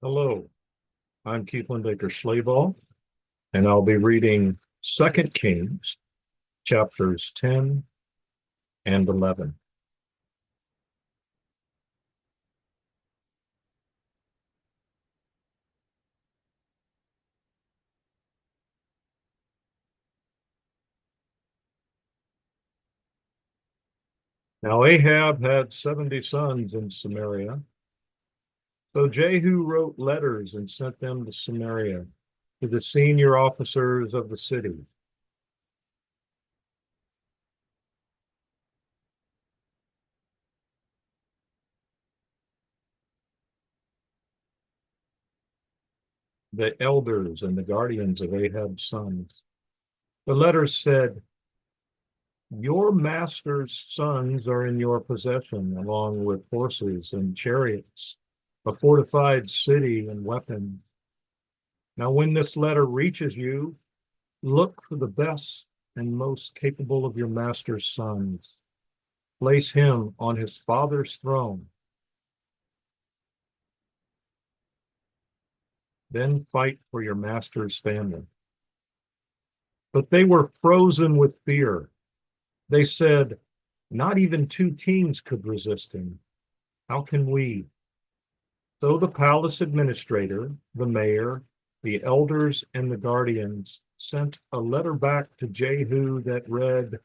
Hello, I'm Keithland Baker Slayball, and I'll be reading Second Kings, chapters 10 and 11. Now Ahab had 70 sons in Samaria. So Jehu wrote letters and sent them to Samaria, to the senior officers of the city. The elders and the guardians of Ahab's sons. The letters said, "Your master's sons are in your possession, along with horses and chariots, a fortified city and weapons. Now, when this letter reaches you, look for the best and most capable of your master's sons. Place him on his father's throne. Then fight for your master's family." But they were frozen with fear. They said, "Not even two kings could resist him. How can we?" So the palace administrator, the mayor, the elders, and the guardians sent a letter back to Jehu that read,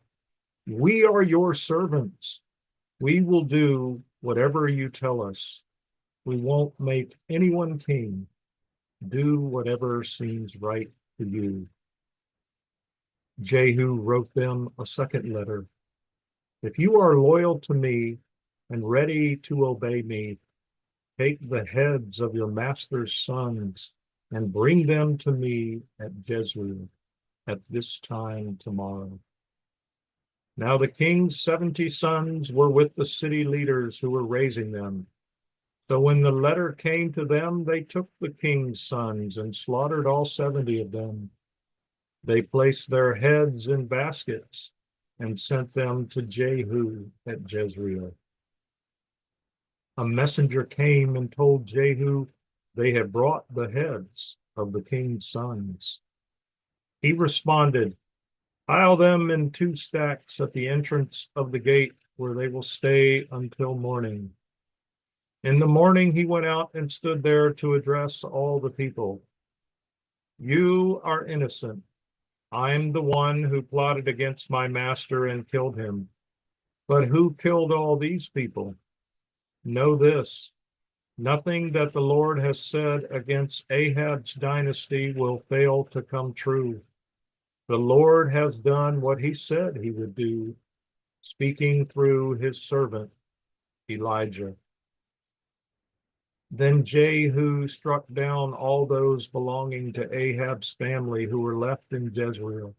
"We are your servants. We will do whatever you tell us. We won't make anyone king. Do whatever seems right to you." Jehu wrote them a second letter. "If you are loyal to me and ready to obey me, take the heads of your master's sons and bring them to me at Jezreel at this time tomorrow." Now the king's 70 sons were with the city leaders who were raising them. So when the letter came to them, they took the king's sons and slaughtered all 70 of them. They placed their heads in baskets and sent them to Jehu at Jezreel. A messenger came and told Jehu they had brought the heads of the king's sons. He responded, "Pile them in 2 stacks at the entrance of the gate where they will stay until morning." In the morning he went out and stood there to address all the people. "You are innocent. I'm the one who plotted against my master and killed him. But who killed all these people? Know this: nothing that the Lord has said against Ahab's dynasty will fail to come true. The Lord has done what he said he would do, speaking through his servant Elijah." Then Jehu struck down all those belonging to Ahab's family who were left in Jezreel,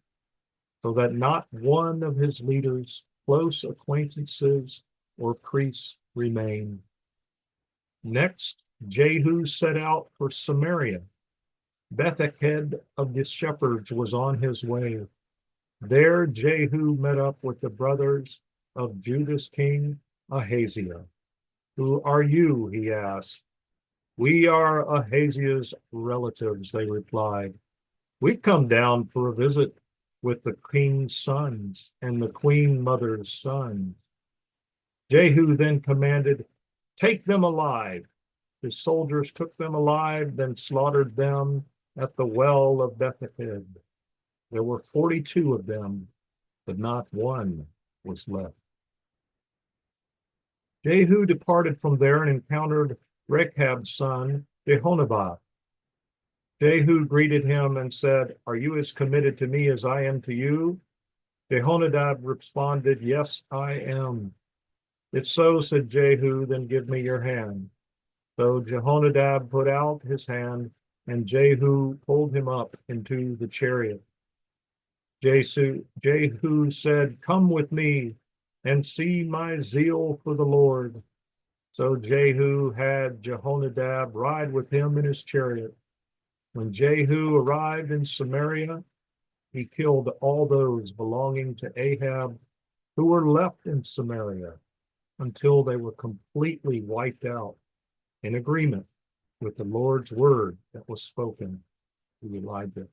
so that not one of his leaders, close acquaintances, or priests remained. Next, Jehu set out for Samaria. Betheked of the shepherds was on his way. There Jehu met up with the brothers of Judah's king Ahaziah. "Who are you?" he asked. "We are Ahaziah's relatives," they replied. "We've come down for a visit with the king's sons and the queen mother's sons." Jehu then commanded, "Take them alive." His soldiers took them alive, then slaughtered them at the well of Betheked. There were 42 of them, but not one was left. Jehu departed from there and encountered Rekhab's son, Jehonadab. Jehu greeted him and said, "Are you as committed to me as I am to you?" Jehonadab responded, "Yes, I am." "If so," said Jehu, "then give me your hand." So Jehonadab put out his hand, and Jehu pulled him up into the chariot. Jehu said, "Come with me and see my zeal for the Lord." So Jehu had Jehonadab ride with him in his chariot. When Jehu arrived in Samaria, he killed all those belonging to Ahab who were left in Samaria until they were completely wiped out, in agreement with the Lord's word that was spoken to Elijah.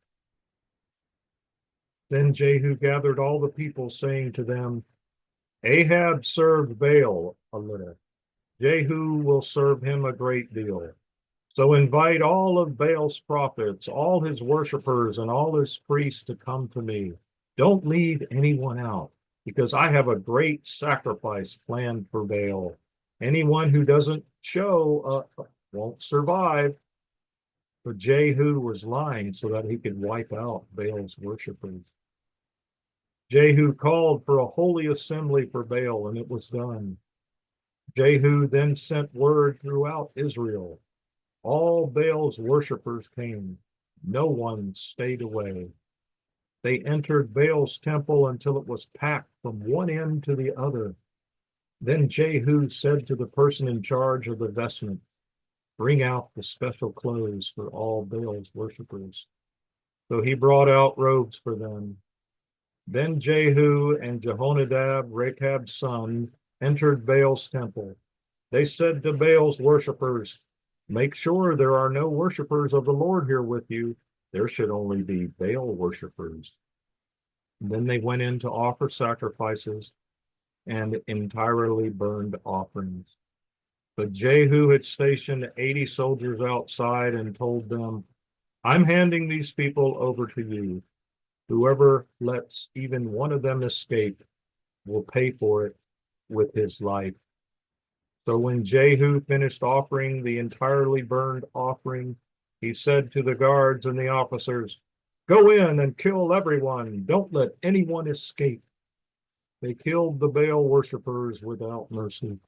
Then Jehu gathered all the people, saying to them, Ahab served Baal a little. Jehu will serve him a great deal. So invite all of Baal's prophets, all his worshipers, and all his priests to come to me. Don't leave anyone out, because I have a great sacrifice planned for Baal. Anyone who doesn't show up won't survive. But Jehu was lying so that he could wipe out Baal's worshipers. Jehu called for a holy assembly for Baal, and it was done. Jehu then sent word throughout Israel. All Baal's worshipers came. No one stayed away. They entered Baal's temple until it was packed from one end to the other. Then Jehu said to the person in charge of the vestment, Bring out the special clothes for all Baal's worshipers. So he brought out robes for them. Then Jehu and Jehonadab, Rekhab's son, entered Baal's temple. They said to Baal's worshipers, Make sure there are no worshipers of the Lord here with you. There should only be Baal worshipers. And then they went in to offer sacrifices and entirely burned offerings. But Jehu had stationed 80 soldiers outside and told them, I'm handing these people over to you. Whoever lets even one of them escape will pay for it with his life. So when Jehu finished offering the entirely burned offering, he said to the guards and the officers, Go in and kill everyone. Don't let anyone escape. They killed the Baal worshippers without mercy.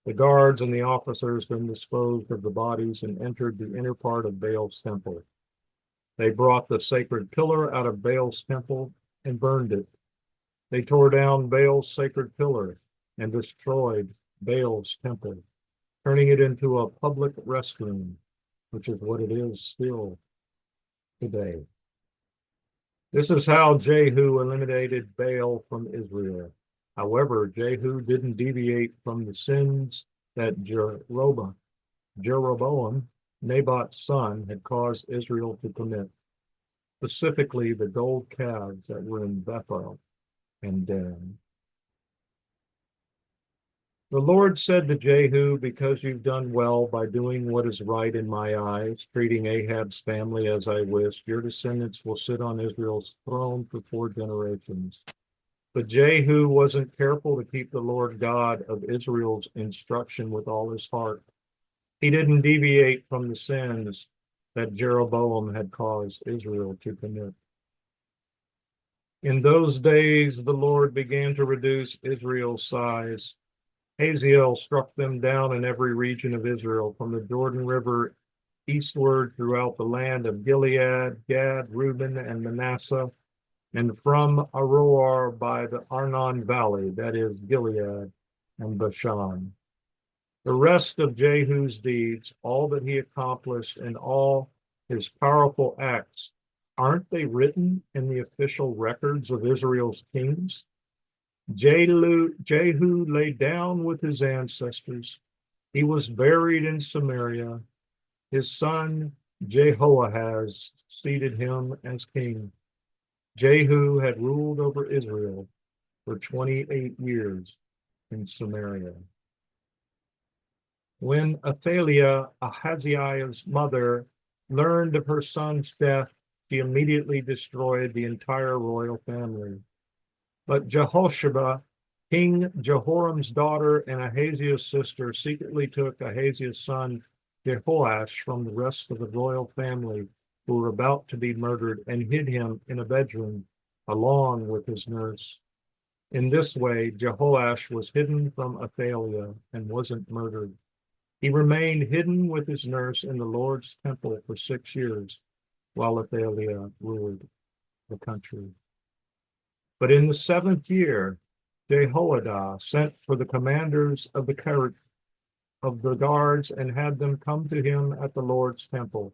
The guards and the officers then disposed of the bodies and entered the inner part of Baal's temple. They brought the sacred pillar out of Baal's temple and burned it. They tore down Baal's sacred pillar and destroyed Baal's temple, turning it into a public restroom, which is what it is still today. This is how Jehu eliminated Baal from Israel. However, Jehu didn't deviate from the sins that Jeroboam, Naboth's son, had caused Israel to commit, specifically the gold calves that were in Bethel and Dan. The Lord said to Jehu, Because you've done well by doing what is right in my eyes, treating Ahab's family as I wished, your descendants will sit on Israel's throne for 4 generations. But Jehu wasn't careful to keep the Lord God of Israel's instruction with all his heart. He didn't deviate from the sins that Jeroboam had caused Israel to commit. In those days, the Lord began to reduce Israel's size. Hazael struck them down in every region of Israel, from the Jordan River eastward throughout the land of Gilead, Gad, Reuben, and Manasseh, and from Aroer by the Arnon Valley, that is Gilead and Bashan. The rest of Jehu's deeds, all that he accomplished, and all his powerful acts, aren't they written in the official records of Israel's kings? Jehu lay down with his ancestors. He was buried in Samaria. His son Jehoahaz succeeded him as king. Jehu had ruled over Israel for 28 years in Samaria. When Athaliah, Ahaziah's mother, learned of her son's death, she immediately destroyed the entire royal family. But Jehosheba, King Jehoram's daughter and Ahaziah's sister, secretly took Ahaziah's son Jehoash from the rest of the royal family who were about to be murdered and hid him in a bedroom along with his nurse. In this way, Jehoash was hidden from Athaliah and wasn't murdered. He remained hidden with his nurse in the Lord's temple for 6 years while Athaliah ruled the country. But in the 7th year, Jehoiada sent for the commanders of the guards and had them come to him at the Lord's temple.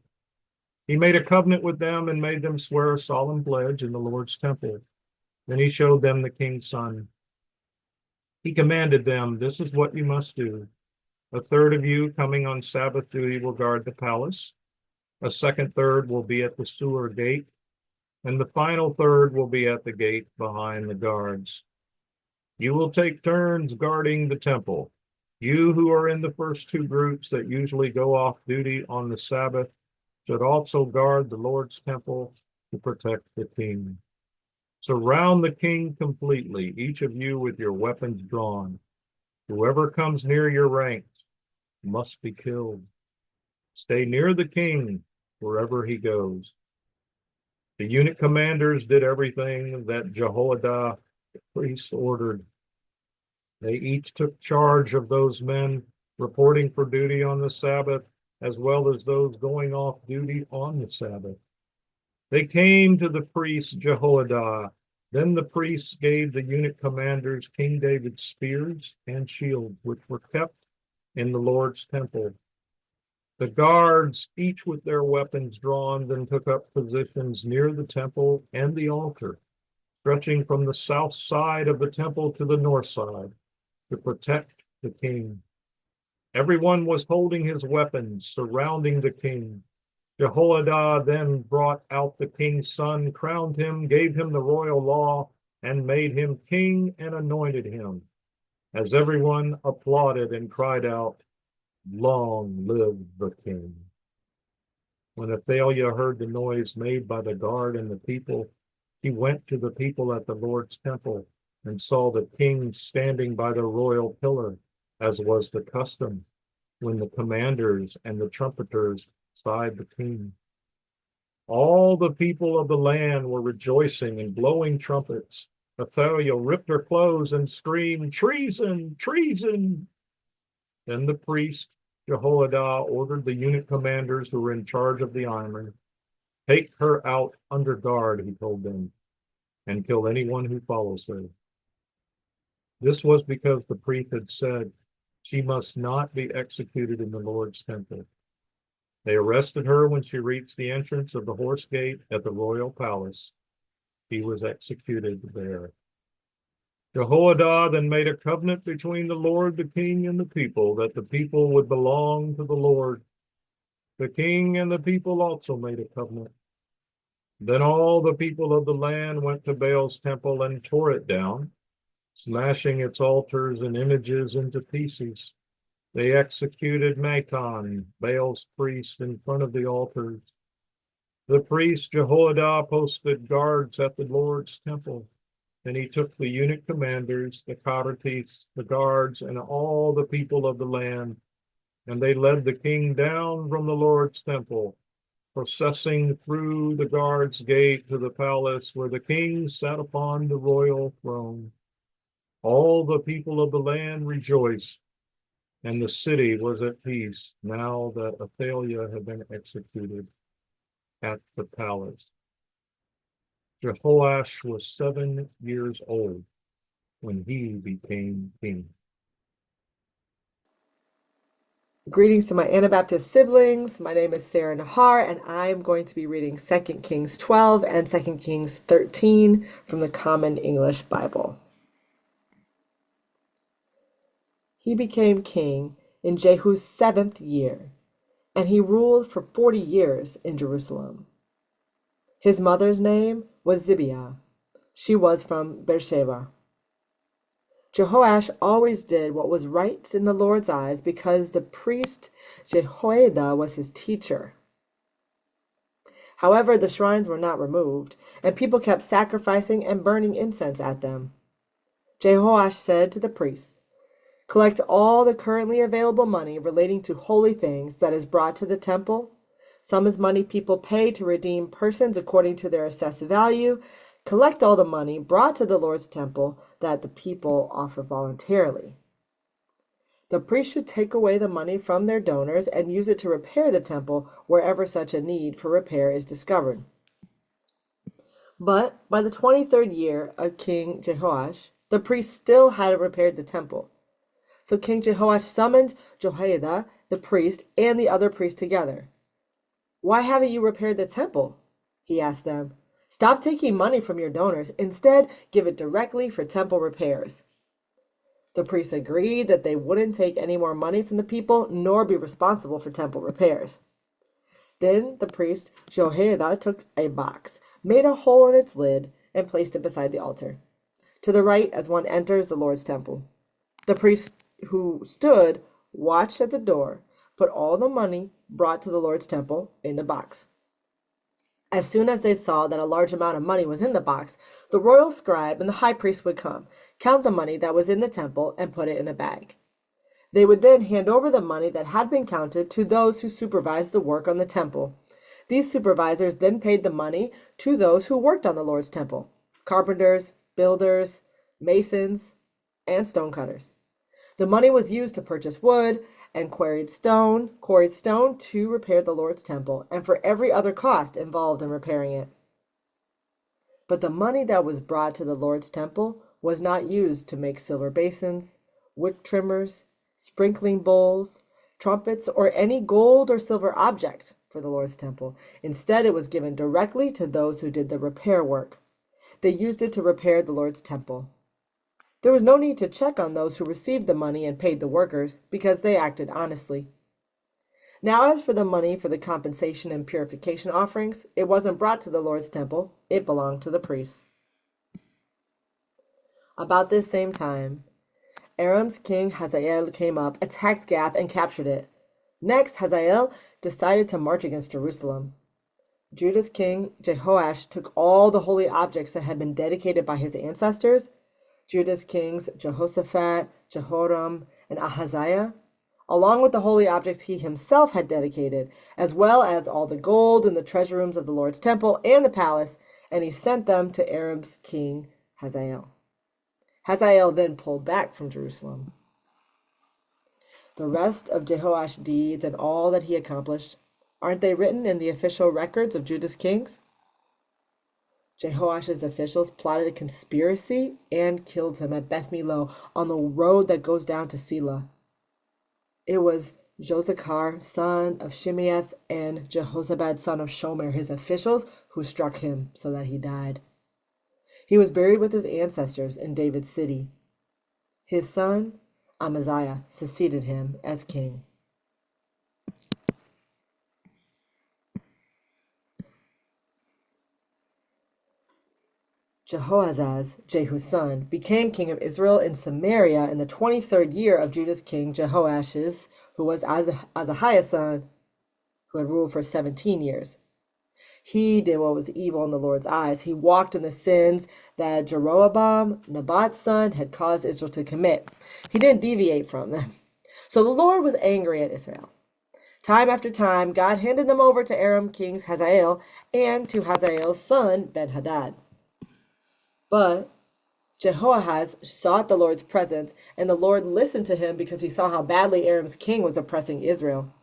He made a covenant with them and made them swear a solemn pledge in the Lord's temple. Then he showed them the king's son. He commanded them, This is what you must do. A third of you coming on Sabbath duty will guard the palace. A second third will be at the sewer gate, and the final third will be at the gate behind the guards. You will take turns guarding the temple. You who are in the first two groups that usually go off duty on the Sabbath should also guard the Lord's temple to protect the king. Surround the king completely, each of you with your weapons drawn. Whoever comes near your ranks must be killed. Stay near the king wherever he goes. The unit commanders did everything that Jehoiada the priest ordered. They each took charge of those men reporting for duty on the Sabbath, as well as those going off duty on the Sabbath. They came to the priest Jehoiada. Then the priests gave the unit commanders King David's spears and shields, which were kept in the Lord's temple. The guards, each with their weapons drawn, then took up positions near the temple and the altar, stretching from the south side of the temple to the north side, to protect the king. Everyone was holding his weapons, surrounding the king. Jehoiada then brought out the king's son, crowned him, gave him the royal law, and made him king and anointed him. As everyone applauded and cried out, "Long live the king." When Athaliah heard the noise made by the guard and the people, he went to the people at the Lord's temple and saw the king standing by the royal pillar, as was the custom when the commanders and the trumpeters beside the king. All the people of the land were rejoicing and blowing trumpets. Athaliah ripped her clothes and screamed, "Treason! Treason!" Then the priest Jehoiada ordered the unit commanders who were in charge of the army, "Take her out under guard," he told them, "and kill anyone who follows her." This was because the priest had said, "She must not be executed in the Lord's temple." They arrested her when she reached the entrance of the horse gate at the royal palace. He was executed there. Jehoiada then made a covenant between the Lord, the king, and the people, that the people would belong to the Lord. The king and the people also made a covenant. Then all the people of the land went to Baal's temple and tore it down, smashing its altars and images into pieces. They executed Matan, Baal's priest, in front of the altars. The priest Jehoiada posted guards at the Lord's temple. Then he took the unit commanders, the Carites, the guards, and all the people of the land, and they led the king down from the Lord's temple, processing through the guards' gate to the palace where the king sat upon the royal throne. All the people of the land rejoiced, and the city was at peace now that Athaliah had been executed at the palace. Jehoash was 7 years old when he became king. Greetings to my Anabaptist siblings. My name is Sarah Nahar, and I am going to be reading 2 Kings 12 and 2 Kings 13 from the Common English Bible. He became king in Jehu's 7th year, and he ruled for 40 years in Jerusalem. His mother's name was Zibiah. She was from Beersheba. Jehoash always did what was right in the Lord's eyes because the priest Jehoiada was his teacher. However, the shrines were not removed, and people kept sacrificing and burning incense at them. Jehoash said to the priests, "Collect all the currently available money relating to holy things that is brought to the temple. Some is money people pay to redeem persons according to their assessed value. Collect all the money brought to the Lord's temple that the people offer voluntarily. The priest should take away the money from their donors and use it to repair the temple wherever such a need for repair is discovered." But by the 23rd year of King Jehoash, the priest still hadn't repaired the temple. So King Jehoash summoned Jehoiada, the priest, and the other priests together. "Why haven't you repaired the temple?" he asked them. "Stop taking money from your donors. Instead, give it directly for temple repairs." The priests agreed that they wouldn't take any more money from the people nor be responsible for temple repairs. Then the priest Jehoiada took a box, made a hole in its lid, and placed it beside the altar, to the right as one enters the Lord's temple. The priest who stood watched at the door, put all the money brought to the Lord's temple in the box. As soon as they saw that a large amount of money was in the box, the royal scribe and the high priest would come, count the money that was in the temple, and put it in a bag. They would then hand over the money that had been counted to those who supervised the work on the temple. These supervisors then paid the money to those who worked on the Lord's temple: carpenters, builders, masons, and stonecutters. The money was used to purchase wood and quarried stone to repair the Lord's temple, and for every other cost involved in repairing it. But the money that was brought to the Lord's temple was not used to make silver basins, wick trimmers, sprinkling bowls, trumpets, or any gold or silver object for the Lord's temple. Instead, it was given directly to those who did the repair work. They used it to repair the Lord's temple. There was no need to check on those who received the money and paid the workers, because they acted honestly. Now, as for the money for the compensation and purification offerings, it wasn't brought to the Lord's temple. It belonged to the priests. About this same time, Aram's king Hazael came up, attacked Gath, and captured it. Next, Hazael decided to march against Jerusalem. Judah's king Jehoash took all the holy objects that had been dedicated by his ancestors, Judah's kings Jehoshaphat, Jehoram, and Ahaziah, along with the holy objects he himself had dedicated, as well as all the gold in the treasure rooms of the Lord's temple and the palace, and he sent them to Aram's king Hazael. Hazael then pulled back from Jerusalem. The rest of Jehoash's deeds and all that he accomplished, aren't they written in the official records of Judah's kings? Jehoash's officials plotted a conspiracy and killed him at Beth Millo on the road that goes down to Selah. It was Josachar, son of Shimeath, and Jehozabad, son of Shomer, his officials, who struck him so that he died. He was buried with his ancestors in David's city. His son, Amaziah, succeeded him as king. Jehoahaz, Jehu's son, became king of Israel in Samaria in the 23rd year of Judah's king Jehoash's, who was Azahiah's son, who had ruled for 17 years. He did what was evil in the Lord's eyes. He walked in the sins that Jeroboam, Nebat's son, had caused Israel to commit. He didn't deviate from them. So the Lord was angry at Israel. Time after time, God handed them over to Aram king Hazael and to Hazael's son Ben-Hadad. But Jehoahaz sought the Lord's presence, and the Lord listened to him because he saw how badly Aram's king was oppressing Israel.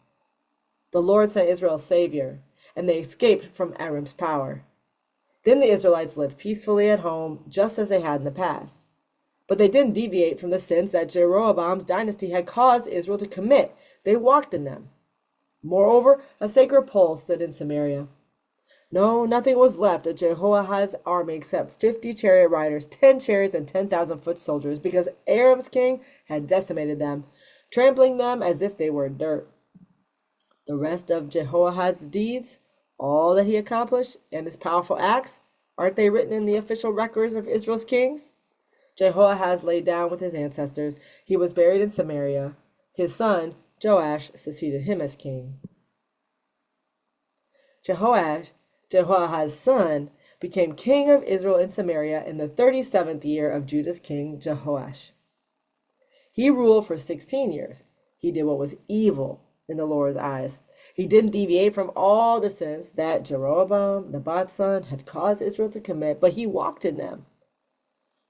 The Lord sent Israel a savior, and they escaped from Aram's power. Then the Israelites lived peacefully at home, just as they had in the past. But they didn't deviate from the sins that Jeroboam's dynasty had caused Israel to commit. They walked in them. Moreover, a sacred pole stood in Samaria. No, nothing was left of Jehoahaz's army except 50 chariot riders, 10 chariots, and 10,000 foot soldiers, because Aram's king had decimated them, trampling them as if they were dirt. The rest of Jehoahaz's deeds, all that he accomplished, and his powerful acts, aren't they written in the official records of Israel's kings? Jehoahaz lay down with his ancestors. He was buried in Samaria. His son, Joash, succeeded him as king. Jehoahaz's son, became king of Israel in Samaria in the 37th year of Judah's king Jehoash. He ruled for 16 years. He did what was evil in the Lord's eyes. He didn't deviate from all the sins that Jeroboam, Nebat's son, had caused Israel to commit, but he walked in them.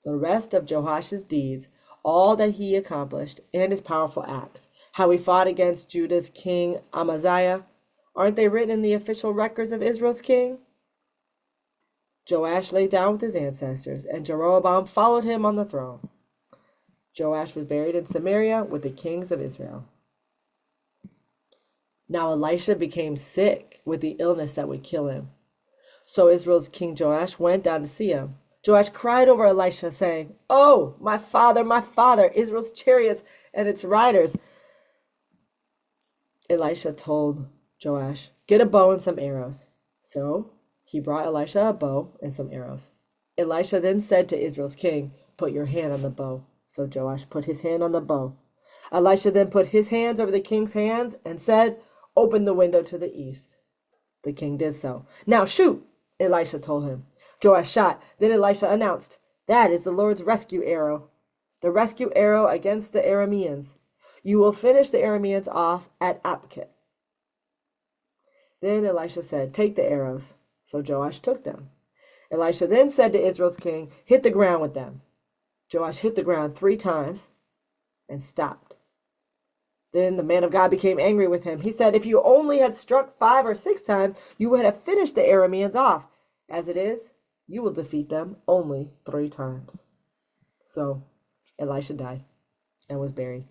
The rest of Jehoash's deeds, all that he accomplished, and his powerful acts, how he fought against Judah's king Amaziah, aren't they written in the official records of Israel's king? Joash lay down with his ancestors, and Jeroboam followed him on the throne. Joash was buried in Samaria with the kings of Israel. Now Elisha became sick with the illness that would kill him. So Israel's king Joash went down to see him. Joash cried over Elisha, saying, "Oh, my father, Israel's chariots and its riders." Elisha told Joash, "Get a bow and some arrows." So he brought Elisha a bow and some arrows. Elisha then said to Israel's king, "Put your hand on the bow." So Joash put his hand on the bow. Elisha then put his hands over the king's hands and said, "Open the window to the east." The king did so. "Now shoot," Elisha told him. Joash shot. Then Elisha announced, "That is the Lord's rescue arrow, the rescue arrow against the Arameans. You will finish the Arameans off at Apkit." Then Elisha said, "Take the arrows." So Joash took them. Elisha then said to Israel's king, "Hit the ground with them." Joash hit the ground 3 times and stopped. Then the man of God became angry with him. He said, "If you only had struck 5 or 6 times, you would have finished the Arameans off. As it is, you will defeat them only 3 times." So Elisha died and was buried.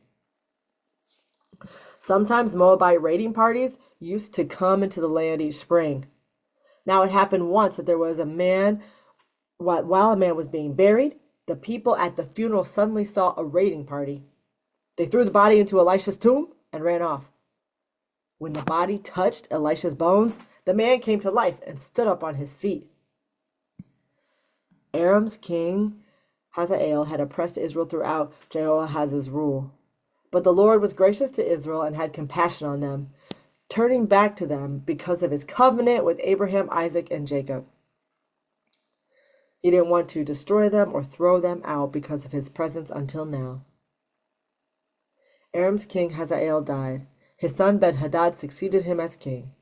Sometimes Moabite raiding parties used to come into the land each spring. Now it happened once that there was a man, while a man was being buried, the people at the funeral suddenly saw a raiding party. They threw the body into Elisha's tomb and ran off. When the body touched Elisha's bones, the man came to life and stood up on his feet. Aram's king Hazael had oppressed Israel throughout Jehoahaz's rule. But the Lord was gracious to Israel and had compassion on them, turning back to them because of his covenant with Abraham, Isaac, and Jacob. He didn't want to destroy them or throw them out because of his presence until now. Aram's king Hazael died. His son Ben-Hadad succeeded him as king.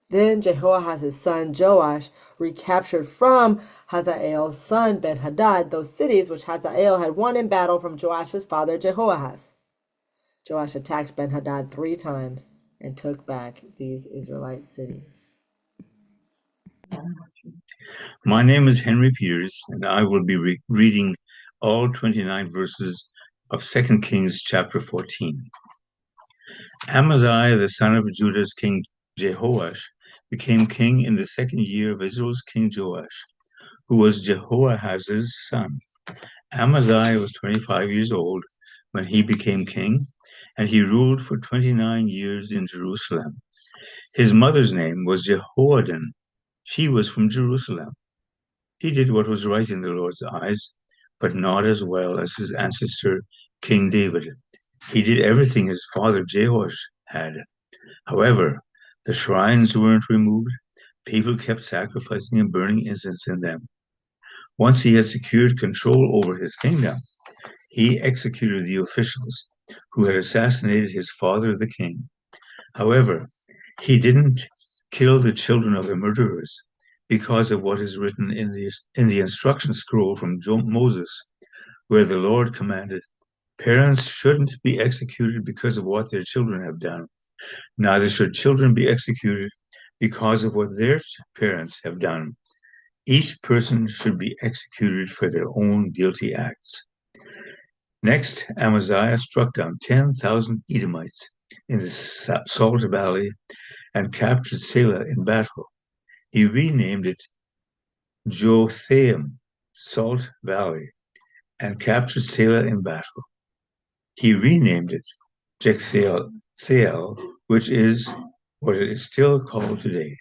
Then Jehoahaz's son Joash recaptured from Hazael's son Ben-Hadad those cities which Hazael had won in battle from Joash's father Jehoahaz. Joash attacked Ben-Hadad 3 times and took back these Israelite cities. My name is Henry Peters, and I will be reading all 29 verses of 2 Kings chapter 14. Amaziah, the son of Judah's king Jehoash, became king in the 2nd year of Israel's king Joash, who was Jehoahaz's son. Amaziah was 25 years old when he became king, and he ruled for 29 years in Jerusalem. His mother's name was Jehoadan. She was from Jerusalem. He did what was right in the Lord's eyes, but not as well as his ancestor, King David. He did everything his father Jehoash had. However, the shrines weren't removed. People kept sacrificing and burning incense in them. Once he had secured control over his kingdom, he executed the officials who had assassinated his father, the king. However, he didn't kill the children of the murderers because of what is written in the instruction scroll from Moses, where the Lord commanded, "Parents shouldn't be executed because of what their children have done. Neither should children be executed because of what their parents have done. Each person should be executed for their own guilty acts." Next, Amaziah struck down 10,000 Edomites in the Salt Valley and captured Selah in battle. He renamed it Jothaim, Salt Valley, and captured Selah in battle. He renamed it Jektheel, which is what it is still called today.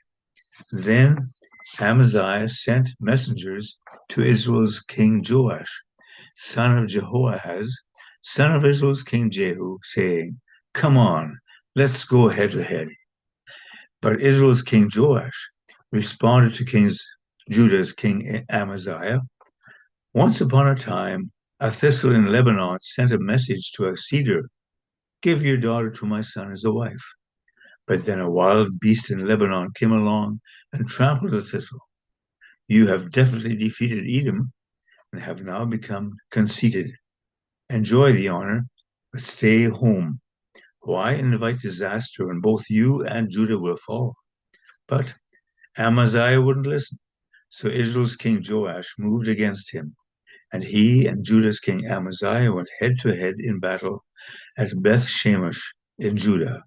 Then Amaziah sent messengers to Israel's king Joash, son of Jehoahaz, son of Israel's king Jehu, saying, "Come on, let's go head to head." But Israel's king Joash responded to Judah's king Amaziah, "Once upon a time, a thistle in Lebanon sent a message to a cedar, 'Give your daughter to my son as a wife.' But then a wild beast in Lebanon came along and trampled the thistle. You have definitely defeated Edom and have now become conceited. Enjoy the honor, but stay home. Why invite disaster when both you and Judah will fall?" But Amaziah wouldn't listen. So Israel's king Joash moved against him, and he and Judah's king Amaziah went head to head in battle at Beth Shemesh in Judah.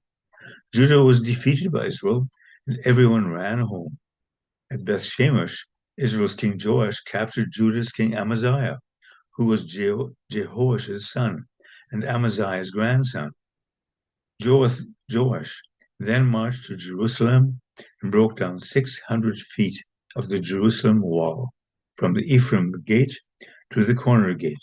Judah was defeated by Israel, and everyone ran home. At Beth Shemesh, Israel's king Joash captured Judah's king Amaziah, who was Jehoash's son and Amaziah's grandson. Joash then marched to Jerusalem and broke down 600 feet of the Jerusalem wall, from the Ephraim gate to the corner gate.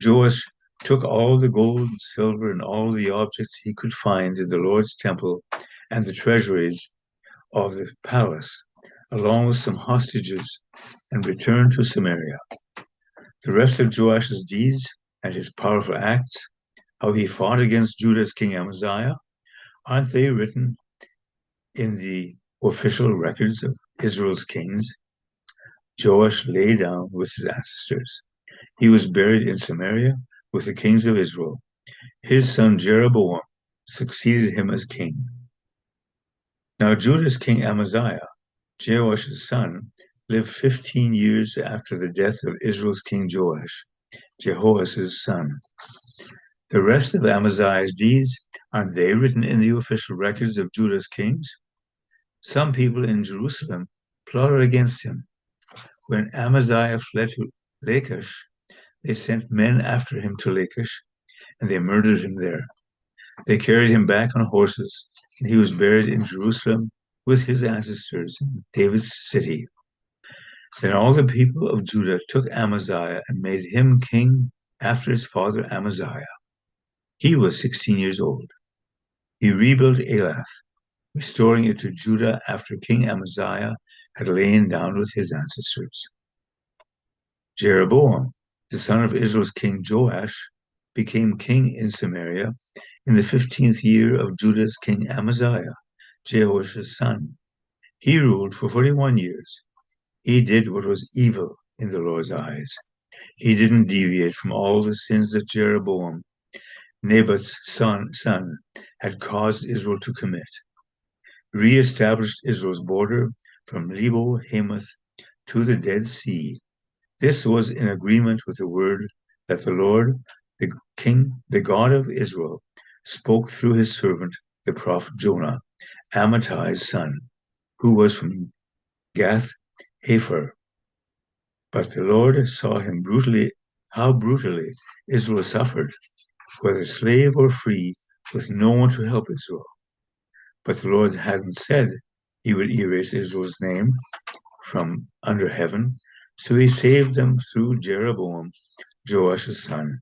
Joash took all the gold and silver and all the objects he could find in the Lord's temple and the treasuries of the palace, along with some hostages, and returned to Samaria. The rest of Joash's deeds and his powerful acts, how he fought against Judah's king Amaziah, aren't they written in the official records of Israel's kings? Joash lay down with his ancestors. He was buried in Samaria with the kings of Israel. His son Jeroboam succeeded him as king. Now Judah's king Amaziah, Joash's son, lived 15 years after the death of Israel's king Joash, Jehoash's son. The rest of Amaziah's deeds, aren't they written in the official records of Judah's kings? Some people in Jerusalem plotted against him. When Amaziah fled to Lachish, they sent men after him to Lachish, and they murdered him there. They carried him back on horses, and he was buried in Jerusalem with his ancestors in David's city. Then all the people of Judah took Amaziah and made him king after his father Amaziah. He was 16 years old. He rebuilt Elath, restoring it to Judah after King Amaziah had lain down with his ancestors. Jeroboam, the son of Israel's king Joash, became king in Samaria in the 15th year of Judah's king Amaziah, Jehoash's son. He ruled for 41 years. He did what was evil in the Lord's eyes. He didn't deviate from all the sins that Jeroboam, Nebat's son, had caused Israel to commit. Re-established Israel's border from Lebo Hamath to the Dead Sea. This was in agreement with the word that the Lord, the King, the God of Israel, spoke through his servant, the prophet Jonah, Amittai's son, who was from Gath Hepher. But the Lord saw him how brutally Israel suffered, whether slave or free, with no one to help Israel. But the Lord hadn't said he would erase Israel's name from under heaven, so he saved them through Jeroboam, Joash's son.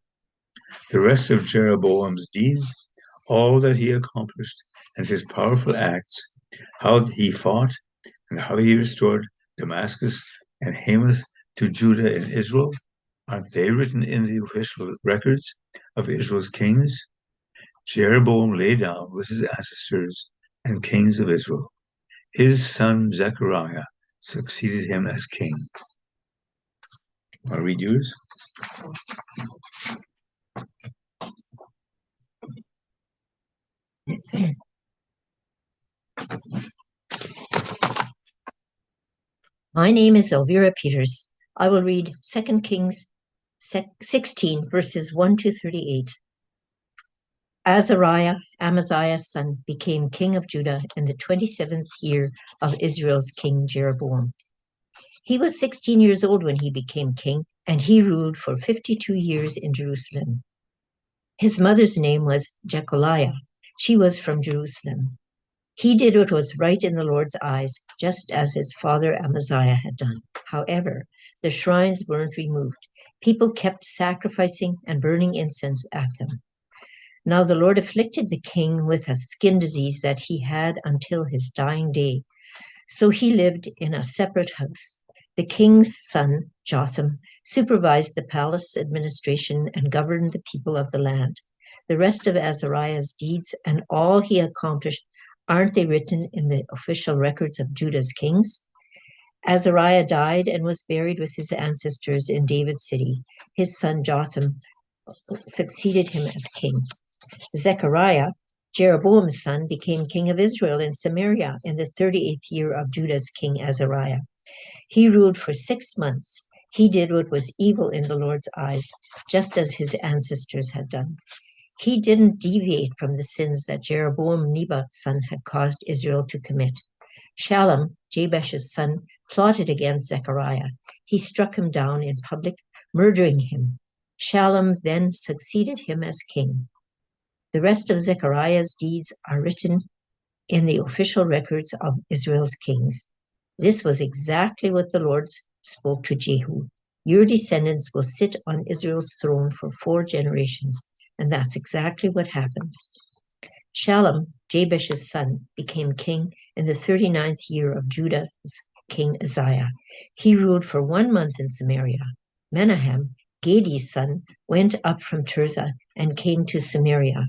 The rest of Jeroboam's deeds, all that he accomplished, and his powerful acts, how he fought, and how he restored Damascus and Hamath to Judah and Israel, aren't they written in the official records of Israel's kings? Jeroboam lay down with his ancestors and kings of Israel. His son Zechariah succeeded him as king. I'll read yours. My name is Elvira Peters. I will read 2 Kings 16, verses 1 to 38. Azariah, Amaziah's son, became king of Judah in the 27th year of Israel's king Jeroboam. He was 16 years old when he became king, and he ruled for 52 years in Jerusalem. His mother's name was Jecholiah. She was from Jerusalem. He did what was right in the Lord's eyes, just as his father Amaziah had done. However, the shrines weren't removed. People kept sacrificing and burning incense at them. Now the Lord afflicted the king with a skin disease that he had until his dying day. So he lived in a separate house. The king's son, Jotham, supervised the palace administration and governed the people of the land. The rest of Azariah's deeds and all he accomplished, aren't they written in the official records of Judah's kings? Azariah died and was buried with his ancestors in David's city. His son Jotham succeeded him as king. Zechariah, Jeroboam's son, became king of Israel in Samaria in the 38th year of Judah's king Azariah. He ruled for 6 months. He did what was evil in the Lord's eyes, just as his ancestors had done. He didn't deviate from the sins that Jeroboam, Nebat's son, had caused Israel to commit. Shallum, Jabesh's son, plotted against Zechariah. He struck him down in public, murdering him. Shallum then succeeded him as king. The rest of Zechariah's deeds are written in the official records of Israel's kings. This was exactly what the Lord spoke to Jehu. Your descendants will sit on Israel's throne for 4 generations. And that's exactly what happened. Shallum, Jabesh's son, became king in the 39th year of Judah's king Uzziah. He ruled for 1 month in Samaria. Menahem, Gadi's son, went up from Tirzah and came to Samaria.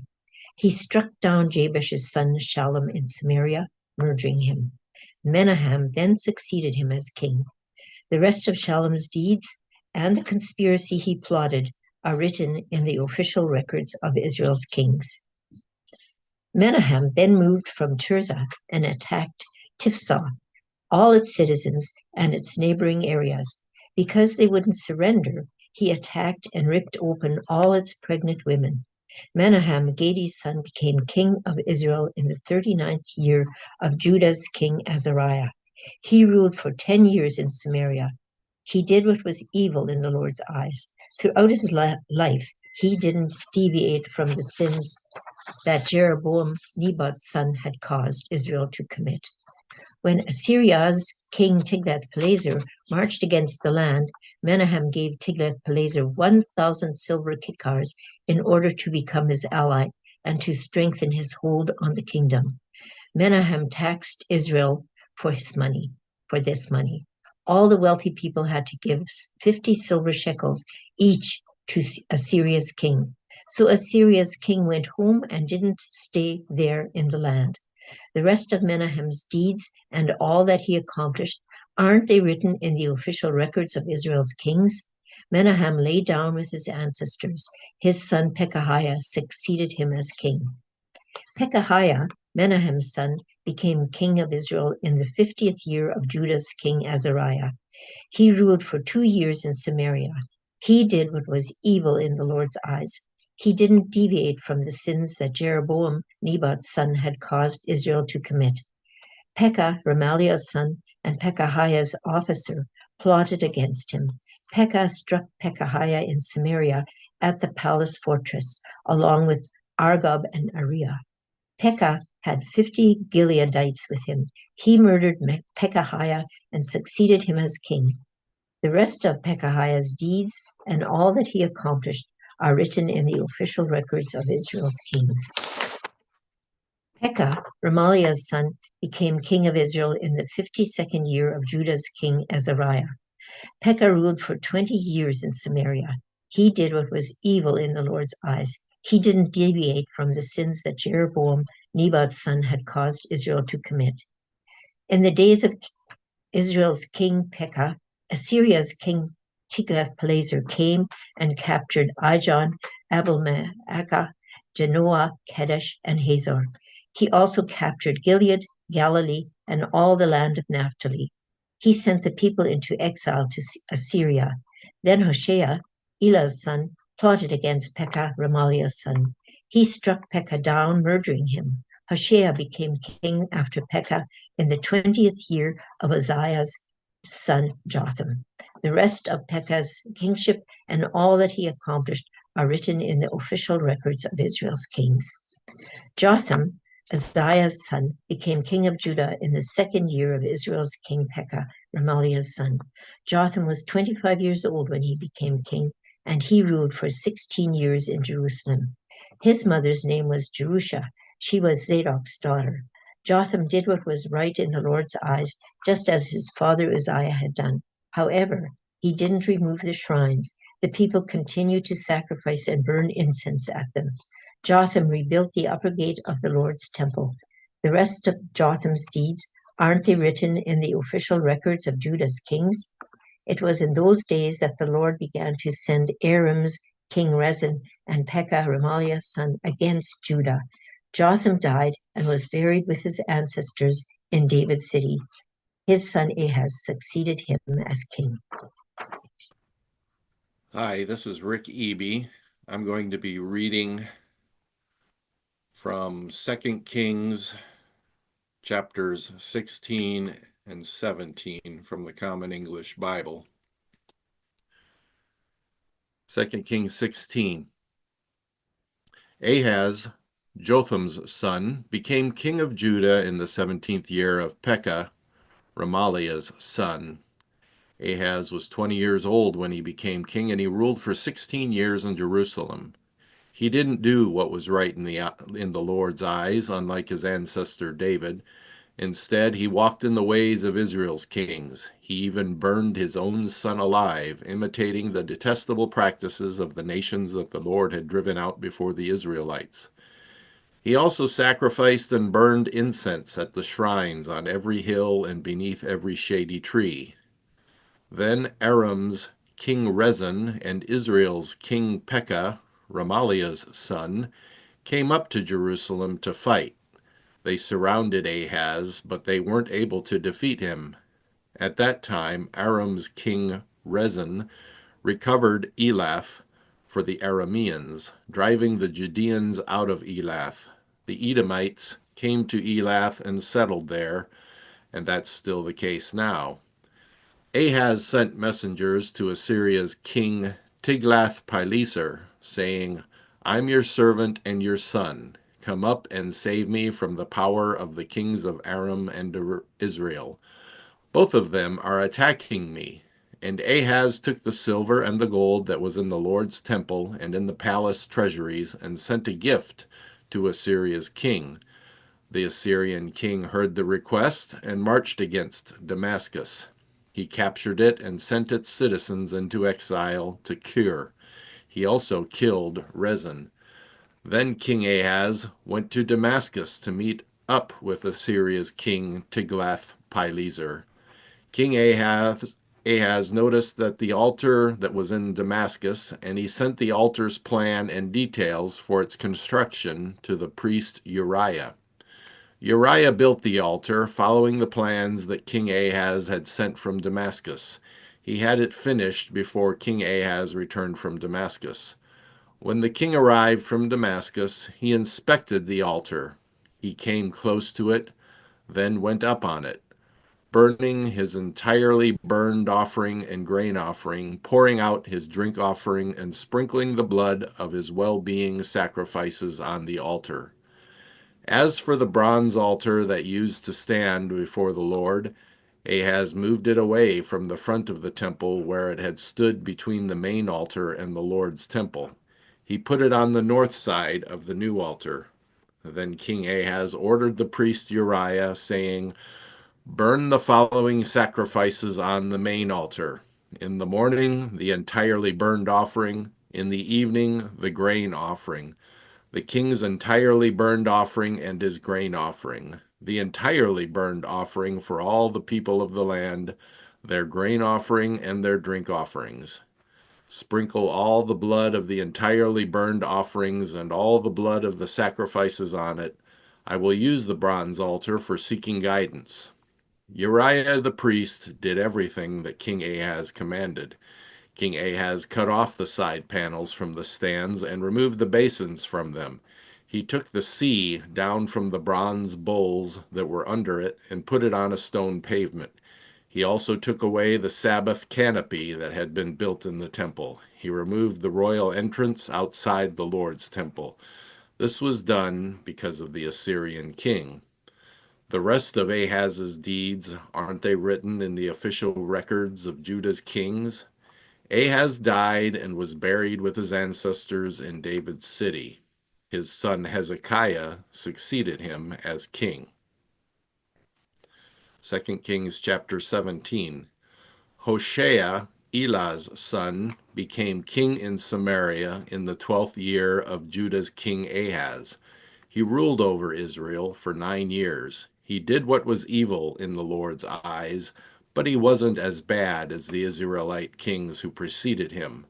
He struck down Jabesh's son Shallum in Samaria, murdering him. Menahem then succeeded him as king. The rest of Shallum's deeds and the conspiracy he plotted are written in the official records of Israel's kings. Menahem then moved from Tirzah and attacked Tifsah, all its citizens and its neighboring areas. Because they wouldn't surrender, he attacked and ripped open all its pregnant women. Menahem, Gadi's son, became king of Israel in the 39th year of Judah's king Azariah. He ruled for 10 years in Samaria. He did what was evil in the Lord's eyes. Throughout his life, he didn't deviate from the sins that Jeroboam, Nebat's son, had caused Israel to commit. When Assyria's king Tiglath-Pileser marched against the land, Menahem gave Tiglath-Pileser 1,000 silver kikars in order to become his ally and to strengthen his hold on the kingdom. Menahem taxed Israel for this money. All the wealthy people had to give 50 silver shekels each to Assyria's king. So Assyria's king went home and didn't stay there in the land. The rest of Menahem's deeds and all that he accomplished, aren't they written in the official records of Israel's kings? Menahem lay down with his ancestors. His son Pekahiah succeeded him as king. Pekahiah, Menahem's son, became king of Israel in the 50th year of Judah's king Azariah. He ruled for 2 years in Samaria. He did what was evil in the Lord's eyes. He didn't deviate from the sins that Jeroboam, Nebat's son, had caused Israel to commit. Pekah, Remaliah's son, and Pekahiah's officer plotted against him. Pekah struck Pekahiah in Samaria at the palace fortress, along with Argob and Ariah. Pekah had 50 Gileadites with him. He murdered Pekahiah and succeeded him as king. The rest of Pekahiah's deeds and all that he accomplished are written in the official records of Israel's kings. Pekah, Remaliah's son, became king of Israel in the 52nd year of Judah's king Azariah. Pekah ruled for 20 years in Samaria. He did what was evil in the Lord's eyes. He didn't deviate from the sins that Jeroboam, Nebat's son, had caused Israel to commit. In the days of Israel's king Pekah, Assyria's king Tiglath-Pileser came and captured Ijon, Abel-Maacah, Genoa, Kedesh, and Hazor. He also captured Gilead, Galilee, and all the land of Naphtali. He sent the people into exile to Assyria. Then Hoshea, Elah's son, plotted against Pekah, Remaliah's son. He struck Pekah down, murdering him. Hoshea became king after Pekah in the 20th year of Uzziah's son Jotham. The rest of Pekah's kingship and all that he accomplished are written in the official records of Israel's kings. Jotham, Uzziah's son, became king of Judah in the 2nd year of Israel's king Pekah, Remaliah's son. Jotham was 25 years old when he became king, and he ruled for 16 years in Jerusalem. His mother's name was Jerusha. She was Zadok's daughter. Jotham did what was right in the Lord's eyes, just as his father Uzziah had done. However, he didn't remove the shrines. The people continued to sacrifice and burn incense at them. Jotham rebuilt the upper gate of the Lord's temple. The rest of Jotham's deeds, aren't they written in the official records of Judah's kings? It was in those days that the Lord began to send Aram's king Rezin and Pekah, Remaliah's son, against Judah. Jotham died and was buried with his ancestors in David's city. His son Ahaz succeeded him as king. Hi, this is Rick Eby. I'm going to be reading from 2 Kings chapters 16 and 17 from the Common English Bible. 2 Kings 16. Ahaz, Jotham's son, became king of Judah in the 17th year of Pekah, Remaliah's son. Ahaz was 20 years old when he became king, and he ruled for 16 years in Jerusalem. He didn't do what was right in the Lord's eyes, unlike his ancestor David. Instead, he walked in the ways of Israel's kings. He even burned his own son alive, imitating the detestable practices of the nations that the Lord had driven out before the Israelites. He also sacrificed and burned incense at the shrines on every hill and beneath every shady tree. Then Aram's king Rezin and Israel's king Pekah, Remaliah's son, came up to Jerusalem to fight. They surrounded Ahaz, but they weren't able to defeat him. At that time, Aram's king Rezin recovered Elath for the Arameans, driving the Judeans out of Elath. The Edomites came to Elath and settled there, and that's still the case now. Ahaz sent messengers to Assyria's king Tiglath-Pileser, saying, "I'm your servant and your son. Come up and save me from the power of the kings of Aram and Israel. Both of them are attacking me." And Ahaz took the silver and the gold that was in the Lord's temple and in the palace treasuries and sent a gift to Assyria's king. The Assyrian king heard the request and marched against Damascus. He captured it and sent its citizens into exile to Kir. He also killed Rezin. Then King Ahaz went to Damascus to meet up with Assyria's king Tiglath-Pileser. King Ahaz noticed that the altar that was in Damascus, and he sent the altar's plan and details for its construction to the priest Uriah. Uriah built the altar, following the plans that King Ahaz had sent from Damascus. He had it finished before King Ahaz returned from Damascus. When the king arrived from Damascus, he inspected the altar. He came close to it, then went up on it, burning his entirely burned offering and grain offering, pouring out his drink offering, and sprinkling the blood of his well-being sacrifices on the altar. As for the bronze altar that used to stand before the Lord, Ahaz moved it away from the front of the temple where it had stood between the main altar and the Lord's temple. He put it on the north side of the new altar. Then King Ahaz ordered the priest Uriah, saying, "Burn the following sacrifices on the main altar. In the morning, the entirely burned offering. In the evening, the grain offering. The king's entirely burned offering and his grain offering, the entirely burned offering for all the people of the land, their grain offering and their drink offerings. Sprinkle all the blood of the entirely burned offerings and all the blood of the sacrifices on it. I will use the bronze altar for seeking guidance." Uriah the priest did everything that King Ahaz commanded. King Ahaz cut off the side panels from the stands and removed the basins from them. He took the sea down from the bronze bowls that were under it and put it on a stone pavement. He also took away the Sabbath canopy that had been built in the temple. He removed the royal entrance outside the Lord's temple. This was done because of the Assyrian king. The rest of Ahaz's deeds, aren't they written in the official records of Judah's kings? Ahaz died and was buried with his ancestors in David's city. His son Hezekiah succeeded him as king. 2 Kings chapter 17. Hoshea, Elah's son, became king in Samaria in the 12th year of Judah's king Ahaz. He ruled over Israel for 9 years. He did what was evil in the Lord's eyes, but he wasn't as bad as the Israelite kings who preceded him.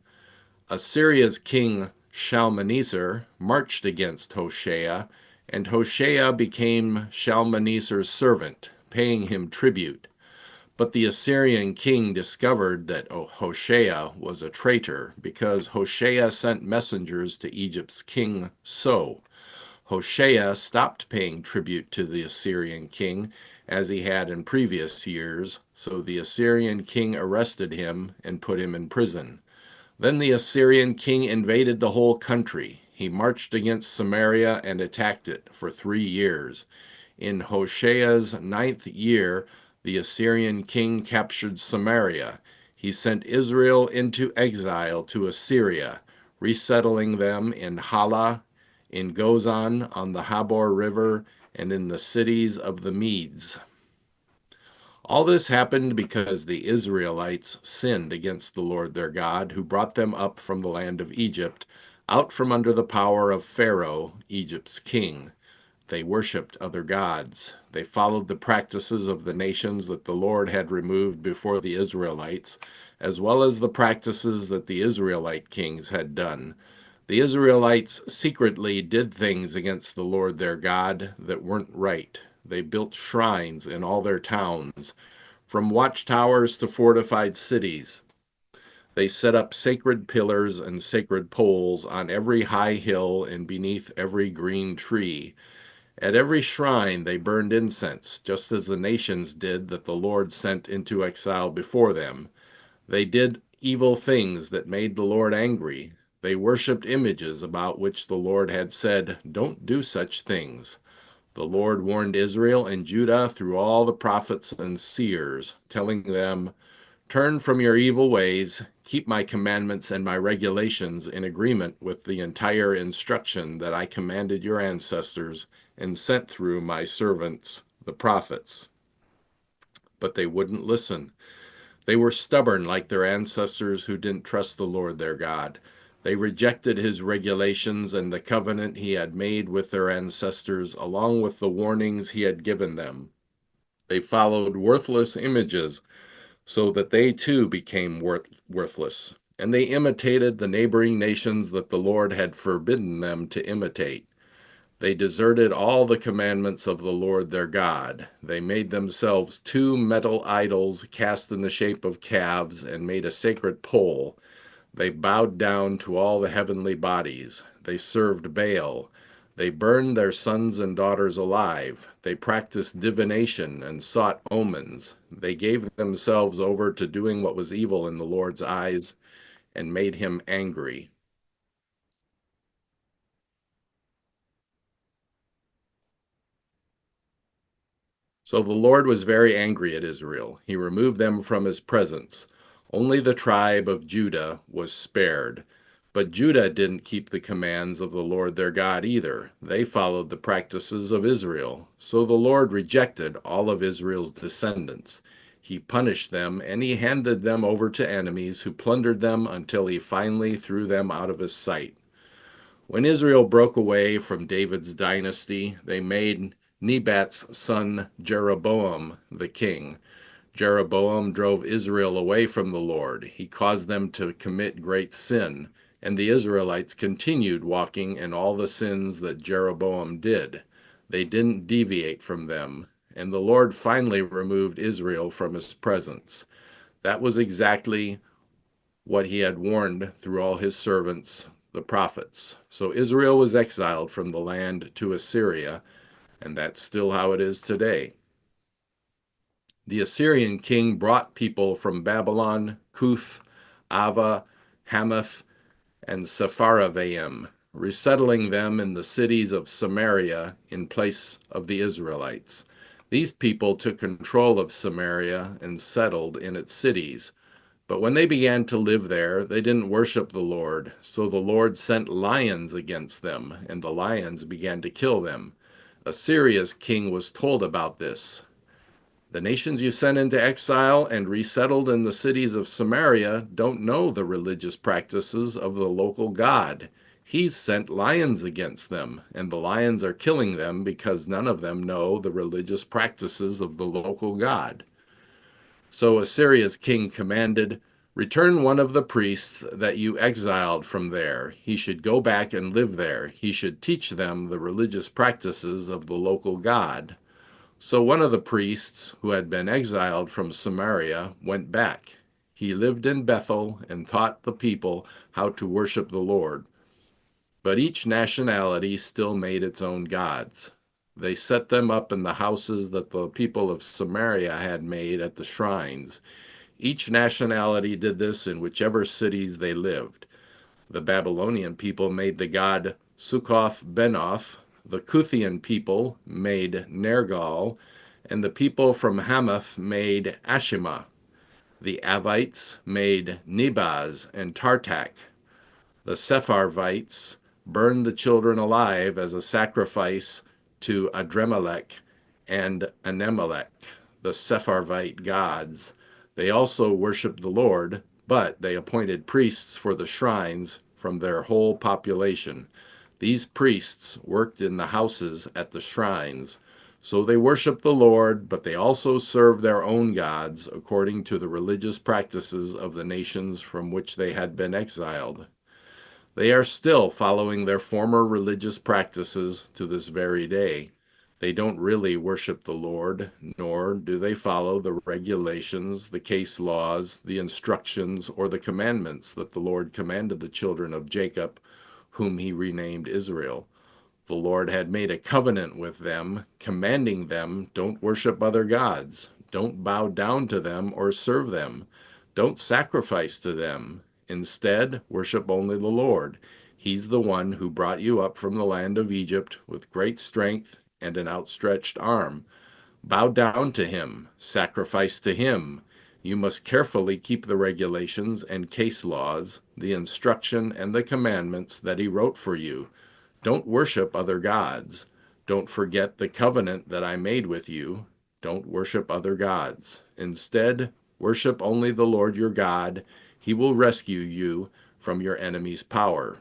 Assyria's king Shalmaneser marched against Hoshea, and Hoshea became Shalmaneser's servant, paying him tribute. But the Assyrian king discovered that Hoshea was a traitor because Hoshea sent messengers to Egypt's king So. Hoshea stopped paying tribute to the Assyrian king as he had in previous years, so the Assyrian king arrested him and put him in prison. Then the Assyrian king invaded the whole country. He marched against Samaria and attacked it for 3 years. In Hoshea's 9th year, the Assyrian king captured Samaria. He sent Israel into exile to Assyria, resettling them in Hala, in Gozan on the Habor River, and in the cities of the Medes. All this happened because the Israelites sinned against the Lord their God, who brought them up from the land of Egypt, out from under the power of Pharaoh, Egypt's king. They worshipped other gods. They followed the practices of the nations that the Lord had removed before the Israelites, as well as the practices that the Israelite kings had done. The Israelites secretly did things against the Lord their God that weren't right. They built shrines in all their towns, from watchtowers to fortified cities. They set up sacred pillars and sacred poles on every high hill and beneath every green tree. At every shrine they burned incense, just as the nations did that the Lord sent into exile before them. They did evil things that made the Lord angry. They worshipped images about which the Lord had said, "Don't do such things." The Lord warned Israel and Judah through all the prophets and seers, telling them, "Turn from your evil ways, keep my commandments and my regulations in agreement with the entire instruction that I commanded your ancestors and sent through my servants, the prophets." But they wouldn't listen. They were stubborn like their ancestors who didn't trust the Lord their God. They rejected his regulations and the covenant he had made with their ancestors, along with the warnings he had given them. They followed worthless images so that they too became worthless. And they imitated the neighboring nations that the Lord had forbidden them to imitate. They deserted all the commandments of the Lord their God. They made themselves 2 metal idols cast in the shape of calves and made a sacred pole. They bowed down to all the heavenly bodies. They served Baal. They burned their sons and daughters alive. They practiced divination and sought omens. They gave themselves over to doing what was evil in the Lord's eyes and made him angry. So the Lord was very angry at Israel. He removed them from his presence. Only the tribe of Judah was spared. But Judah didn't keep the commands of the Lord their God either. They followed the practices of Israel. So the Lord rejected all of Israel's descendants. He punished them, and he handed them over to enemies who plundered them until he finally threw them out of his sight. When Israel broke away from David's dynasty, they made Nebat's son Jeroboam the king. Jeroboam drove Israel away from the Lord. He caused them to commit great sin, and the Israelites continued walking in all the sins that Jeroboam did. They didn't deviate from them, and the Lord finally removed Israel from his presence. That was exactly what he had warned through all his servants, the prophets. So Israel was exiled from the land to Assyria, and that's still how it is today. The Assyrian king brought people from Babylon, Cuth, Ava, Hamath, and Sepharvaim, resettling them in the cities of Samaria in place of the Israelites. These people took control of Samaria and settled in its cities. But when they began to live there, they didn't worship the Lord. So the Lord sent lions against them, and the lions began to kill them. Assyria's king was told about this. The nations you sent into exile and resettled in the cities of Samaria don't know the religious practices of the local God. He's sent lions against them, and the lions are killing them because none of them know the religious practices of the local God. So Assyria's king commanded, "Return one of the priests that you exiled from there. He should go back and live there. He should teach them the religious practices of the local God." So one of the priests who had been exiled from Samaria went back. He lived in Bethel and taught the people how to worship the Lord. But each nationality still made its own gods. They set them up in the houses that the people of Samaria had made at the shrines. Each nationality did this in whichever cities they lived. The Babylonian people made the god Sukkoth-Benoth, the Kuthian people made Nergal, and the people from Hamath made Ashima. The Avites made Nebaz and Tartak. The Sepharvites burned the children alive as a sacrifice to Adremelech and Anemelech, the Sepharvite gods. They also worshiped the Lord, but they appointed priests for the shrines from their whole population. These priests worked in the houses at the shrines. So they worshiped the Lord, but they also served their own gods according to the religious practices of the nations from which they had been exiled. They are still following their former religious practices to this very day. They don't really worship the Lord, nor do they follow the regulations, the case laws, the instructions, or the commandments that the Lord commanded the children of Jacob, whom he renamed Israel. The Lord had made a covenant with them, commanding them, don't worship other gods, don't bow down to them or serve them, don't sacrifice to them. Instead, worship only the Lord. He's the one who brought you up from the land of Egypt with great strength and an outstretched arm. Bow down to him, sacrifice to him. You must carefully keep the regulations and case laws, the instruction and the commandments that he wrote for you. Don't worship other gods. Don't forget the covenant that I made with you. Don't worship other gods. Instead, worship only the Lord your God. He will rescue you from your enemy's power.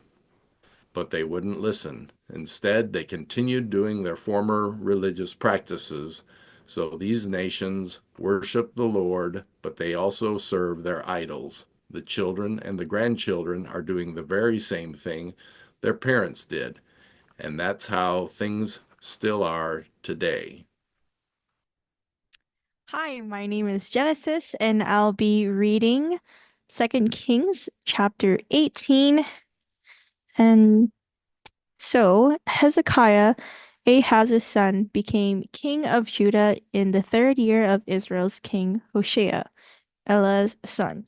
But they wouldn't listen. Instead, they continued doing their former religious practices. So these nations worship the Lord, but they also serve their idols. The children and the grandchildren are doing the very same thing their parents did. And that's how things still are today. Hi, my name is Genesis, and I'll be reading 2 Kings chapter 18. And so Hezekiah, Ahaz's son, became king of Judah in the 3rd year of Israel's king Hoshea, Elah's son.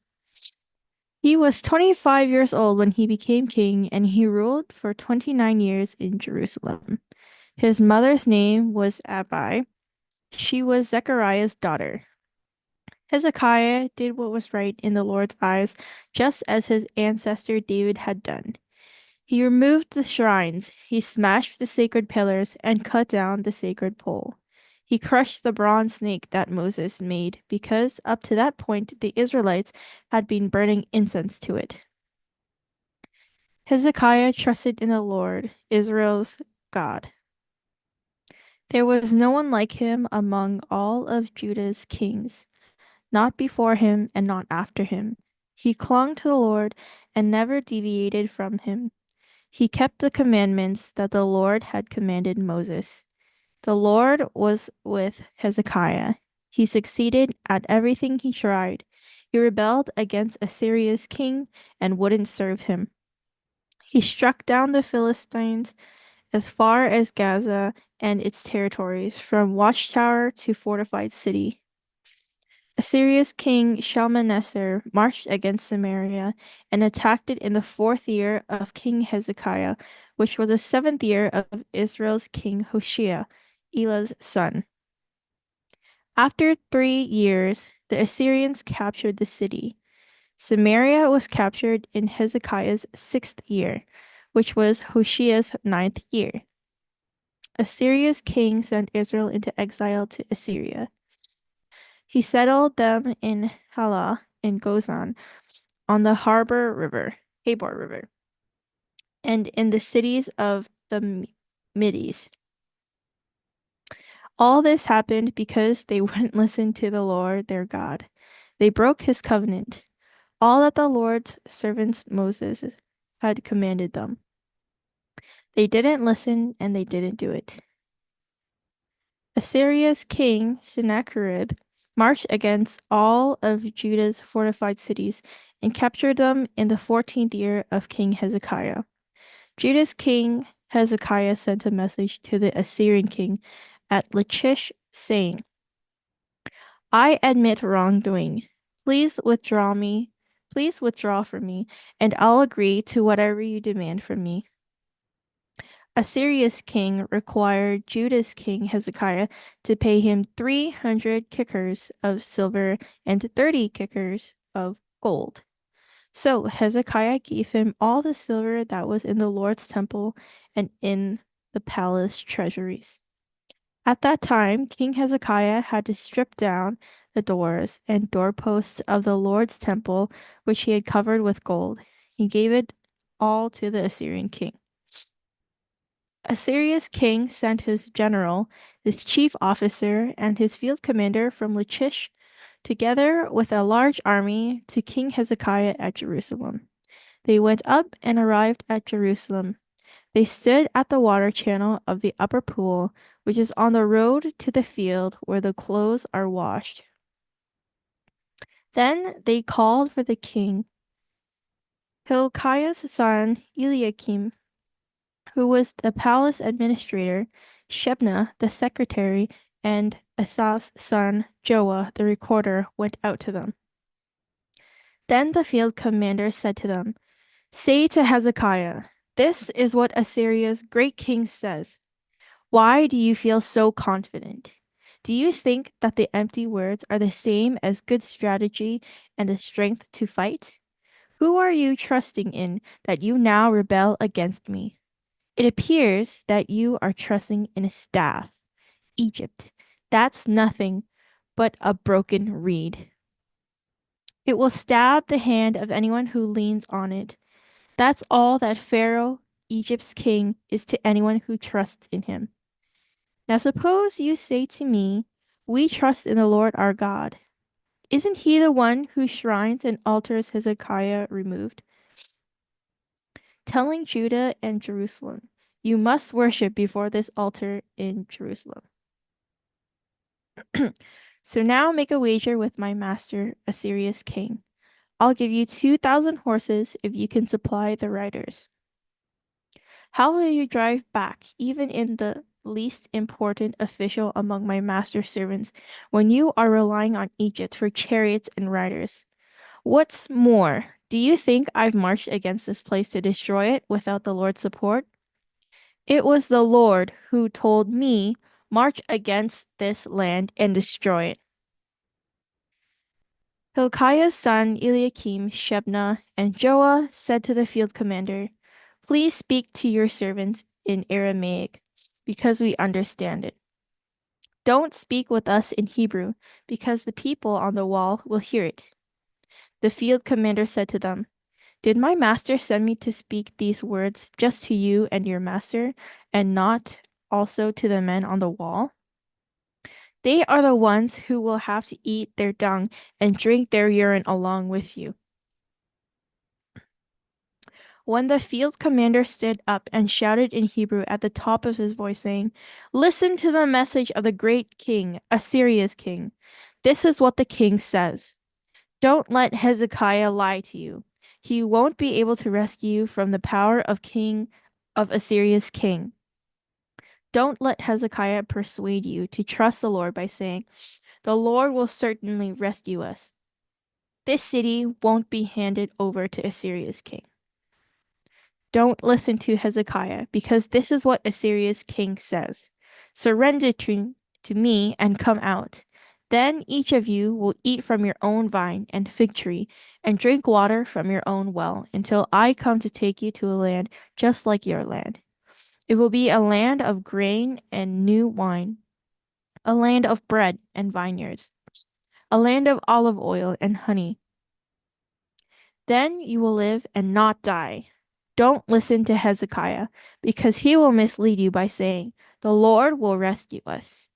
He was 25 years old when he became king, and he ruled for 29 years in Jerusalem. His mother's name was Abi. She was Zechariah's daughter. Hezekiah did what was right in the Lord's eyes, just as his ancestor David had done. He removed the shrines, he smashed the sacred pillars, and cut down the sacred pole. He crushed the bronze snake that Moses made, because up to that point the Israelites had been burning incense to it. Hezekiah trusted in the Lord, Israel's God. There was no one like him among all of Judah's kings, not before him and not after him. He clung to the Lord and never deviated from him. He kept the commandments that the Lord had commanded Moses. The Lord was with Hezekiah. He succeeded at everything he tried. He rebelled against Assyria's king and wouldn't serve him. He struck down the Philistines as far as Gaza and its territories, from watchtower to fortified city. Assyria's king Shalmaneser marched against Samaria and attacked it in the 4th year of King Hezekiah, which was the 7th year of Israel's king Hoshea, Elah's son. After 3 years, the Assyrians captured the city. Samaria was captured in Hezekiah's 6th year, which was Hoshea's 9th year. Assyria's king sent Israel into exile to Assyria. He settled them in Halah in Gozan on the Habor River, and in the cities of the Medes. All this happened because they wouldn't listen to the Lord their God. They broke his covenant, all that the Lord's servant Moses had commanded them. They didn't listen and they didn't do it. Assyria's king Sennacherib marched against all of Judah's fortified cities and captured them in the 14th year of King Hezekiah. Judah's king Hezekiah sent a message to the Assyrian king at Lachish, saying, I admit wrongdoing. Please withdraw from me, and I'll agree to whatever you demand from me. Assyria's king required Judah's king Hezekiah to pay him 300 kickers of silver and 30 kickers of gold. So Hezekiah gave him all the silver that was in the Lord's temple and in the palace treasuries. At that time, King Hezekiah had to strip down the doors and doorposts of the Lord's temple, which he had covered with gold. He gave it all to the Assyrian king. Assyria's king sent his general, his chief officer, and his field commander from Lachish, together with a large army, to King Hezekiah at Jerusalem. They went up and arrived at Jerusalem. They stood at the water channel of the upper pool, which is on the road to the field where the clothes are washed. Then they called for the king. Hilkiah's son Eliakim, who was the palace administrator, Shebna the secretary, and Asaph's son Joah the recorder went out to them. Then the field commander said to them, Say to Hezekiah, this is what Assyria's great king says. Why do you feel so confident? Do you think that the empty words are the same as good strategy and the strength to fight? Who are you trusting in that you now rebel against me? It appears that you are trusting in a staff, Egypt. That's nothing but a broken reed. It will stab the hand of anyone who leans on it. That's all that Pharaoh, Egypt's king, is to anyone who trusts in him. Now suppose you say to me, We trust in the Lord our God. Isn't he the one whose shrines and altars Hezekiah removed? Telling Judah and Jerusalem, You must worship before this altar in Jerusalem. So now make a wager with my master, Assyria's king. I'll give you 2,000 horses if you can supply the riders. How will you drive back, even in the least important official among my master's servants, when you are relying on Egypt for chariots and riders? What's more, do you think I've marched against this place to destroy it without the Lord's support? It was the Lord who told me, March against this land and destroy it. Hilkiah's son Eliakim, Shebna, and Joah said to the field commander, Please speak to your servants in Aramaic, because we understand it. Don't speak with us in Hebrew, because the people on the wall will hear it. The field commander said to them, Did my master send me to speak these words just to you and your master, and not also to the men on the wall? They are the ones who will have to eat their dung and drink their urine along with you. When the field commander stood up and shouted in Hebrew at the top of his voice, saying, Listen to the message of the great king, Assyria's king. This is what the king says. Don't let Hezekiah lie to you. He won't be able to rescue you from the power of Assyria's king. Don't let Hezekiah persuade you to trust the Lord by saying, The Lord will certainly rescue us. This city won't be handed over to Assyria's king. Don't listen to Hezekiah, because this is what Assyria's king says. Surrender to me and come out. Then each of you will eat from your own vine and fig tree, and drink water from your own well, until I come to take you to a land just like your land. It will be a land of grain and new wine, a land of bread and vineyards, a land of olive oil and honey. Then you will live and not die. Don't listen to Hezekiah, because he will mislead you by saying, The Lord will rescue us.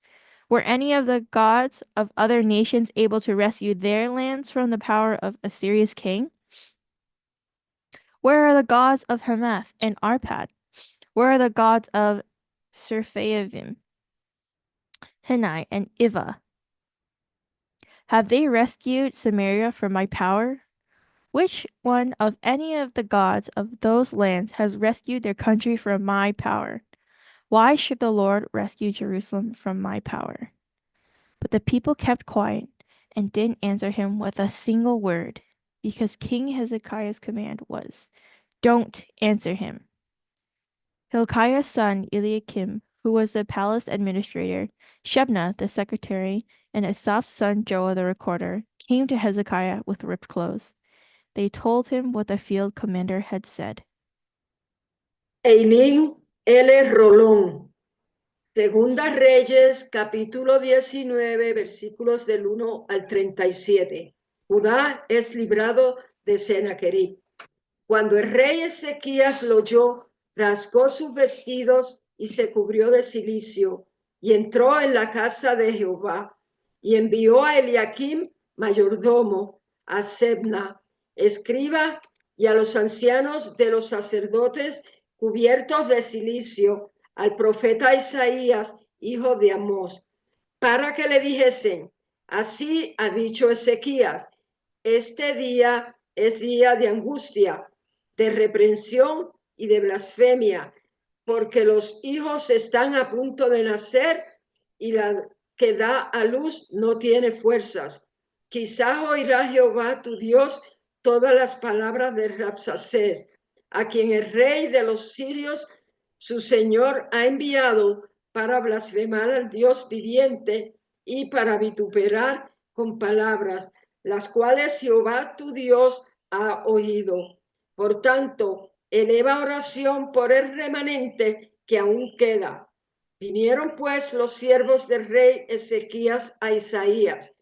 Were any of the gods of other nations able to rescue their lands from the power of Assyria's king? Where are the gods of Hamath and Arpad? Where are the gods of Sepharvaim, Henai, and Iva? Have they rescued Samaria from my power? Which one of any of the gods of those lands has rescued their country from my power? Why should the Lord rescue Jerusalem from my power? But the people kept quiet and didn't answer him with a single word, because King Hezekiah's command was, "Don't answer him." Hilkiah's son Eliakim, who was the palace administrator, Shebna the secretary, and Asaph's son Joah the recorder, came to Hezekiah with ripped clothes. They told him what the field commander had said. Eilim L. Rolón. Segunda Reyes, capítulo 19, versículos del 1 al 37. Judá es librado de Sennacherib. Cuando el rey Ezequías lo oyó, rasgó sus vestidos y se cubrió de cilicio, y entró en la casa de Jehová, y envió a Eliakim, mayordomo, a Sebna, escriba, y a los ancianos de los sacerdotes cubiertos de cilicio, al profeta Isaías, hijo de Amós, para que le dijesen: así ha dicho Ezequías, este día es día de angustia, de reprensión y de blasfemia, porque los hijos están a punto de nacer y la que da a luz no tiene fuerzas. Quizá oirá Jehová tu Dios todas las palabras de Rabsacés, a quien el rey de los sirios, su señor, ha enviado para blasfemar al Dios viviente y para vituperar con palabras, las cuales Jehová tu Dios ha oído. Por tanto, eleva oración por el remanente que aún queda. Vinieron pues los siervos del rey Ezequías a Isaías.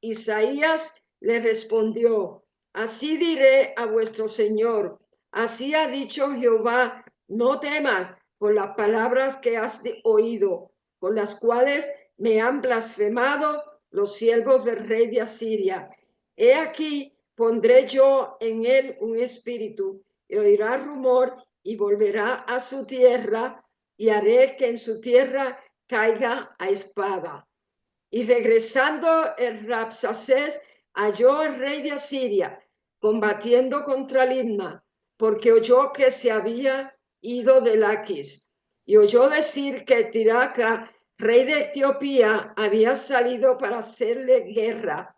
Isaías le respondió: así diré a vuestro señor, así ha dicho Jehová, no temas por las palabras que has oído, con las cuales me han blasfemado los siervos del rey de Asiria. He aquí, pondré yo en él un espíritu, y oirá rumor y volverá a su tierra, y haré que en su tierra caiga a espada. Y regresando el Rabsacés, halló al rey de Asiria combatiendo contra Libna, porque oyó que se había ido de Laquis, y oyó decir que Tiraca, rey de Etiopía, había salido para hacerle guerra.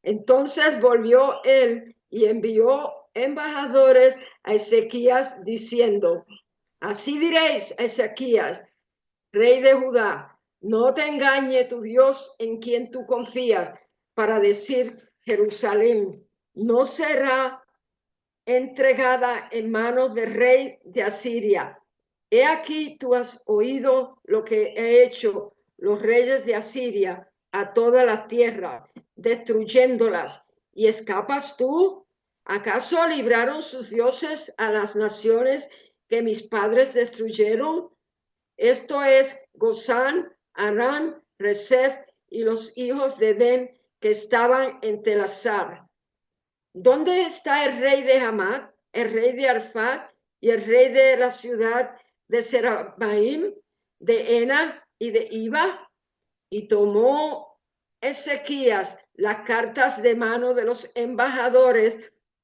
Entonces volvió él y envió embajadores a Ezequías diciendo: así diréis a Ezequías, rey de Judá, no te engañe tu Dios en quien tú confías, para decir: Jerusalén no será entregada en manos del rey de Asiria. He aquí, tú has oído lo que he hecho los reyes de Asiria a toda la tierra, destruyéndolas, y escapas tú. ¿Acaso libraron sus dioses a las naciones que mis padres destruyeron? Esto es Gozán, Arán, Resef y los hijos de Edén que estaban en Telasar. ¿Dónde está el rey de Hamat, el rey de Arfad y el rey de la ciudad de Serabaim, de Ena y de Iba? Y tomó Ezequías las cartas de mano de los embajadores,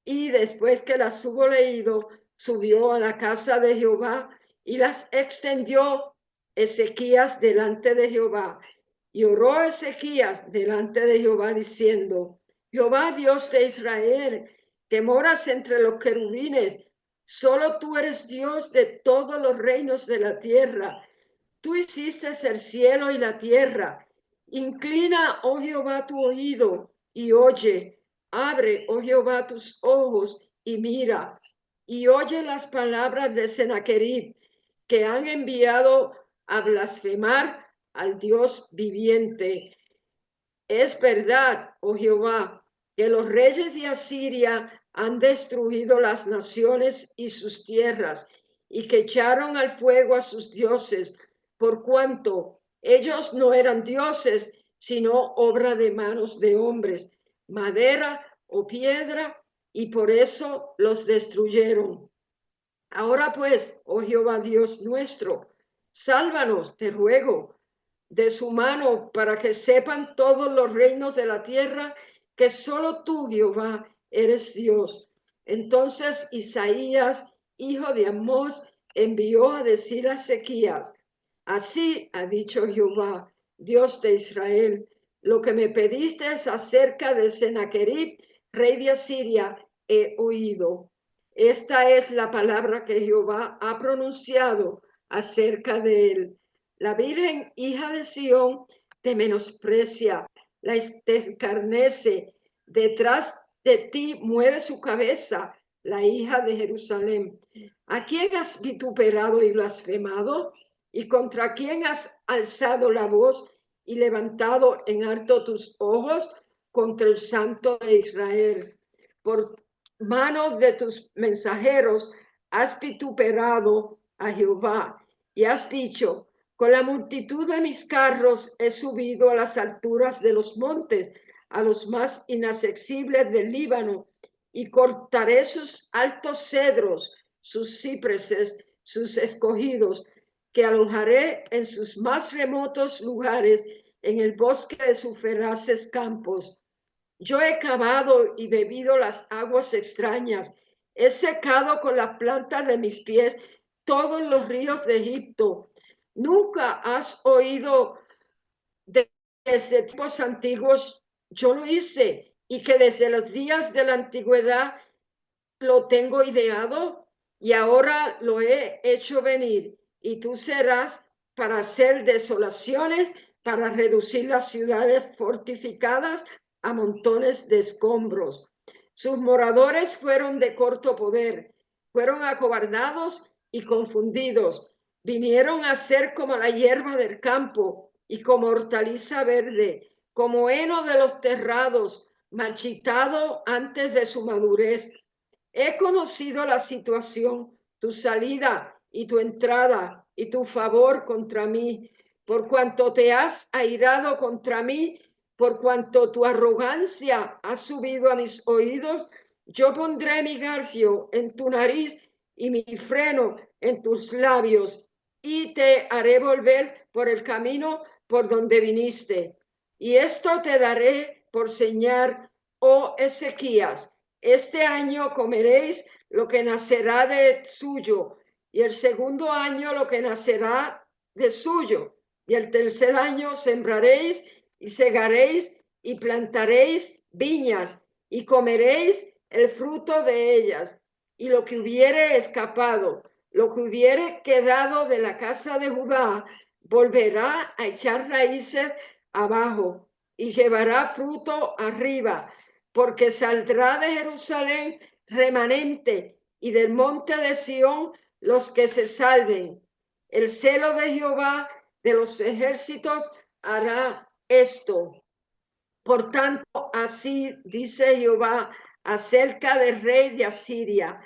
y después que las hubo leído, subió a la casa de Jehová y las extendió Ezequías delante de Jehová. Y oró Ezequías delante de Jehová diciendo: Jehová, Dios de Israel, que moras entre los querubines, solo tú eres Dios de todos los reinos de la tierra. Tú hiciste el cielo y la tierra. Inclina, oh Jehová, tu oído y oye. Abre, oh Jehová, tus ojos y mira. Y oye las palabras de Sennacherib, que han enviado a blasfemar al Dios viviente. Es verdad, oh Jehová, que los reyes de Asiria han destruido las naciones y sus tierras, y que echaron al fuego a sus dioses, por cuanto ellos no eran dioses, sino obra de manos de hombres, madera o piedra, y por eso los destruyeron. Ahora pues, oh Jehová Dios nuestro, sálvanos, te ruego, de su mano, para que sepan todos los reinos de la tierra que solo tú, Jehová, eres Dios. Entonces Isaías, hijo de Amós, envió a decir a Ezequías: así ha dicho Jehová, Dios de Israel, lo que me pediste acerca de Sennacherib, rey de Asiria, he oído. Esta es la palabra que Jehová ha pronunciado acerca de él. La Virgen, hija de Sión, te menosprecia, te escarnece. Detrás de ti mueve su cabeza la hija de Jerusalén. ¿A quién has vituperado y blasfemado? ¿Y contra quién has alzado la voz y levantado en alto tus ojos? Contra el Santo de Israel. Por mano de tus mensajeros has vituperado a Jehová y has dicho: con la multitud de mis carros he subido a las alturas de los montes, a los más inaccesibles del Líbano, y cortaré sus altos cedros, sus cipreses, sus escogidos, que alojaré en sus más remotos lugares, en el bosque de sus feraces campos. Yo he cavado y bebido las aguas extrañas, he secado con las plantas de mis pies todos los ríos de Egipto. Nunca has oído desde tiempos antiguos, yo lo hice, y que desde los días de la antigüedad lo tengo ideado, y ahora lo he hecho venir, y tú serás para hacer desolaciones, para reducir las ciudades fortificadas a montones de escombros. Sus moradores fueron de corto poder, fueron acobardados y confundidos, vinieron a ser como la hierba del campo y como hortaliza verde, como heno de los terrados, marchitado antes de su madurez. He conocido la situación, tu salida y tu entrada y tu favor contra mí, por cuanto te has airado contra mí, por cuanto tu arrogancia ha subido a mis oídos. Yo pondré mi garfio en tu nariz y mi freno en tus labios, y te haré volver por el camino por donde viniste. Y esto te daré por señal, oh Ezequías: este año comeréis lo que nacerá de suyo, y el segundo año lo que nacerá de suyo, y el tercer año sembraréis y segaréis y plantaréis viñas y comeréis el fruto de ellas. Y lo que hubiere escapado, lo que hubiere quedado de la casa de Judá, volverá a echar raíces abajo y llevará fruto arriba, porque saldrá de Jerusalén remanente y del monte de Sión los que se salven. El celo de Jehová de los ejércitos hará esto. Por tanto, así dice Jehová acerca del rey de Asiria: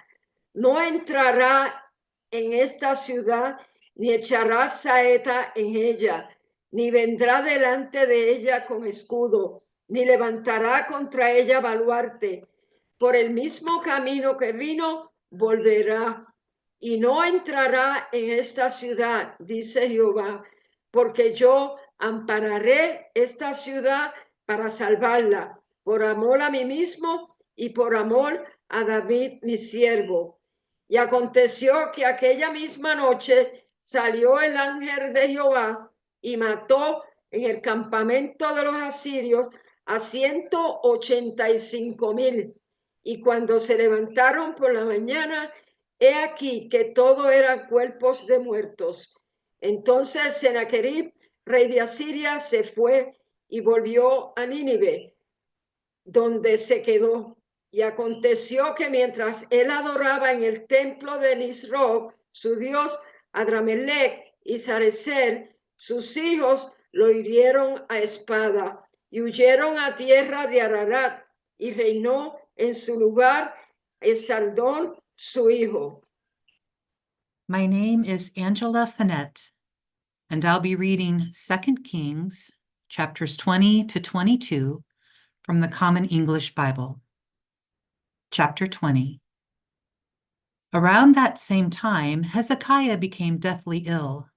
no entrará en esta ciudad, ni echará saeta en ella, ni vendrá delante de ella con escudo, ni levantará contra ella baluarte. Por el mismo camino que vino, volverá, y no entrará en esta ciudad, dice Jehová, porque yo ampararé esta ciudad para salvarla, por amor a mí mismo y por amor a David mi siervo. Y aconteció que aquella misma noche salió el ángel de Jehová y mató en el campamento de los asirios a 185,000. Y cuando se levantaron por la mañana, he aquí que todo eran cuerpos de muertos. Entonces Sennacherib, rey de Asiria, se fue y volvió a Nínive, donde se quedó. Y aconteció que mientras él adoraba en el templo de Nisroch, su dios, Adramelech y Sarecer, sus hijos lo hirieron a espada y huyeron a tierra de Ararat, y reinó en su lugar Esaldón, su hijo. My name is Angela Finette, and I'll be reading 2 Kings, chapters 20 to 22 from the Common English Bible. Chapter 20. Around that same time, Hezekiah became deathly ill.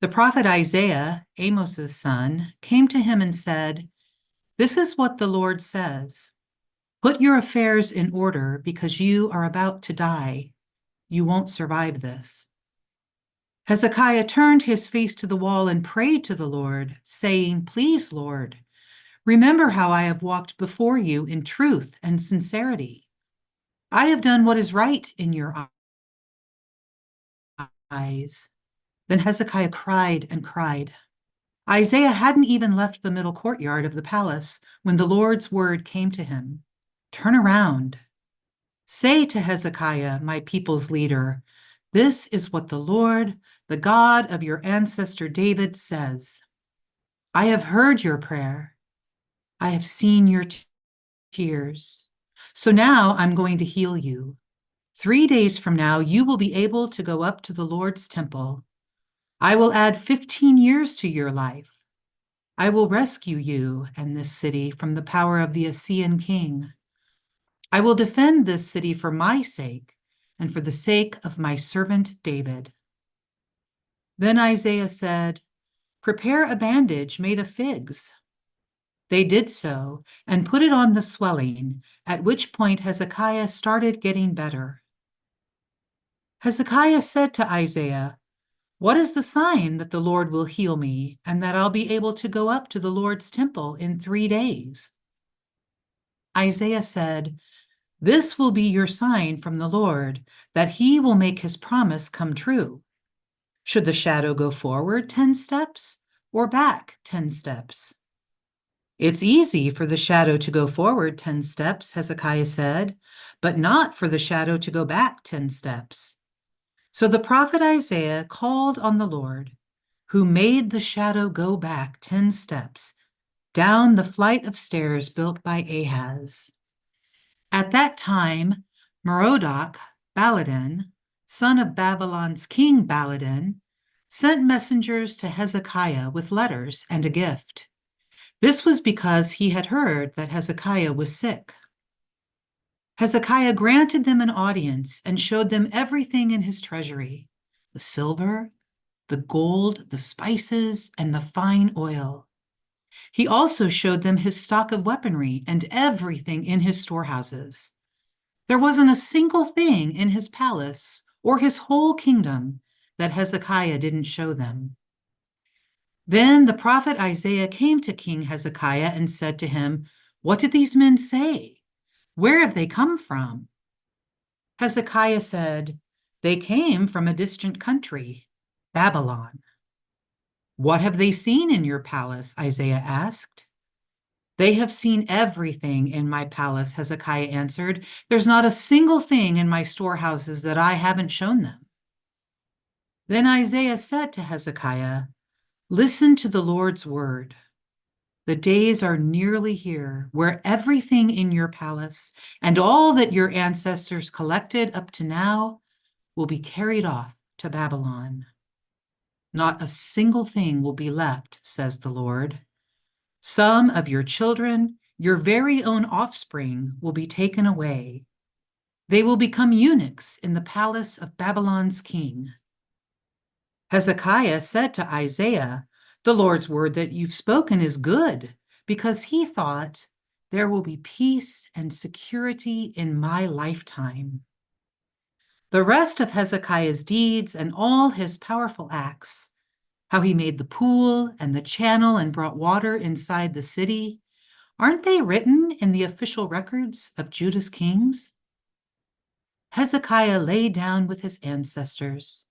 The prophet Isaiah, Amos's son, came to him and said, "This is what the Lord says. Put your affairs in order because you are about to die. You won't survive this. Hezekiah turned his face to the wall and prayed to the Lord, saying, Please, Lord, remember how I have walked before you in truth and sincerity. I have done what is right in your eyes. Then Hezekiah cried and cried. Isaiah hadn't even left the middle courtyard of the palace when the Lord's word came to him. Turn around. Say to Hezekiah, my people's leader, this is what the Lord, the God of your ancestor David, says. I have heard your prayer. I have seen your tears. So now I'm going to heal you. 3 days from now, you will be able to go up to the Lord's temple. I will add 15 years to your life. I will rescue you and this city from the power of the Assyrian king. I will defend this city for my sake and for the sake of my servant David. Then Isaiah said, Prepare a bandage made of figs. They did so and put it on the swelling, at which point Hezekiah started getting better. Hezekiah said to Isaiah, What is the sign that the Lord will heal me and that I'll be able to go up to the Lord's temple in 3 days? Isaiah said, This will be your sign from the Lord, that he will make his promise come true. Should the shadow go forward 10 steps or back 10 steps? It's easy for the shadow to go forward 10 steps, Hezekiah said, but not for the shadow to go back 10 steps. So the prophet Isaiah called on the Lord, who made the shadow go back 10 steps down the flight of stairs built by Ahaz. At that time, Merodach Baladan, son of Babylon's king Baladan, sent messengers to Hezekiah with letters and a gift. This was because he had heard that Hezekiah was sick. Hezekiah granted them an audience and showed them everything in his treasury, the silver, the gold, the spices, and the fine oil. He also showed them his stock of weaponry and everything in his storehouses. There wasn't a single thing in his palace or his whole kingdom that Hezekiah didn't show them. Then the prophet Isaiah came to King Hezekiah and said to him, What did these men say? Where have they come from? Hezekiah said, They came from a distant country, Babylon. What have they seen in your palace? Isaiah asked. They have seen everything in my palace, Hezekiah answered. There's not a single thing in my storehouses that I haven't shown them. Then Isaiah said to Hezekiah, Listen to the Lord's word. The days are nearly here where everything in your palace and all that your ancestors collected up to now will be carried off to Babylon. Not a single thing will be left, says the Lord. Some of your children, your very own offspring, will be taken away. They will become eunuchs in the palace of Babylon's king. Hezekiah said to Isaiah, The Lord's word that you've spoken is good, because he thought, there will be peace and security in my lifetime. The rest of Hezekiah's deeds and all his powerful acts, how he made the pool and the channel and brought water inside the city, aren't they written in the official records of Judah's kings? Hezekiah lay down with his ancestors.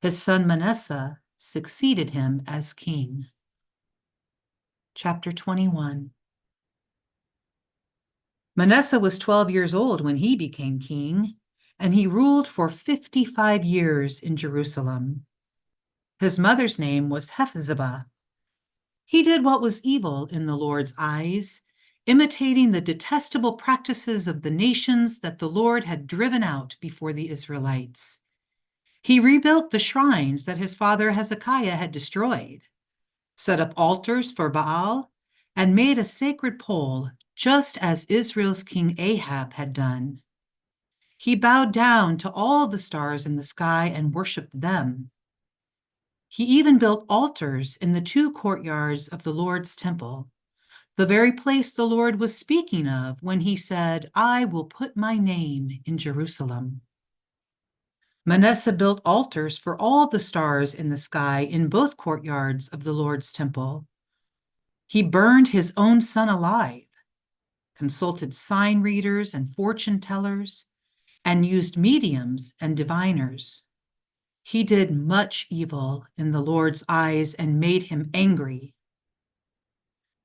His son Manasseh succeeded him as king. Chapter 21. Manasseh was 12 years old when he became king, and he ruled for 55 years in Jerusalem. His mother's name was Hephzibah. He did what was evil in the Lord's eyes, imitating the detestable practices of the nations that the Lord had driven out before the Israelites. He rebuilt the shrines that his father Hezekiah had destroyed, set up altars for Baal, and made a sacred pole, just as Israel's king Ahab had done. He bowed down to all the stars in the sky and worshiped them. He even built altars in the 2 courtyards of the Lord's temple, the very place the Lord was speaking of when he said, I will put my name in Jerusalem. Manasseh built altars for all the stars in the sky in both courtyards of the Lord's temple. He burned his own son alive, consulted sign readers and fortune tellers, and used mediums and diviners. He did much evil in the Lord's eyes and made him angry.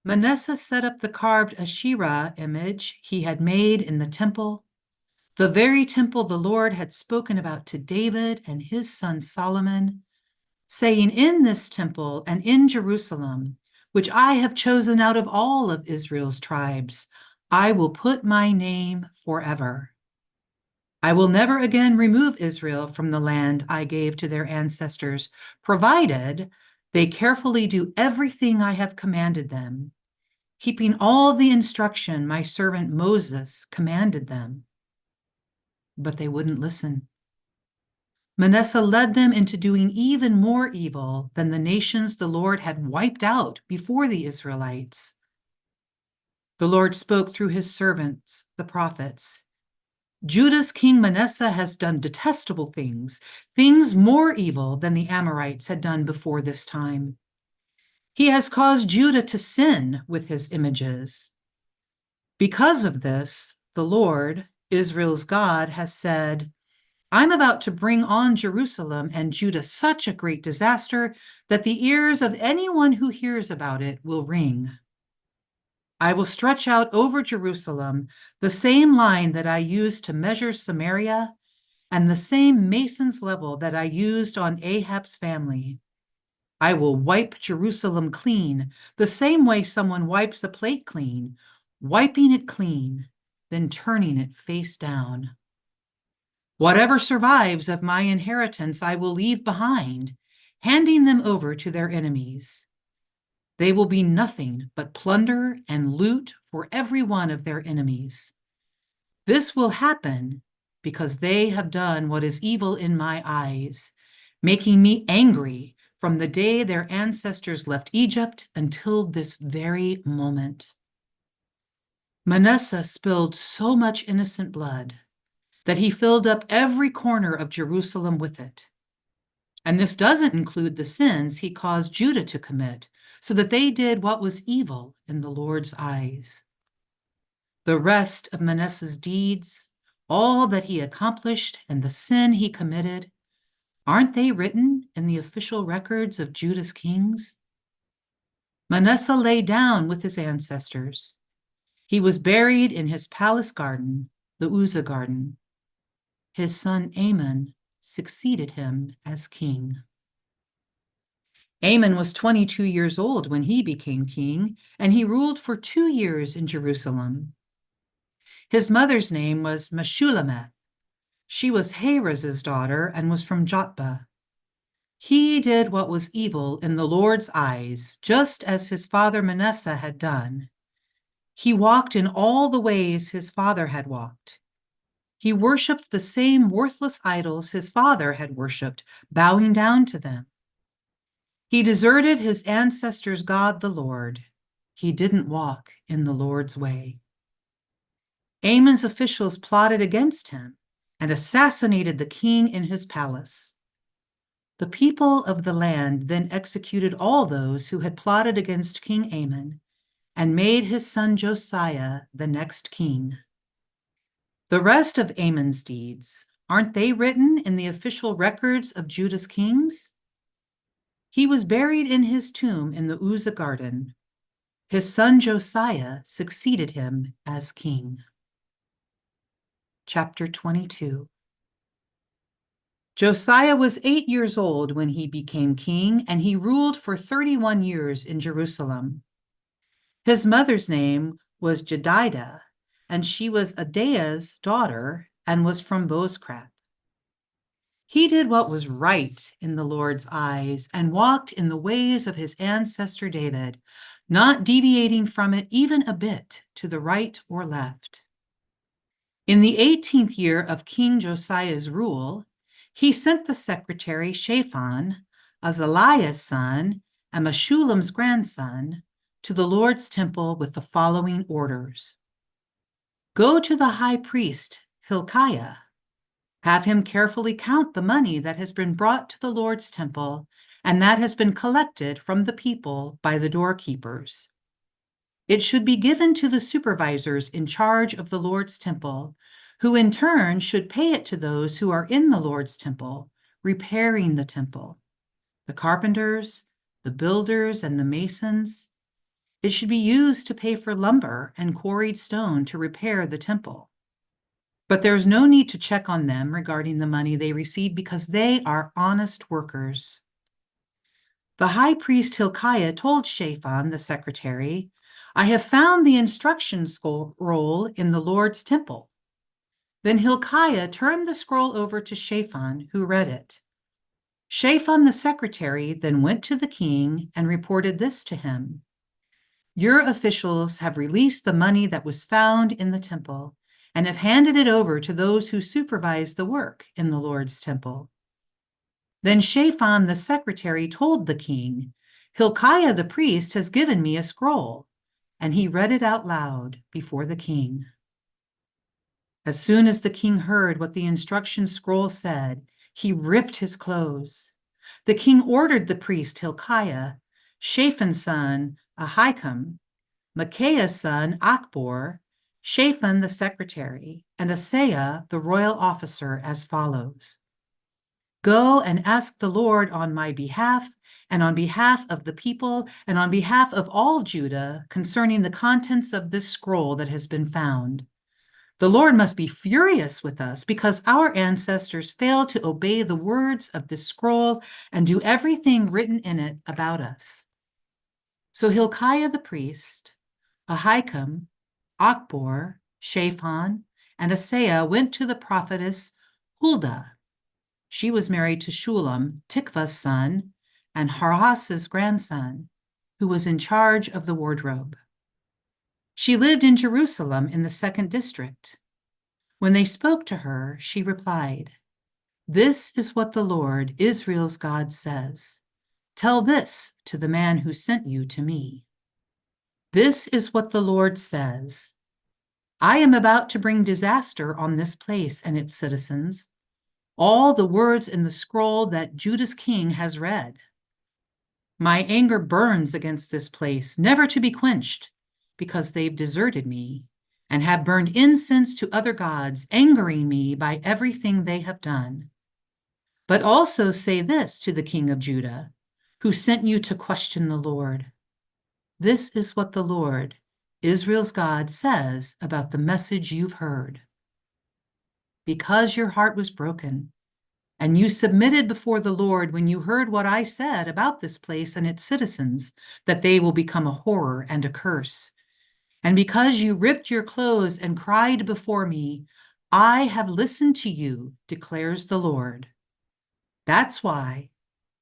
Manasseh set up the carved Asherah image he had made in the temple, the very temple the Lord had spoken about to David and his son Solomon, saying, in this temple and in Jerusalem, which I have chosen out of all of Israel's tribes, I will put my name forever. I will never again remove Israel from the land I gave to their ancestors, provided they carefully do everything I have commanded them, keeping all the instruction my servant Moses commanded them. But they wouldn't listen. Manasseh led them into doing even more evil than the nations the Lord had wiped out before the Israelites. The Lord spoke through his servants, the prophets. Judah's king Manasseh has done detestable things, things more evil than the Amorites had done before this time. He has caused Judah to sin with his images. Because of this, the Lord, Israel's God, has said, I'm about to bring on Jerusalem and Judah such a great disaster that the ears of anyone who hears about it will ring. I will stretch out over Jerusalem the same line that I used to measure Samaria and the same mason's level that I used on Ahab's family. I will wipe Jerusalem clean, the same way someone wipes a plate clean, wiping it clean, then turning it face down. Whatever survives of my inheritance I will leave behind, handing them over to their enemies. They will be nothing but plunder and loot for every one of their enemies. This will happen because they have done what is evil in my eyes, making me angry from the day their ancestors left Egypt until this very moment. Manasseh spilled so much innocent blood that he filled up every corner of Jerusalem with it. And this doesn't include the sins he caused Judah to commit, so that they did what was evil in the Lord's eyes. The rest of Manasseh's deeds, all that he accomplished and the sin he committed, aren't they written in the official records of Judah's kings? Manasseh lay down with his ancestors. He was buried in his palace garden, the Uzzah garden. His son Amon succeeded him as king. Amon was 22 years old when he became king, and he ruled for 2 years in Jerusalem. His mother's name was Meshullemeth. She was Haraz's daughter and was from Jotbah. He did what was evil in the Lord's eyes, just as his father Manasseh had done. He walked in all the ways his father had walked. He worshipped the same worthless idols his father had worshipped, bowing down to them. He deserted his ancestors' God, the Lord. He didn't walk in the Lord's way. Amon's officials plotted against him and assassinated the king in his palace. The people of the land then executed all those who had plotted against King Amon and made his son Josiah the next king. The rest of Amon's deeds, aren't they written in the official records of Judah's kings? He was buried in his tomb in the Uzzah garden. His son Josiah succeeded him as king. Chapter 22. Josiah was 8 years old when he became king, and he ruled for 31 years in Jerusalem. His mother's name was Jedidah, and she was Adaiah's daughter and was from Bozkath. He did what was right in the Lord's eyes and walked in the ways of his ancestor David, not deviating from it even a bit to the right or left. In the 18th year of King Josiah's rule, he sent the secretary Shaphan, Azaliah's son and Meshullem's grandson, to the Lord's temple with the following orders. Go to the high priest, Hilkiah. Have him carefully count the money that has been brought to the Lord's temple and that has been collected from the people by the doorkeepers. It should be given to the supervisors in charge of the Lord's temple, who in turn should pay it to those who are in the Lord's temple, repairing the temple, the carpenters, the builders, and the masons. It should be used to pay for lumber and quarried stone to repair the temple. But there's no need to check on them regarding the money they receive because they are honest workers. The high priest Hilkiah told Shaphan, the secretary, I have found the instruction scroll in the Lord's temple. Then Hilkiah turned the scroll over to Shaphan, who read it. Shaphan, the secretary, then went to the king and reported this to him. Your officials have released the money that was found in the temple and have handed it over to those who supervise the work in the Lord's temple. Then Shaphan, the secretary, told the king, Hilkiah the priest has given me a scroll, and he read it out loud before the king. As soon as the king heard what the instruction scroll said, he ripped his clothes. The king ordered the priest Hilkiah, Shaphan's son Ahikam, Micaiah's son Achbor, Shaphan the secretary, and Asaiah the royal officer as follows. Go and ask the Lord on my behalf and on behalf of the people and on behalf of all Judah concerning the contents of this scroll that has been found. The Lord must be furious with us because our ancestors failed to obey the words of this scroll and do everything written in it about us. So Hilkiah the priest, Ahikam, Achbor, Shaphan, and Asaiah went to the prophetess Huldah. She was married to Shulam, Tikva's son, and Harhas's grandson, who was in charge of the wardrobe. She lived in Jerusalem in the 2nd district. When they spoke to her, she replied, This is what the Lord, Israel's God, says. Tell this to the man who sent you to me. This is what the Lord says. I am about to bring disaster on this place and its citizens, all the words in the scroll that Judah's king has read. My anger burns against this place, never to be quenched, because they've deserted me and have burned incense to other gods, angering me by everything they have done. But also say this to the king of Judah, who sent you to question the Lord. This is what the Lord, Israel's God, says about the message you've heard. Because your heart was broken, and you submitted before the Lord when you heard what I said about this place and its citizens, that they will become a horror and a curse. And because you ripped your clothes and cried before me, I have listened to you, declares the Lord. That's why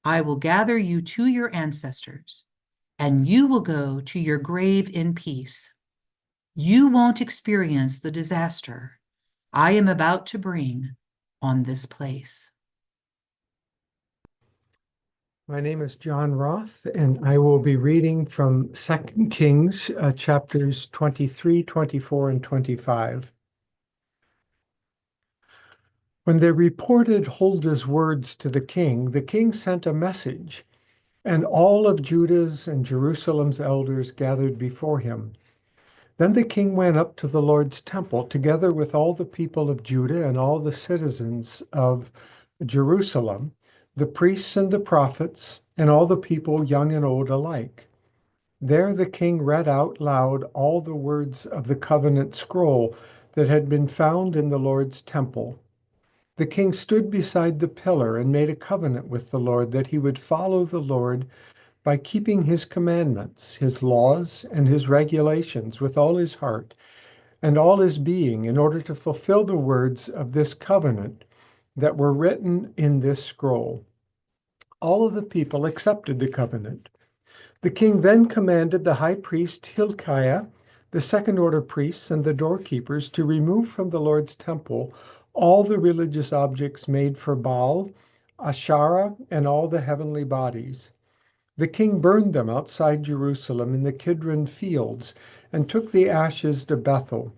I will gather you to your ancestors, and you will go to your grave in peace. You won't experience the disaster I am about to bring on this place. My name is John Roth, and I will be reading from 2 Kings, chapters 23, 24, and 25. When they reported Huldah's words to the king sent a message, and all of Judah's and Jerusalem's elders gathered before him. Then the king went up to the Lord's temple, together with all the people of Judah and all the citizens of Jerusalem, the priests and the prophets, and all the people, young and old alike. There the king read out loud all the words of the covenant scroll that had been found in the Lord's temple. The king stood beside the pillar and made a covenant with the Lord that he would follow the Lord by keeping his commandments, his laws, and his regulations with all his heart and all his being in order to fulfill the words of this covenant that were written in this scroll. All of the people accepted the covenant. The king then commanded the high priest Hilkiah, the second order priests, and the doorkeepers to remove from the Lord's temple all the religious objects made for Baal, Asherah, and all the heavenly bodies. The king burned them outside Jerusalem in the Kidron fields and took the ashes to Bethel.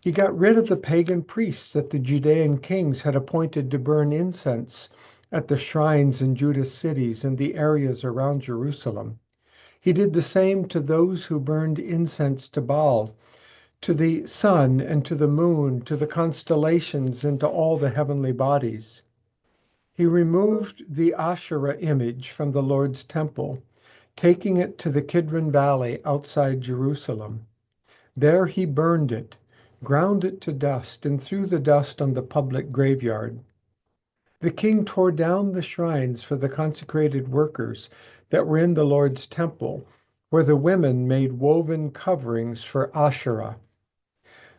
He got rid of the pagan priests that the Judean kings had appointed to burn incense at the shrines in Judah's cities and the areas around Jerusalem. He did the same to those who burned incense to Baal, to the sun and to the moon, to the constellations and to all the heavenly bodies. He removed the Asherah image from the Lord's temple, taking it to the Kidron Valley outside Jerusalem. There he burned it, ground it to dust, and threw the dust on the public graveyard. The king tore down the shrines for the consecrated workers that were in the Lord's temple, where the women made woven coverings for Asherah.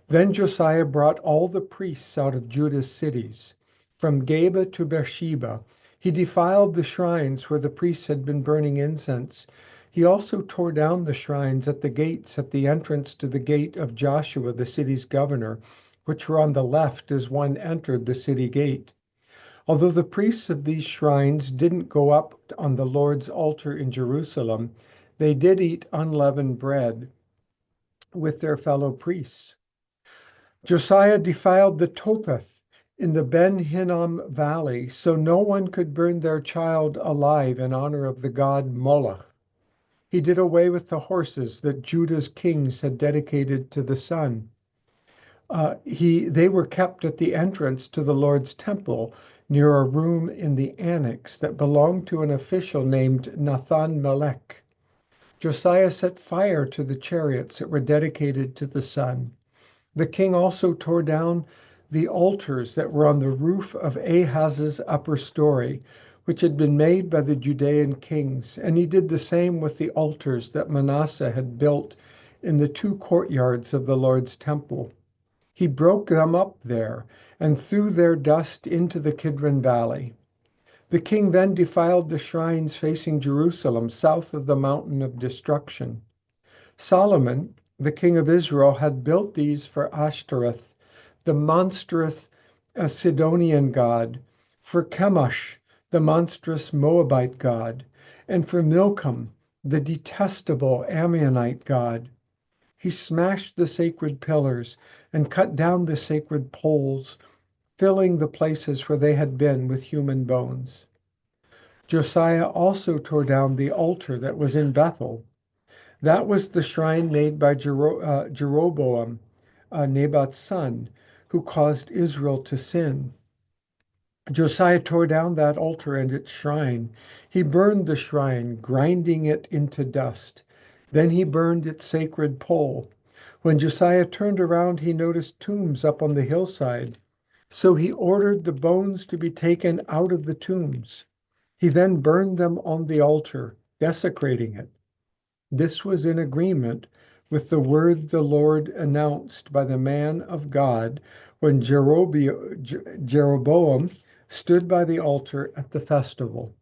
Then Josiah brought all the priests out of Judah's cities, from Geba to Beersheba. He defiled the shrines where the priests had been burning incense. He also tore down the shrines at the gates at the entrance to the gate of Joshua, the city's governor, which were on the left as one entered the city gate. Although the priests of these shrines didn't go up on the Lord's altar in Jerusalem, they did eat unleavened bread with their fellow priests. Josiah defiled the Topheth in the Ben Hinnom Valley, so no one could burn their child alive in honor of the god Moloch. He did away with the horses that Judah's kings had dedicated to the sun. They were kept at the entrance to the Lord's temple near a room in the annex that belonged to an official named Nathan-Melech. Josiah set fire to the chariots that were dedicated to the sun. The king also tore down the altars that were on the roof of Ahaz's upper story, which had been made by the Judean kings, and he did the same with the altars that Manasseh had built in the two courtyards of the Lord's temple. He broke them up there and threw their dust into the Kidron Valley. The king then defiled the shrines facing Jerusalem, south of the mountain of destruction. Solomon, the king of Israel, had built these for Ashtoreth, the monstrous Sidonian god, for Chemosh, the monstrous Moabite god, and for Milcom, the detestable Ammonite god. He smashed the sacred pillars and cut down the sacred poles, filling the places where they had been with human bones. Josiah also tore down the altar that was in Bethel. That was the shrine made by Jeroboam, Nabat's son, who caused Israel to sin. Josiah tore down that altar and its shrine. He burned the shrine, grinding it into dust. Then he burned its sacred pole. When Josiah turned around, he noticed tombs up on the hillside. So he ordered the bones to be taken out of the tombs. He then burned them on the altar, desecrating it. This was in agreement with the word the Lord announced by the man of God when Jeroboam stood by the altar at the festival.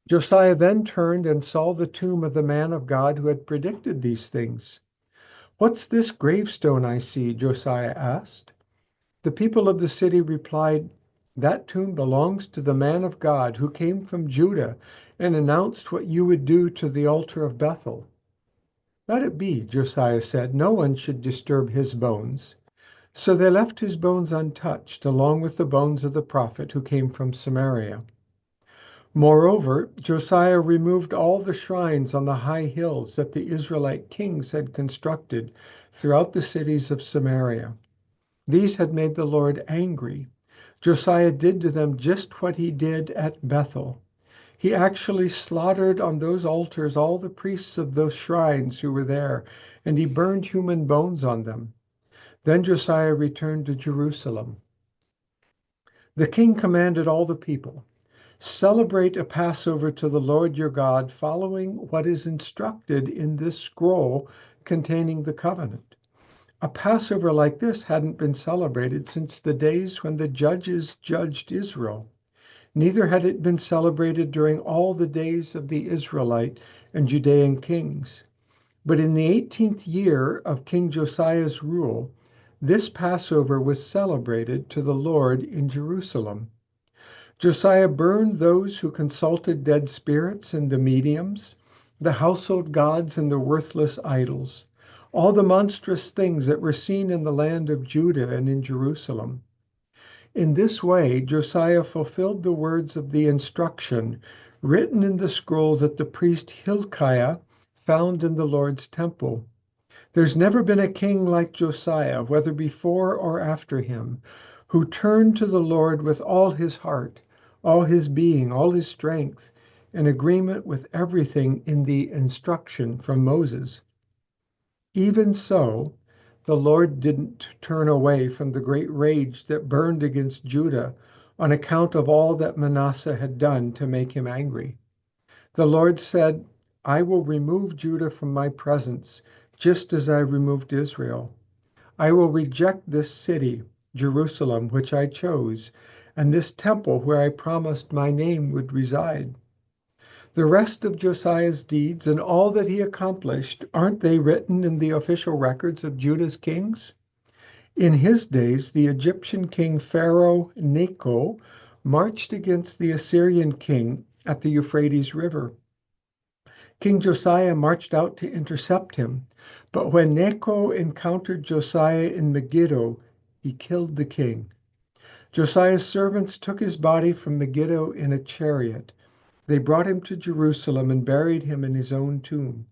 Josiah then turned and saw the tomb of the man of God who had predicted these things. "What's this gravestone I see?" Josiah asked. The people of the city replied, "That tomb belongs to the man of God who came from Judah and announced what you would do to the altar of Bethel." "Let it be," Josiah said. "No one should disturb his bones." So they left his bones untouched, along with the bones of the prophet who came from Samaria. Moreover, Josiah removed all the shrines on the high hills that the Israelite kings had constructed throughout the cities of Samaria. These had made the Lord angry. Josiah did to them just what he did at Bethel. He actually slaughtered on those altars all the priests of those shrines who were there, and he burned human bones on them. Then Josiah returned to Jerusalem. The king commanded all the people, "Celebrate a Passover to the Lord your God, following what is instructed in this scroll containing the covenant." A Passover like this hadn't been celebrated since the days when the judges judged Israel. Neither had it been celebrated during all the days of the Israelite and Judean kings. But in the 18th year of King Josiah's rule, this Passover was celebrated to the Lord in Jerusalem. Josiah burned those who consulted dead spirits and the mediums, the household gods and the worthless idols, all the monstrous things that were seen in the land of Judah and in Jerusalem. In this way, Josiah fulfilled the words of the instruction written in the scroll that the priest Hilkiah found in the Lord's temple. There's never been a king like Josiah, whether before or after him, who turned to the Lord with all his heart, all his being, all his strength, in agreement with everything in the instruction from Moses. Even so, the Lord didn't turn away from the great rage that burned against Judah on account of all that Manasseh had done to make him angry. The Lord said, I will remove Judah from my presence, just as I removed Israel. I will reject this city, Jerusalem, which I chose, and this temple where I promised my name would reside. The rest of Josiah's deeds and all that he accomplished, aren't they written in the official records of Judah's kings? In his days, the Egyptian king Pharaoh Necho marched against the Assyrian king at the Euphrates River. King Josiah marched out to intercept him, but when Necho encountered Josiah in Megiddo, he killed the king. Josiah's servants took his body from Megiddo in a chariot. They brought him to Jerusalem and buried him in his own tomb.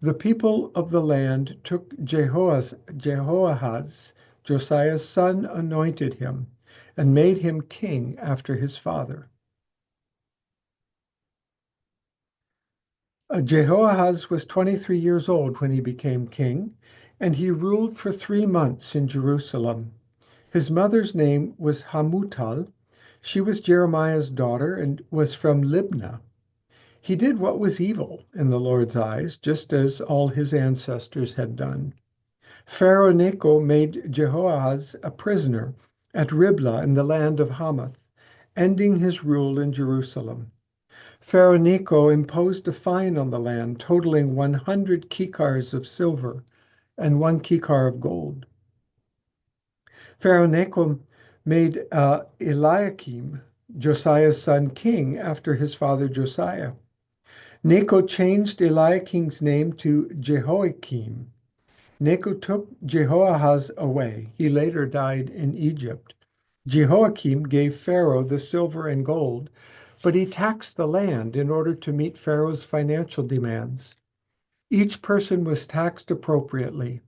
The people of the land took Jehoahaz, Josiah's son, anointed him, and made him king after his father. Jehoahaz was 23 years old when he became king, and he ruled for 3 months in Jerusalem. His mother's name was Hamutal. She was Jeremiah's daughter and was from Libnah. He did what was evil in the Lord's eyes, just as all his ancestors had done. Pharaoh Necho made Jehoahaz a prisoner at Riblah in the land of Hamath, ending his rule in Jerusalem. Pharaoh Necho imposed a fine on the land totaling 100 kikars of silver and 1 kikar of gold. Pharaoh Necho made Eliakim, Josiah's son, king after his father Josiah. Necho changed Eliakim's name to Jehoiakim. Necho took Jehoahaz away. He later died in Egypt. Jehoiakim gave Pharaoh the silver and gold, but he taxed the land in order to meet Pharaoh's financial demands. Each person was taxed appropriately.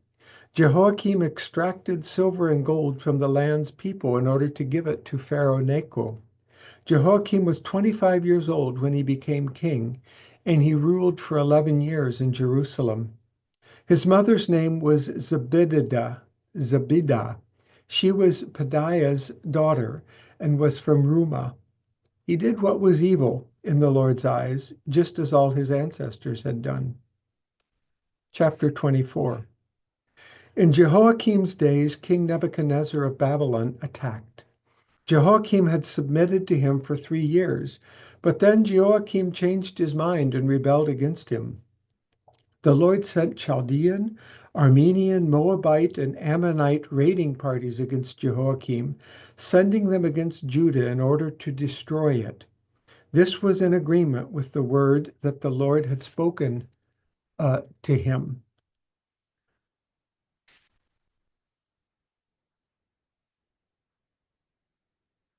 Jehoiakim extracted silver and gold from the land's people in order to give it to Pharaoh Necho. Jehoiakim was 25 years old when he became king, and he ruled for 11 years in Jerusalem. His mother's name was Zebidah. She was Pedaiah's daughter and was from Rumah. He did what was evil in the Lord's eyes, just as all his ancestors had done. Chapter 24. In Jehoiakim's days, King Nebuchadnezzar of Babylon attacked. Jehoiakim had submitted to him for 3 years, but then Jehoiakim changed his mind and rebelled against him. The Lord sent Chaldean, Armenian, Moabite, and Ammonite raiding parties against Jehoiakim, sending them against Judah in order to destroy it. This was in agreement with the word that the Lord had spoken to him.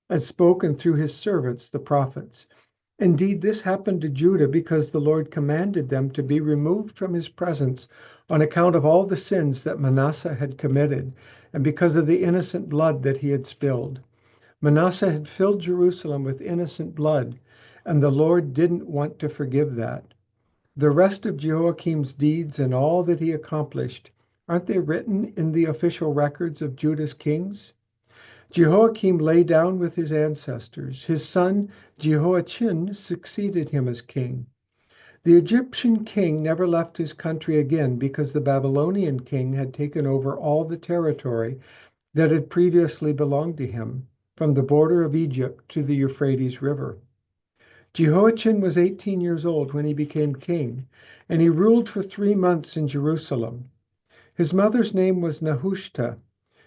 Had spoken through his servants, the prophets. Indeed, this happened to Judah because the Lord commanded them to be removed from his presence on account of all the sins that Manasseh had committed and because of the innocent blood that he had spilled. Manasseh had filled Jerusalem with innocent blood, and the Lord didn't want to forgive that. The rest of Jehoiakim's deeds and all that he accomplished, aren't they written in the official records of Judah's kings? Jehoiakim lay down with his ancestors. His son Jehoiachin succeeded him as king. The Egyptian king never left his country again because the Babylonian king had taken over all the territory that had previously belonged to him, from the border of Egypt to the Euphrates River. Jehoiachin was 18 years old when he became king, and he ruled for 3 months in Jerusalem. His mother's name was Nehushta.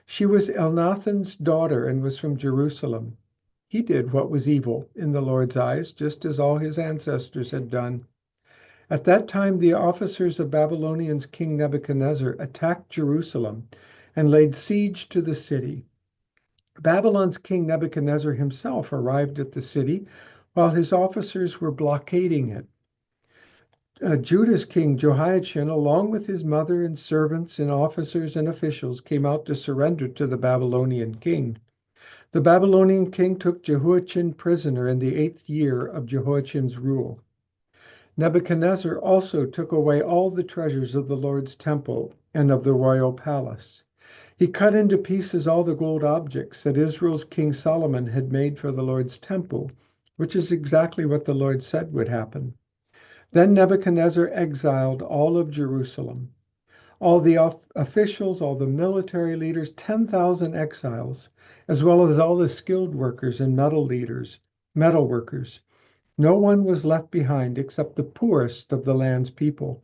She was Elnathan's daughter and was from Jerusalem. He did what was evil in the Lord's eyes, just as all his ancestors had done. At that time, the officers of Babylonians King Nebuchadnezzar attacked Jerusalem and laid siege to the city. Babylon's king Nebuchadnezzar himself arrived at the city while his officers were blockading it. Judah's king Jehoiachin, along with his mother and servants and officers and officials, came out to surrender to the Babylonian king. The Babylonian king took Jehoiachin prisoner in the 8th year of Jehoiachin's rule. Nebuchadnezzar also took away all the treasures of the Lord's temple and of the royal palace. He cut into pieces all the gold objects that Israel's king Solomon had made for the Lord's temple, which is exactly what the Lord said would happen. Then Nebuchadnezzar exiled all of Jerusalem. All the officials, all the military leaders, 10,000 exiles, as well as all the skilled workers and metal workers. No one was left behind except the poorest of the land's people.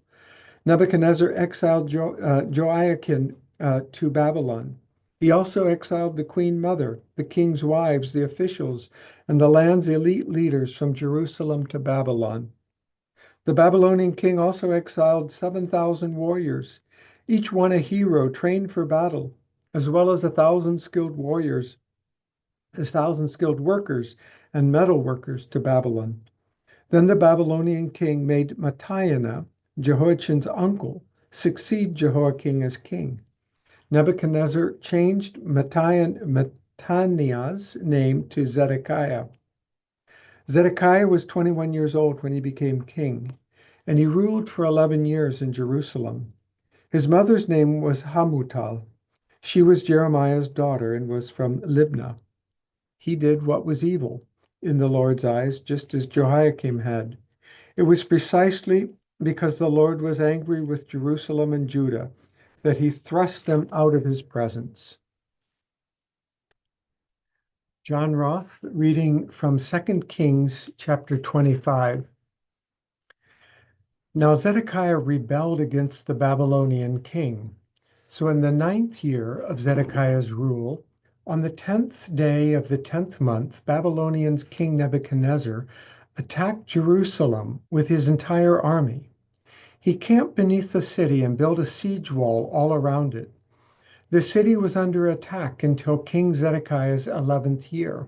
Nebuchadnezzar exiled Joachim to Babylon. He also exiled the queen mother, the king's wives, the officials, and the land's elite leaders from Jerusalem to Babylon. The Babylonian king also exiled 7,000 warriors, each one a hero trained for battle, as well as 1,000 skilled warriors, 1,000 skilled workers and metal workers to Babylon. Then the Babylonian king made Mattaniah, Jehoiachin's uncle, succeed Jehoiakim as king. Nebuchadnezzar changed Mattaniah's name to Zedekiah. Zedekiah was 21 years old when he became king, and he ruled for 11 years in Jerusalem. His mother's name was Hamutal. She was Jeremiah's daughter and was from Libnah. He did what was evil in the Lord's eyes, just as Jehoiakim had. It was precisely because the Lord was angry with Jerusalem and Judah that he thrust them out of his presence. John Roth, reading from 2 Kings chapter 25. Now Zedekiah rebelled against the Babylonian king. So in the 9th year of Zedekiah's rule, on the 10th day of the 10th month, Babylonians King Nebuchadnezzar attacked Jerusalem with his entire army. He camped beneath the city and built a siege wall all around it. The city was under attack until King Zedekiah's 11th year.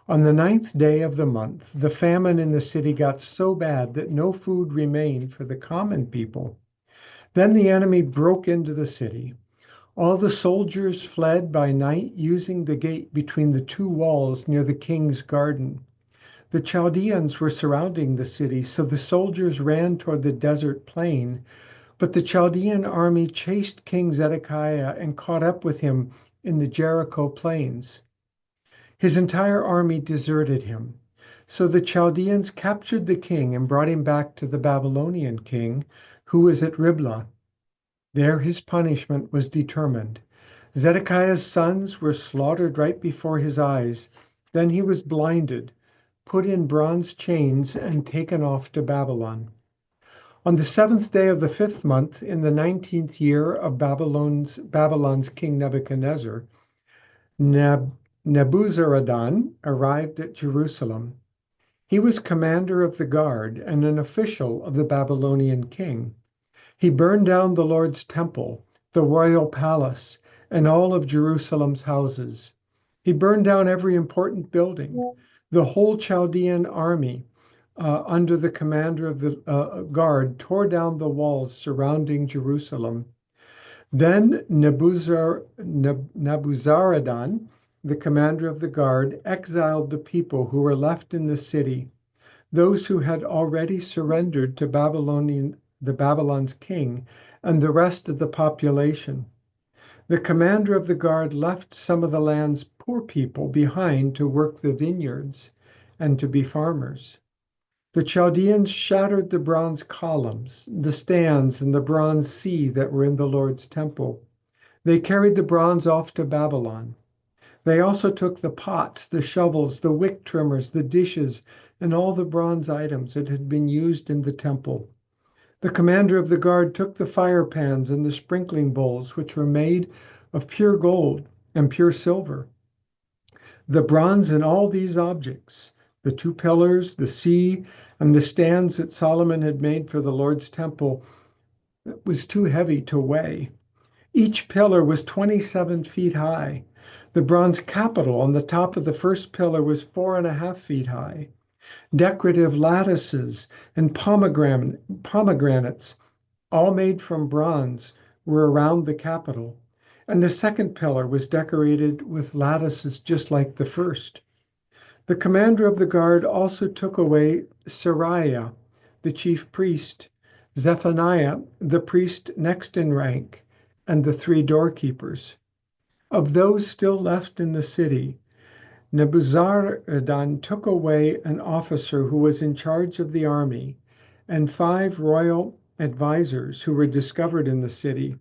On the 9th day of the month, the famine in the city got so bad that no food remained for the common people. Then the enemy broke into the city. All the soldiers fled by night using the gate between the two walls near the king's garden. The Chaldeans were surrounding the city, so the soldiers ran toward the desert plain. But the Chaldean army chased King Zedekiah and caught up with him in the Jericho plains. His entire army deserted him. So the Chaldeans captured the king and brought him back to the Babylonian king, who was at Riblah. There his punishment was determined. Zedekiah's sons were slaughtered right before his eyes. Then he was blinded, put in bronze chains, and taken off to Babylon. On the 7th day of the 5th month, in the 19th year of Babylon's king Nebuchadnezzar, Nebuzaradan arrived at Jerusalem. He was commander of the guard and an official of the Babylonian king. He burned down the Lord's temple, the royal palace, and all of Jerusalem's houses. He burned down every important building. The whole Chaldean army, under the commander of the guard, tore down the walls surrounding Jerusalem. Then Nebuzaradan, the commander of the guard, exiled the people who were left in the city, those who had already surrendered to Babylon's king, and the rest of the population. The commander of the guard left some of the land's poor people behind to work the vineyards and to be farmers. The Chaldeans shattered the bronze columns, the stands, and the bronze sea that were in the Lord's temple. They carried the bronze off to Babylon. They also took the pots, the shovels, the wick trimmers, the dishes, and all the bronze items that had been used in the temple. The commander of the guard took the fire pans and the sprinkling bowls, which were made of pure gold and pure silver. The bronze in all these objects, the 2 pillars, the sea, and the stands that Solomon had made for the Lord's temple, was too heavy to weigh. Each pillar was 27 feet high. The bronze capital on the top of the first pillar was 4.5 feet high. Decorative lattices and pomegranates, all made from bronze, were around the capital. And the second pillar was decorated with lattices just like the first. The commander of the guard also took away Seraiah, the chief priest, Zephaniah, the priest next in rank, and the 3 doorkeepers. Of those still left in the city, Nebuzaradan took away an officer who was in charge of the army, and 5 royal advisors who were discovered in the city.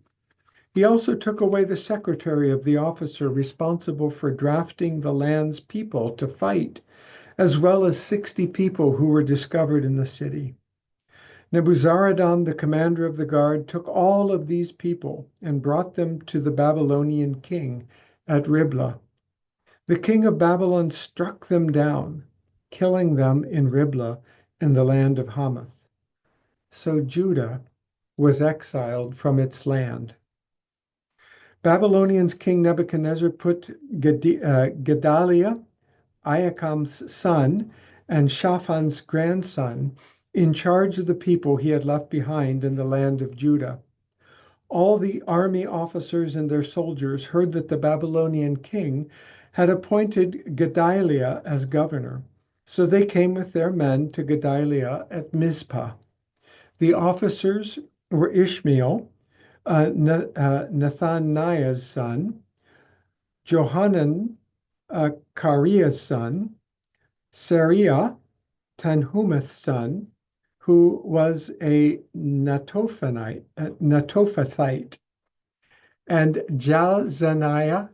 He also took away the secretary of the officer responsible for drafting the land's people to fight, as well as 60 people who were discovered in the city. Nebuzaradan, the commander of the guard, took all of these people and brought them to the Babylonian king at Riblah. The king of Babylon struck them down, killing them in Riblah in the land of Hamath. So Judah was exiled from its land. Babylonians King Nebuchadnezzar put Gedaliah, Ahikам's son, and Shaphan's grandson in charge of the people he had left behind in the land of Judah. All the army officers and their soldiers heard that the Babylonian king had appointed Gedaliah as governor, so they came with their men to Gedaliah at Mizpah. The officers were Ishmael, Nethaniah's son, Johanan, Kareah's son, Sariah, Tanhumeth's son, who was a Netophathite, and Jalzaniah,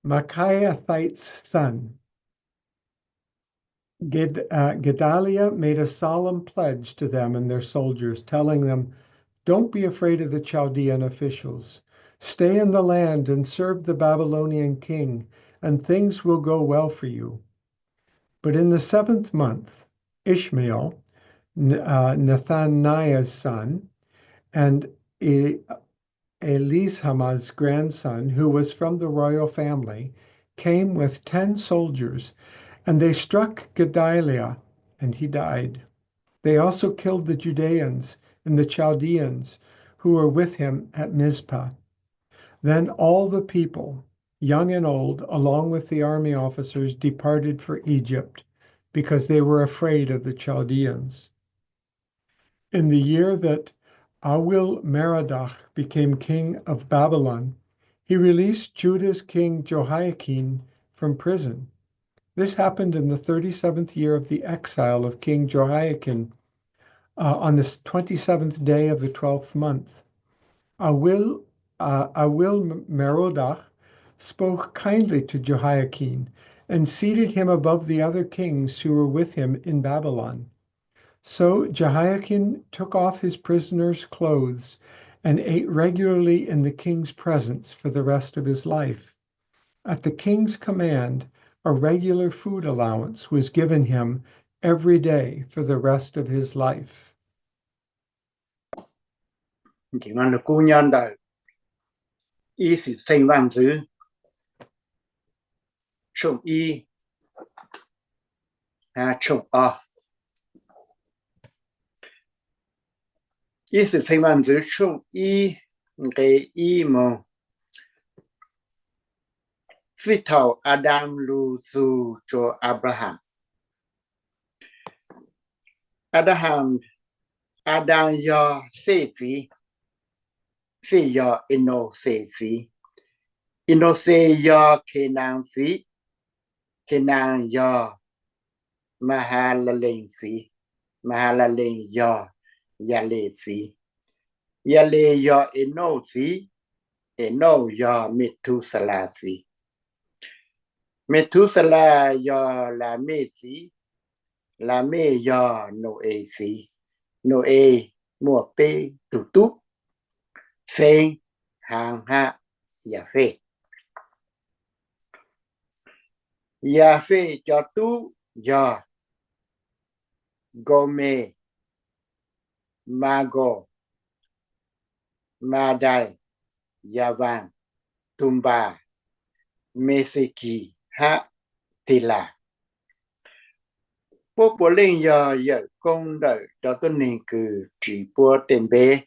Micaiahite's son. Gedaliah made a solemn pledge to them and their soldiers, telling them, "Don't be afraid of the Chaldean officials. Stay in the land and serve the Babylonian king, and things will go well for you." But in the 7th month, Ishmael, Nethaniah's son, and Elishama's grandson, who was from the royal family, came with 10 soldiers, and they struck Gedaliah, and he died. They also killed the Judeans and the Chaldeans who were with him at Mizpah. Then all the people, young and old, along with the army officers, departed for Egypt because they were afraid of the Chaldeans. In the year that Awil-Merodach became king of Babylon, he released Judah's king Jehoiakim from prison. This happened in the 37th year of the exile of King Jehoiakim, on the 27th day of the 12th month. Awil-Merodach spoke kindly to Jehoiakim and seated him above the other kings who were with him in Babylon. So Jehoiakim took off his prisoner's clothes and ate regularly in the king's presence for the rest of his life. At the king's command, a regular food allowance was given him every day for the rest of his life. Chỉ nói là cô nhân đời y sự sinh văn dữ trông y trông y sự sinh văn dữ trông y cái y mà phi thảo Adam lu zu cho Abraham yo se phi yo ino se yo Kenan yo Mahalalel yo Yale yo eno yo Methuselah yo Lame yo Noe mua pe tu Sen hàng hạ và phê. Gia phê cho tu do Gome Mago Madai Yavan Tumba Meseki Ha Tila. Bố bố lên giờ giờ công đợi cho tôi nên cử chỉ bố tên bê.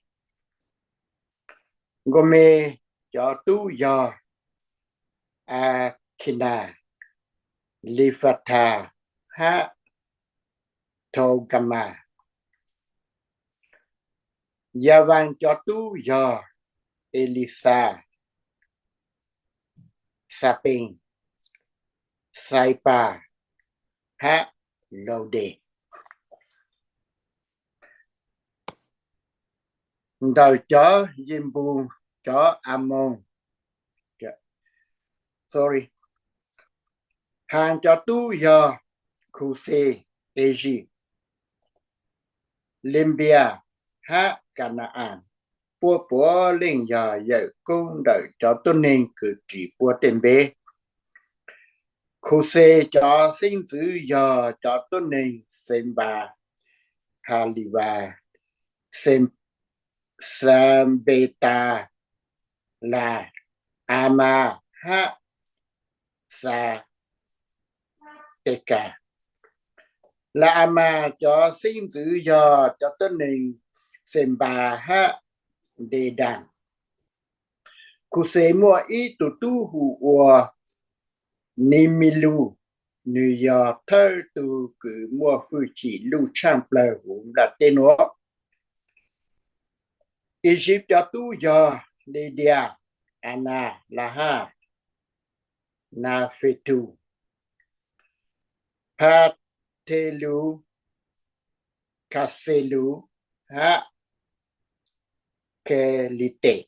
Gome cho tu giờ Akina Lifata Ha Togama. Yavan cho tu giờ Elisa Sapin Saipa Ha Lode. Đời chó Jimbu chó Amon. Sorry. Hàng cho tu giờ Kuse Egypt Limbia Ha Canaan. Bố bố lên giờ giờ công đợi cho tôi nên cử chỉ bố tên bê. Kuse cho sinh giữ giờ cho tôi nên xem bà Haliva xem Sambeta là Ama Ha Sa Teka. Là Ama cho sinh giữ giờ cho tôi nên xem bà Ha Đề Đàn. Kuse mua ý tụ tu hù ua Nimilu New York thơ tu cử mua phu chỉ lưu trang plờ hùm là tên nó. Egypt cho tu giờ Lydia Anna Laha Nafetu Patelu Kaselu Ha Kelite.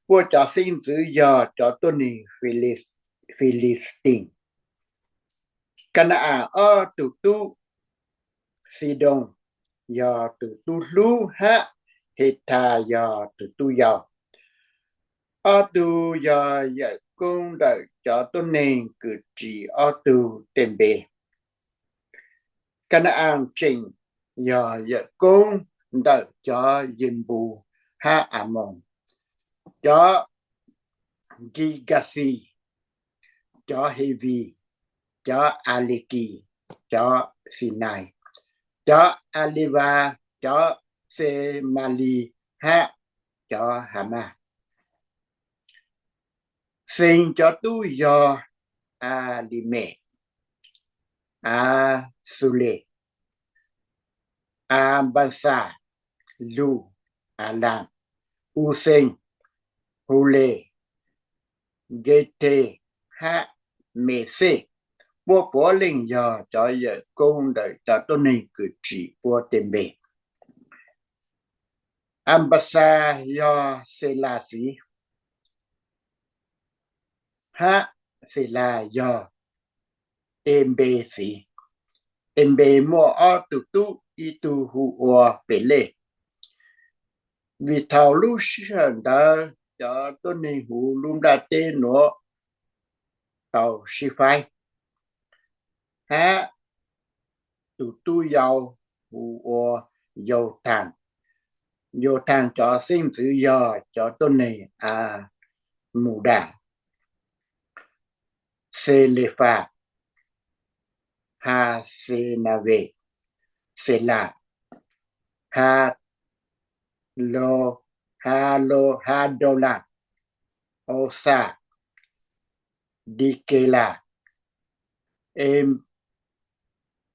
Vua cho sinh giữ giờ cho tôn hình Philistine. Canaan ở tụ tu Sidon giờ tụ tu lu Ha Heta giờ tụ tu giờ. Ở tụ giờ giờ công đợi cho tôn hình cử chỉ ở tụ tên bề. Canaan trình giờ giờ công đợi cho dân bù Ha Amon. Cho Gigasi, cho Hevi, cho Aliki, cho Sinai, cho Aliva, cho Semali Ha, cho Hama. Xin cho tu do Alime, Asule, Abansa, Lu, Alam, Usen, Hule, Gete Ha Mese. Bố bố lên giờ cho giờ công đợi cho tôi nên cử chỉ bố tên bề. Ambasa do Selasi Ha Sela do Embe si Embe mua ở tụ tu y tu hù ua bể lệ. Vì thảo lưu sơn đó cho tôi nên hù luôn đa tên nó tàu si phai. Ha tụ tu giàu hù ua dầu thang. Dầu thang cho sinh giữ giờ cho tôi này mù đà. Selefa Ha Senave Sela Ha Lo Ha Lo Ha Dola Osa Dikela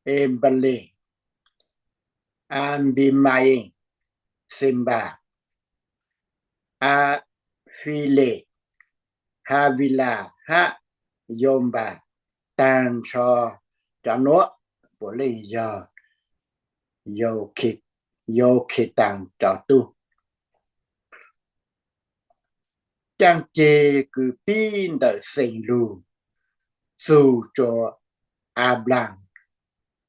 Embale Ambimain Simba Afile Havila Ha Yomba tan cho nó của lên giờ yo khi tàng cho tu trang chê cứ pin đợi sinh lù dù cho Ablang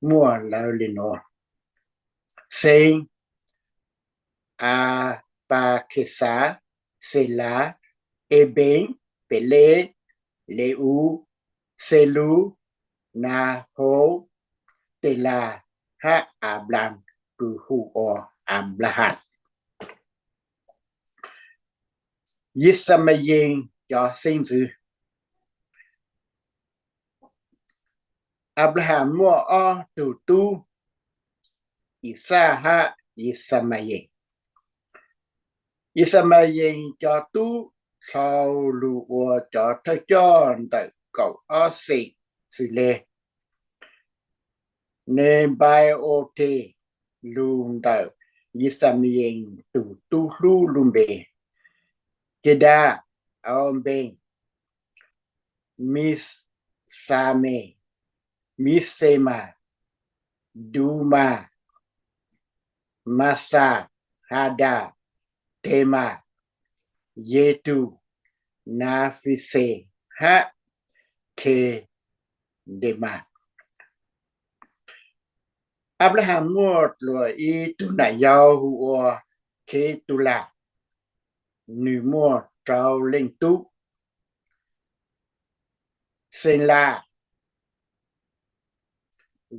mua lao lên nó sinh Pakisa Sela Eben Pele Leu Selu na hố tê la ha Abram cử hù o Abraham Yisamayen cho sinh tử Abraham mua o tu tu Isa ha Yisamayen Yisamayen cho tu sau lù o cho thơ cho tại cậu o xị xử lê nên bài ô tê lùn tại Yisamayen tu tu lu lùn bề Keda ông bên Miss Same Misema Duma Masa Hada Tema Yetu Nafise Ha Ke Dema Abraham mua lùa y tu nà yao hùa Ke tu la Nữ mua trao lên tu Sen la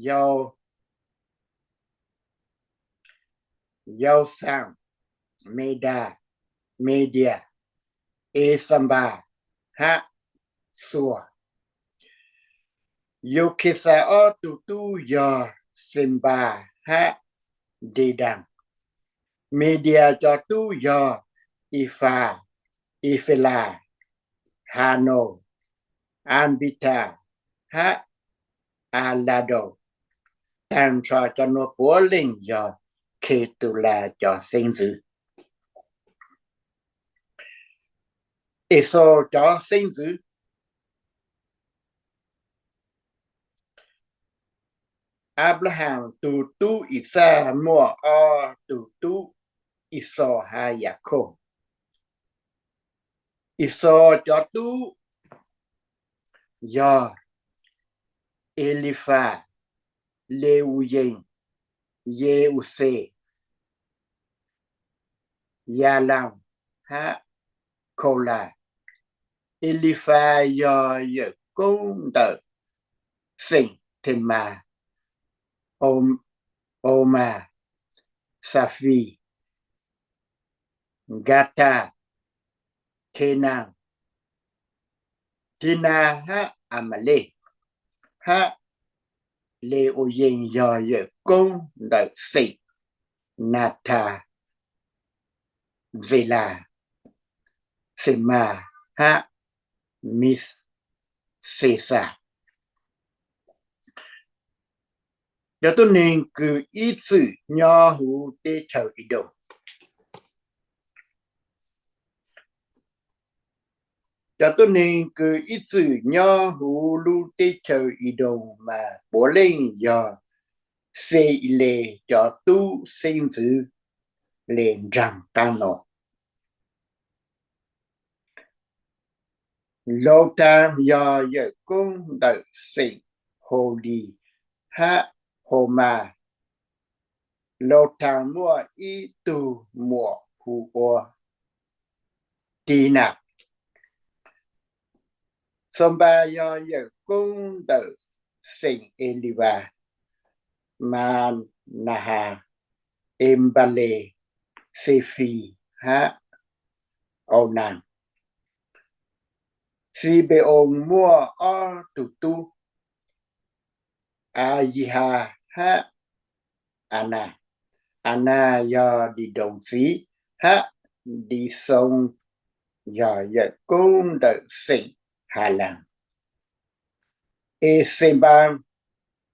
Yao Yao sang Meda Media Esamba Ha Sua Yokesa o tu tu yo Simba Ha Dedam Media cho tu yo Ifa Ifela Hano Ambita Ha Alado Tan cho nó bố linh yo Kê tu la cho sinh tử Eso cho sinh tử Abraham tu tu Isa mua o tu tu Iso ha Jacob Iso cho tu yo Elifa Leuyen Yeuse Yalam Ha Kola Elifa yo yo công tờ sinh thiên ma Oma Safi Gata Kenan Tina ha Amale ha Leo Yen yo yo công tờ sinh Nata Vela Sema ha Miss Caesar cho tôi nên cứ ít sự nho hữu để chờ ý đồ cho tôi nên cứ ít sự nho hữu lưu để chờ ý đồ mà bố lên do xây lệ cho tu sinh tử lên rằng tăng nọ lâu tam do giờ công đợi sinh hồ đi ha hồ mà lâu tam mua ý tu mùa hù ô tì nạc Sông ba do giờ công đợi sinh Eliva mà Naha Embale Sefi ha Onan Si be ông mua o tu tu Ayiha ha Ana do đi đồng xí ha đi sông do giờ công đợi sinh Hà Lan Esemban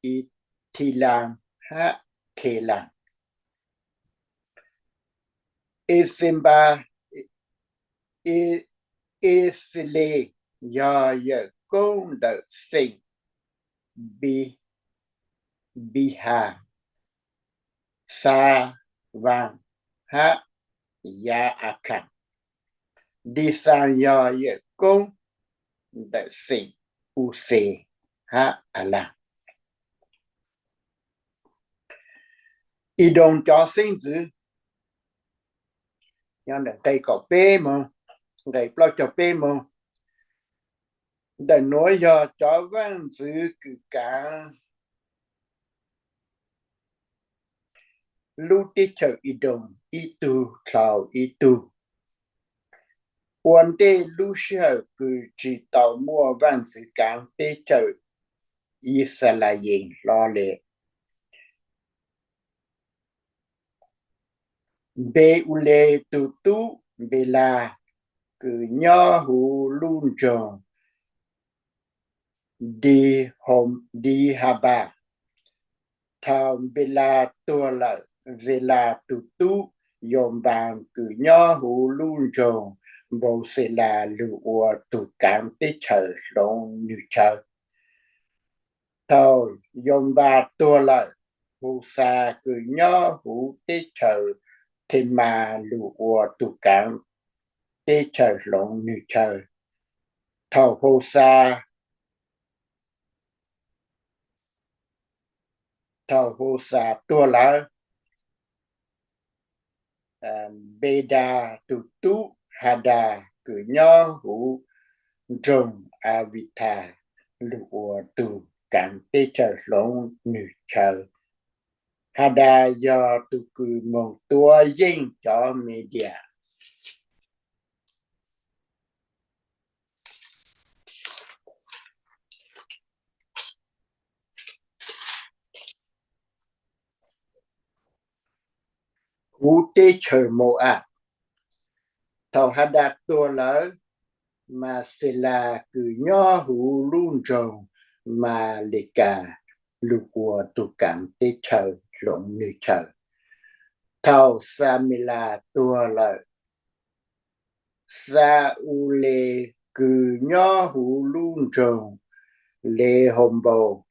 Itilan ha Kelan Esemba Esle do giờ công đợi sinh Biha Sa Van ha Ya Akan đi sang do giờ công đợi sinh Use ha Ala y đồng cho sinh tử nhưng để tay có bê mà để lo cho bê mà Để nói do cho văn giữ cử cả lưu tí chờ y đồng y tu khảo y tu. One day lưu sợ cử chỉ tàu mua văn giữ cả tí chờ y xa là yên lo lệ. Bê u lê tu tu bê la cử nhỏ hù luôn tròn đi hôm đi hà bà. Thao bê la tua lợi về là tu tu yom bang cử nhỏ hù luôn tròn bầu sẽ là lưu ua tu cảm tế chờ lông như chờ. Thao yom ba tua lợi hù xa cử nhỏ hù tế chờ thì mà lưu ua tu cảm tế chờ lông như chờ. Thao hù xa tua lợi bê đà tu tu hà đà cử nhỏ hù rồng avita lụa tu cảm tê chờ lông nữ chờ hà đà do tu cử một tua dinh cho media hú tê chờ mộ ạ thầu hà đà tua lỡ mà sẽ là cử nhỏ hú luôn rồng mà lệ cả lụa tu cảm tê chờ lông nữ chờ thầu samila tua lỡ sa u lê cử nhỏ hú luôn rồng lê hồng bầu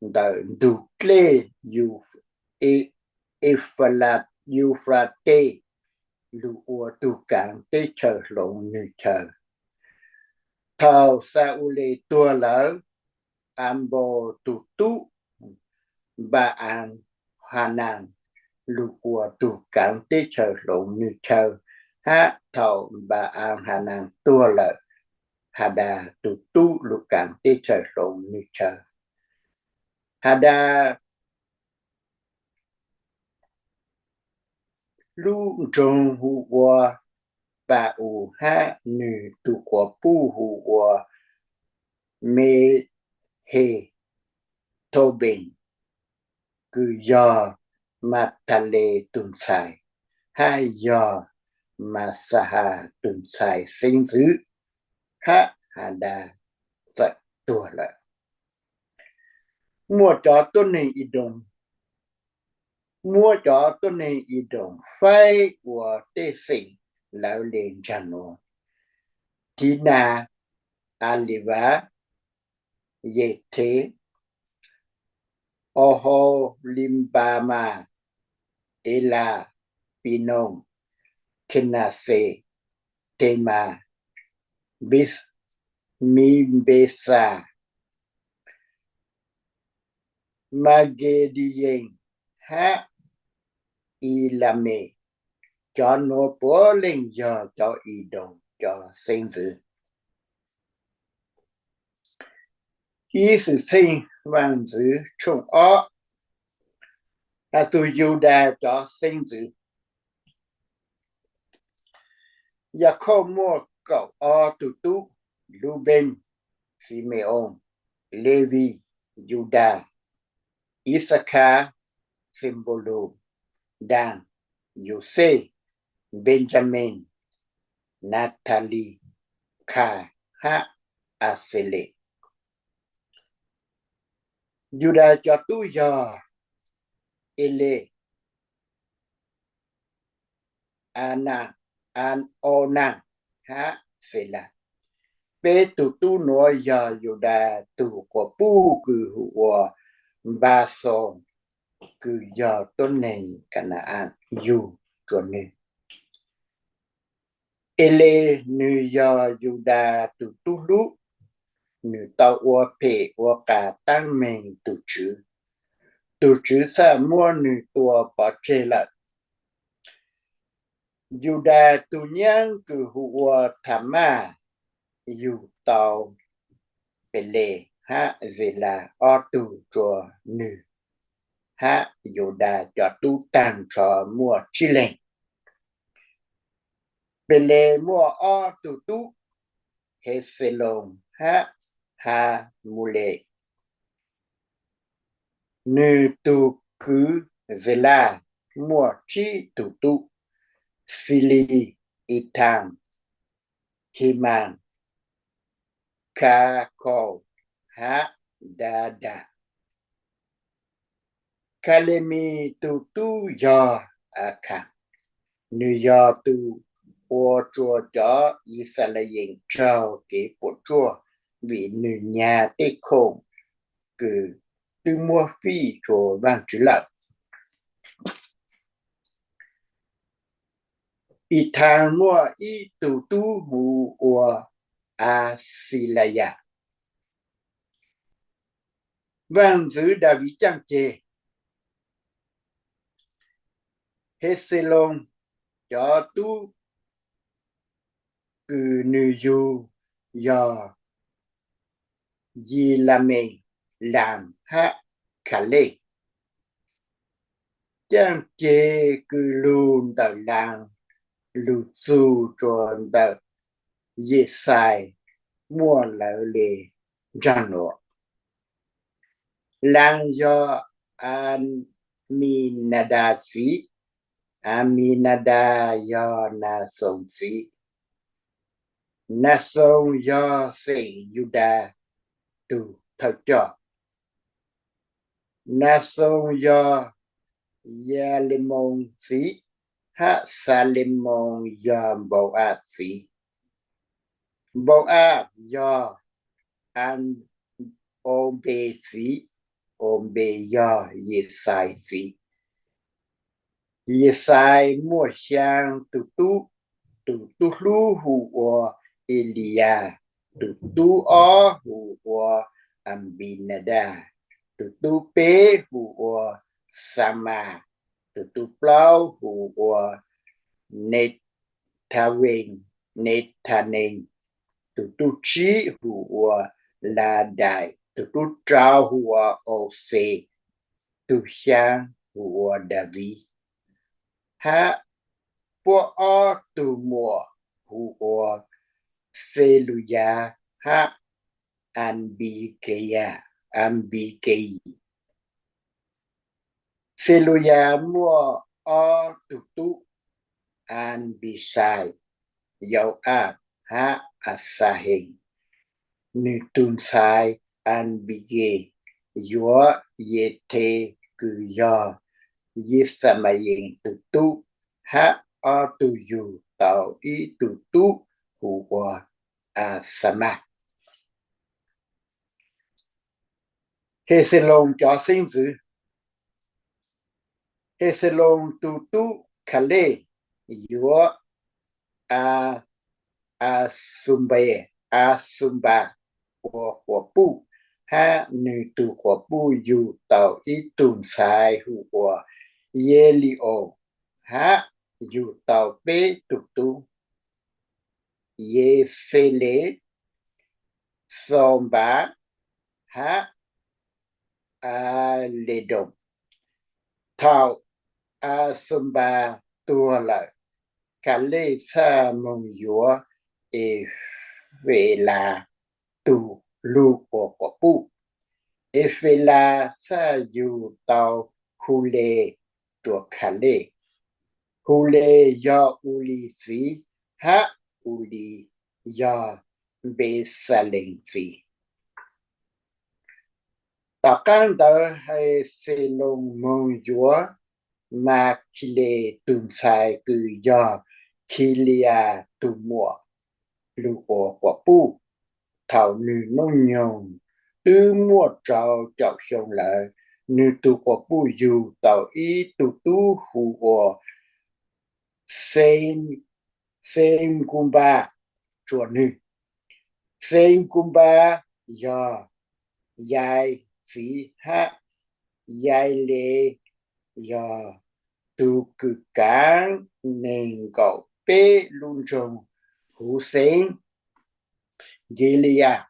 đợi đủ lê yu Euphrates lụa tu cảng tê chờ lộn như chờ thao sa u lê tua lỡ ambo tu tu ba an hanan lụa tu cảng tê chờ lộn như chờ ha thao ba an hanan tua lỡ hada tu tu lụa cảng tê chờ lộn như chờ hada lu trong hu wa ba u ha nữ tu của pu hu wa me he to bình cứ do mà ta lệ tuần sai hai do mà sa ha tuần sai sinh dữ ha hà đà dạy tua lại mua chó tôn này y đồng mua chó tôn này y đồng phai của tê sinh lão lên chăn nó tina aliva ye thế oho limbama ela pinon kenase tema bis mimbesa magedien ha ilame cho nó bố lên giờ cho y đồng cho sinh tử y sự sinh vạn tử trung ó là tu Juda cho sinh tử và không mua cậu ó tu tu Ruben Simeon Levi Juda Issachar Simbolo Dan Jose Benjamin Natalie Ka ha Asele Juda cho tu giờ ele ana an ona ha sela pe tu no giờ Juda tu của pu cử hùa ba so cử giờ tôn này Canaan yu chuẩn này ele nu giờ Juda tu lu nu tao ua pe ua cả tăng mình tu chữ sa mua nu tua bỏ chê lợn Juda tu nhang cử hùa thả ma yu tao Pele ha về là o tu chùa nữ ha dù đà cho tu tàn trò mua chi lệnh Pele mua o tu tu he phê lông ha mule nữ tu cứ về là mua chi tu tu Phili Itam Himan Kako Ha Dada Kalemi tu tu yo aka New York tu ô chùa cho Israel trao cái bộ chùa vì nữ nhà tê khổng cứ tu mua phi chùa vang chữ lập y thang mua y tu tu hù ua Asilaya vang giữ David chăng chê Heselon cho tu cứ nữ du do gì là mình làm ha khả lệ chăng chê cứ luôn tờ làng lụt dù tròn tờ dễ sai mua lỡ lệ ràng nọ làng do Aminada sĩ Aminada do na sông sĩ na sông do sĩ Juda tu thật cho na sông do Yalimon sĩ ha Salimon do Boaz sĩ Boaz do An Obe sĩ Obe do Yesai sĩ Yesai mua sang tu tu lu hu o Elia tu o hu o Ambinada tu pe hu o Sama tu plau hu o Nethanen tu chi hu o La Đại tu trao hu o Ose tu sang hu o David ha po o tu mùa hu o Seluya ha Ambikei Seluya mua o tu Anbisai dầu ha Asahen nữ tun sai Anbige yo yete cử do Yisamayen tu ha o tu yu tàu y tu hu wa Sama Heselon cho sinh dữ Heselon tu kale yo Asumba của pu ha nữ tu của pu yu tàu y tun sai hu wa Yelio ha yu tàu pe tu ye fele somba ha ledom thao Asumba tua lại cả lê sa mong yúa e về là tu lu của pu e về là sa yu tàu khu lê tua cả lê khu lê do uli gì ha uli do bê sa lệnh gì tạo căn tờ hay xe lông mong yúa mà khi lê tùm sai cử do khi lia tùm mùa lưu của pu thảo nữ nông nhồng tư mua trào chọc xong lại nữ tu của pu dù tàu y tu hù của sen kumba chùa nữ sen kumba do dài phí ha dài lê do tu cử cán nền cậu bê luôn trồng hữu sen Gilia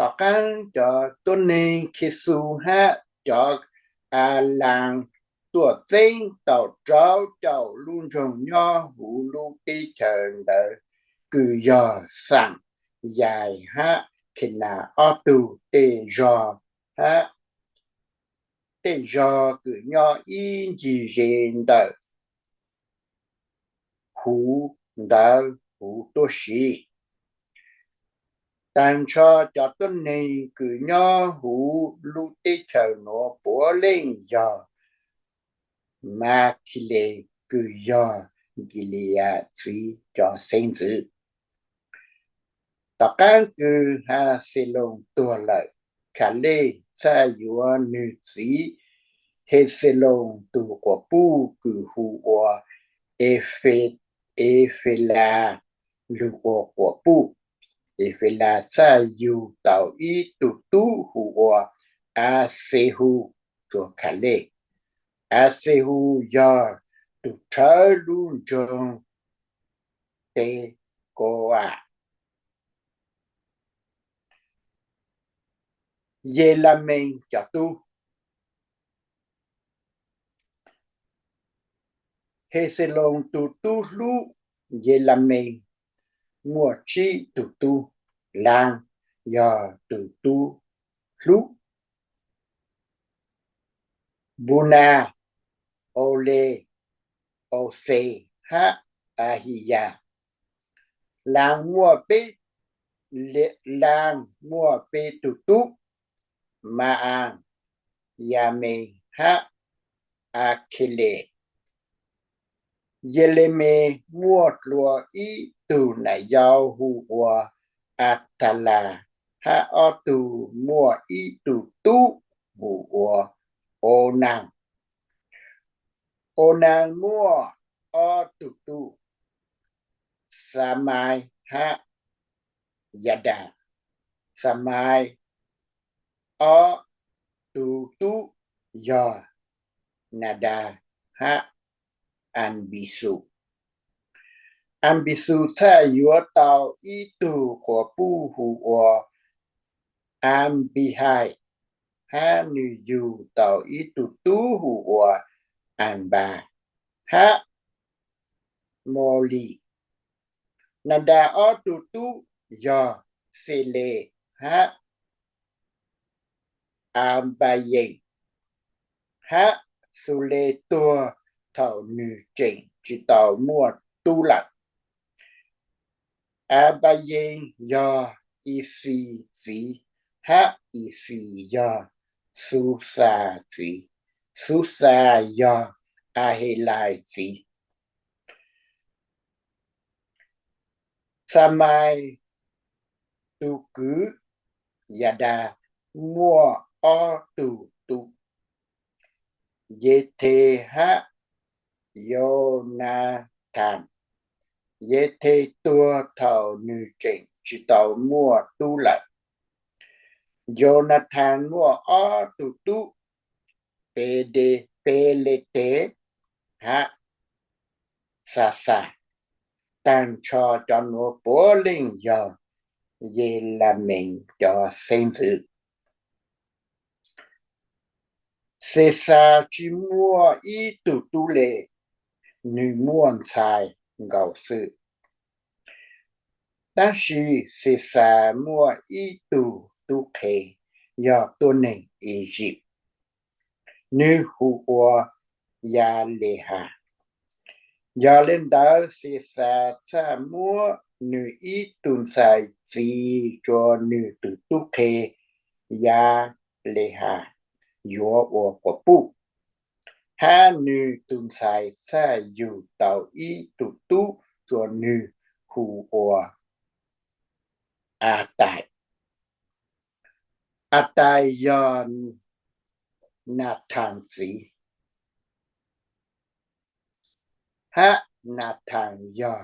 tỏ cán cho tôn nên khi su ha cho làng tuổi tinh tàu trâu chậu luôn trồng nho hủ lu đi chờ đợi cứ giờ sẵn dài ha khi nào ở tù tê giò ha tê giò cứ nho in gì rèn đợi hủ đợi hủ tô xí tàn cho tuần này cứ nho hủ lu tê chờ nó bố lên giờ mà khi lệ cứ giờ ghi lìa chỉ cho sinh tử tất cả cứ ha sẽ lông tua lại khả lệ sa yua nữ chỉ hết sẽ lông tu của bu cứ hù của e phê la lu của bu e phê la sa yu tàu y tu tu hù của a se hu cho khả lệ a se hu giờ tu trở luôn trong tê cô à ye la mình cho tu he se long tu tu lu ye la mình mua chi tu tu lang ya tu tu lu buna ole o se ha ahiya lang mua pe lang mua pe tu tu ma an ya mình ha akile Yeleme mua lúa ý từ nãy giao hù của Atala ha o từ mua ý từ tu hù của ô nàng mua o từ tu Samai ha yada Samai o từ tu yo nada ha Anbisu Ambisu ta yua tao ý tu của bu hù của Ambihai ha nữ yu tao ý tu tu hù của Anba ha Moli Nanda o tu tu yo Sele ha Ambayen ha Sule tua thảo nữ trình chỉ tao mua tu lạc Abayen yo isi zi ha isi yo susa zi susa yo ahilai zi samai tu cứ yada mua o tu tu yete ha Yonathan yete tua thảo nữ trình chỉ tao mua tu lạc Jonathan mua o tu tu pelete ha sa tan cho nó bố linh giờ về là mình cho sinh tử sẽ sa chỉ mua ý tu tu lệ nữ muôn xài gạo sự但是sẽ sa mua ý tu tu kề giờ tu nên ý dịp nữ hữu của ya lệ hà giờ lên đó sẽ sa cha mua nữ ý tuần sai chỉ cho nữ tu tu kề ya lệ hà yo của bu ha nữ tuần sai sa yu tao ý tu tu cho nữ hữu của a tại giờ na thang sĩ ha na thang giờ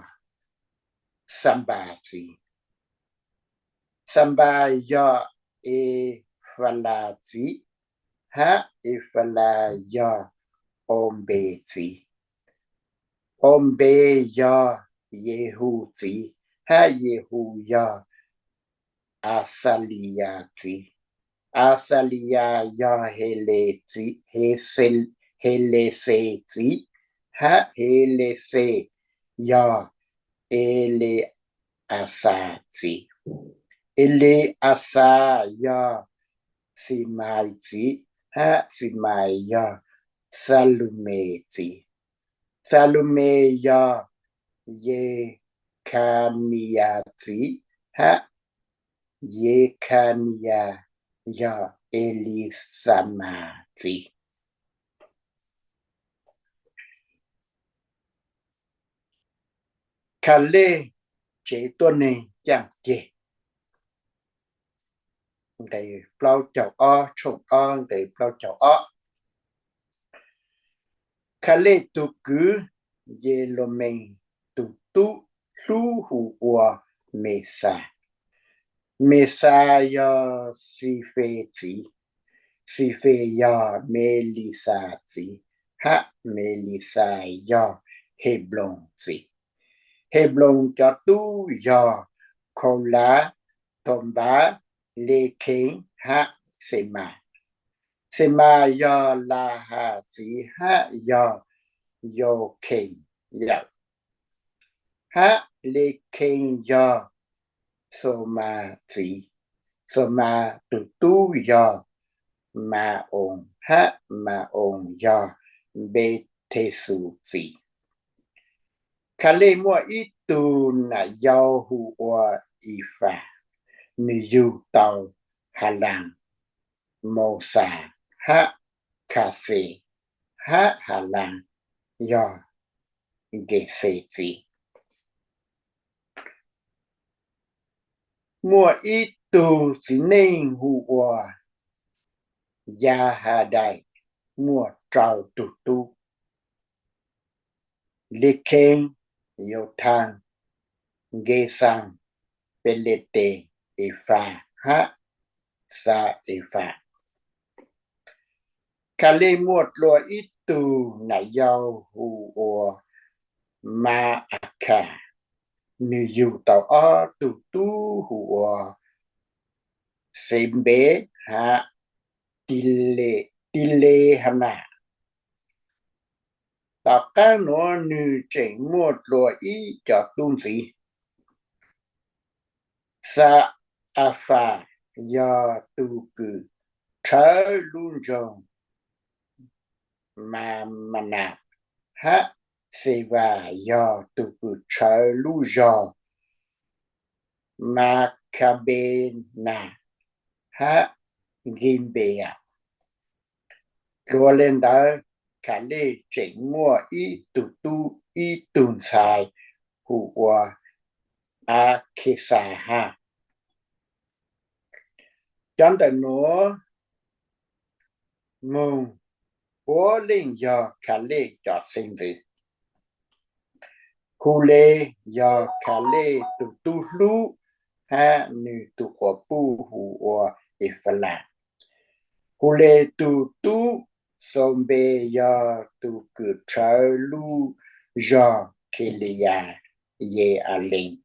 samba sĩ samba giờ e phala sĩ ha e phala giờ ombe sĩ ombe giờ yehu sĩ ha yehu giờ Asaliati. Asalia ya heleti, heleseti, ha helese ya ele asati. Ele asa ya simaiti, ha simaya salumeti. Salume ya ye kamiati, ha ye kamia ya elisamati. Kale chế tuần này chẳng chế. Để plau chào o, trông o, để plau chào o. Kale tu cứ, ye lo mình, tu tu, lu hù ua, mesa. Mesa ya si phê chỉ. Si phê ya melisa chỉ. Ha melisa ya heblon chỉ. Heblon cho tu ya khâu lá tôm bá lê kén ha sema. Sema ya la ha chỉ ha ya yo kén ya. Ha lê kén ya soma chỉ. Soma tu tu ya ma on ha ma on ya be te su chỉ. Kale mua ít tu na yao hu wa ifa. Ni yu tàu hà lan mô xà ha cà phê ha hà lan do ghê phê chỉ. Mua ít tu chỉ nên hù hòa ya hà đại mua trào tu tu. Lê kênh yêu thang ghê sang bê lê tê e phà ha sa e phà. Kale muat lo itu na yau hu o ma aka ni yu tau o tu tu hu o sembe ha tile hana. Ta ka no ni cheng muat lo i cho tung si. Sa afa ya tu ku cha lun jong ma mana ha se va ya tu ku cha lu jo ma kabena ha gimbea. Lúa lên đó cả lê chỉnh mua ý tu tu ý tùn xài hù qua a kê xà ha. Trong đời nó mùng bố linh do cả lê cho sinh tử. Hù lê do cả lê tu tu lú ha nữ tu quả bù hù qua ý phá lạc. Hù lê tu tu sông bê ya tu cử trở lu do kê lì ya ye a linh.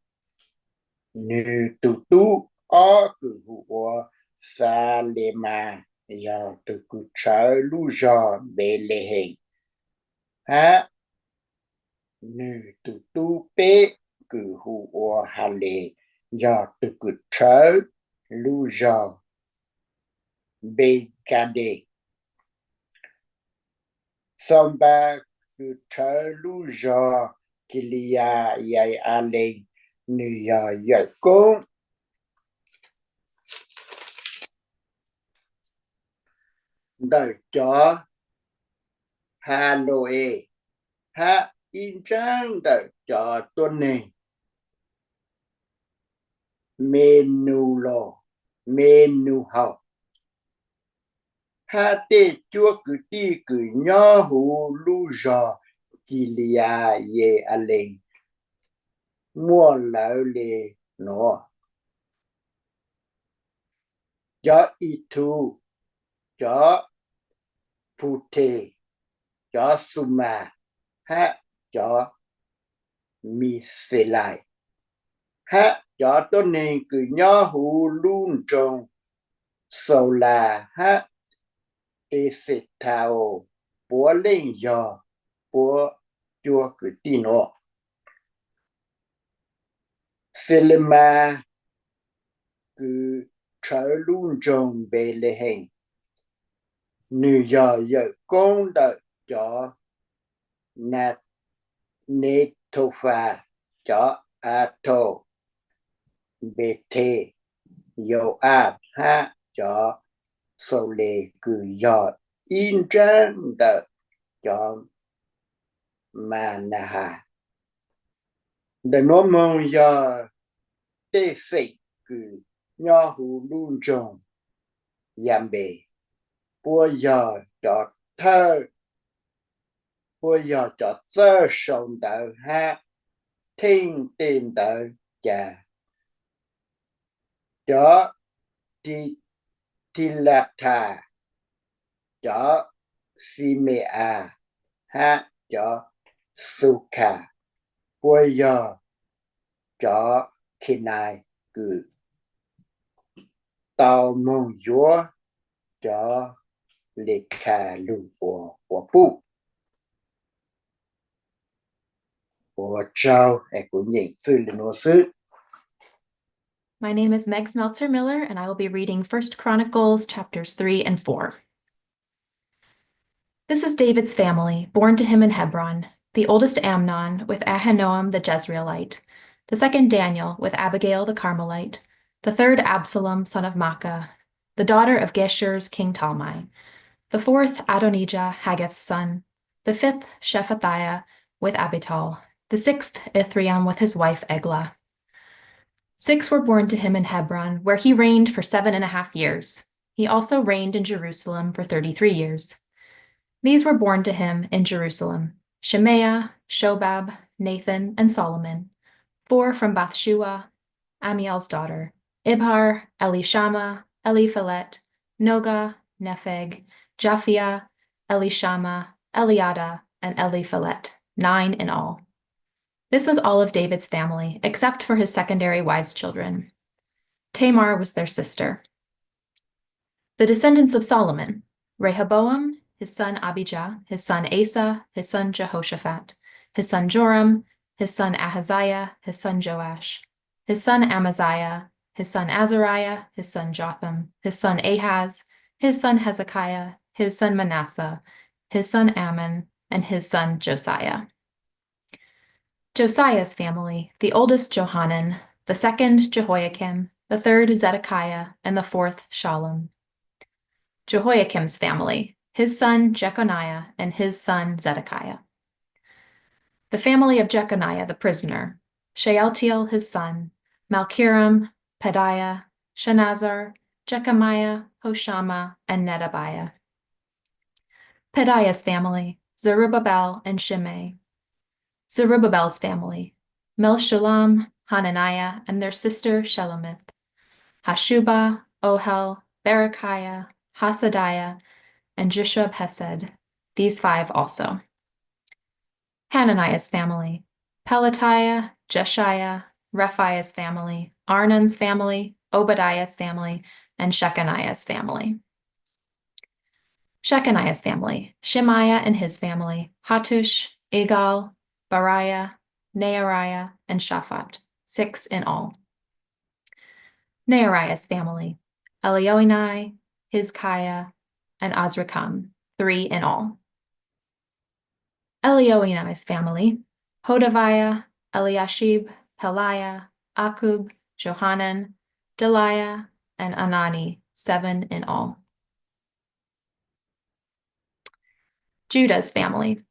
Nữ tu tu o cử hù qua sa lê ma ya tu cử trở lu do bê lê hình. Ha nữ tu tu bê cử hù qua hà lê ya tu cử trở lu do bê ca đê. Samba cứ trở lu do kilia yai a lên nữ ya yai công. Đời cho Hà Nội ha in trang đời cho tuần này menu lo menu học ha tê chua cứ ti cứ nhỏ hù lu do kilia ye a lên mua lão lê nó cho itu cho phù thề cho suma ha cho mi se lại hát cho tôi nên cứ nhỏ hù luôn trong sầu là hát Esethao bố lên giờ bố chùa cứ tin nó Selema cứ trở luôn trong bề lệ hình nữ giờ giờ con đợi cho nạt nê thô pha cho a thô bề thê dầu a ha cho sầu lệ cứ giờ in trang đợi cho mà nà hà để nó mong giờ tê phê cứ nhỏ hù luôn trong yam bề bố giờ cho thơ bố giờ cho thơ sông đợi ha thiên tiền đợi chà cho thì lạc thà cho si mê à ha cho su khả bố giờ cho khi này cứ tao mong chúa cho lệ khả lưu của bố của cháu ấy cũng nhìn sư lên nó sư. My name is Meg Smeltzer Miller, and I will be reading 1 Chronicles chapters 3 and 4. This is David's family, born to him in Hebron, the oldest Amnon with Ahinoam the Jezreelite, the second Daniel with Abigail the Carmelite, the third Absalom son of Maacah, the daughter of Geshur's king Talmai, the fourth Adonijah Haggith's son, the fifth Shephatiah with Abital, the sixth Ithream with his wife Eglah. 6 were born to him in Hebron, where he reigned for 7.5 years. He also reigned in Jerusalem for 33 years. These were born to him in Jerusalem: Shemaiah, Shobab, Nathan, and Solomon, 4 from Bathshua, Amiel's daughter, Ibhar, Elishama, Eliphalet, Noga, Nepheg, Japhia, Elishama, Eliada, and Eliphalet, 9 in all. This was all of David's family, except for his secondary wives' children. Tamar was their sister. The descendants of Solomon: Rehoboam, his son Abijah, his son Asa, his son Jehoshaphat, his son Joram, his son Ahaziah, his son Joash, his son Amaziah, his son Azariah, his son Jotham, his son Ahaz, his son Hezekiah, his son Manasseh, his son Ammon, and his son Josiah. Josiah's family: the oldest Johanan, the second Jehoiakim, the third Zedekiah, and the fourth Shallum. Jehoiakim's family: his son Jeconiah and his son Zedekiah. The family of Jeconiah the prisoner: Shealtiel his son, Malchiram, Pedaiah, Shenazar, Jechemiah, Hoshama, and Nedabiah. Pedaiah's family: Zerubbabel and Shimei. Zerubbabel's family: Melshulam, Hananiah, and their sister Shelomith, Hashubah, Ohel, Berechiah, Hasadiah, and Jushab Hesed, these 5 also. Hananiah's family: Pelatiah, Jeshiah, Rephaiah's family, Arnon's family, Obadiah's family, and Shechaniah's family. Shechaniah's family: Shemaiah and his family, Hattush, Igal, Bariah, Neariah, and Shaphat, 6 in all. Neariah's family: Elioenai, Hizkiah, and Azrikam, 3 in all. Elioenai's family: Hodaviah, Eliashib, Peliah, Akub, Johanan, Deliah, and Anani, 7 in all. Judah's family: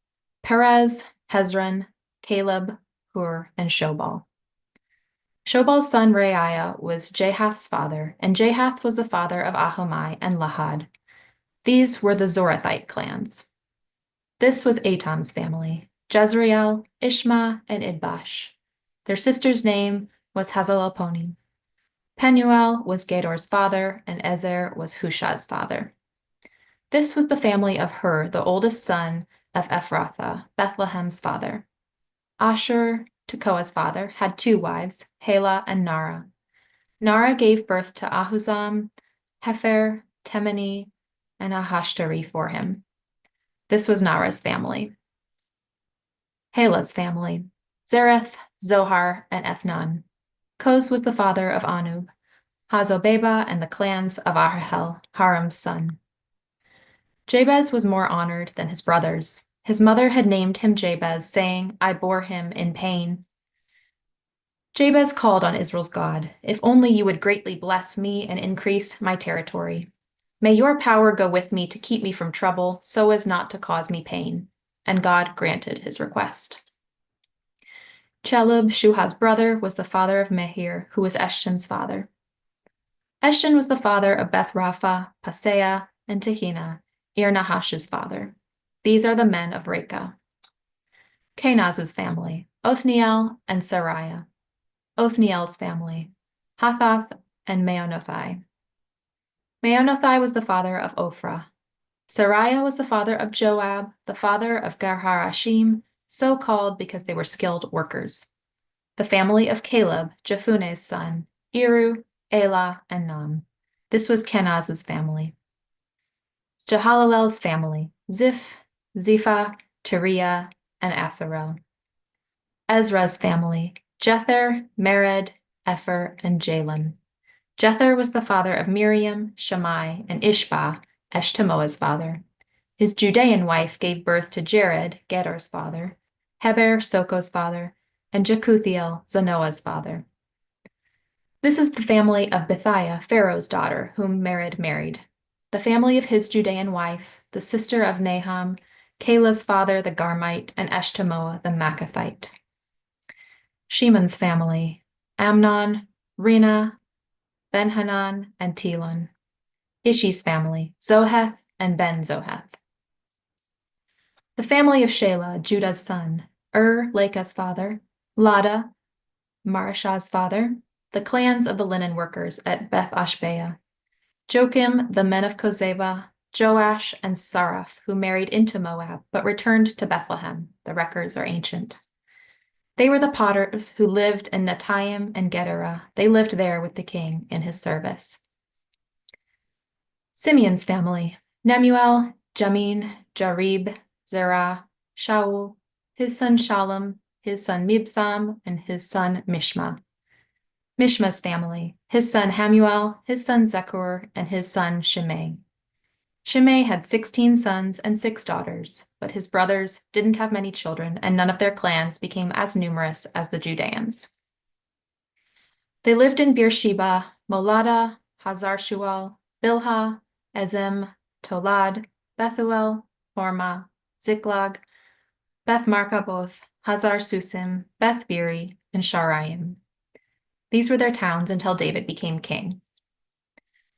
Perez, Hezron, Caleb, Hur, and Shobal. Shobal's son Reiah was Jahath's father, and Jahath was the father of Ahomai and Lahad. These were the Zorathite clans. This was Atam's family: Jezreel, Ishma, and Idbash. Their sister's name was Hazelelponi. Penuel was Gedor's father, and Ezer was Hushah's father. This was the family of Hur, the oldest son of Ephrathah, Bethlehem's father. Ashur, Tekoa's father, had 2 wives, Helah and Nara. Nara gave birth to Ahuzam, Hefer, Temeni, and Ahashtari for him. This was Nara's family. Helah's family, Zereth, Zohar, and Ethnan. Koz was the father of Anub, Hazobeba, and the clans of Arahel, Haram's son. Jabez was more honored than his brothers. His mother had named him Jabez, saying, I bore him in pain. Jabez called on Israel's God, if only you would greatly bless me and increase my territory. May your power go with me to keep me from trouble, so as not to cause me pain. And God granted his request. Chelub, Shuha's brother, was the father of Mehir, who was Eshton's father. Eshton was the father of Beth Rapha, Paseah, and Tehina, Ir-Nahash's father. These are the men of Reka. Kenaz's family, Othniel and Sariah. Othniel's family, Hathath and Meonothai. Meonothai was the father of Ophrah. Sariah was the father of Joab, the father of Garharashim, so called because they were skilled workers. The family of Caleb, Jephunneh's son, Iru, Elah, and Nam. This was Kenaz's family. Jehalalel's family, Ziph, Zipha, Teriah, and Asarel. Ezra's family, Jether, Mered, Epher, and Jalon. Jether was the father of Miriam, Shammai, and Ishbah, Eshtemoa's father. His Judean wife gave birth to Jared, Gedor's father, Heber, Soko's father, and Jekuthiel, Zanoah's father. This is the family of Bithiah, Pharaoh's daughter, whom Mered married. The family of his Judean wife, the sister of Naham, Kalah's father, the Garmite, and Eshtemoa, the Maacathite. Shemon's family, Amnon, Rina, Ben-Hanan, and Telon. Ishi's family, Zoheth and Ben-Zoheth. The family of Shelah, Judah's son, Lekah's father, Lada, Marashah's father, the clans of the linen workers at Beth Ashbea, Joachim, the men of Kozeba, Joash, and Saraph, who married into Moab, but returned to Bethlehem. The records are ancient. They were the potters who lived in Netaim and Gedera. They lived there with the king in his service. Simeon's family, Nemuel, Jamin, Jarib, Zerah, Shaul, his son Shalom, his son Mibsam, and his son Mishma. Mishma's family, his son Hamuel, his son Zechur, and his son Shimei. Shimei had 16 sons and 6 daughters, but his brothers didn't have many children, and none of their clans became as numerous as the Judeans. They lived in Beersheba, Molada, Hazar-Shual, Bilhah, Ezem, Tolad, Bethuel, Hormah, Ziklag, Beth Markaboth, Hazar Susim, Beth Biri, and Sharaim. These were their towns until David became king.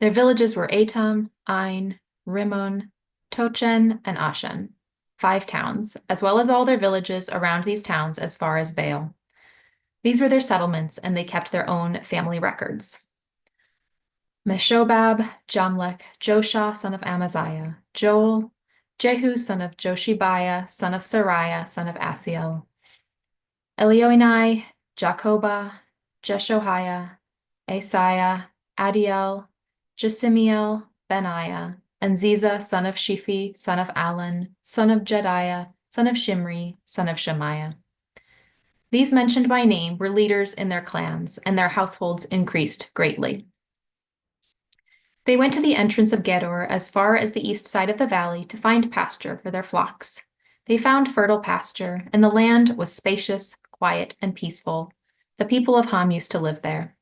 Their villages were Etam, Ain, Rimmon, Tochen, and Ashan, 5 towns, as well as all their villages around these towns as far as Baal. These were their settlements, and they kept their own family records. Meshobab, Jamlech, Joshua, son of Amaziah, Joel, Jehu, son of Joshibiah, son of Sariah, son of Asiel, Elioenai, Jacobah, Jeshoiah, Asaiah, Adiel, Jesimiel, Benaiah, and Ziza, son of Shiphi, son of Alon, son of Jediah, son of Shimri, son of Shemaiah. These mentioned by name were leaders in their clans, and their households increased greatly. They went to the entrance of Gedor as far as the east side of the valley to find pasture for their flocks. They found fertile pasture, and the land was spacious, quiet, and peaceful. The people of Ham used to live there.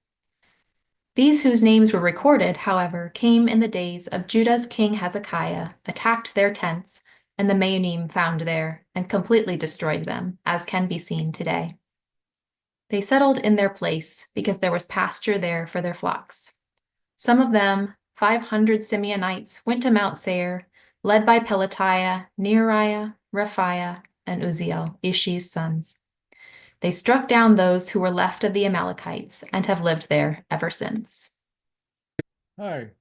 These whose names were recorded, however, came in the days of Judah's king Hezekiah, attacked their tents, and the Meonim found there, and completely destroyed them, as can be seen today. They settled in their place because there was pasture there for their flocks. Some of them, 500 Simeonites, went to Mount Seir, led by Pelatiah, Neariah, Rephiah, and Uzziel, Ishi's sons. They struck down those who were left of the Amalekites and have lived there ever since. Hi,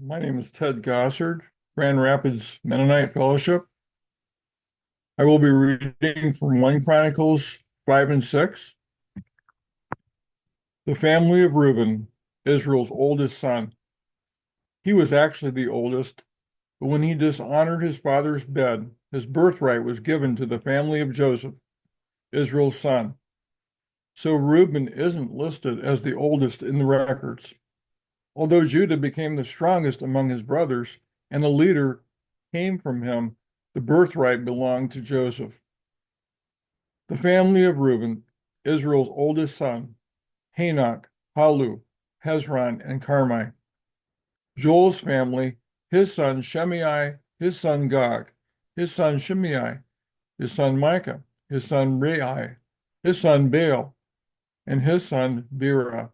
my name is Ted Gossard, Grand Rapids Mennonite Fellowship. I will be reading from 1 Chronicles 5 and 6. The family of Reuben, Israel's oldest son. He was actually the oldest, but when he dishonored his father's bed, his birthright was given to the family of Joseph, Israel's son. So Reuben isn't listed as the oldest in the records. Although Judah became the strongest among his brothers and the leader came from him, the birthright belonged to Joseph. The family of Reuben, Israel's oldest son, Hanok, Palu, Hezron, and Carmi. Joel's family, his son Shimei, his son Gog, his son Shimei, his son Micah, his son Rei, his son Baal, and his son Bera,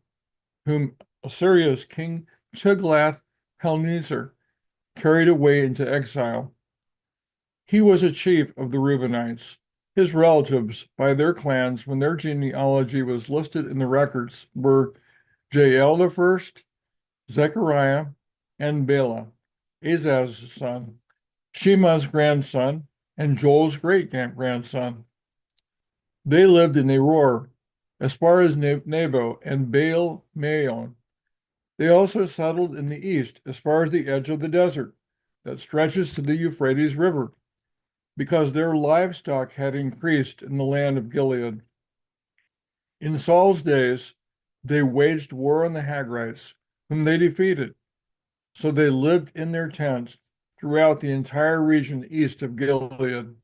whom Assyria's king Tiglath-Pileser carried away into exile. He was a chief of the Reubenites. His relatives, by their clans, when their genealogy was listed in the records, were Jael the first, Zechariah, and Bela, Azaz's son, Shema's grandson, and Joel's great-grandson. They lived in Aror, as far as Nebo and Baal Meon. They also settled in the east, as far as the edge of the desert that stretches to the Euphrates River, because their livestock had increased in the land of Gilead. In Saul's days, they waged war on the Hagrites, whom they defeated. So they lived in their tents throughout the entire region east of Gilead.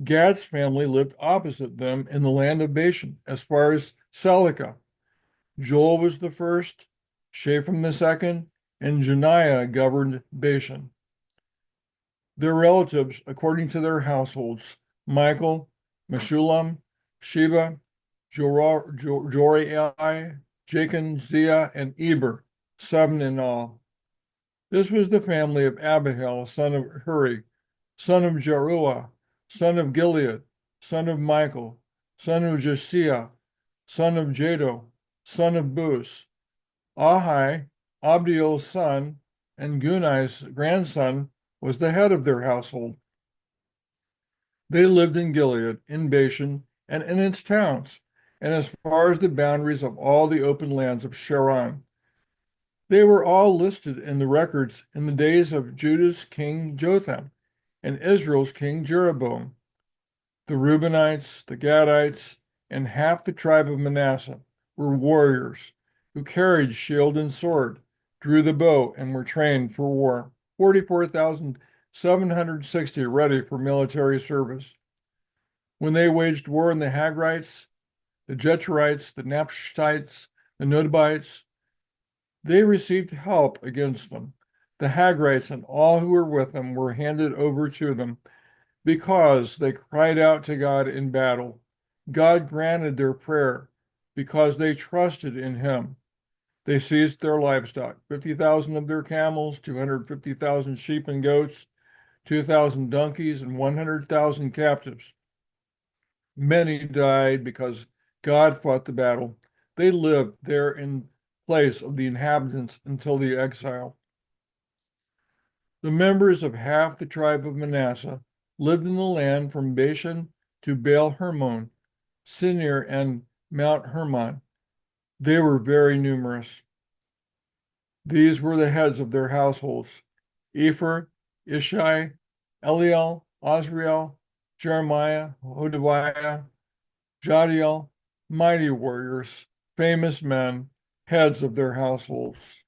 Gad's family lived opposite them in the land of Bashan, as far as Salecah. Joel was the first, Shaphan the second, and Janiah governed Bashan. Their relatives, according to their households, Michael, Meshulam, Sheba, Jorai, Jachin, Zia, and Eber, 7 in all. This was the family of Abihail, son of Huri, son of Jeruah, son of Gilead, son of Michael, son of Josiah, son of Jado, son of Bus. Ahai, Abdiel's son, and Gunai's grandson, was the head of their household. They lived in Gilead, in Bashan, and in its towns, and as far as the boundaries of all the open lands of Sharon. They were all listed in the records in the days of Judah's king Jotham and Israel's king Jeroboam. The Reubenites, the Gadites, and half the tribe of Manasseh were warriors who carried shield and sword, drew the bow, and were trained for war. 44,760 ready for military service. When they waged war on the Hagrites, the Jetherites, the Naphshites, the Nodabites, they received help against them. The Hagrites and all who were with them were handed over to them because they cried out to God in battle. God granted their prayer because they trusted in him. They seized their livestock, 50,000 of their camels, 250,000 sheep and goats, 2,000 donkeys, and 100,000 captives. Many died because God fought the battle. They lived there in place of the inhabitants until the exile. The members of half the tribe of Manasseh lived in the land from Bashan to Baal Hermon, Sinir, and Mount Hermon. They were very numerous. These were the heads of their households: Epher, Ishai, Eliel, Azriel, Jeremiah, Hodaviah, Jadiel, mighty warriors, famous men, heads of their households.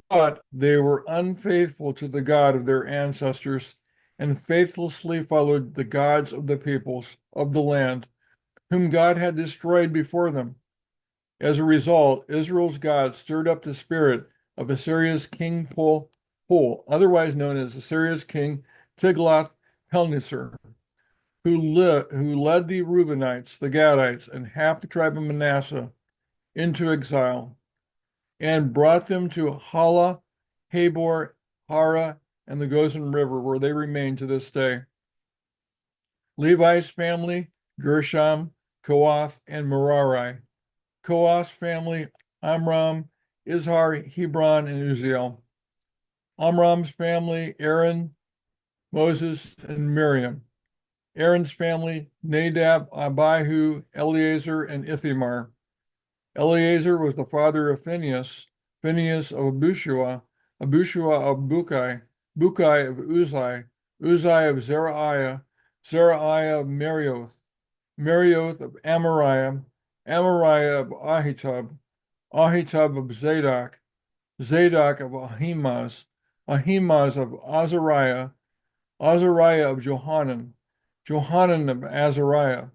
But they were unfaithful to the God of their ancestors and faithlessly followed the gods of the peoples of the land, whom God had destroyed before them. As a result, Israel's God stirred up the spirit of Assyria's king Pul, otherwise known as Assyria's king Tiglath-Pileser, who led the Reubenites, the Gadites, and half the tribe of Manasseh into exile, and brought them to Hala, Habor, Hara, and the Gozan River, where they remain to this day. Levi's family, Gershom, Kohath, and Merari. Kohath's family, Amram, Izhar, Hebron, and Uziel. Amram's family, Aaron, Moses, and Miriam. Aaron's family, Nadab, Abihu, Eleazar, and Ithamar. Eleazar was the father of Phinehas, Phinehas of Abushua, Abushua of Bukai, Bukai of Uzai, Uzai of Zerahiah, Zerahiah of Marioth, Marioth of Amariah, Amariah of Ahitub, Ahitub of Zadok, Zadok of Ahimaaz, Ahimaaz of Azariah, Azariah of Johanan, Johanan of Azariah.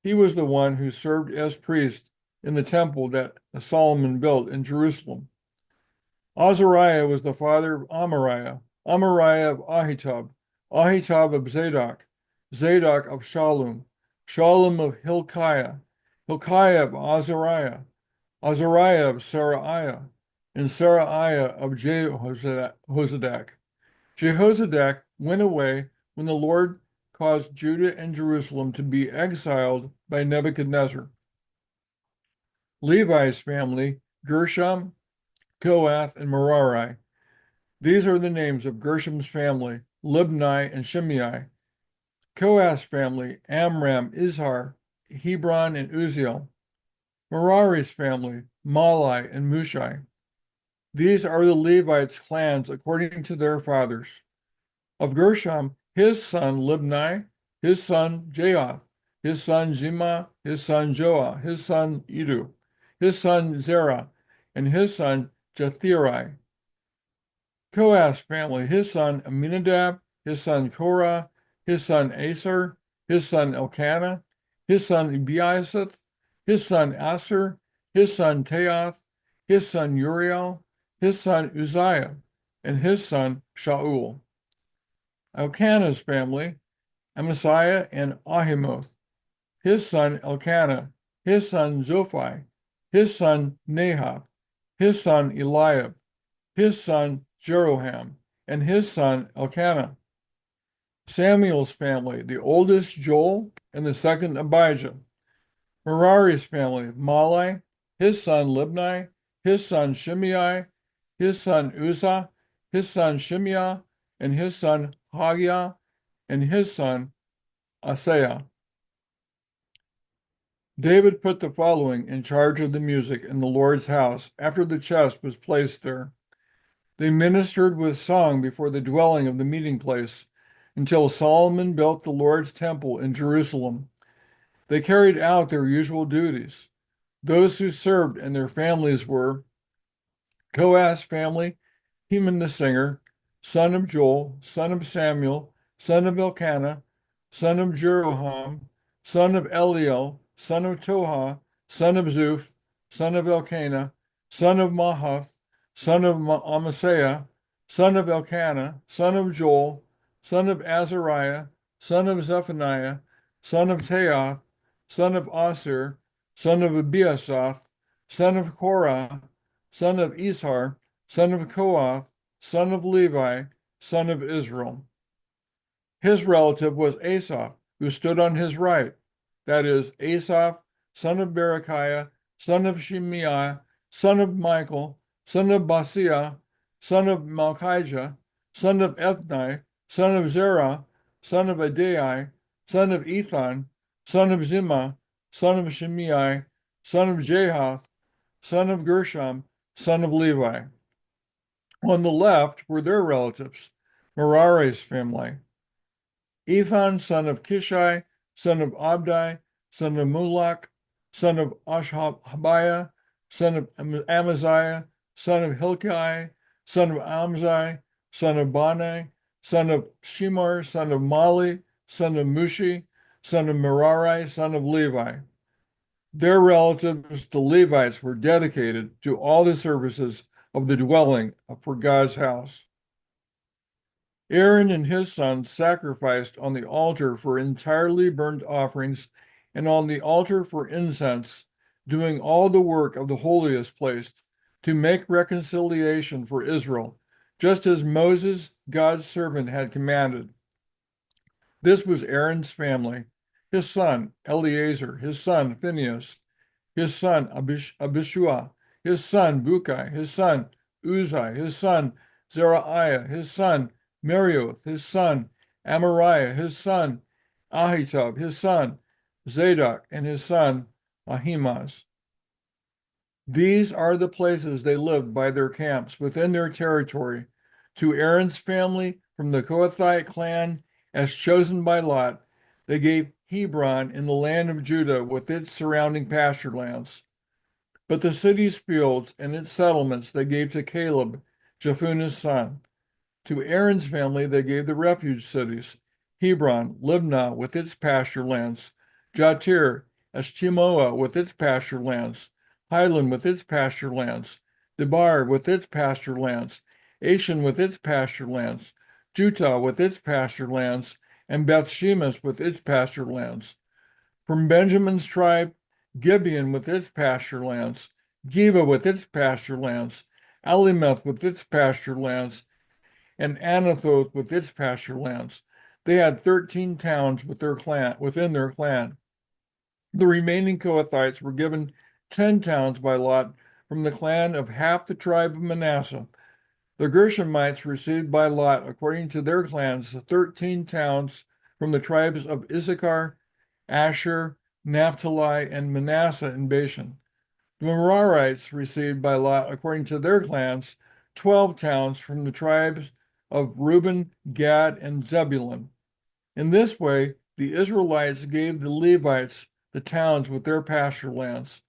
He was the one who served as priest in the temple that Solomon built in Jerusalem. Azariah was the father of Amariah, Amariah of Ahitub, Ahitub of Zadok, Zadok of Shallum, Shallum of Hilkiah, Hilkiah of Azariah, Azariah of Seraiah, and Seraiah of Jehozadak. Jehozadak went away when the Lord caused Judah and Jerusalem to be exiled by Nebuchadnezzar. Levi's family, Gershom, Kohath, and Merari. These are the names of Gershom's family, Libni and Shimei. Kohath's family, Amram, Izhar, Hebron, and Uzziel. Merari's family, Malai and Mushai. These are the Levites' clans according to their fathers. Of Gershom, his son Libni, his son Jaoth, his son Zima, his son Joah, his son Edu, his son Zerah, and his son Jetheri. Kohath's family, his son Aminadab, his son Korah, his son Aser, his son Elkanah, his son Ebiasaph, his son Aser, his son Teoth, his son Uriel, his son Uzziah, and his son Shaul. Elkanah's family, Amasiah and Ahimoth, his son Elkanah, his son Zophai, his son Nahath, his son Eliab, his son Jeroham, and his son Elkanah. Samuel's family, the oldest Joel and the second Abijah. Merari's family, Malai, his son Libni, his son Shimei, his son Uzzah, his son Shimei, and his son Hagiah, and his son Asaiah. David put the following in charge of the music in the Lord's house after the chest was placed there. They ministered with song before the dwelling of the meeting place until Solomon built the Lord's temple in Jerusalem. They carried out their usual duties. Those who served and their families were Kohath's family, Heman the singer, son of Joel, son of Samuel, son of Elkanah, son of Jeroham, son of Eliel, son of Toha, son of Zuph, son of Elkanah, son of Mahath, son of Amasiah, son of Elkanah, son of Joel, son of Azariah, son of Zephaniah, son of Teoth, son of Asir, son of Abiasaph, son of Korah, son of Ishar, son of Kohath, son of Levi, son of Israel. His relative was Asaph, who stood on his right, that is, Asaph, son of Berechiah, son of Shimei, son of Michael, son of Basiah, son of Malchijah, son of Ethni, son of Zerah, son of Adai, son of Ethan, son of Zimah, son of Shimei, son of Jahath, son of Gershom, son of Levi. On the left were their relatives, Merari's family. Ethan, son of Kishai, son of Abdi, son of Mulak, son of Ashabiah, son of Amaziah, son of Hilkiah, son of Amzai, son of Bani, son of Shemar, son of Mali, son of Mushi, son of Merari, son of Levi. Their relatives, the Levites, were dedicated to all the services of the dwelling for God's house. Aaron and his sons sacrificed on the altar for entirely burnt offerings and on the altar for incense, doing all the work of the holiest place to make reconciliation for Israel, just as Moses, God's servant, had commanded. This was Aaron's family, his son Eleazar, his son Phinehas, his son Abishua, his son Bukai, his son Uzai, his son Zerahiah, his son Marioth, his son Amariah, his son Ahitub, his son, Zadok, and his son, Ahimaaz. These are the places they lived by their camps within their territory. To Aaron's family from the Kohathite clan, as chosen by Lot, they gave Hebron in the land of Judah with its surrounding pasture lands. But the city's fields and its settlements they gave to Caleb, Jephunneh's son. To Aaron's family they gave the refuge cities, Hebron, Libnah with its pasture lands, Jatir, Eshtemoa with its pasture lands, Highland with its pasture lands, Debar with its pasture lands, Ashan with its pasture lands, Jutah with its pasture lands, and Beth Shemesh with its pasture lands. From Benjamin's tribe, Gibeon with its pasture lands, Geba with its pasture lands, Alimeth with its pasture lands, and Anathoth with its pasture lands. They had 13 towns within their clan. The remaining Kohathites were given 10 towns by Lot from the clan of half the tribe of Manasseh. The Gershomites received by Lot, according to their clans, 13 towns from the tribes of Issachar, Asher, Naphtali, and Manasseh in Bashan. The Merarites received by Lot, according to their clans, 12 towns from the tribes of Reuben, Gad, and Zebulun. In this way, the Israelites gave the Levites the towns with their pasture lands.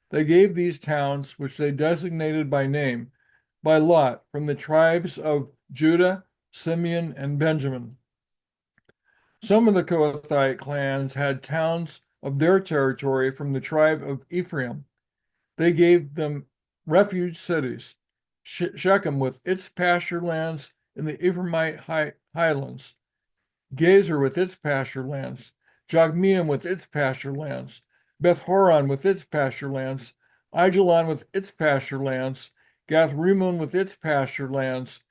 They gave these towns, which they designated by name, by lot from the tribes of Judah, Simeon, and Benjamin. Some of the Kohathite clans had towns of their territory from the tribe of Ephraim. They gave them refuge cities, Shechem with its pasture lands in the Ephraimite highlands, Gezer with its pasture lands, Jogmeam with its pasture lands, Beth Horon with its pasture lands, Aijalon with its pasture lands, Gath Rimmon with its pasture lands,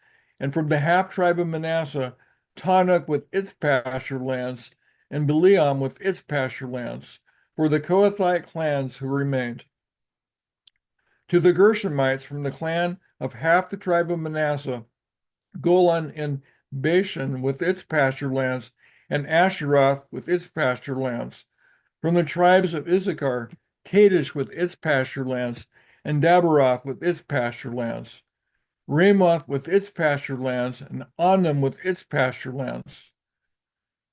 and from the half tribe of Manasseh, Tanakh with its pasture lands, and Bileam with its pasture lands, for the Kohathite clans who remained. To the Gershomites from the clan of half the tribe of Manasseh, Golan and Bashan with its pasture lands, and Asheroth with its pasture lands. From the tribes of Issachar, Kadesh with its pasture lands, and Dabaroth with its pasture lands. Ramoth with its pasture lands, and Anam with its pasture lands.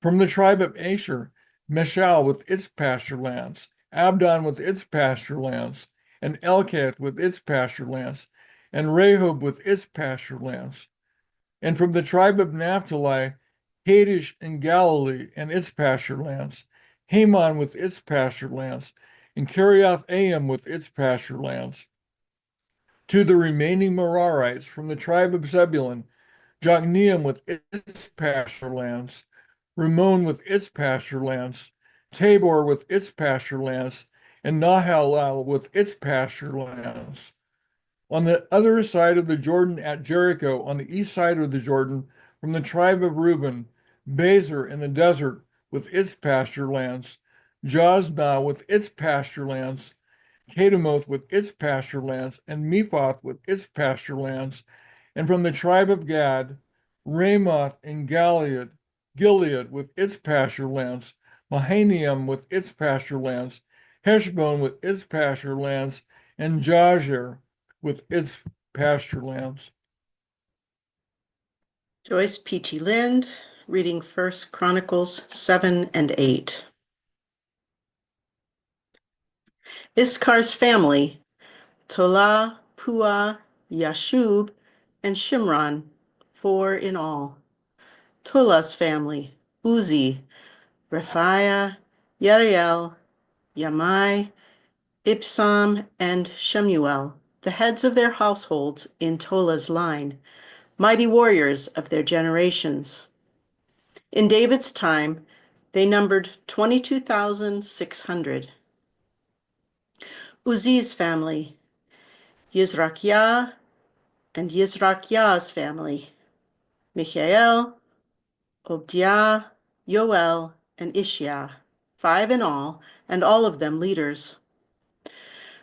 From the tribe of Asher, Meshal with its pasture lands, Abdon with its pasture lands, and Elkath with its pasture lands, and Rehob with its pasture lands. And from the tribe of Naphtali, Kadesh in Galilee and its pasture lands, Haman with its pasture lands, and Kiriath-Aim with its pasture lands. To the remaining Merarites from the tribe of Zebulun, Jokneam with its pasture lands, Rimmon with its pasture lands, Tabor with its pasture lands, and Nahalal with its pasture lands. On the other side of the Jordan at Jericho, on the east side of the Jordan, from the tribe of Reuben, Bezer in the desert with its pasture lands, Josnah with its pasture lands, Kedemoth with its pasture lands, and Mephoth with its pasture lands, and from the tribe of Gad, Ramoth in Gilead with its pasture lands, Mahanaim with its pasture lands, Heshbon with its pasture lands, and Jazer with its pasture lands. Joyce P.T. Lind, reading 1 Chronicles 7 and 8. Issachar's family, Tola, Puah, Yashub, and Shimron, 4 in all. Tola's family, Uzi, Rephaiah, Yeriel, Yamai, Ibsam, and Shemuel, the heads of their households in Tola's line, mighty warriors of their generations. In David's time, they numbered 22,600. Uzi's family, Yizrakiah, and Yizrakiah's family, Michael, Obdiah, Yoel, and Ishiah, 5 in all, and all of them leaders.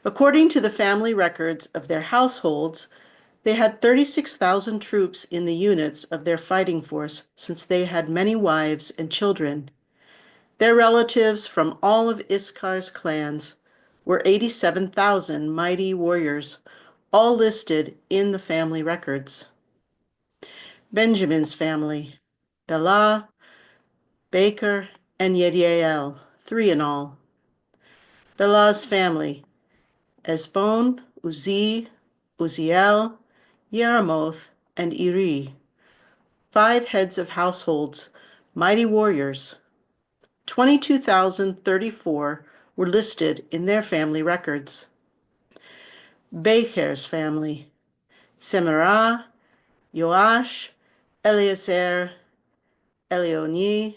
According to the family records of their households, they had 36,000 troops in the units of their fighting force, since they had many wives and children. Their relatives from all of Issachar's clans were 87,000 mighty warriors, all listed in the family records. Benjamin's family, Bela, Baker, and Yediael, 3 in all. Bela's family, Esbon, Uzi, Uziel, Yeramoth, and Eri, 5 heads of households, mighty warriors. 22,034 were listed in their family records. Becher's family, Semerah, Yoash, Eliezer, Elioni,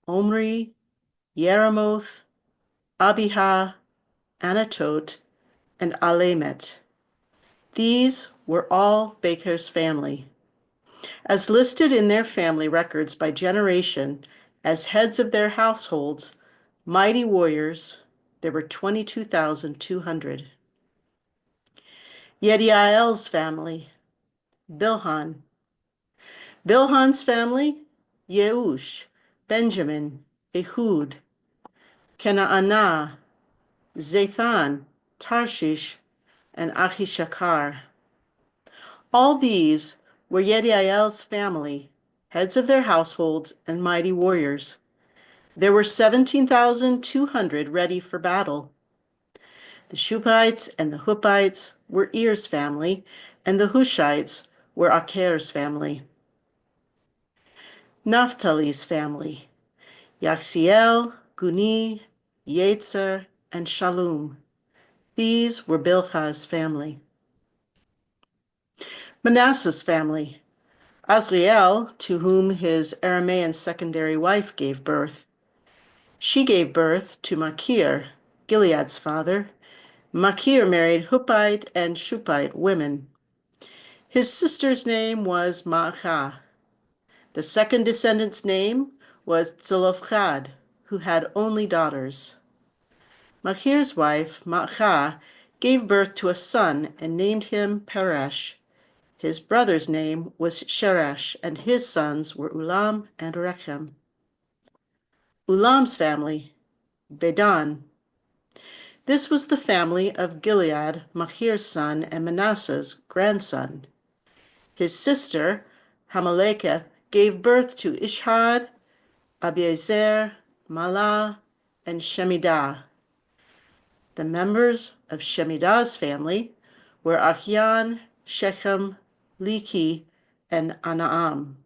Omri, Yeramoth, Abihah, Anatot, and Alemet. These were all Becher's family. As listed in their family records by generation as heads of their households, mighty warriors, there were 22,200. Yediael's family, Bilhan. Bilhan's family, Yeush, Benjamin, Ehud, Kenaanah, Zathan, Tarshish, and Achishakar. All these were Yediael's family, heads of their households and mighty warriors. There were 17,200 ready for battle. The Shuppites and the Huppites were Er's family, and the Hushites were Acher's family. Naphtali's family, Yaxiel, Guni, Yetzer, and Shallum. These were Bilhah's family. Manasseh's family, Azriel, to whom his Aramean secondary wife gave birth. She gave birth to Machir, Gilead's father. Machir married Huppite and Shuppite women. His sister's name was Maachah. The second descendant's name was Zelophehad, who had only daughters. Machir's wife, Maachah, gave birth to a son and named him Peresh. His brother's name was Sheresh, and his sons were Ulam and Rechem. Ulam's family, Bedan. This was the family of Gilead, Machir's son, and Manasseh's grandson. His sister, Hamaleketh, gave birth to Ishhad, Abiezer, Malah, and Shemidah. The members of Shemidah's family were Achian, Shechem, Leki, and Anaam.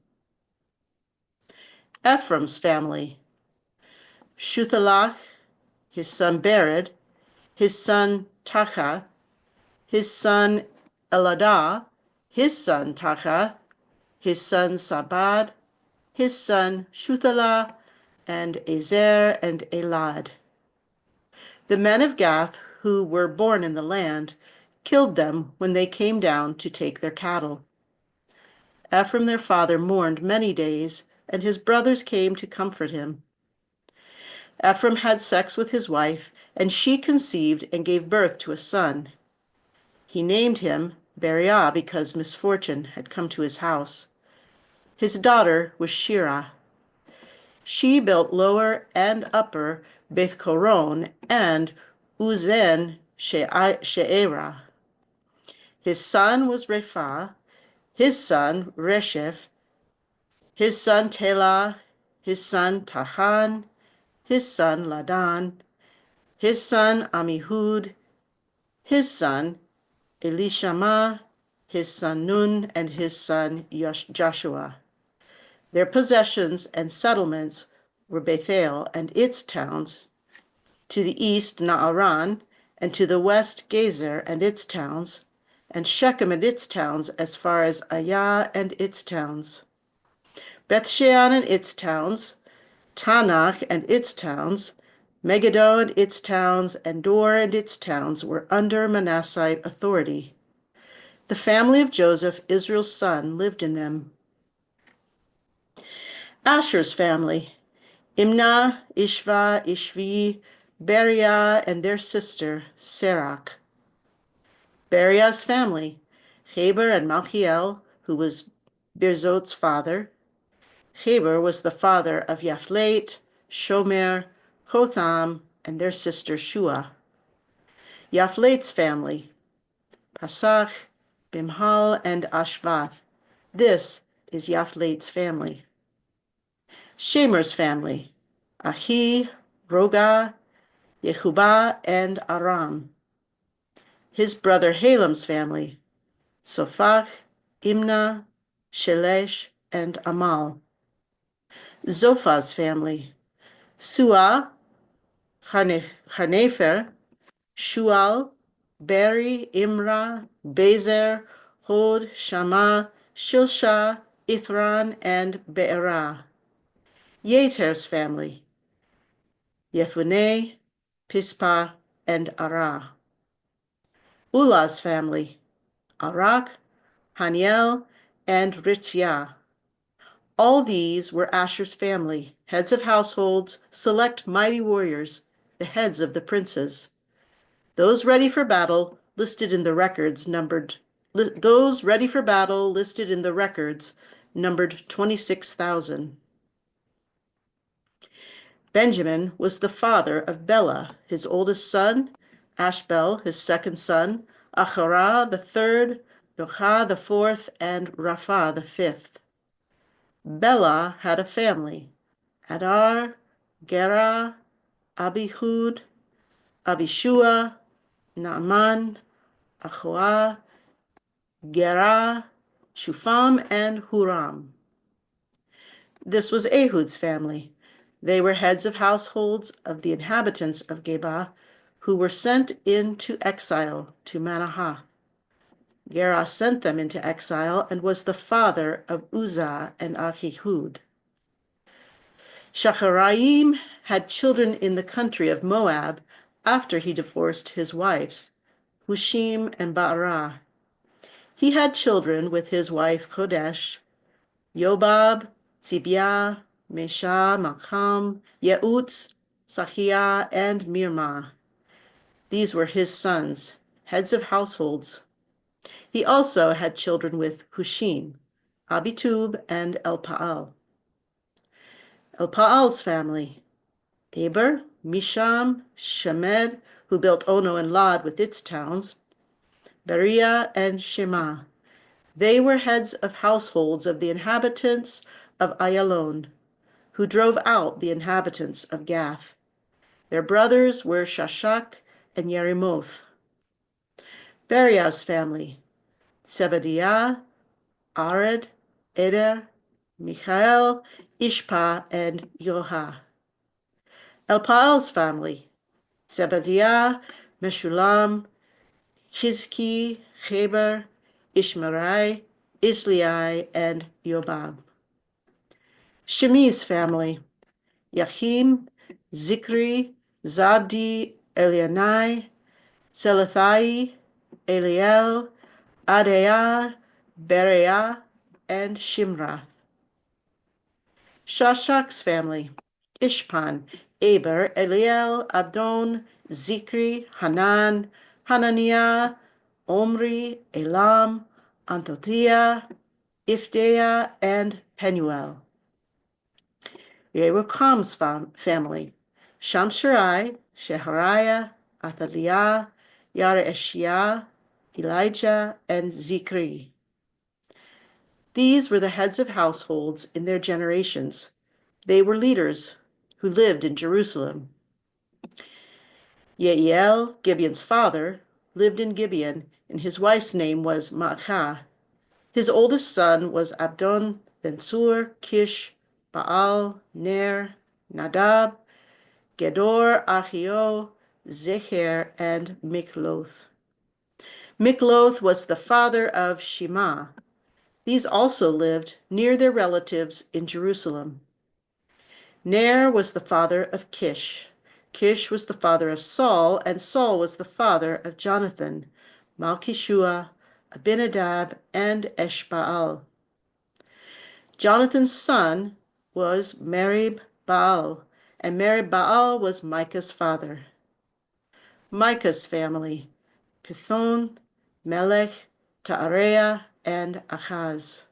Ephraim's family, Shuthalach, his son Bered, his son Tachath, his son Eladah, his son Tachath, his son Sabad, his son Shuthalah, and Ezer and Elad. The men of Gath who were born in the land killed them when they came down to take their cattle. Ephraim their father mourned many days, and his brothers came to comfort him. Ephraim had sex with his wife, and she conceived and gave birth to a son. He named him Beriah because misfortune had come to his house. His daughter was Shirah. She built Lower and Upper Beth-Koron and Uzen She'erah. His son was Rephah, his son Resheph, his son Telah, his son Tahan, his son Ladan, his son Amihud, his son Elishama, his son Nun, and his son Joshua. Their possessions and settlements were Bethel and its towns, to the east Naaran, and to the west Gezer and its towns, and Shechem and its towns as far as Ayah and its towns. Bethshean and its towns, Tanakh and its towns, Megiddo and its towns, and Dor and its towns were under Manassite authority. The family of Joseph, Israel's son, lived in them. Asher's family, Imnah, Ishva, Ishvi, Beriah, and their sister, Serach. Beriah's family, Heber and Malchiel, who was Birzot's father. Heber was the father of Yaphlete, Shomer, Hotham, and their sister Shua. Yaflet's family, Pasach, Bimhal, and Ashvath. This is Yaflet's family. Shemer's family, Ahi, Roga, Yehubah, and Aram. His brother Halem's family, Sophach, Imnah, Shelesh, and Amal. Zophah's family, Suah, Harnefer, Shual, Beri, Imrah, Bezer, Hod, Shammah, Shilshah, Ithran, and Be'erah. Yeter's family, Yefuneh, Pispa, and Arah. Ulah's family, Arak, Haniel, and Ritziah. All these were Asher's family, heads of households, select mighty warriors, the heads of the princes. Those ready for battle listed in the records numbered 26,000. Benjamin was the father of Bela, his oldest son, Ashbel, his second son, Acharah the third, Nochah the fourth, and Rapha the fifth. Bela had a family, Adar, Gera, Abihud, Abishua, Naaman, Ahoah, Gera, Shufam, and Huram. This was Ehud's family. They were heads of households of the inhabitants of Geba, who were sent into exile to Manahath. Gera sent them into exile and was the father of Uzzah and Ahihud. Shacharaim had children in the country of Moab after he divorced his wives, Hushim and Ba'arah. He had children with his wife Chodesh, Yobab, Zibiah, Mesha, Malcham, Yeutz, Sachiah, and Mirmah. These were his sons, heads of households. He also had children with Hushim, Abitub, and Elpaal. Elpaal's family, Eber, Misham, Shemed, who built Ono and Lod with its towns, Beriah, and Shema. They were heads of households of the inhabitants of Ayalon, who drove out the inhabitants of Gath. Their brothers were Shashak and Yerimoth. Beriah's family, Zebadiah, Ared, Eder, Michael, Ishpa, and Yoha. Elpaal's family, Zebadiah, Meshulam, Chizki, Heber, Ishmerai, Islai, and Yobab. Shemi's family, Yachim, Zikri, Zabdi, Elianai, Selethai, Eliel, Adaiah, Bereah, and Shimrath. Shashak's family, Ishpan, Eber, Eliel, Abdon, Zikri, Hanan, Hananiah, Omri, Elam, Antotiah, Ifdeah, and Penuel. Yerukam's family, Shamsharai, Shehariah, Athaliah, Yareshiah, Elijah, and Zikri. These were the heads of households in their generations. They were leaders who lived in Jerusalem. Yeiel, Gibeon's father, lived in Gibeon, and his wife's name was Maachah. His oldest son was Abdon, then Sur, Kish, Baal, Ner, Nadab, Gedor, Achio, Zecher, and Mikloth. Mikloth was the father of Shema. These also lived near their relatives in Jerusalem. Ner was the father of Kish. Kish was the father of Saul, and Saul was the father of Jonathan, Malchishua, Abinadab, and Eshbaal. Jonathan's son was Merib Baal, and Merib Baal was Micah's father. Micah's family, Pithon, Melech, Ta'areah, and Achaz.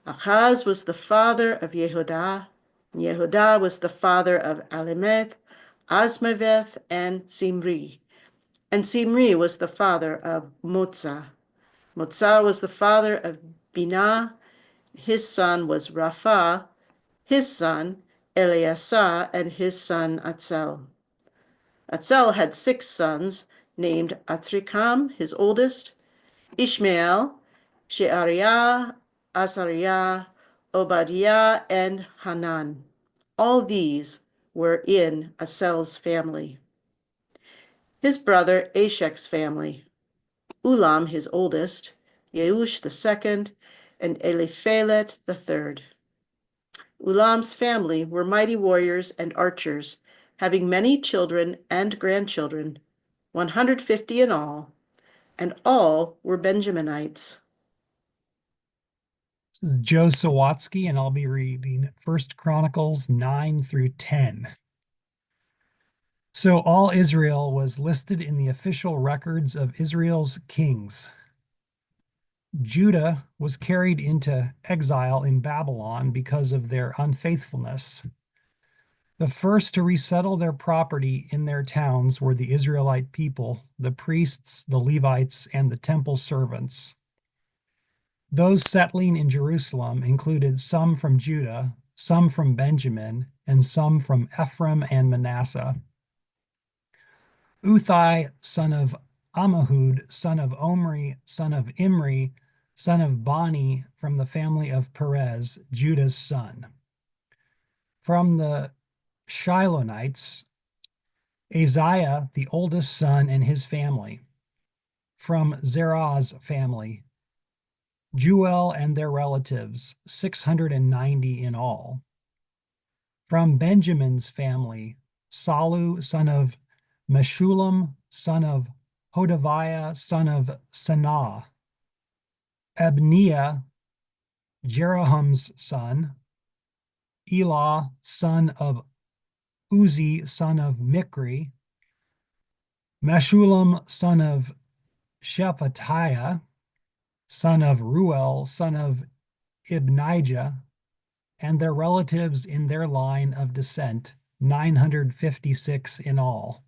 Achaz was the father of Yehudah, Yehudah was the father of Alemeth, Asmaveth, and Zimri. And Zimri was the father of Motzah. Motzah was the father of Binah. His son was Rapha, his son Eleasah, and his son Atzel. Atzel had 6 sons, named Atrikam, his oldest, Ishmael, Sheariah, Azariah, Obadiah, and Hanan. All these were in Atzel's family. His brother Ashek's family, Ulam, his oldest, Yeush the second, and Eliphelet the third. Ulam's family were mighty warriors and archers, having many children and grandchildren, 150 in all, and all were Benjaminites. This is Joe Sawatsky, and I'll be reading 1 Chronicles 9 through 10. So all Israel was listed in the official records of Israel's kings. Judah was carried into exile in Babylon because of their unfaithfulness. The first to resettle their property in their towns were the Israelite people, the priests, the Levites, and the temple servants. Those settling in Jerusalem included some from Judah, some from Benjamin, and some from Ephraim and Manasseh. Uthai, son of Ammihud, son of Omri, son of Imri, son of Bani, from the family of Perez, Judah's son. From the Shilonites, Azariah, the oldest son, and his family. From Zerah's family, Jeuel and their relatives, 690 in all. From Benjamin's family, Salu, son of Meshullam, son of Hodaviah, son of Sanah. Abniah, Jeroham's son. Elah, son of Uzi, son of Mikri. Meshullam, son of Shephatiah, son of Ruel, son of Ibnijah, and their relatives in their line of descent, 956 in all.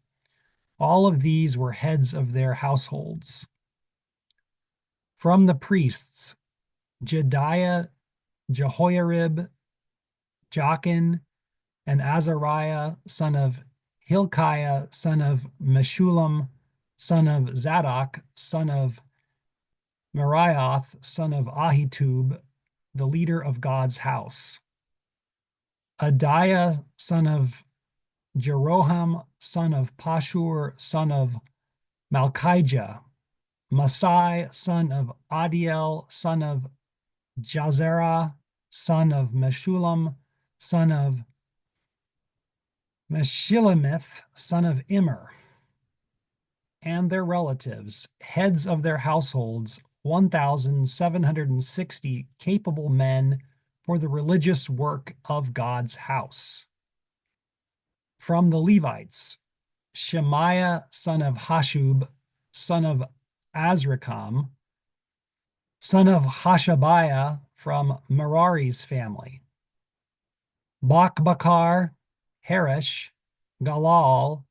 All of these were heads of their households. From the priests, Jediah, Jehoiarib, Jachin, and Azariah, son of Hilkiah, son of Meshullam, son of Zadok, son of Meraioth, son of Ahitub, the leader of God's house. Adiah, son of Jeroham, son of Pashur, son of Malchijah. Masai, son of Adiel, son of Jazerah, son of Meshullam, son of Meshilemith, son of Immer. And their relatives, heads of their households, 1,760 capable men for the religious work of God's house. From the Levites, Shemaiah, son of Hashub, son of Azrikam, son of Hashabiah, from Merari's family. Bakbakar, Harish, Galal,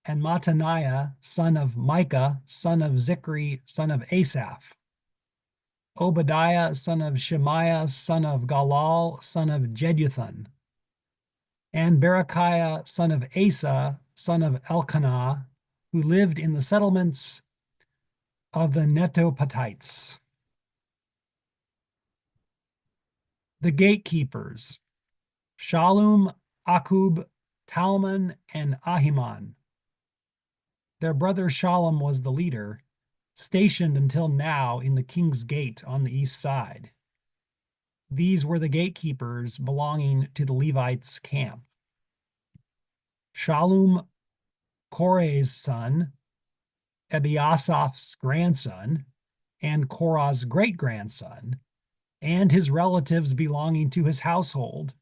and Mattaniah, son of Micah, son of Zikri, son of Asaph. Obadiah, son of Shemaiah, son of Galal, son of Jeduthun. And Berechiah, son of Asa, son of Elkanah, who lived in the settlements of the Netopatites. The gatekeepers, Shallum, Akub, Talmon, and Ahiman. Their brother Shallum was the leader, stationed until now in the king's gate on the east side. These were the gatekeepers belonging to the Levites' camp. Shallum, Korah's son, Ebiasaph's grandson, and Korah's great-grandson, and his relatives belonging to his household.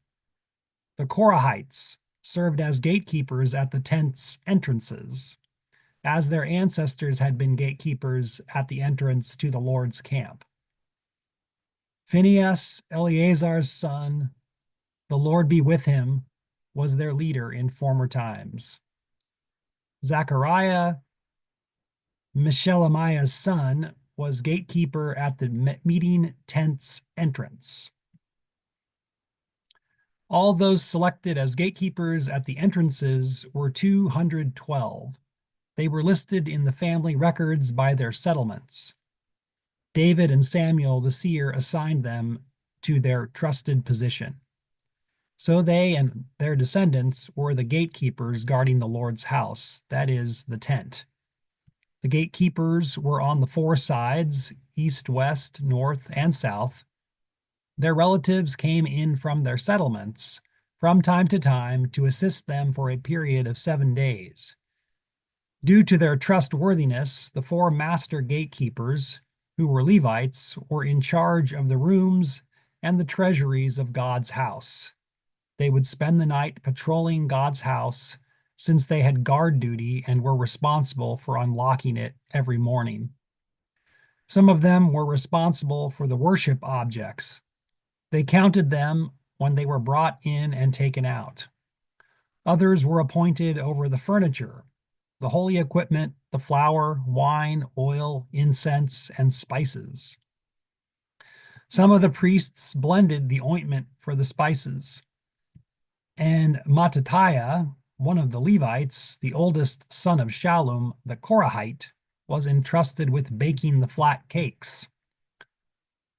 The Korahites served as gatekeepers at the tent's entrances, as their ancestors had been gatekeepers at the entrance to the Lord's camp. Phinehas, Eleazar's son, the Lord be with him, was their leader in former times. Zechariah, Meshelemiah's son, was gatekeeper at the meeting tent's entrance. All those selected as gatekeepers at the entrances were 212. They were listed in the family records by their settlements. David and Samuel the seer assigned them to their trusted position. So they and their descendants were the gatekeepers guarding the Lord's house, that is, the tent. The gatekeepers were on the four sides, east, west, north, and south. Their relatives came in from their settlements from time to time to assist them for a period of 7 days. Due to their trustworthiness, the four master gatekeepers, who were Levites, were in charge of the rooms and the treasuries of God's house. They would spend the night patrolling God's house, since they had guard duty and were responsible for unlocking it every morning. Some of them were responsible for the worship objects. They counted them when they were brought in and taken out. Others were appointed over the furniture, the holy equipment, the flour, wine, oil, incense, and spices. Some of the priests blended the ointment for the spices. And Mattatiah, one of the Levites, the oldest son of Shallum, the Korahite, was entrusted with baking the flat cakes.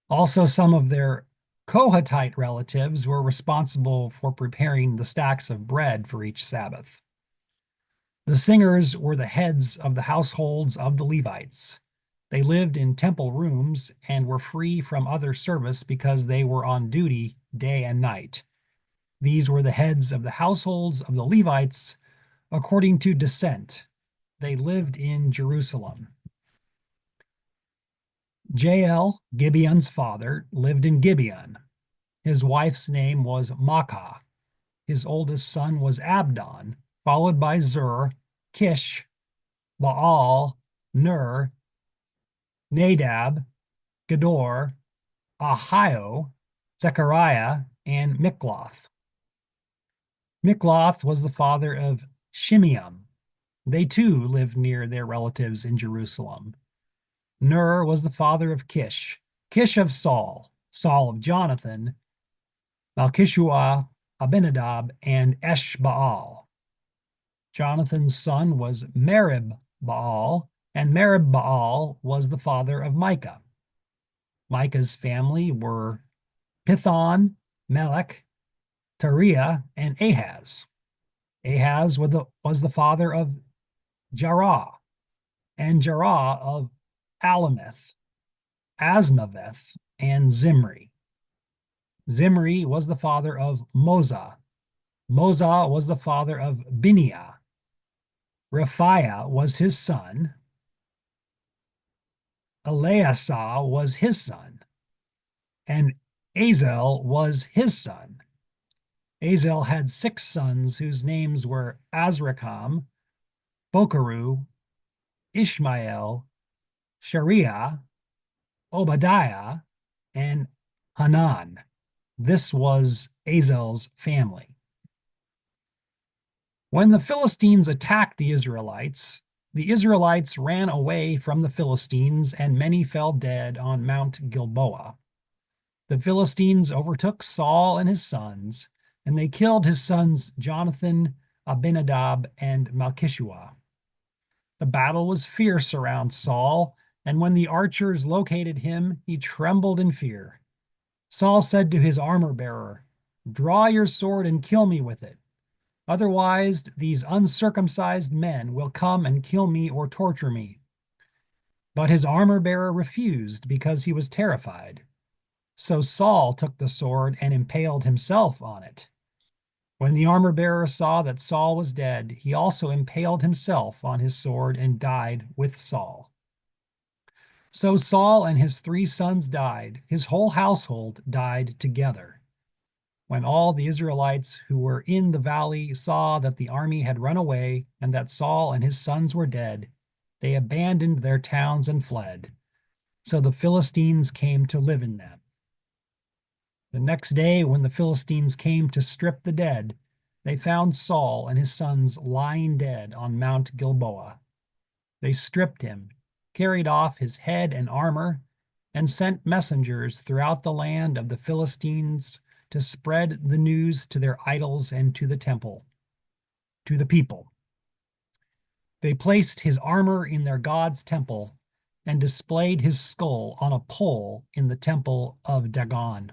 Also, some of their Kohathite relatives were responsible for preparing the stacks of bread for each Sabbath. The singers were the heads of the households of the Levites. They lived in temple rooms and were free from other service because they were on duty day and night. These were the heads of the households of the Levites according to descent. They lived in Jerusalem. Jael, Gibeon's father, lived in Gibeon. His wife's name was Maacah. His oldest son was Abdon, followed by Zur, Kish, Baal, Ner, Nadab, Gedor, Ahio, Zechariah, and Mikloth. Mikloth was the father of Shimeam. They too lived near their relatives in Jerusalem. Ner was the father of Kish, Kish of Saul, Saul of Jonathan, Malchishua, Abinadab, and Eshbaal. Jonathan's son was Merib-Baal, and Merib-Baal was the father of Micah. Micah's family were Pithon, Melech, Tariah, and Ahaz. Ahaz was the father of Jarrah, and Jarrah of Alameth, Asmaveth, and Zimri. Zimri was the father of Moza. Moza was the father of Biniah. Raphiah was his son. Eleasah was his son. And Azel was his son. Azel had 6 sons whose names were Azrikam, Bokeru, Ishmael, Shariah, Obadiah, and Hanan. This was Azel's family. When the Philistines attacked the Israelites ran away from the Philistines, and many fell dead on Mount Gilboa. The Philistines overtook Saul and his sons, and they killed his sons Jonathan, Abinadab, and Malchishua. The battle was fierce around Saul, and when the archers located him, he trembled in fear. Saul said to his armor-bearer, "Draw your sword and kill me with it. Otherwise, these uncircumcised men will come and kill me or torture me." But his armor-bearer refused because he was terrified. So Saul took the sword and impaled himself on it. When the armor-bearer saw that Saul was dead, he also impaled himself on his sword and died with Saul. So Saul and his 3 sons died. His whole household died together. When all the Israelites who were in the valley saw that the army had run away and that Saul and his sons were dead, they abandoned their towns and fled. So the Philistines came to live in them. The next day, when the Philistines came to strip the dead, they found Saul and his sons lying dead on Mount Gilboa. They stripped him, carried off his head and armor, and sent messengers throughout the land of the Philistines to spread the news to their idols and to the temple, to the people. They placed his armor in their god's temple and displayed his skull on a pole in the temple of Dagon.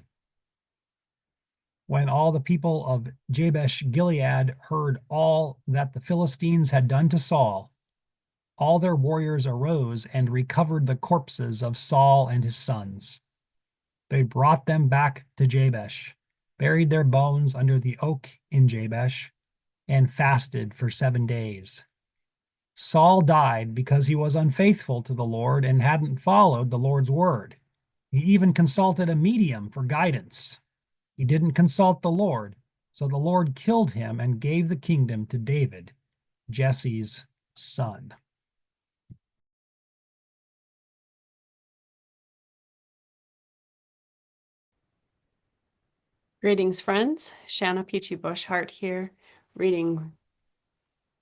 When all the people of Jabesh Gilead heard all that the Philistines had done to Saul, all their warriors arose and recovered the corpses of Saul and his sons. They brought them back to Jabesh, buried their bones under the oak in Jabesh, and fasted for 7 days. Saul died because he was unfaithful to the Lord and hadn't followed the Lord's word. He even consulted a medium for guidance. He didn't consult the Lord, so the Lord killed him and gave the kingdom to David, Jesse's son. Greetings, friends. Shanna Peachy Bushhart here, reading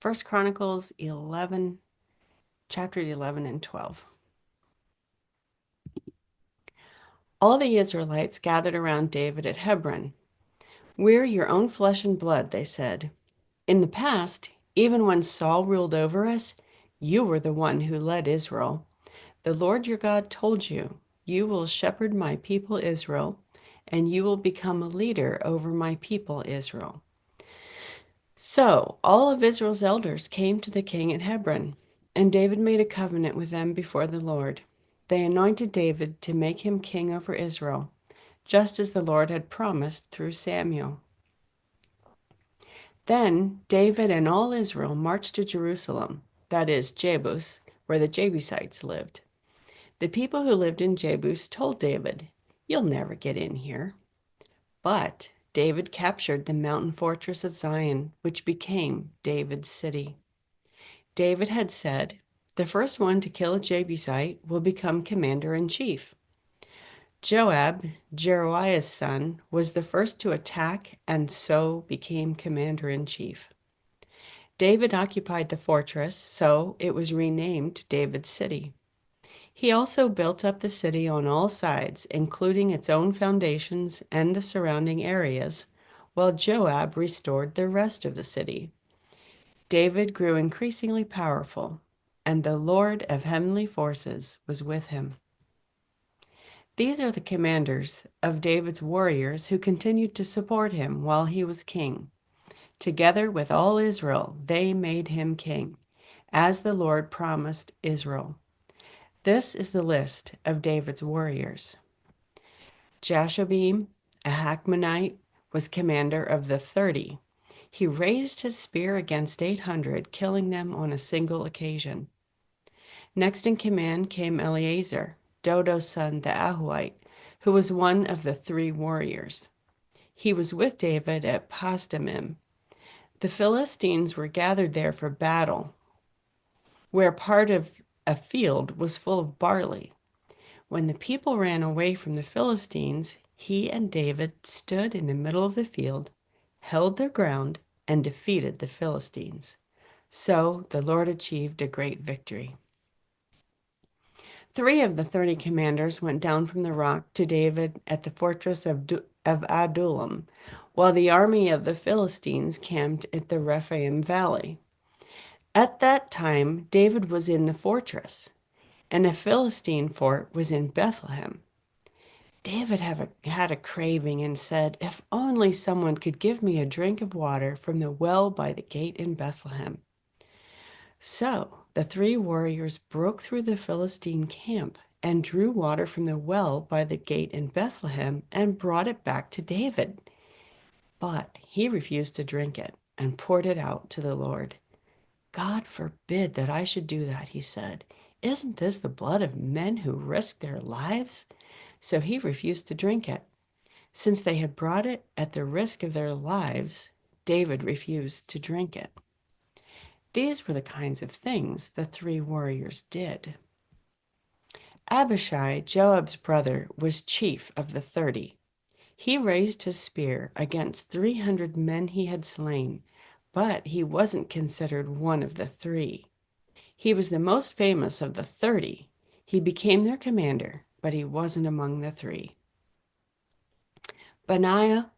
1 Chronicles 11, chapters 11 and 12. All the Israelites gathered around David at Hebron. "We're your own flesh and blood," they said. "In the past, even when Saul ruled over us, you were the one who led Israel. The Lord your God told you, 'You will shepherd my people Israel, and you will become a leader over my people Israel.'" So all of Israel's elders came to the king at Hebron, and David made a covenant with them before the Lord. They anointed David to make him king over Israel, just as the Lord had promised through Samuel. Then David and all Israel marched to Jerusalem, that is, Jebus, where the Jebusites lived. The people who lived in Jebus told David, "You'll never get in here." But David captured the mountain fortress of Zion, which became David's city. David had said, "The first one to kill a Jebusite will become commander-in-chief." Joab, Jeruiah's son, was the first to attack and so became commander-in-chief. David occupied the fortress, so it was renamed David's city. He also built up the city on all sides, including its own foundations and the surrounding areas, while Joab restored the rest of the city. David grew increasingly powerful, and the Lord of heavenly forces was with him. These are the commanders of David's warriors who continued to support him while he was king. Together with all Israel, they made him king, as the Lord promised Israel. This is the list of David's warriors. Jashobeam, a Hachmonite, was commander of the 30. He raised his spear against 800, killing them on a single occasion. Next in command came Eleazar, Dodo's son, the Ahohite, who was one of the 3 warriors. He was with David at Pasdamim. The Philistines were gathered there for battle, where part of a field was full of barley. When the people ran away from the Philistines, he and David stood in the middle of the field, held their ground, and defeated the Philistines. So the Lord achieved a great victory. 3 of the 30 commanders went down from the rock to David at the fortress of Adullam, while the army of the Philistines camped at the Rephaim Valley. At that time, David was in the fortress, and a Philistine fort was in Bethlehem. David had a craving and said, "If only someone could give me a drink of water from the well by the gate in Bethlehem." So the 3 warriors broke through the Philistine camp and drew water from the well by the gate in Bethlehem and brought it back to David. But he refused to drink it and poured it out to the Lord. "God forbid that I should do that," he said. "Isn't this the blood of men who risked their lives?" So he refused to drink it. Since they had brought it at the risk of their lives, David refused to drink it. These were the kinds of things the 3 warriors did. Abishai, Joab's brother, was chief of the 30. He raised his spear against 300 men he had slain, but he wasn't considered one of the 3. He was the most famous of the 30. He became their commander, but he wasn't among the 3. Benaiah,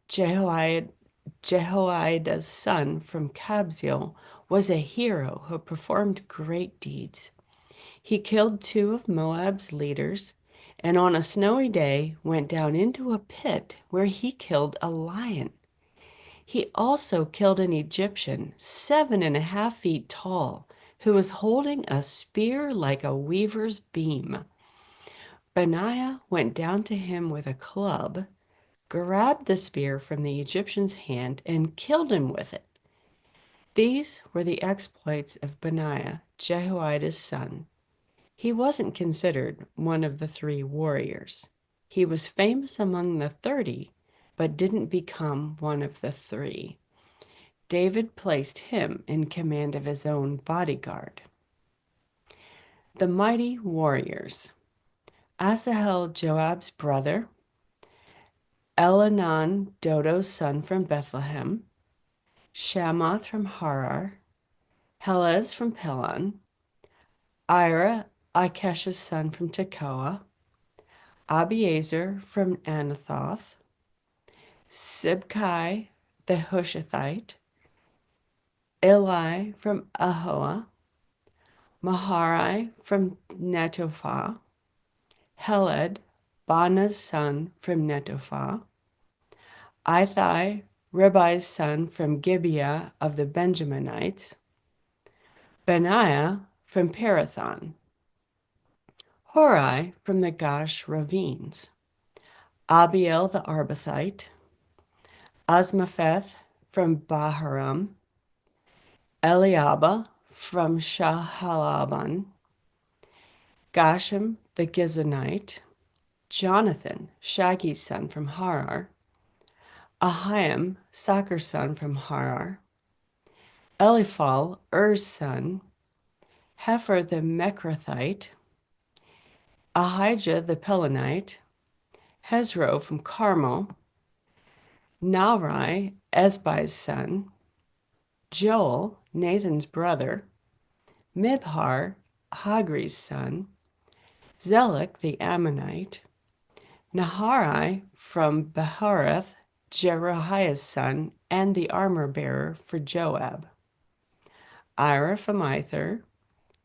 Jehoiada's son from Kabzeel, was a hero who performed great deeds. He killed 2 of Moab's leaders, and on a snowy day went down into a pit where he killed a lion. He also killed an Egyptian 7.5 feet tall, who was holding a spear like a weaver's beam. Benaiah went down to him with a club, grabbed the spear from the Egyptian's hand, and killed him with it. These were the exploits of Benaiah, Jehoiada's son. He wasn't considered one of the 3 warriors. He was famous among the 30, but didn't become one of the 3. David placed him in command of his own bodyguard. The mighty warriors. Asahel, Joab's brother. Elhanan, Dodo's son from Bethlehem. Shamoth from Harar. Helez from Pelon. Ira, Ikesh's son from Tekoa. Abiezer from Anathoth. Sibkai the Hushathite. Eli from Ahoah. Maharai from Netophah. Heled, Baana's son from Netophah. Ithai, Ribbai's son from Gibeah of the Benjaminites. Benaiah from Pirathon. Horai from the Gash ravines. Abiel the Arbathite. Asmapheth from Baharam. Eliabah from Shahalaban. Gashem the Gizonite. Jonathan, Shaggy's son from Harar. Ahiam, Sakar's son from Harar. Eliphal, Er's son. Hefer the Mechrathite. Ahijah the Pelonite. Hezro from Carmel. Nahrai, Esbai's son. Joel, Nathan's brother. Mibhar, Hagri's son. Zelek the Ammonite. Naharai from Behareth, Jerohiah's son, and the armor-bearer for Joab. Ira from Ither.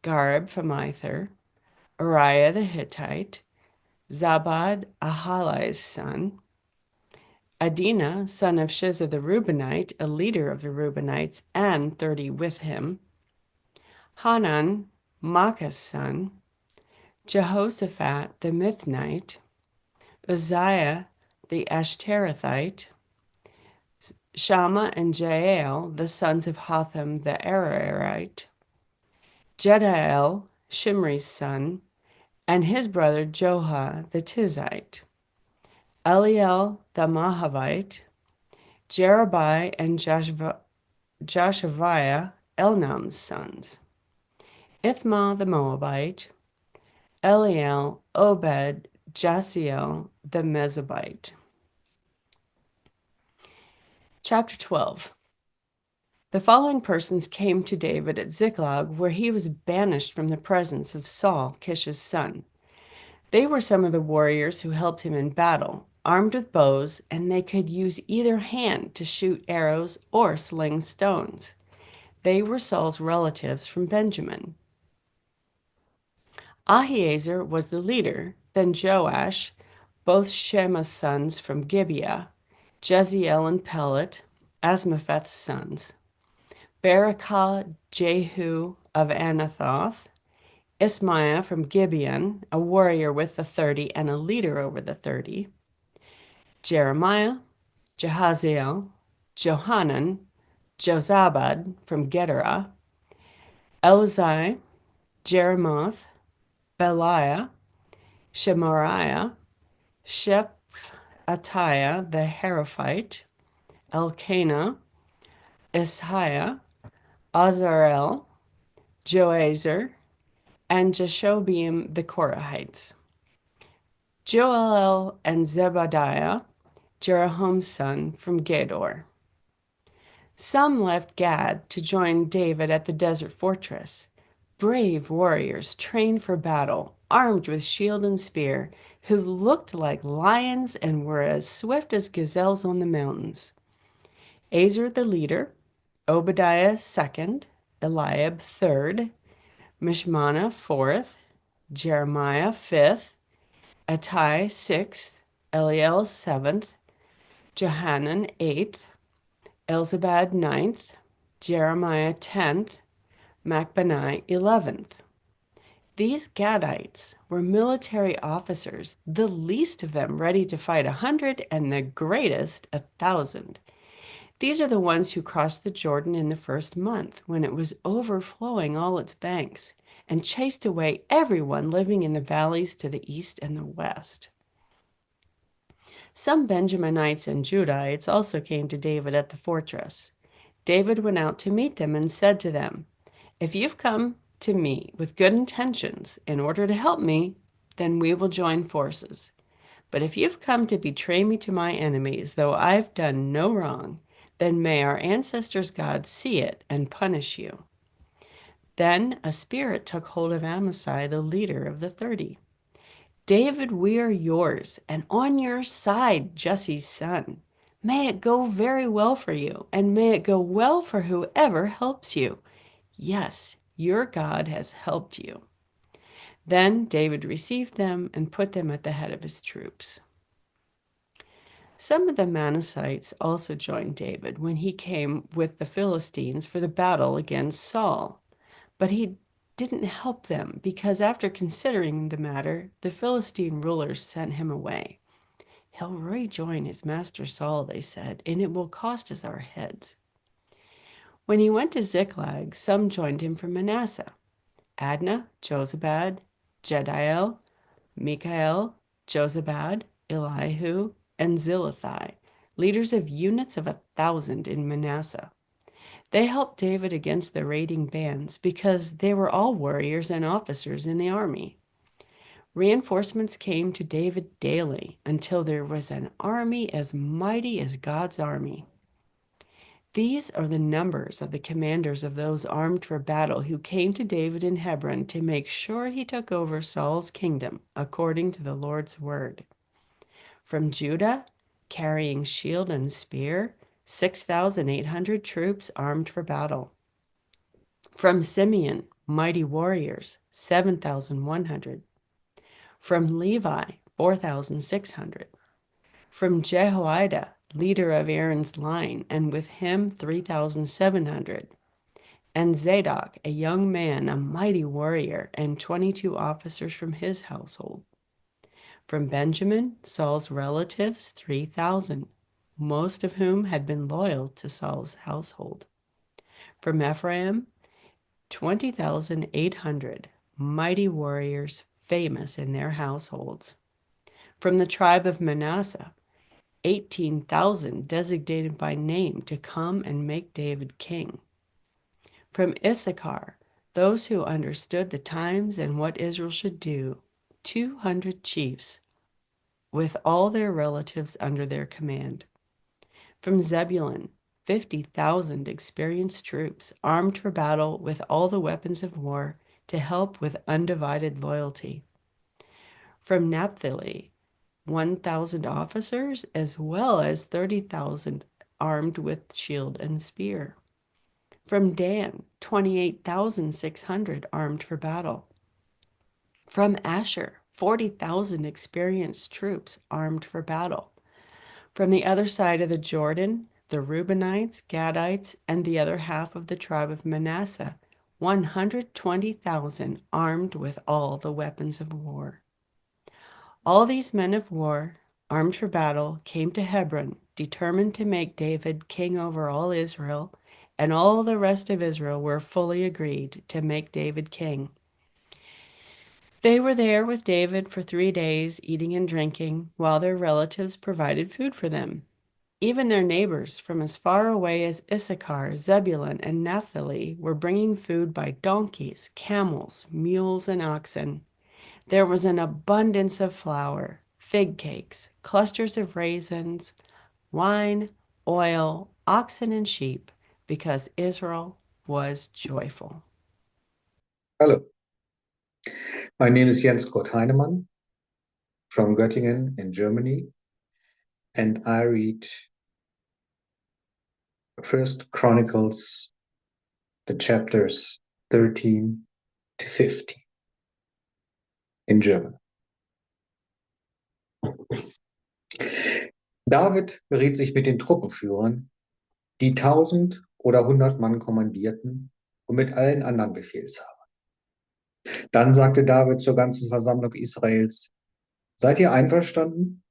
Gareb from Ither. Uriah the Hittite. Zabad, Ahalai's son. Adina, son of Shiza the Reubenite, a leader of the Reubenites, and 30 with him. Hanan, Maacah's son. Jehoshaphat the Mithnite. Uzziah the Ashterathite. Shammah and Jael, the sons of Hotham the Ararite. Jediel, Shimri's son, and his brother Joha the Tizite. Eliel the Mahavite. Jerubai and Joshaviah, Elnam's sons. Ithma the Moabite. Eliel, Obed, Jasiel the Mezabite. Chapter 12. The following persons came to David at Ziklag, where he was banished from the presence of Saul, Kish's son. They were some of the warriors who helped him in battle, armed with bows, and they could use either hand to shoot arrows or sling stones. They were Saul's relatives from Benjamin. Ahiezer was the leader, then Joash, both Shema's sons from Gibeah, Jeziel and Pelet, Asmapheth's sons. Berakah, Jehu of Anathoth. Ismaiah from Gibeon, a warrior with the 30 and a leader over the 30. Jeremiah, Jahaziel, Johanan, Jozabad from Gedera. Eluzai, Jeremoth, Beliah, Shemariah, Shephatiah the Heraphite, Elkanah, Ishiah, Azarel, Joazer, and Jashobeam the Korahites. Joel and Zebadiah, Jeroham's son from Gedor. Some left Gad to join David at the desert fortress. Brave warriors trained for battle, armed with shield and spear, who looked like lions and were as swift as gazelles on the mountains. Azer the leader, Obadiah second, Eliab third, Mishmana fourth, Jeremiah fifth, Attai sixth, Eliel seventh, Johanan eighth, Elzabad ninth, Jeremiah 10th, Macbanai 11th. These Gadites were military officers, the least of them ready to fight 100 and the greatest 1,000. These are the ones who crossed the Jordan in the first month when it was overflowing all its banks and chased away everyone living in the valleys to the east and the west. Some Benjaminites and Judahites also came to David at the fortress. David went out to meet them and said to them, "If you've come to me with good intentions in order to help me, then we will join forces. But if you've come to betray me to my enemies, though I've done no wrong, then may our ancestors' God see it and punish you." Then a spirit took hold of Amasai, the leader of the 30. "David, we are yours, and on your side, Jesse's son. May it go very well for you, and may it go well for whoever helps you. Yes, your God has helped you." Then David received them and put them at the head of his troops. Some of the Manassites also joined David when he came with the Philistines for the battle against Saul. But he didn't help them because after considering the matter, the Philistine rulers sent him away. "He'll rejoin his master Saul," they said, "and it will cost us our heads." When he went to Ziklag, some joined him from Manasseh: Adnah, Jozabad, Jediel, Mikael, Jozabad, Elihu, and Zilithai, leaders of units of 1,000 in Manasseh. They helped David against the raiding bands because they were all warriors and officers in the army. Reinforcements came to David daily until there was an army as mighty as God's army. These are the numbers of the commanders of those armed for battle who came to David in Hebron to make sure he took over Saul's kingdom according to the Lord's word. From Judah, carrying shield and spear, 6,800 troops armed for battle. From Simeon, mighty warriors, 7,100. From Levi, 4,600. From Jehoiada, leader of Aaron's line, and with him 3,700. And Zadok, a young man, a mighty warrior, and 22 officers from his household. From Benjamin, Saul's relatives, 3,000, most of whom had been loyal to Saul's household. From Ephraim, 20,800, mighty warriors, famous in their households. From the tribe of Manasseh, 18,000 designated by name to come and make David king. From Issachar, those who understood the times and what Israel should do, 200 chiefs, with all their relatives under their command. From Zebulun, 50,000 experienced troops armed for battle with all the weapons of war to help with undivided loyalty. From Naphtali, 1,000 officers as well as 30,000 armed with shield and spear. From Dan, 28,600 armed for battle. From Asher, 40,000 experienced troops armed for battle. From the other side of the Jordan, the Reubenites, Gadites, and the other half of the tribe of Manasseh, 120,000 armed with all the weapons of war. All these men of war, armed for battle, came to Hebron, determined to make David king over all Israel, and all the rest of Israel were fully agreed to make David king. They were there with David for 3 days, eating and drinking, while their relatives provided food for them. Even their neighbors from as far away as Issachar, Zebulun, and Naphtali were bringing food by donkeys, camels, mules, and oxen. There was an abundance of flour, fig cakes, clusters of raisins, wine, oil, oxen, and sheep, because Israel was joyful. Hello, my name is Jens Kurt Heinemann from Göttingen in Germany, and I read First Chronicles, the chapters 13 to 15 in German. David beriet sich mit den Truppenführern, die 1000 oder 100 Mann kommandierten, und mit allen anderen Befehlshabern. Dann sagte David zur ganzen Versammlung Israels: Seid ihr einverstanden?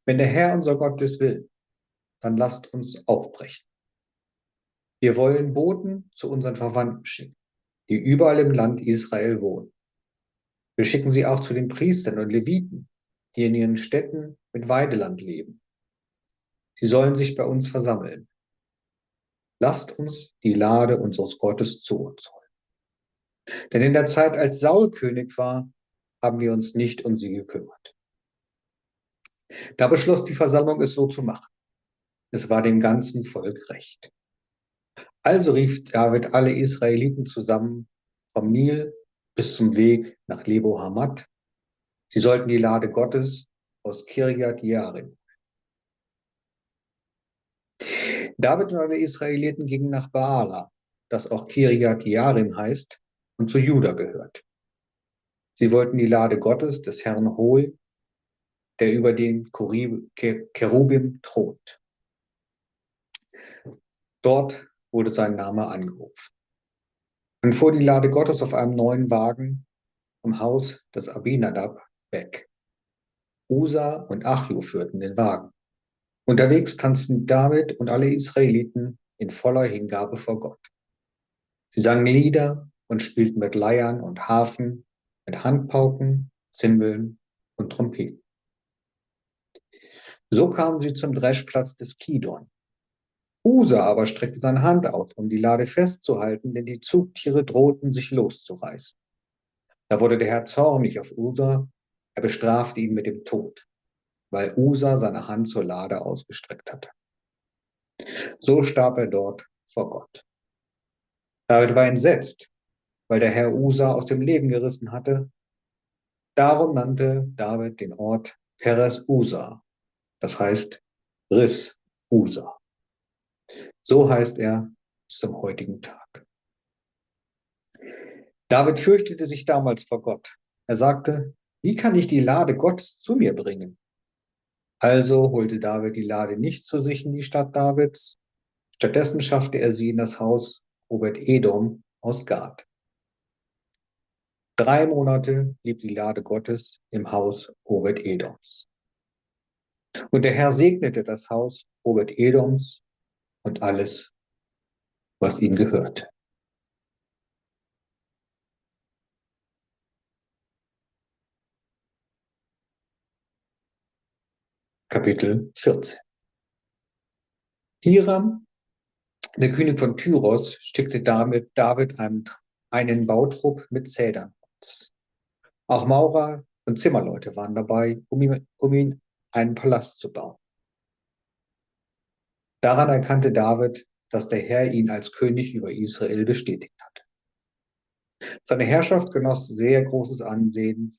Wenn der Herr unser Gott es will, dann lasst uns aufbrechen. Wir wollen Boten zu unseren Verwandten schicken, die überall im Land Israel wohnen. Wir schicken sie auch zu den Priestern und Leviten, die in ihren Städten mit Weideland leben. Sie sollen sich bei uns versammeln. Lasst uns die Lade unseres Gottes zu uns holen. Denn in der Zeit, als Saul König war, haben wir uns nicht um sie gekümmert. Da beschloss die Versammlung, es so zu machen. Es war dem ganzen Volk recht. Also rief David alle Israeliten zusammen, vom Nil bis zum Weg nach Lebo Hamat. Sie sollten die Lade Gottes aus Kirjat Jearim. David und alle Israeliten gingen nach Baala, das auch Kirjat Jearim heißt und zu Juda gehört. Sie wollten die Lade Gottes des Herrn holen, der über den Cherubim thront. Dort wurde sein Name angerufen. Dann fuhr die Lade Gottes auf einem neuen Wagen vom Haus des Abinadab weg. Usa und Achju führten den Wagen. Unterwegs tanzten David und alle Israeliten in voller Hingabe vor Gott. Sie sangen Lieder und spielten mit Leiern und Harfen, mit Handpauken, Zimbeln und Trompeten. So kamen sie zum Dreschplatz des Kidon. Usa aber streckte seine Hand aus, um die Lade festzuhalten, denn die Zugtiere drohten, sich loszureißen. Da wurde der Herr zornig auf Usa, er bestrafte ihn mit dem Tod, weil Usa seine Hand zur Lade ausgestreckt hatte. So starb er dort vor Gott. David war entsetzt, weil der Herr Usa aus dem Leben gerissen hatte. Darum nannte David den Ort Peres Usa, das heißt Riss Usa. So heißt er bis zum heutigen Tag. David fürchtete sich damals vor Gott. Er sagte: Wie kann ich die Lade Gottes zu mir bringen? Also holte David die Lade nicht zu sich in die Stadt Davids. Stattdessen schaffte er sie in das Haus Obed-Edom aus Gad. 3 Monate blieb die Lade Gottes im Haus Obed-Edoms. Und der Herr segnete das Haus Obed-Edoms und alles, was ihm gehörte. Kapitel 14. Hiram, der König von Tyros, schickte damit David einen Bautrupp mit Zedernholz. Auch Maurer und Zimmerleute waren dabei, um ihm einen Palast zu bauen. Daran erkannte David, dass der Herr ihn als König über Israel bestätigt hatte. Seine Herrschaft genoss sehr großes Ansehen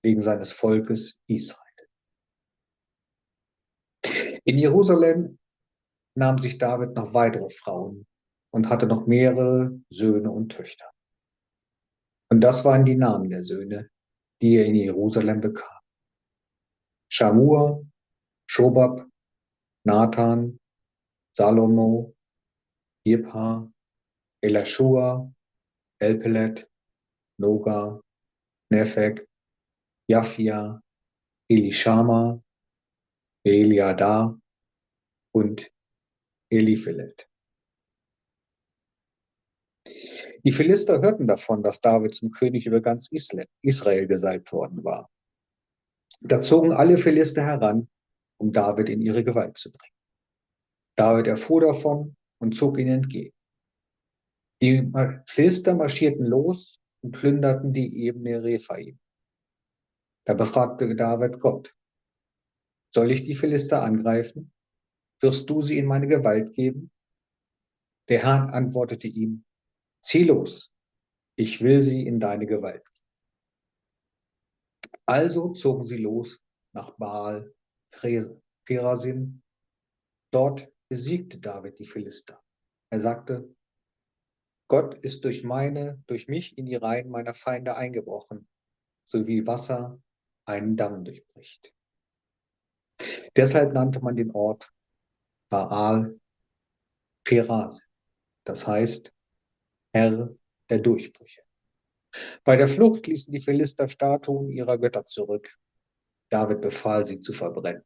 wegen seines Volkes Israel. In Jerusalem nahm sich David noch weitere Frauen und hatte noch mehrere Söhne und Töchter. Und das waren die Namen der Söhne, die er in Jerusalem bekam: Schamua, Schobab, Nathan, Salomo, Jirpa, Elashua, Elpelet, Noga, Nepheg, Japhia, Elishama, Eliada und Eliphelet. Die Philister hörten davon, dass David zum König über ganz Israel gesalbt worden war. Da zogen alle Philister heran, um David in ihre Gewalt zu bringen. David erfuhr davon und zog ihnen entgegen. Die Philister marschierten los und plünderten die Ebene Rephaim. Da befragte David Gott: Soll ich die Philister angreifen? Wirst du sie in meine Gewalt geben? Der Herr antwortete ihm, zieh los, ich will sie in deine Gewalt. Also zogen sie los nach Baal Perasim. Dort besiegte David die Philister. Er sagte, Gott ist durch mich in die Reihen meiner Feinde eingebrochen, so wie Wasser einen Damm durchbricht. Deshalb nannte man den Ort Baal Perasim, das heißt Herr der Durchbrüche. Bei der Flucht ließen die Philister Statuen ihrer Götter zurück. David befahl, sie zu verbrennen.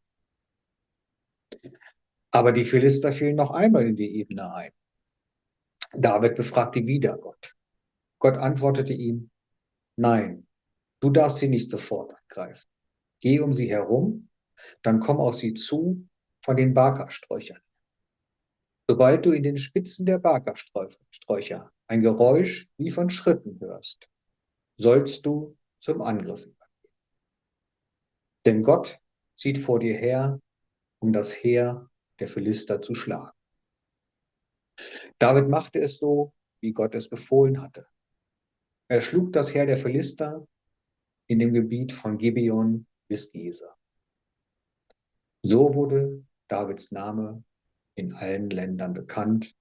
Aber die Philister fielen noch einmal in die Ebene ein. David befragte wieder Gott. Gott antwortete ihm, nein, du darfst sie nicht sofort angreifen. Geh um sie herum, dann komm auf sie zu von den Barkasträuchern. Sobald du in den Spitzen der Barkasträucher ein Geräusch wie von Schritten hörst, sollst du zum Angriff übergehen. Denn Gott zieht vor dir her, um das Heer der Philister zu schlagen. David machte es so, wie Gott es befohlen hatte. Er schlug das Heer der Philister in dem Gebiet von Gibeon bis Geser. So wurde Davids Name in allen Ländern bekannt.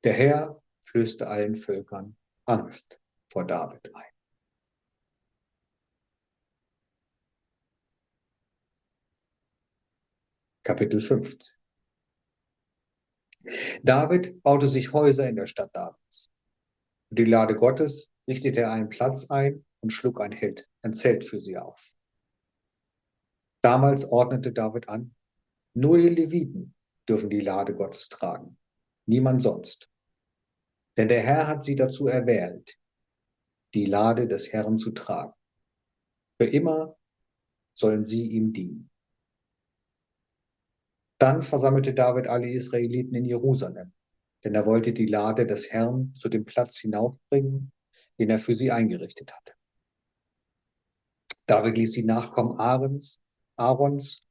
Der Herr flößte allen Völkern Angst vor David ein. Kapitel 15. David baute sich Häuser in der Stadt Davids. Für die Lade Gottes richtete er einen Platz ein und schlug ein Zelt für sie auf. Damals ordnete David an, nur die Leviten dürfen die Lade Gottes tragen, niemand sonst. Denn der Herr hat sie dazu erwählt, die Lade des Herrn zu tragen. Für immer sollen sie ihm dienen. Dann versammelte David alle Israeliten in Jerusalem, denn er wollte die Lade des Herrn zu dem Platz hinaufbringen, den er für sie eingerichtet hatte. David ließ die Nachkommen Aarons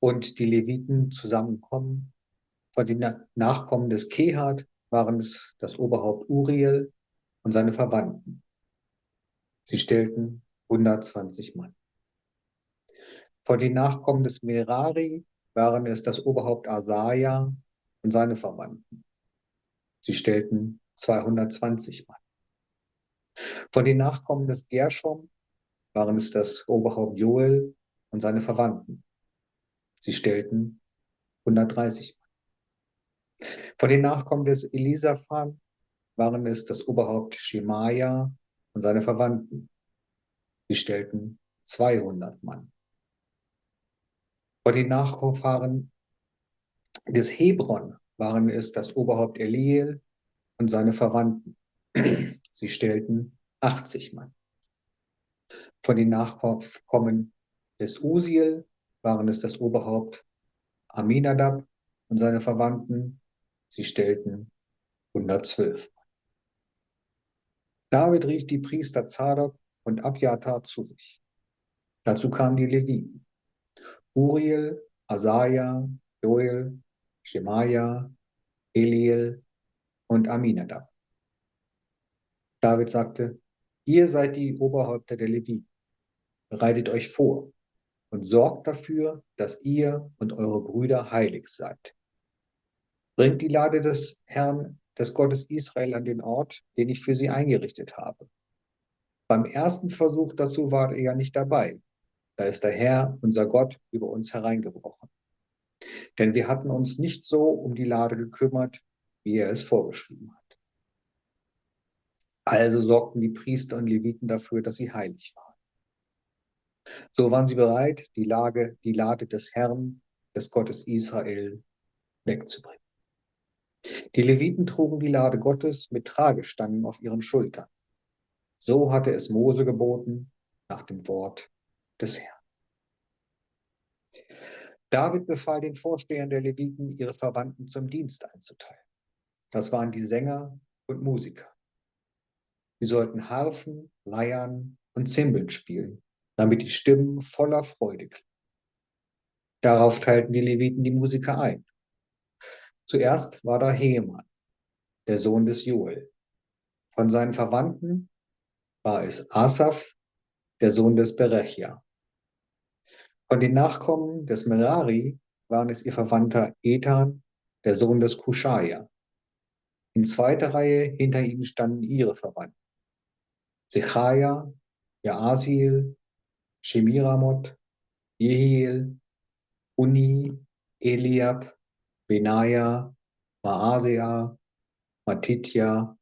und die Leviten zusammenkommen. Von den Nachkommen des Kehat waren es das Oberhaupt Uriel und seine Verwandten. Sie stellten 120 Mann. Von den Nachkommen des Merari waren es das Oberhaupt Asaja und seine Verwandten. Sie stellten 220 Mann. Von den Nachkommen des Gershom waren es das Oberhaupt Joel und seine Verwandten. Sie stellten 130 Mann. Von den Nachkommen des Elisaphan waren es das Oberhaupt Schemaja und seine Verwandten. Sie stellten 200 Mann. Von den Nachfahren des Hebron waren es das Oberhaupt Eliel und seine Verwandten. Sie stellten 80 Mann. Von den Nachkommen des Usiel waren es das Oberhaupt Aminadab und seine Verwandten. Sie stellten 112 Mann. David rief die Priester Zadok und Abjatar zu sich. Dazu kamen die Leviten: Uriel, Asaja, Joel, Schemaja, Eliel und Aminadab. David sagte, ihr seid die Oberhäupter der Leviten. Bereitet euch vor und sorgt dafür, dass ihr und eure Brüder heilig seid. Bringt die Lade des Herrn, des Gottes Israel, an den Ort, den ich für sie eingerichtet habe. Beim ersten Versuch dazu wart ihr ja nicht dabei. Da ist der Herr, unser Gott, über uns hereingebrochen. Denn wir hatten uns nicht so um die Lade gekümmert, wie er es vorgeschrieben hat. Also sorgten die Priester und Leviten dafür, dass sie heilig waren. So waren sie bereit, die Lade des Herrn, des Gottes Israel, wegzubringen. Die Leviten trugen die Lade Gottes mit Tragestangen auf ihren Schultern. So hatte es Mose geboten, nach dem Wort des Herrn. David befahl den Vorstehern der Leviten, ihre Verwandten zum Dienst einzuteilen. Das waren die Sänger und Musiker. Sie sollten Harfen, Leiern und Zimbeln spielen, damit die Stimmen voller Freude klingen. Darauf teilten die Leviten die Musiker ein. Zuerst war da Heman, der Sohn des Joel. Von seinen Verwandten war es Asaph, der Sohn des Berechia. Von den Nachkommen des Merari waren es ihr Verwandter Ethan, der Sohn des Kuschaja. In zweiter Reihe hinter ihnen standen ihre Verwandten: Sechaja, Jaasiel, Shemiramoth, Jehiel, Uni, Eliab, Benaja, Maasea, Matitja,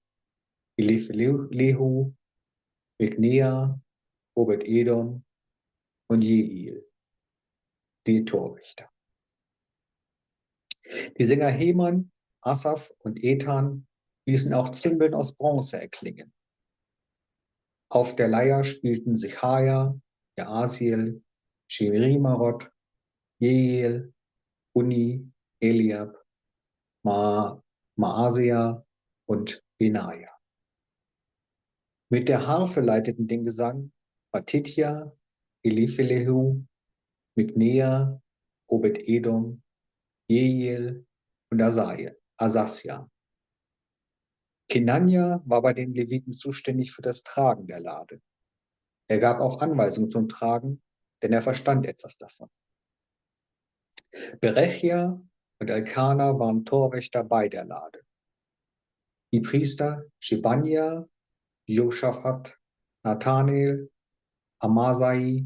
Eliphelehu, Mignea, Obed-Edom und Jehiel, die Torwächter. Die Sänger Heman, Asaph und Ethan ließen auch Zimbeln aus Bronze erklingen. Auf der Leier spielten Sechaja, Jaasiel, Shemiramoth, Jehiel, Uni, Eliab, Maasea und Benaja. Mit der Harfe leiteten den Gesang Matitja, Eliphelehu, Mignea, Obed-Edom, Jehiel und Asasja. Kenania war bei den Leviten zuständig für das Tragen der Lade. Er gab auch Anweisungen zum Tragen, denn er verstand etwas davon. Berechia und Elkana waren Torwächter bei der Lade. Die Priester Shebanja, Josaphat, Nathanael, Amasai,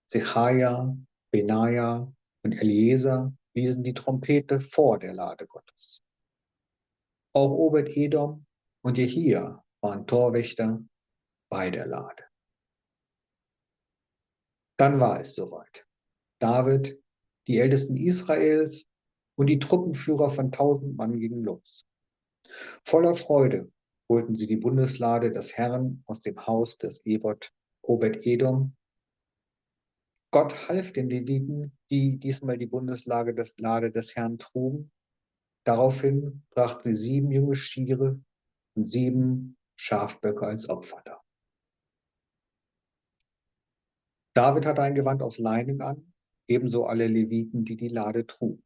Sechaja, Benaja und Eliezer bliesen die Trompete vor der Lade Gottes. Auch Obed-Edom und Jehia waren Torwächter bei der Lade. Dann war es soweit. David, die Ältesten Israels und die Truppenführer von 1000 Mann gingen los. Voller Freude holten sie die Bundeslade des Herrn aus dem Haus des Ebot Obed-Edom. Gott half den Leviten, die diesmal die Bundeslade des Herrn trugen. Daraufhin brachten sie 7 junge Stiere und 7 Schafböcke als Opfer dar. David hatte ein Gewand aus Leinen an, ebenso alle Leviten, die die Lade trugen.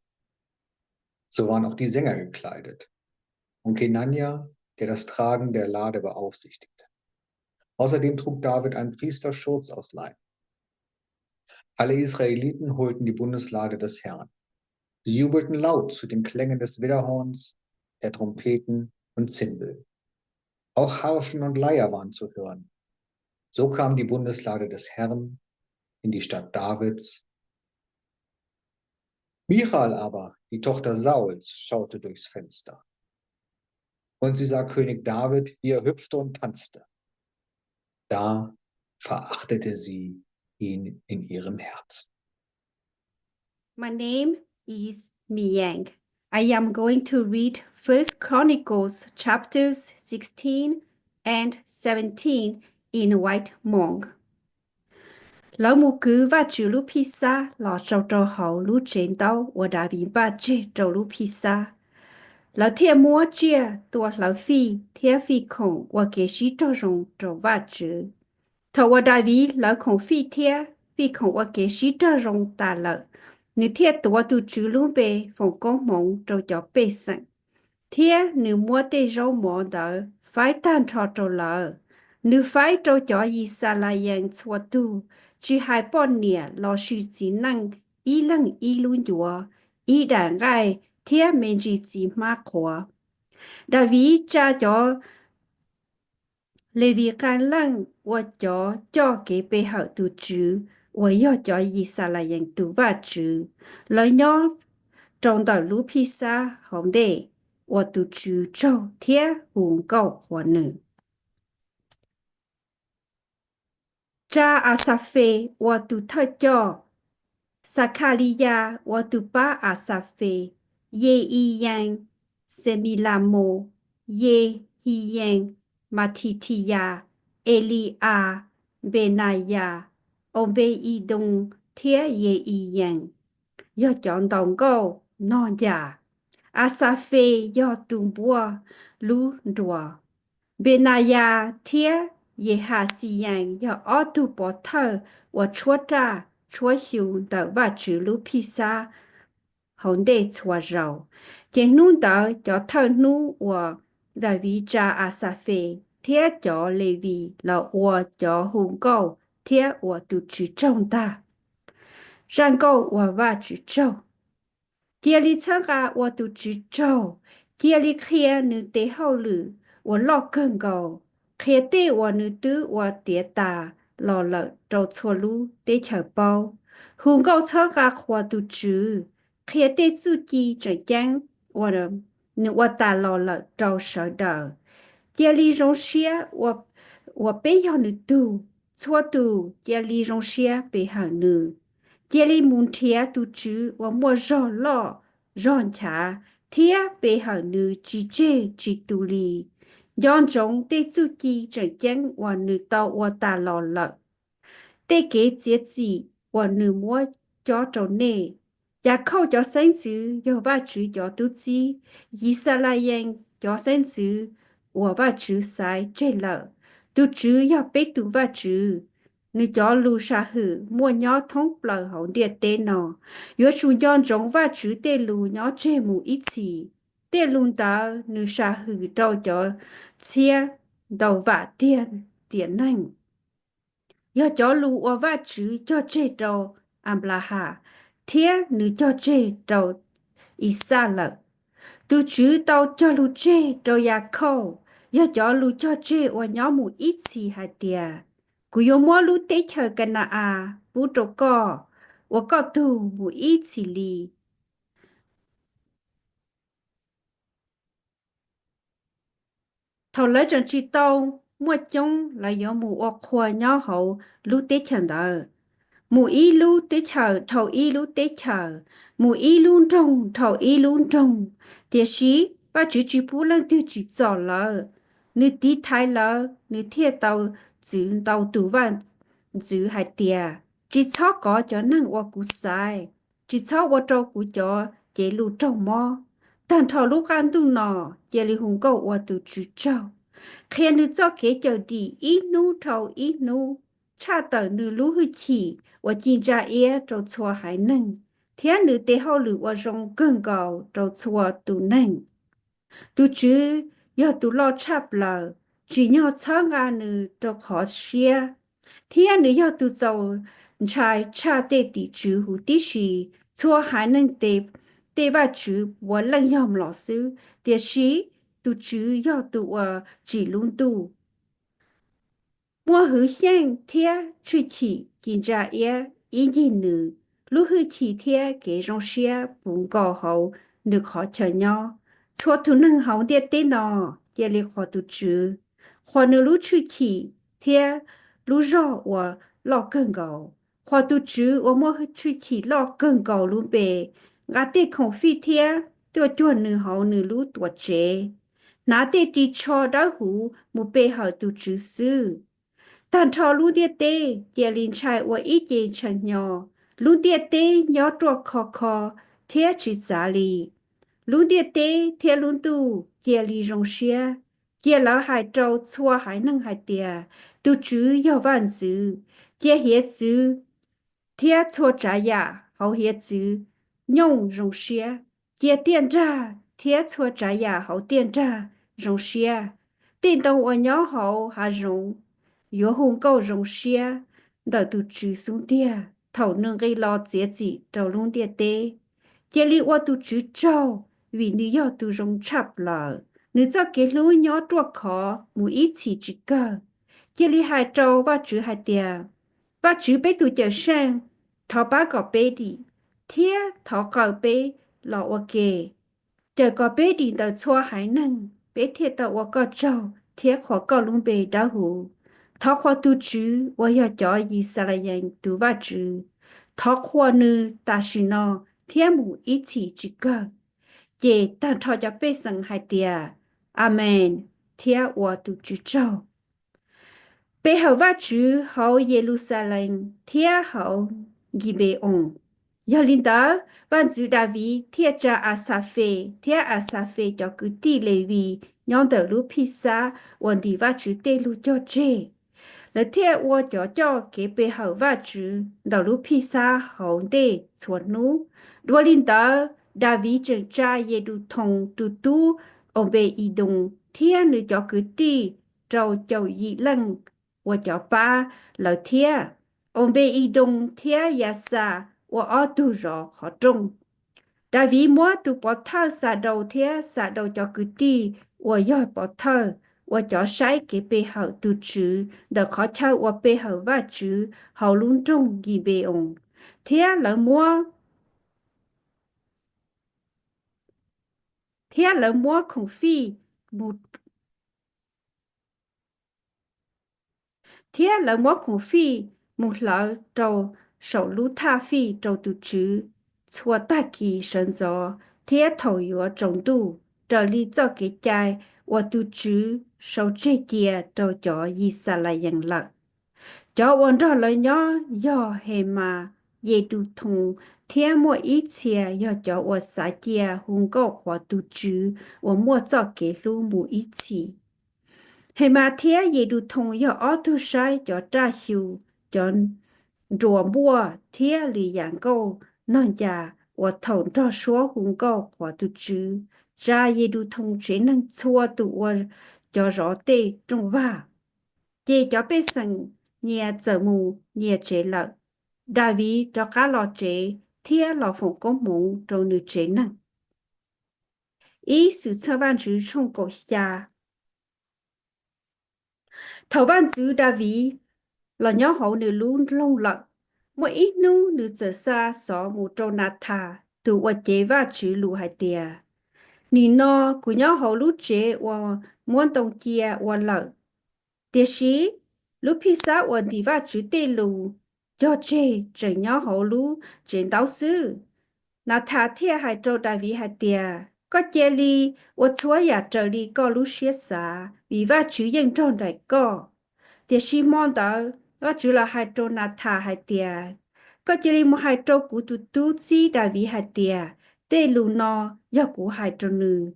So waren auch die Sänger gekleidet und Kenania, der das Tragen der Lade beaufsichtigte. Außerdem trug David einen Priesterschurz aus Leinen. Alle Israeliten holten die Bundeslade des Herrn. Sie jubelten laut zu den Klängen des Widderhorns, der Trompeten und Zimbel. Auch Harfen und Leier waren zu hören. So kam die Bundeslade des Herrn in die Stadt Davids. Michal aber, die Tochter Sauls, schaute durchs Fenster. Und sie sah König David, wie er hüpfte und tanzte. Da verachtete sie ihn in ihrem Herzen. My name is Miyang. I am going to read First Chronicles chapters 16 and 17 in White Monk. Lão mù cứ và chữ lúc pisa lọ trâu trâu hậu lúc trên tàu và đã bị ba chê trâu lúc pisa. Lão thiê mua chia tua lão phi thiê phi khổng và kế sĩ trâu rồng trâu và chữ. Thầu và đại vì lão khổng phi thiê phi khổng và kế sĩ trâu rồng tà lợ. Nữ thiê tua tu chữ lúc bê phòng công mộng trâu cho bê sẵn. Thiê nữ mua tê rau mỏ đỡ phải tan trò trâu lợ. Nữ phải trâu cho y xa la yang chua tu. Chỉ hai bọn nè lo sự chỉ năng ý lăng ý luôn dùa ý đàn gai thiê mình chỉ mà khóa. Đại vì cha cho lê vi can lăng và cho kế bê hậu tu chữ và yo cho y xa la yang tu và chữ. Lời nhỏ trong tờ lũ pizza hồng đề và tu chữ châu thiê hùng cầu hòa nữ. Cha Asafe watu tajo Sakaria watu pa Asafe ye iyang Semilamo ye hiyang Matitiya Elia Benaya Obe idong thia ye iyang yo chọn đồng go non ya Asafe yo tumbua lu đùa Benaya thia ye ha si yang yo otu po thơ wa chua tra chua hiu da va chữ lu pisa hồn đê chua rầu. Chén nún đỡ cho thơ nú ua đại vị cha Asaphe thiết cho lê vị là ua cho hùng câu thiết ua tu chữ trong ta. Răng câu ua va chữ trong. Chia li chăng ga ua tu chữ trong. Chia li khía nữ tế hậu lử ua lọ cơn gầu. Khía tê ua nữ tứ ua tía ta lọ lợ trâu chua lú tế chờ bao. Hùng câu chăng ga ua tu chữ. Khía tê su chi trở chăng ua đầm. Nữ ua ta lọ lợ trâu sở đờ. Chia li rong xia ua bế yào nữ tu. Chua tu chia li rong xia bế hờ nữ. Chia li muốn thía tu chữ ua mua rò lọ. Ròn chá thía bế hờ nữ chi chê chi tu li. Yon trống tê chu chi trở chăng ua nữ tàu ua ta lọ lợ. Tê kế chế chỉ ua nữ mua cho trâu nê. Giá khâu cho sáng chữ yo ba chữ cho tu chi. Yi sa la yang cho sáng chữ ua ba chữ sai chê lợ. Tu chữ yo bế tu ba chữ. Nữ cho lưu sa hử mua nhỏ thông bờ hậu địa tê nọ. Yo chú yon trống ba chữ tê lưu nhỏ chê mù ít chỉ. Tê lùn ta nữ sa hử trâu cho chia đầu vạ tiền tiền nành. Yo cho lưu ua va chữ cho chê trâu Amblaha. Thía nữ cho chê trâu Isa lợ. Tu chữ tàu cho lưu chê trâu ya khâu. Yo cho lưu cho chê ua nhỏ mù ít xì hạt tìa. Cú yo mua lưu tế chờ cà nà à. Bú trâu co. Ua co tu mù ít xì lì. Thầu lấy chẳng chi tàu. Mua chông là yo mù ua khoa nhỏ hậu lưu tế chờ đờ. Mù y lu tế chờ thầu y lu tế chờ. Mù y lu trông thầu y lu trông. Tiết sĩ ba chữ chỉ bú lăng tiêu chỉ dò lỡ. Nữ tí thái lỡ. Nữ thiệt tàu chữ tàu tù vạn chữ hạt tìa. Chỉ chó có cho năng ua cú sai. Chỉ chó ua trâu cú cho chế lu trông mò. Tàn thầu lúc ăn tu nọ. Chế li hùng câu ua tu chữ trâu. Khi nữ cho kế chờ đi ít nu thầu ít nu. Cha tờ nữ lũ hư chỉ. Và chính ra ia trâu chua hải nâng. Thế nữ tế hậu lử và rong cơn gạo trâu chua tù nâng. Tu chứ, do tu lo chạp lờ. Chỉ nhỏ chá ngà nữ trâu khó xia. Thế nữ do tu dầu chai cha tê tỷ chứ hú tí xì. Chua hải nâng tê. Tê bà chứ và lăng yom lọ sư. Tê xí, tu chứ do tu chỉ luôn tu. Mua hứa xem thia truy chỉ chính ra ia ý nhìn nữ. Lúc hứa chỉ thia kế rong xia bụng gò hậu nữ khó chờ nhau. Chua thủ nâng hậu địa tế nọ, địa lì khó tụ chứ. Khó nữ lúc truy chỉ thia lúc rõ và lọ cơn gầu. Khó tụ chứ và mua hứa truy chỉ lọ cơn gầu luôn bề. Gã tê không phi thia, tiêu chuẩn nữ hậu nữ lúc tuột chế. Ná tê đi cho đá hú mù bê hậu tụ chứ sư. Tàn trò lưu địa tê, địa linh trai và ít dê chân nhỏ. Lưu địa tê nhỏ trọ khó khó, thế chỉ giá lì. Lưu địa tê, thế lưu tu, địa lì rong xia. Địa lão hải trâu chua hải nâng hải tìa, tu chứ yếu vạn dư. Địa hiết dư, thế chua trả dạ, hậu hiết dư, nhông rong xia. Địa tiền ra, thế chua trả dạ, hậu tiền ra, rong xia. Tiền đồng ở nhỏ hậu hà rong. Yo hùng câu rong xia, đợi tụ chữ xuống tia, thảo nương gây lo chế chỉ trâu luôn tia tê. Chế li qua tụ chữ trâu, vì nữ yo tụ rong chạp lờ, nữ cho kế lũ nhỏ trua khó, mù ít chỉ cơ. Chế li hai trâu ba chữ hai tia, ba chữ bế tụ chờ sang, thảo ba gọ bế đi, thía thảo gọ bế lọ ok. Chờ gọ bế đi đợi chua hải nâng, bế thiệt tàu qua gọ trâu, thía khó gọ luôn bế đá hù. Thọ khoa tu chứ, và ya cho yi sa la yang tu va chứ. Thọ khoa nữ ta shi no, thiên mù ít chỉ cơ. Dê ta thọ cho bê sẵn hai tia. Amen. Thiên wa tu chứ trâu. Bê hậu va chứ, hậu Jerusalem, thiên hậu Gibeon. Ya linh đó, bạn dư David, thiên cha Asaphe cho cứ tỷ lệ vì, nhóm tờ lũ Pisa, hoàn đi va chứ tê lũ cho chê. Là thế ua cho kế bê hậu va chứ, đầu lúc phi xa hậu đê chuột nú. Đua linh đó, David trần trai ye du thong tu tu obe idong thia nữ cho cứ ti trâu châu yi lăng wa cho pa lỡ thia obe idong thia yasa wa o tu rõ khó trung David mua tu bỏ thơ xả đầu thia xả đầu cho cứ ti wa yo bỏ thơ wa cho sai cái bề hậu tu chữ đỡ khó chơi wa bề hậu và chữ hậu luôn trung ghi bề ông thia lỡ mua Thia lỡ mua khổng phi một Thia lỡ mua khổng phi một lỡ trâu sầu lú tha phi trâu tu chữ xua ta kỳ sơn gió thia thầu yếu trồng tu trở li cho cái chai và tu chữ sầu chê kia trâu chó y xa lại dần lợ chó ổn đó lời nhỏ do hề mà ye tu thùng thia mua ít chia do chó và xa kia hùng gạo hóa tu chữ và mua cho cái lú mù ít chi hệ mà thia ye du thong yo ở tu sai cho tra siu cho rùa bùa thia lì yang câu non già và thong cho số hùng câu của tu chữ ra ye du thong chế năng chua tu và cho rõ tê trong va chế cho bê sừng nhẹ giờ mù nhẹ chế lợ David cho cá lò chế thia lò phồng có mộng trong nữ chế năng ý sự cho ban chữ trong cổ xa thầu ban chữ David là nhỏ hậu nữ luôn lông lận mỗi ít nu nữ trở xa xó một trâu nát thà từ qua chế và chữ lù hai tia nì no của nhỏ hậu lú chế và muốn tông kia và lợ tia sĩ lú pizza và đi và chữ tê lù cho chế trở nhỏ hậu lú trên đáo sư nát thà thia hai trâu đại vị hai tia có chế li và chúa ya trở li có lú xế xa vì và chữ dân tròn đại có tia sĩ mong đó đó chỉ là hai trâu nát thà hai tia có chỉ là một hai trâu của tụt tụt xí đại vị hai tia tê lù no do của hai trâu nữ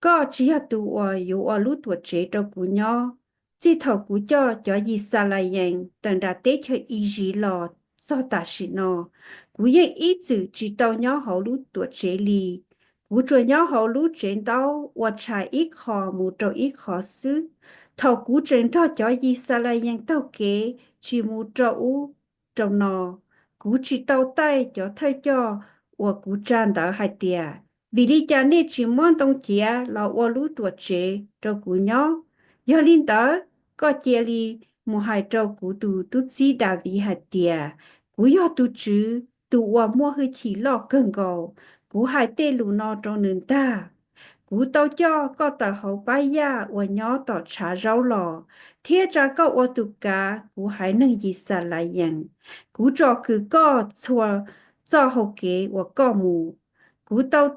có chỉ là tụ ở yếu ở lút tuổi trẻ trâu của nhau chỉ thầu của cho gì xa lại yang tận đã tết cho ý gì lò sao ta sĩ nó của những ý chữ chỉ tao nhau hậu lút tuổi trẻ li của trôi nhau hậu lút trẻ tao và trái ít khó một trâu ít khó xứ thầu cú trên cho gì xa lại yang tao kế chỉ một trâu trong nò cú chỉ tao tay cho thay cho và cú tràn đỡ hai tia vì lý cha nên chỉ muốn tông chia là ô lú tuổi trẻ cho cú nhỏ do linh tớ có chia li một hai trâu cú tu chỉ đà vì hai tia cú do tu chữ tu và mua hơi chỉ lo cơn gầu cú hai tê lù no trong nền ta cú tao cho có tờ hậu bay ya và nhỏ tỏ trả rau lò thiết ra có ô tu cá cú hai nâng gì xa lại yang cú cho cứ có chua cho hậu kế và có mù cú tao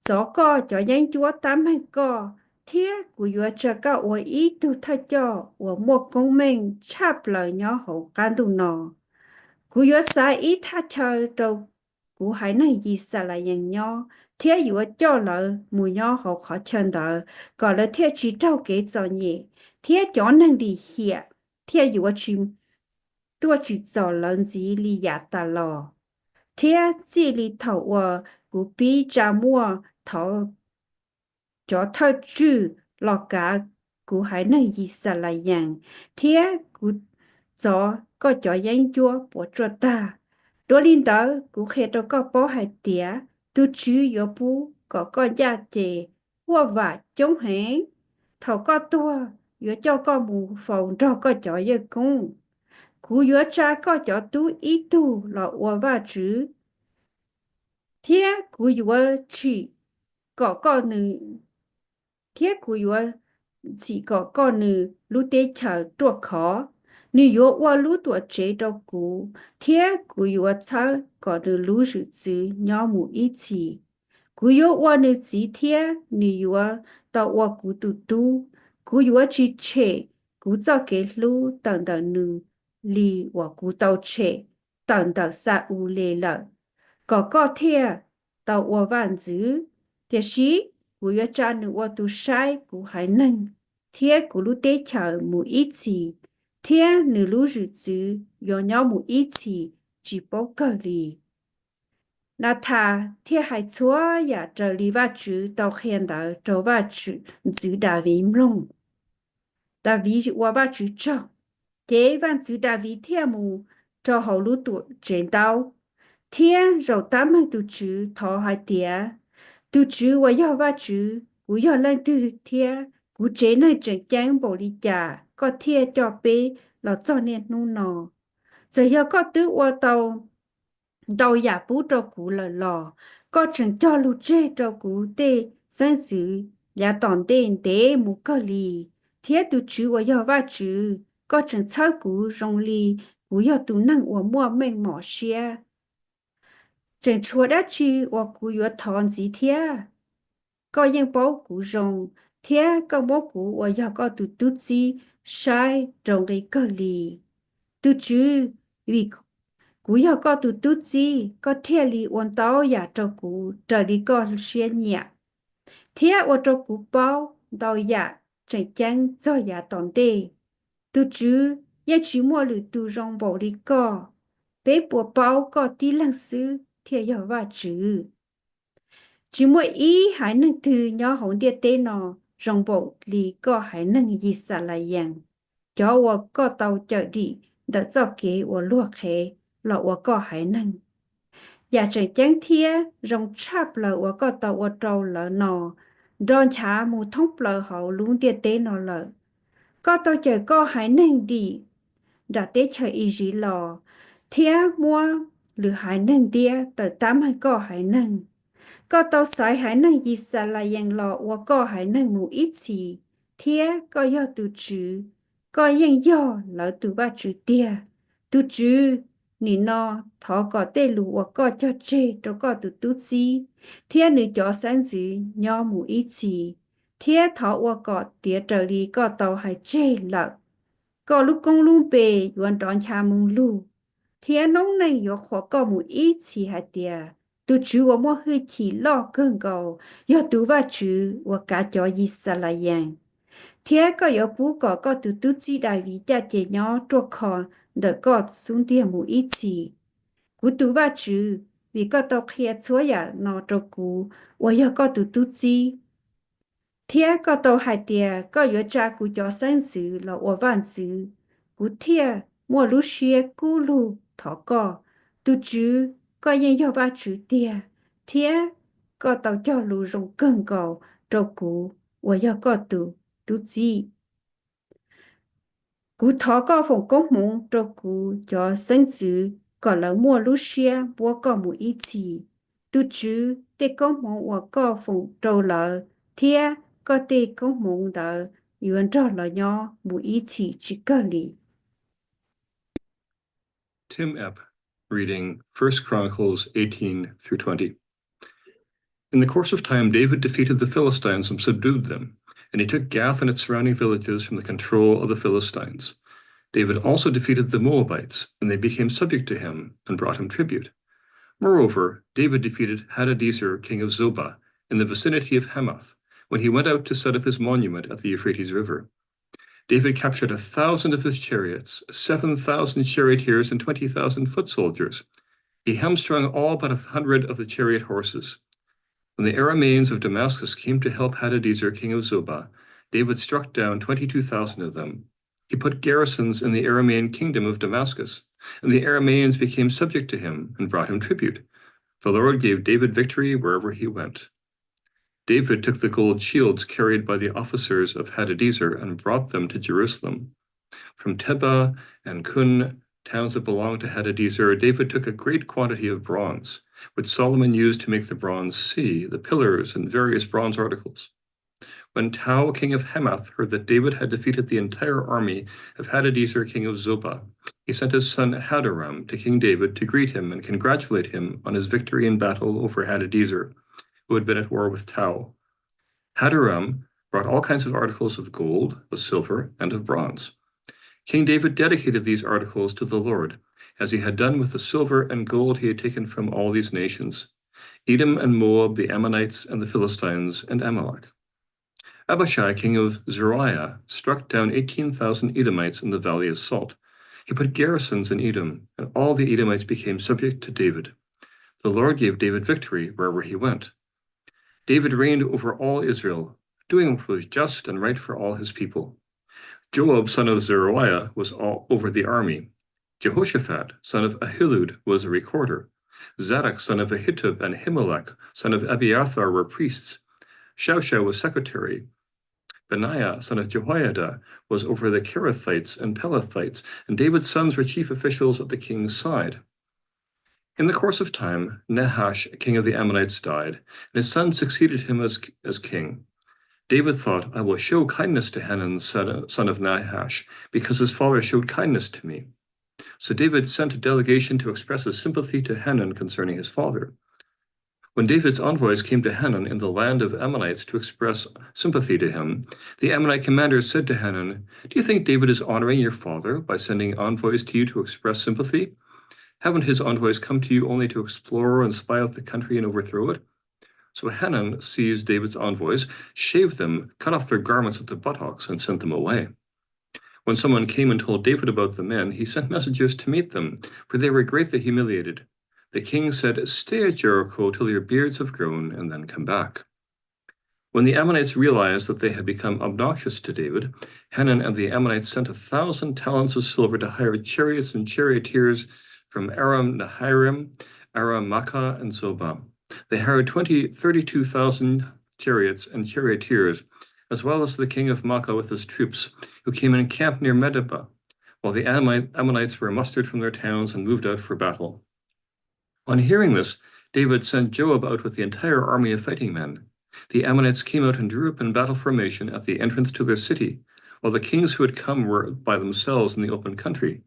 gió co cho nhanh chúa tám hay co thiết của vua cha cao ở ý tu thay cho ở một công mình chắp lời nhỏ hậu can tu nọ của vua sai ý tha chờ trâu của hải này gì xa lại nhận nhỏ thiết vua cho lời mùi nhỏ hậu khó chân đỡ gọi là thiết chỉ trâu kế cho nhẹ thiết cho năng đi hiện thiết vua chim tua chỉ cho lần gì li giả ta lò thiết chỉ li thầu ở của bi cha mua thọ cho thơ chữ lọ cả của hải này gì xa lại yang thía của gió có cho yang chua bỏ cho ta đôi linh đó của khe cho có bó hải tía tu chữ yếu bú có gia chề hoa và chống hẹn thọ có tua yếu cho có mù phòng cho có cho yêu cung của yếu cha có cho tu ý tu lọ hoa và chữ thía của yếu chỉ có nữ thiết của yếu chỉ có con nữ lúc tế chờ tuột khó nữ yếu qua lúc tuột chế đâu cũ thiết của yếu chờ có nữ lúc sự chứ nhỏ mù ý chỉ của yếu qua nữ chỉ thiết nữ yếu tao qua của của yếu chỉ chế của cho cái lúc tận tận nữ li qua của tao chế tận tận sa u lê lợ có thiết tao qua vạn dữ thiết sĩ của gia cha nữ qua tu sai của hải nâng thiết của lúc tế chờ mù ít chỉ thiết nữ lúc dự chữ do nhau mù ít chỉ bỏ cờ lì 那他天还错呀，这里哇主到现到这哇主主大为梦，大为我哇主找，这万主大为天母找好路多见到，天让他们都主讨还点，都主我要哇主，我要让都天，我真能真将保利家，个天叫被老早年弄喏，只要个都我到。đầu giả bú trò cú lờ lò, có chẳng cho lù chê trò cú tê, sáng dữ, giả tòn tên tế mù cơ lì, thiết tù chữ wa yo va chữ, có chẳng chao cú rong lì, cú yo tù năng wa mua mênh mỏ xia. Chẳng chua đã chữ wa cú yo thòn gì thia, có yên bó cú rong, thia có bó cú wa yo có tù tù chi, sai rong lì cơ lì. Tù chữ, vì cú yo có tụ tụ chi có thiê li ôn tao ya cho cú trở đi có xuyên nhẹ thiê ôn cho cú bao tao ya chạy chăng do ya tòn tê tụ chứ ya chỉ mua lử tụ rong bảo đi có bé bùa bao có tí lăng sư thiê yo va chữ chỉ mua ý hải năng từ nhỏ hồng địa tê nọ rong bảo li có hải năng gì xả lại yang cho wa có tàu chở đi đã cho kế wa luộc khé lọ wa có hải năng giả chẳng chán thia rong chắp lợ wa có tàu wa trâu lợ nọ đòn chả mù thông lợ hậu luôn địa tế nọ lợ có tàu chờ có hải năng đi đã tế chờ ý gì lò thia mua lừa hải năng địa tờ tám hay có hải năng có tàu sải hải năng gì xa là yang lọ wa có hải năng mù ít gì thia có do từ chữ có yang do lỡ từ ba chữ tia từ chữ nị no thọ có tê lù wa có cho chê cho có từ tu chi thia nữ cho sáng dữ nho mù ít gì thia thọ wa có tía trở đi có tàu hải chê lợ có lúc công luôn bề yuan tròn cha mùng lu thia nông này yo khó có mù ít gì hải tía tu chữ wa mua hơi chỉ lo cơn cầu yo tu va chữ wa cả cho yi sa la yang thia có yo bú có từ tu chi đại vị cha chế nhỏ trô khó đỡ có xuống tia mù ít gì cú tu va chữ vì có tàu kia chúa ya nó trô cú wa yo có từ tu chi thia có tàu hải tía có yo cha cú cho sáng chữ là wa van chữ cú thia mua lú xia cú lu thọ tu chữ có yên yo ba chữ tia thia có tàu cho lú rong cơn cầu trô cú wa yo có từ tu chi cú thọ có phòng công mong cho cú cho sinh chữ có lỡ mua lú xia bố có một ý chỉ tu chữ để công mong và có phòng trâu lỡ thia có thể công mong đỡ yuan cho lỡ nhỏ một ý chỉ cơ lý. Tim Epp, reading 1 Chronicles 18 through 20. In the course of time, David defeated the Philistines and subdued them, and he took Gath and its surrounding villages from the control of the Philistines. David also defeated the Moabites, and they became subject to him and brought him tribute. Moreover, David defeated Hadadezer, king of Zobah, in the vicinity of Hamath, when he went out to set up his monument at the Euphrates River. David captured 1,000 of his chariots, 7,000 charioteers, and 20,000 foot soldiers. He hamstrung all but 100 of the chariot horses. When the Arameans of Damascus came to help Hadadezer, king of Zobah, David struck down 22,000 of them. He put garrisons in the Aramean kingdom of Damascus, and the Arameans became subject to him and brought him tribute. The Lord gave David victory wherever he went. David took the gold shields carried by the officers of Hadadezer and brought them to Jerusalem. From Tebah and Kun, towns that belonged to Hadadezer, David took a great quantity of bronze, which Solomon used to make the bronze sea, the pillars, and various bronze articles. When Tau, king of Hamath, heard that David had defeated the entire army of Hadadezer, king of Zobah, he sent his son Hadaram to King David to greet him and congratulate him on his victory in battle over Hadadezer, who had been at war with Tau. Hadaram brought all kinds of articles of gold, of silver, and of bronze. King David dedicated these articles to the Lord, as he had done with the silver and gold he had taken from all these nations, Edom and Moab, the Ammonites, and the Philistines, and Amalek. Abishai, king of Zeruiah, struck down 18,000 Edomites in the valley of Salt. He put garrisons in Edom, and all the Edomites became subject to David. The Lord gave David victory wherever he went. David reigned over all Israel, doing what was just and right for all his people. Joab, son of Zeruiah, was over the army. Jehoshaphat, son of Ahilud, was a recorder. Zadok, son of Ahitub, and Himelech, son of Abiathar, were priests. Shaushah was secretary. Benaiah, son of Jehoiada, was over the Kerethites and Pelethites, and David's sons were chief officials at the king's side. In the course of time, Nahash, king of the Ammonites, died, and his son succeeded him as king. David thought, I will show kindness to Hanun, son of Nahash, because his father showed kindness to me. So David sent a delegation to express his sympathy to Hanun concerning his father. When David's envoys came to Hanun in the land of Ammonites to express sympathy to him, the Ammonite commander said to Hanun, Do you think David is honoring your father by sending envoys to you to express sympathy? Haven't his envoys come to you only to explore and spy out the country and overthrow it? So Hanun seized David's envoys, shaved them, cut off their garments at the buttocks, and sent them away. When someone came and told David about the men, he sent messengers to meet them, for they were greatly humiliated. The king said, Stay at Jericho till your beards have grown, and then come back. When the Ammonites realized that they had become obnoxious to David, Hanun and the Ammonites sent 1,000 talents of silver to hire chariots and charioteers from Aram Naharaim, Aram Makkah, and Zobah. They hired 32,000 chariots and charioteers, as well as the king of Makkah with his troops, who came and encamped near Medeba, while the Ammonites were mustered from their towns and moved out for battle. On hearing this, David sent Joab out with the entire army of fighting men. The Ammonites came out and drew up in battle formation at the entrance to their city, while the kings who had come were by themselves in the open country.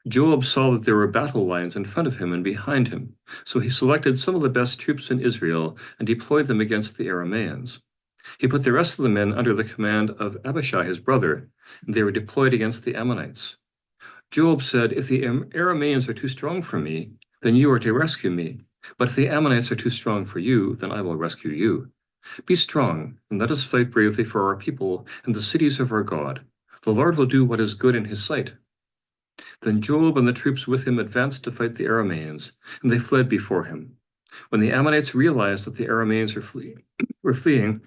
Joab saw that there were battle lines in front of him and behind him, so he selected some of the best troops in Israel and deployed them against the Arameans. He put the rest of the men under the command of Abishai, his brother, and they were deployed against the Ammonites. Joab said, If the Arameans are too strong for me, then you are to rescue me. But if the Ammonites are too strong for you, then I will rescue you. Be strong, and let us fight bravely for our people and the cities of our God. The Lord will do what is good in his sight. Then Joab and the troops with him advanced to fight the Arameans, and they fled before him. When the Ammonites realized that the Arameans were fleeing,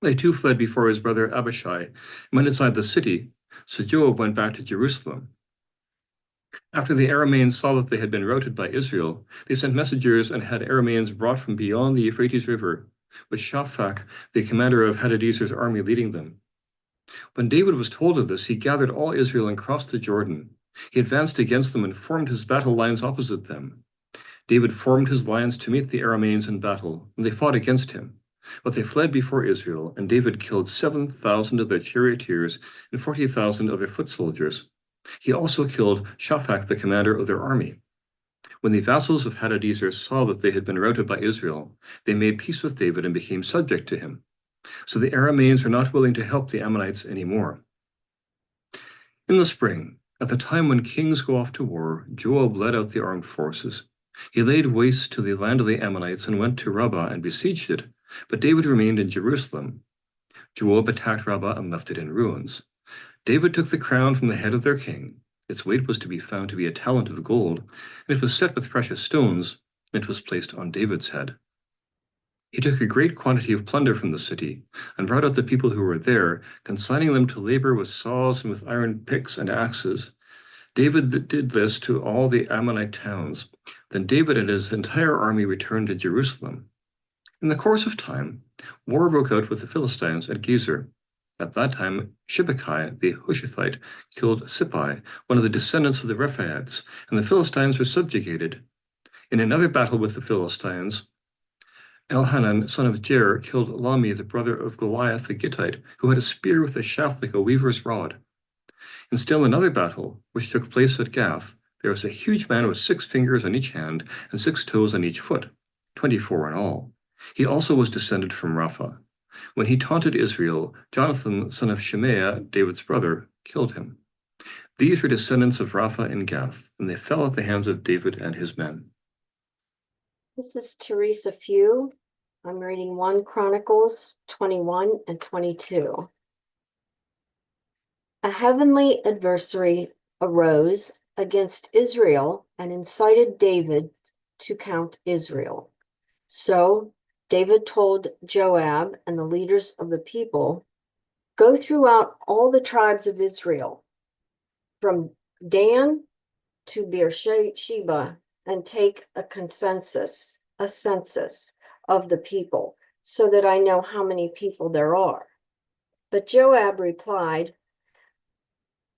they too fled before his brother Abishai and went inside the city, so Joab went back to Jerusalem. After the Arameans saw that they had been routed by Israel, they sent messengers and had Arameans brought from beyond the Euphrates River, with Shaphat, the commander of Hadadezer's army, leading them. When David was told of this, he gathered all Israel and crossed the Jordan. He advanced against them and formed his battle lines opposite them. David formed his lines to meet the Arameans in battle, and they fought against him. But they fled before Israel, and David killed 7,000 of their charioteers and 40,000 of their foot soldiers. He also killed Shaphat, the commander of their army. When the vassals of Hadadezer saw that they had been routed by Israel, they made peace with David and became subject to him. So the Arameans were not willing to help the Ammonites anymore. In the spring, at the time when kings go off to war, Joab led out the armed forces. He laid waste to the land of the Ammonites and went to Rabbah and besieged it, but David remained in Jerusalem. Joab attacked Rabbah and left it in ruins. David took the crown from the head of their king. Its weight was to be found to be a talent of gold, and it was set with precious stones, and it was placed on David's head. He took a great quantity of plunder from the city, and brought out the people who were there, consigning them to labor with saws and with iron picks and axes. David did this to all the Ammonite towns. Then David and his entire army returned to Jerusalem. In the course of time, war broke out with the Philistines at Gezer. At that time, Shibbekai, the Hushathite, killed Sippai, one of the descendants of the Rephaites, and the Philistines were subjugated. In another battle with the Philistines, Elhanan, son of Jair, killed Lami, the brother of Goliath the Gittite, who had a spear with a shaft like a weaver's rod. In still another battle, which took place at Gath, there was a huge man with 6 fingers on each hand and 6 toes on each foot, 24 in all. He also was descended from Rapha. When he taunted Israel, Jonathan, son of Shemaiah, David's brother, killed him. These were descendants of Rapha in Gath, and they fell at the hands of David and his men. This is Teresa Few. I'm reading 1 Chronicles 21 and 22. A heavenly adversary arose against Israel and incited David to count Israel. So David told Joab and the leaders of the people, go throughout all the tribes of Israel, from Dan to Beersheba, and take a census of the people, so that I know how many people there are. But Joab replied,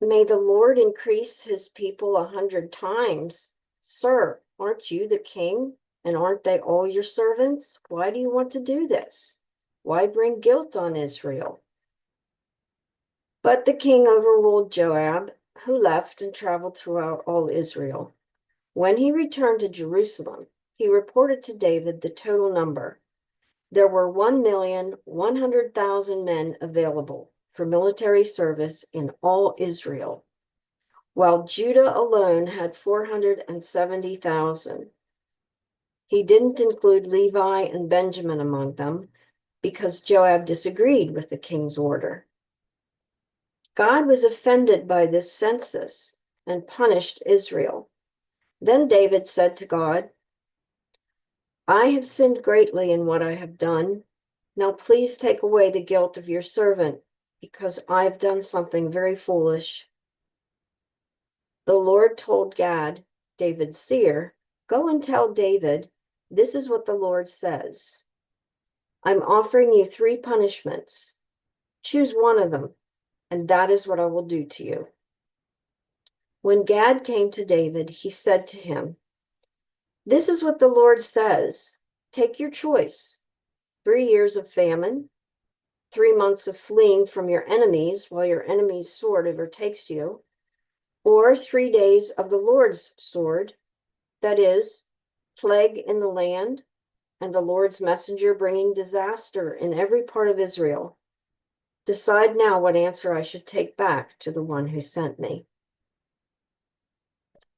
may the Lord increase his people 100 times. Sir, aren't you the king? And aren't they all your servants? Why do you want to do this? Why bring guilt on Israel? But the king overruled Joab, who left and traveled throughout all Israel. When he returned to Jerusalem, he reported to David the total number. There were 1,100,000 men available for military service in all Israel, while Judah alone had 470,000. He didn't include Levi and Benjamin among them because Joab disagreed with the king's order. God was offended by this census and punished Israel. Then David said to God, I have sinned greatly in what I have done. Now please take away the guilt of your servant, because I have done something very foolish. The Lord told Gad, David's seer, go and tell David, this is what the Lord says. I'm offering you 3 punishments. Choose one of them, and that is what I will do to you. When Gad came to David, he said to him, this is what the Lord says. Take your choice. 3 years of famine, 3 months of fleeing from your enemies while your enemy's sword overtakes you, or 3 days of the Lord's sword, that is, plague in the land, and the Lord's messenger bringing disaster in every part of Israel. Decide now what answer I should take back to the one who sent me.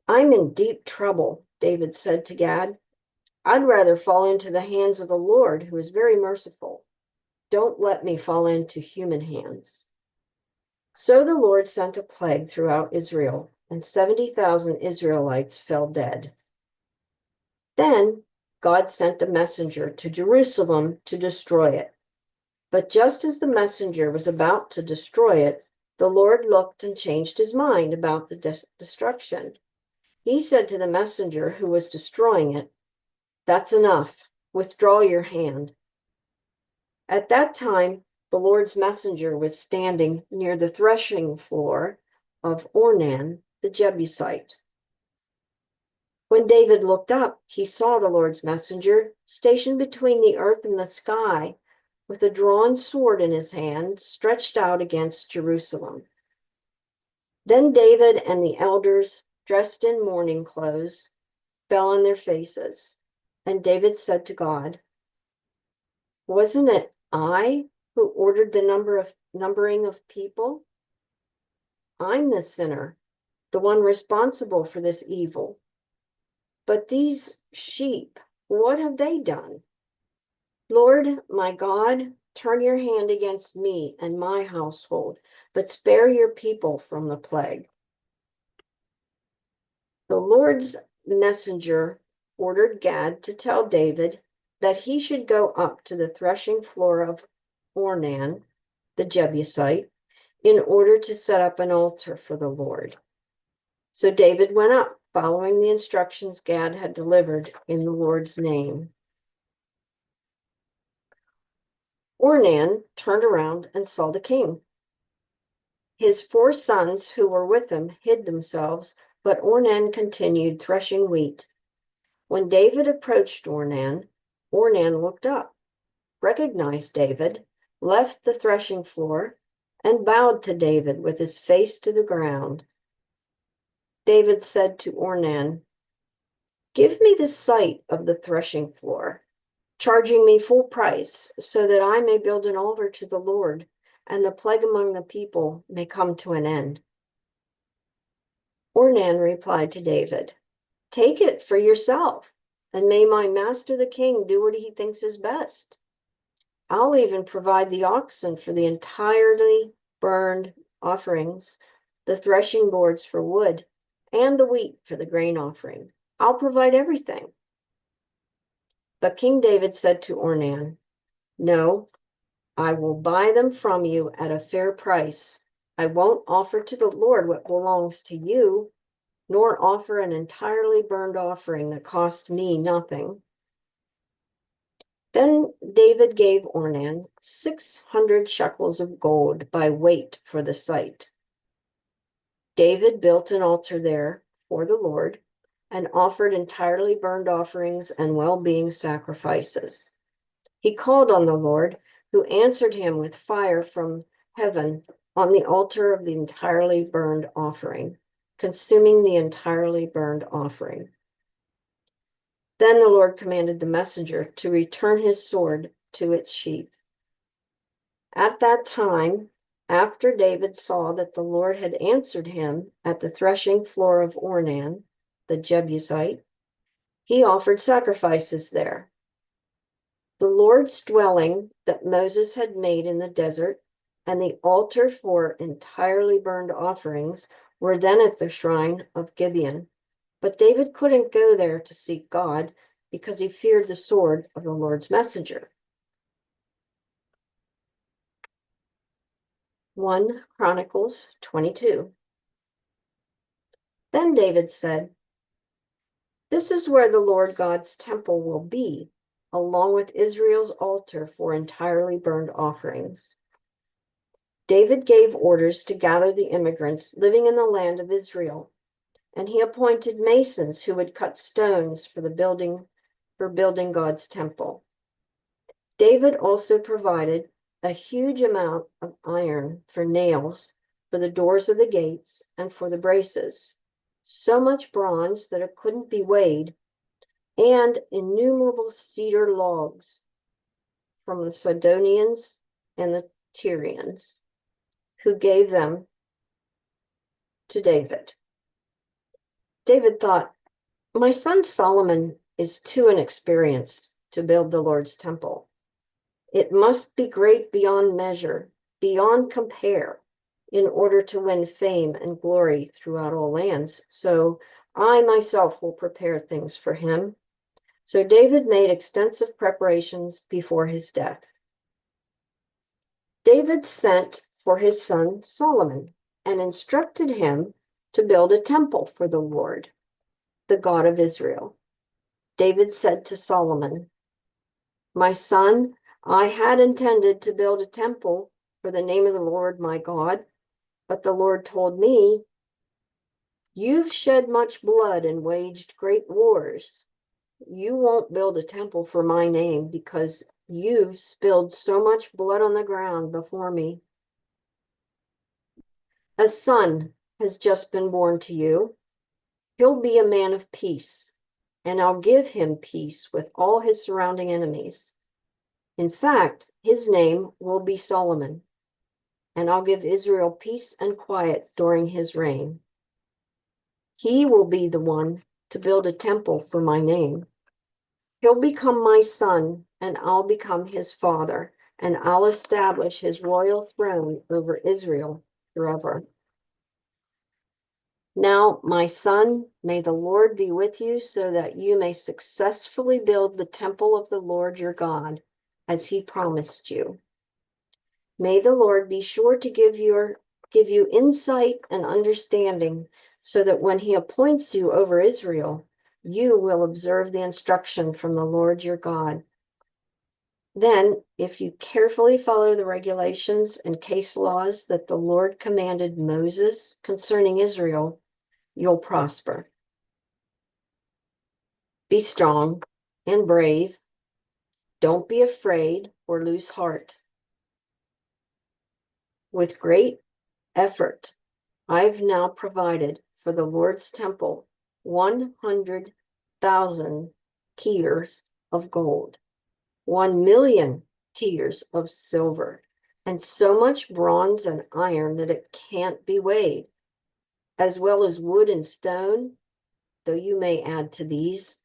I'm in deep trouble, David said to Gad. I'd rather fall into the hands of the Lord, who is very merciful. Don't let me fall into human hands. So the Lord sent a plague throughout Israel, and 70,000 Israelites fell dead. Then God sent a messenger to Jerusalem to destroy it. But just as the messenger was about to destroy it, the Lord looked and changed his mind about the destruction. He said to the messenger who was destroying it, that's enough. Withdraw your hand. At that time, the Lord's messenger was standing near the threshing floor of Ornan, the Jebusite. When David looked up, he saw the Lord's messenger stationed between the earth and the sky, with a drawn sword in his hand, stretched out against Jerusalem. Then David and the elders, dressed in mourning clothes, fell on their faces. And David said to God, wasn't it I who ordered the numbering of people? I'm the sinner, the one responsible for this evil. But these sheep, what have they done? Lord, my God, turn your hand against me and my household, but spare your people from the plague. The Lord's messenger ordered Gad to tell David that he should go up to the threshing floor of Ornan, the Jebusite, in order to set up an altar for the Lord. So David went up, following the instructions Gad had delivered in the Lord's name. Ornan turned around and saw the king. His 4 sons who were with him hid themselves, but Ornan continued threshing wheat. When David approached Ornan, Ornan looked up, recognized David, left the threshing floor, and bowed to David with his face to the ground. David said to Ornan, give me the site of the threshing floor, charging me full price, so that I may build an altar to the Lord, and the plague among the people may come to an end. Ornan replied to David, take it for yourself, and may my master the king do what he thinks is best. I'll even provide the oxen for the entirely burned offerings, the threshing boards for wood, and the wheat for the grain offering. I'll provide everything. But King David said to Ornan, "No, I will buy them from you at a fair price. I won't offer to the Lord what belongs to you, nor offer an entirely burned offering that cost me nothing." Then David gave Ornan 600 shekels of gold by weight for the site. David built an altar there for the Lord and offered entirely burned offerings and well-being sacrifices. He called on the Lord, who answered him with fire from heaven on the altar of the entirely burned offering, consuming the entirely burned offering. Then the Lord commanded the messenger to return his sword to its sheath. At that time, after David saw that the Lord had answered him at the threshing floor of Ornan, the Jebusite, he offered sacrifices there. The Lord's dwelling that Moses had made in the desert and the altar for entirely burned offerings were then at the shrine of Gibeon. But David couldn't go there to seek God because he feared the sword of the Lord's messenger. 1 Chronicles 22. Then David said, "This is where the Lord God's temple will be, along with Israel's altar for entirely burned offerings." David gave orders to gather the immigrants living in the land of Israel, and he appointed masons who would cut stones for building God's temple. David also provided a huge amount of iron for nails for the doors of the gates and for the braces, so much bronze that it couldn't be weighed, and innumerable cedar logs from the Sidonians and the Tyrians, who gave them to David. David thought, "My son Solomon is too inexperienced to build the Lord's temple. It must be great beyond measure, beyond compare, in order to win fame and glory throughout all lands. So I myself will prepare things for him." So David made extensive preparations before his death. David sent for his son Solomon and instructed him to build a temple for the Lord, the God of Israel. David said to Solomon, "My son, I had intended to build a temple for the name of the Lord my God, but the Lord told me, 'You've shed much blood and waged great wars. You won't build a temple for my name because you've spilled so much blood on the ground before me.' A son has just been born to you. He'll be a man of peace, and I'll give him peace with all his surrounding enemies. In fact, his name will be Solomon, and I'll give Israel peace and quiet during his reign. He will be the one to build a temple for my name. He'll become my son, and I'll become his father, and I'll establish his royal throne over Israel forever. Now, my son, may the Lord be with you so that you may successfully build the temple of the Lord your God, as he promised you. May the Lord be sure to give you insight and understanding so that when he appoints you over Israel, you will observe the instruction from the Lord your God. Then, if you carefully follow the regulations and case laws that the Lord commanded Moses concerning Israel, you'll prosper. Be strong and brave. Don't be afraid or lose heart. With great effort, I've now provided for the Lord's temple 100,000 keyers of gold, 1,000,000 keyers of silver, and so much bronze and iron that it can't be weighed, as well as wood and stone, though you may add to these.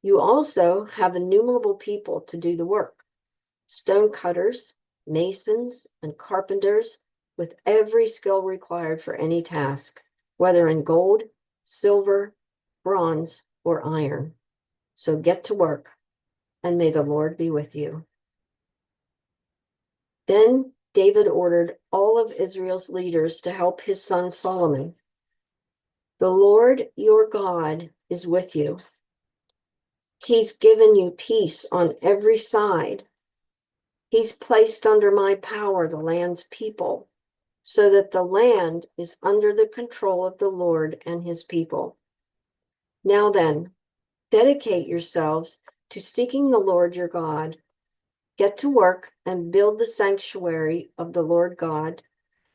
You also have innumerable people to do the work, stone cutters, masons, and carpenters, with every skill required for any task, whether in gold, silver, bronze, or iron. So get to work, and may the Lord be with you. Then David ordered all of Israel's leaders to help his son Solomon. The Lord your God is with you. He's given you peace on every side. He's placed under my power the land's people, so that the land is under the control of the Lord and his people. Now then, dedicate yourselves to seeking the Lord your God. Get to work and build the sanctuary of the Lord God,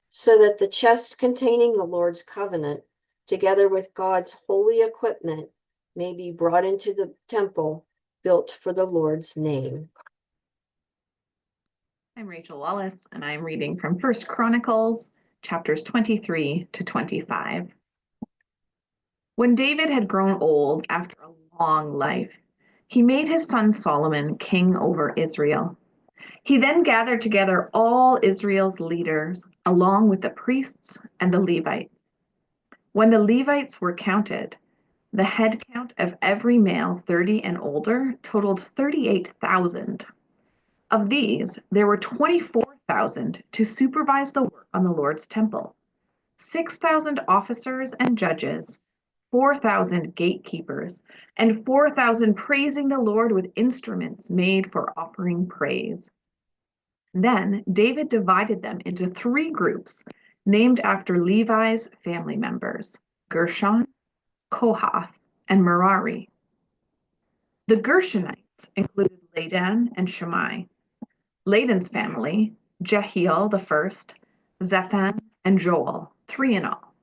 so that the chest containing the Lord's covenant, together with God's holy equipment, may be brought into the temple built for the Lord's name. I'm Rachel Wallace, and I'm reading from 1 Chronicles, chapters 23 to 25. When David had grown old after a long life, he made his son Solomon king over Israel. He then gathered together all Israel's leaders, along with the priests and the Levites. When the Levites were counted, the head count of every male 30 and older totaled 38,000. Of these, there were 24,000 to supervise the work on the Lord's temple, 6,000 officers and judges, 4,000 gatekeepers, and 4,000 praising the Lord with instruments made for offering praise. Then David divided them into 3 groups named after Levi's family members: Gershon, Kohath, and Merari. The Gershonites included Ladan and Shammai. Ladan's family, Jehiel the first, Zethan, and Joel, 3 in all.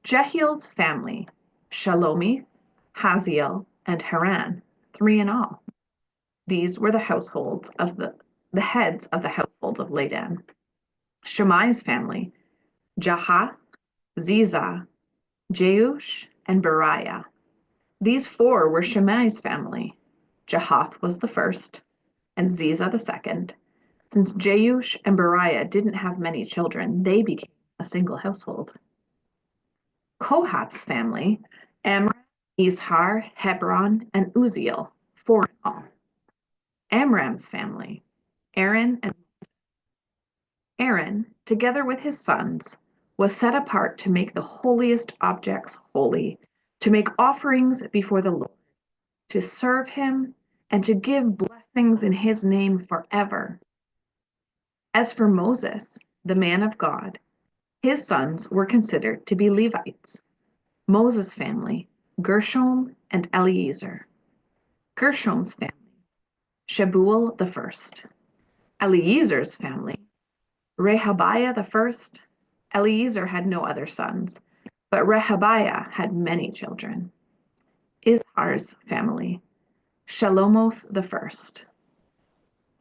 Jehiel's family, Shalomith, Haziel, and Haran, 3 in all. These were the households of the heads of the households of Ladan. Shammai's family, Jahath, Ziza, Jeush, and Beriah. These 4 were Shammai's family. Jahath was the first, and Ziza the second. Since Jeush and Beriah didn't have many children, they became a single household. Kohath's family, Amram, Izhar, Hebron, and Uzziel, 4 in all. Amram's family, Aaron, together with his sons, was set apart to make the holiest objects holy, to make offerings before the Lord, to serve him, and to give blessings in his name forever. As for Moses, the man of God, his sons were considered to be Levites. Moses' family, Gershom and Eliezer. Gershom's family, Shebuel the first. Eliezer's family, Rehabiah the first. Eliezer had no other sons, but Rehabiah had many children. Izhar's family, Shelomoth the first.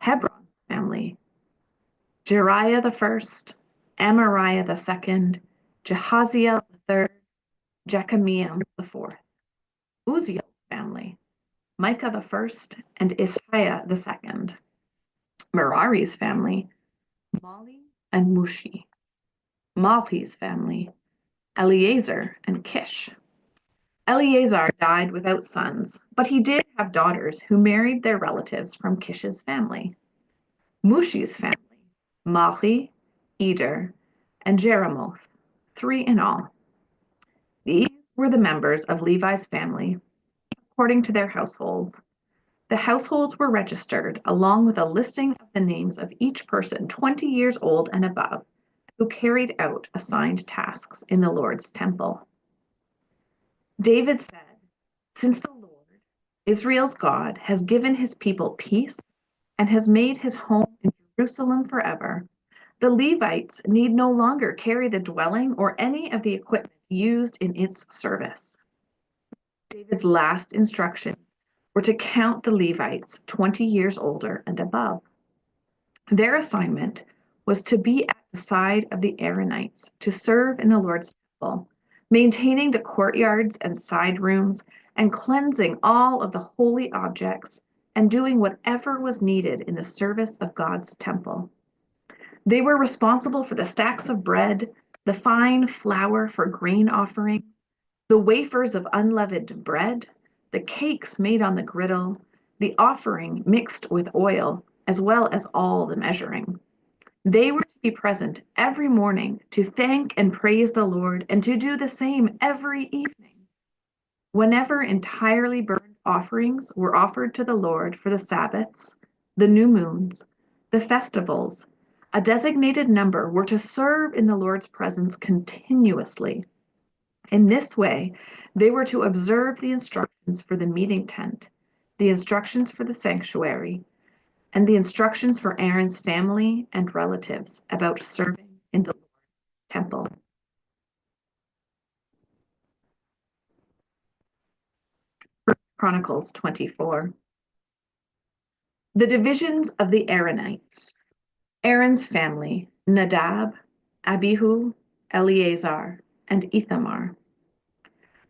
Hebron's family, Jeriah the first, Amariah the second, Jehaziel the third, Jechamiah the fourth. Uzziel's family, Micah the first, and Ishiah the second. Merari's family, Mali and Mushi. Malhi's family, Eleazar and Kish. Eleazar died without sons, but he did have daughters who married their relatives from Kish's family. Mushi's family, Malhi, Eder, and Jeremoth, 3 in all. These were the members of Levi's family, according to their households. The households were registered along with a listing of the names of each person 20 years old and above who carried out assigned tasks in the Lord's temple. David said, "Since the Lord, Israel's God, has given his people peace and has made his home in Jerusalem forever, the Levites need no longer carry the dwelling or any of the equipment used in its service." David's last instructions were to count the Levites 20 years older and above. Their assignment was to be at the side of the Aaronites to serve in the Lord's temple, maintaining the courtyards and side rooms and cleansing all of the holy objects and doing whatever was needed in the service of God's temple. They were responsible for the stacks of bread, the fine flour for grain offering, the wafers of unleavened bread, the cakes made on the griddle, the offering mixed with oil, as well as all the measuring. They were to be present every morning to thank and praise the Lord and to do the same every evening. Whenever entirely burnt offerings were offered to the Lord for the Sabbaths, the new moons, the festivals, a designated number were to serve in the Lord's presence continuously. In this way, they were to observe the instructions for the meeting tent, the instructions for the sanctuary, and the instructions for Aaron's family and relatives about serving in the Lord's temple. Chronicles 24. The divisions of the Aaronites. Aaron's family, Nadab, Abihu, Eleazar, and Ithamar.